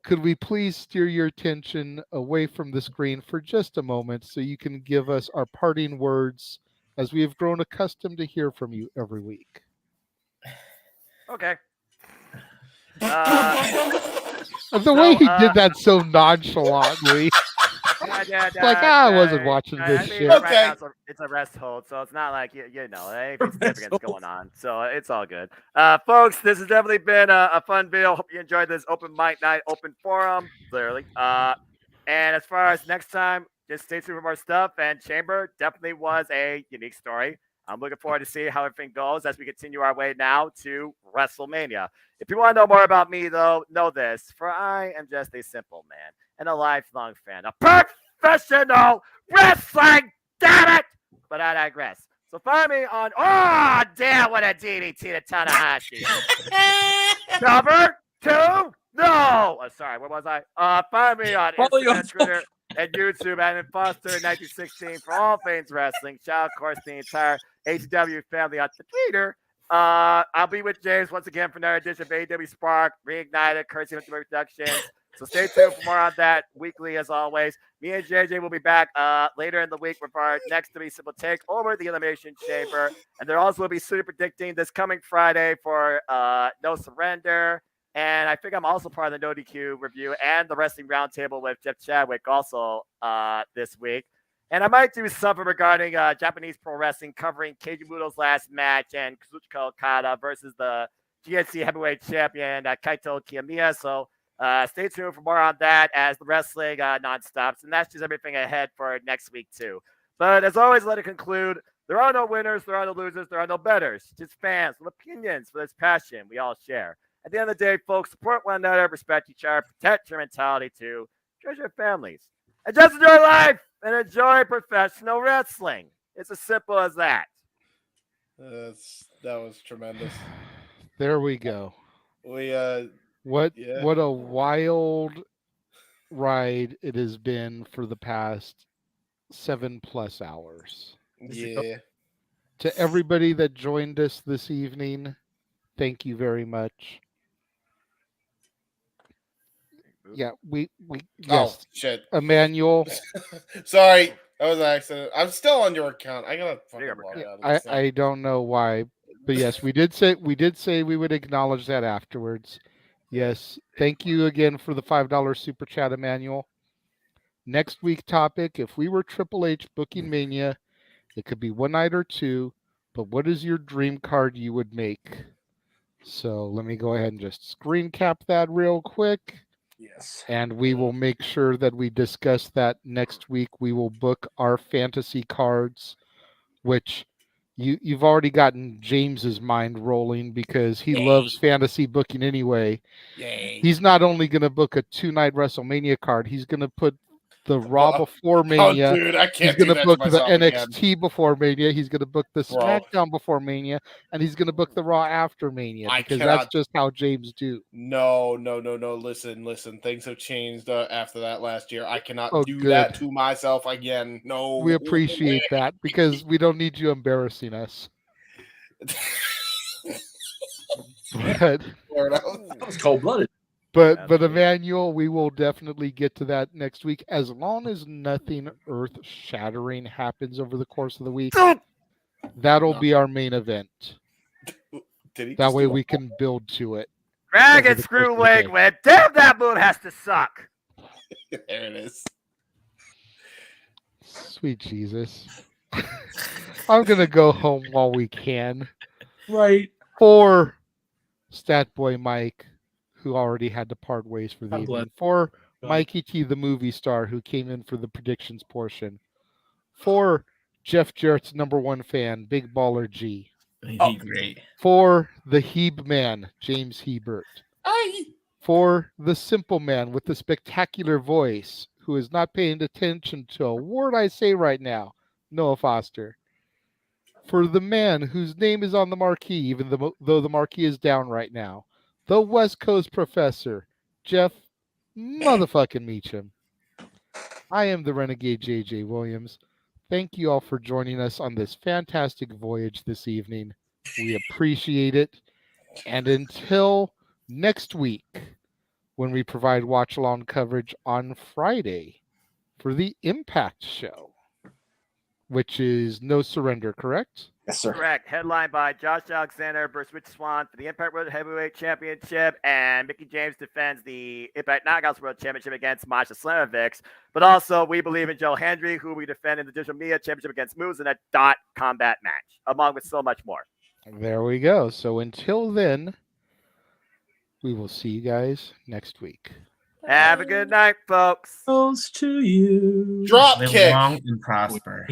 could we please steer your attention away from the screen for just a moment so you can give us our parting words as we have grown accustomed to hear from you every week? Okay. The way he did that so nonchalantly. I wasn't watching this shit. Right now it's a rest hold, so it's not like you know anything significant's going on. So it's all good. Folks, this has definitely been a fun video. Hope you enjoyed this open mic night, open forum, clearly. And as far as next time, just stay tuned for more stuff. And Chamber definitely was a unique story. I'm looking forward to see how everything goes as we continue our way now to WrestleMania. If you want to know more about me, though, know this. For I am just a simple man and a lifelong fan of professional wrestling. Damn it! But I digress. So find me on... Oh, damn, what a DDT to Tanahashi. Number 2? No! Oh, sorry, where was I? Find me on Instagram, Twitter, and YouTube, and Foster 1916 for all things wrestling. Shout out, of course, the entire AEW family on Twitter. I'll be with James once again for another edition of AEW Spark, Reignited, courtesy of Multiverse Productions. So stay tuned for more on that weekly, as always. Me and JJ will be back later in the week with our next WWE Simple Take over the Elimination Chamber. And there also will be Super Predicting this coming Friday for No Surrender. And I think I'm also part of the No DQ review and the Wrestling Roundtable with Jeff Chadwick also this week. And I might do something regarding Japanese pro wrestling, covering Keiji Muto's last match and Kazuchika Okada versus the GNC heavyweight champion Kaito Kiyomiya. So stay tuned for more on that as the wrestling non-stops. And that's just everything ahead for next week, too. But as always, let it conclude. There are no winners, there are no losers, there are no betters. Just fans with opinions for this passion we all share. At the end of the day, folks, support one another, respect each other, protect your mentality, too. Treasure your families. And just enjoy life and enjoy professional wrestling. It's as simple as that. That was tremendous. There we go. What a wild ride it has been for the past 7+ hours. Yeah. To everybody that joined us this evening, thank you very much. Yeah, we yes. Oh shit, Emmanuel. Sorry, that was an accident. I'm still on your account. I gotta fucking log out of this thing. I don't know why, but yes, we did say we would acknowledge that afterwards. Yes, thank you again for the $5 super chat, Emmanuel. Next week topic: if we were Triple H booking Mania, it could be one night or two, but what is your dream card you would make? So let me go ahead and just screen cap that real quick. Yes. And we will make sure that we discuss that next week. We will book our fantasy cards, which you've already gotten James's mind rolling because he loves fantasy booking anyway. Yay. He's not only going to book a 2-night WrestleMania card, he's going to put the Raw before Mania. dude, I can't He's do going to that book to the myself NXT again. before Mania. He's going to book the Bro. SmackDown before Mania, and he's going to book the Raw after Mania because that's just how James do. No. Listen. Things have changed after that last year. I cannot do good. that to myself again. No. We appreciate that because we don't need you embarrassing us. But that was cold-blooded. But Emmanuel, we will definitely get to that next week as long as nothing earth-shattering happens over the course of the week. That'll be our main event. That way we can build to it. Dragon screw leg whip. Damn, that move has to suck. There it is. Sweet Jesus. I'm going to go home while we can. Right. For Stat Boy Mike, who already had to part ways for the evening. For Mikey T, the movie star, who came in for the predictions portion. For Jeff Jarrett's #1 fan, Big Baller G. Great. For the Heeb man, James Hebert. For the simple man with the spectacular voice, who is not paying attention to a word I say right now, Noah Foster. For the man whose name is on the marquee, even though the marquee is down right now, the West Coast professor, Jeff motherfucking Meacham. I am the Renegade JJ Williams. Thank you all for joining us on this fantastic voyage this evening. We appreciate it. And until next week, when we provide watch-along coverage on Friday for the Impact show, which is No Surrender, correct? Yes, sir. Correct. Headlined by Josh Alexander versus Rich Swann for the Impact World Heavyweight Championship, and Mickey James defends the Impact Knockouts World Championship against Masha Slamovic. But also, we believe in Joe Hendry, who we defend in the Digital Media Championship against Moose in a dot combat match, along with so much more. There we go. So until then, we will see you guys next week. Have a good night, folks. Goes to you. Drop Live kick. long and prosper.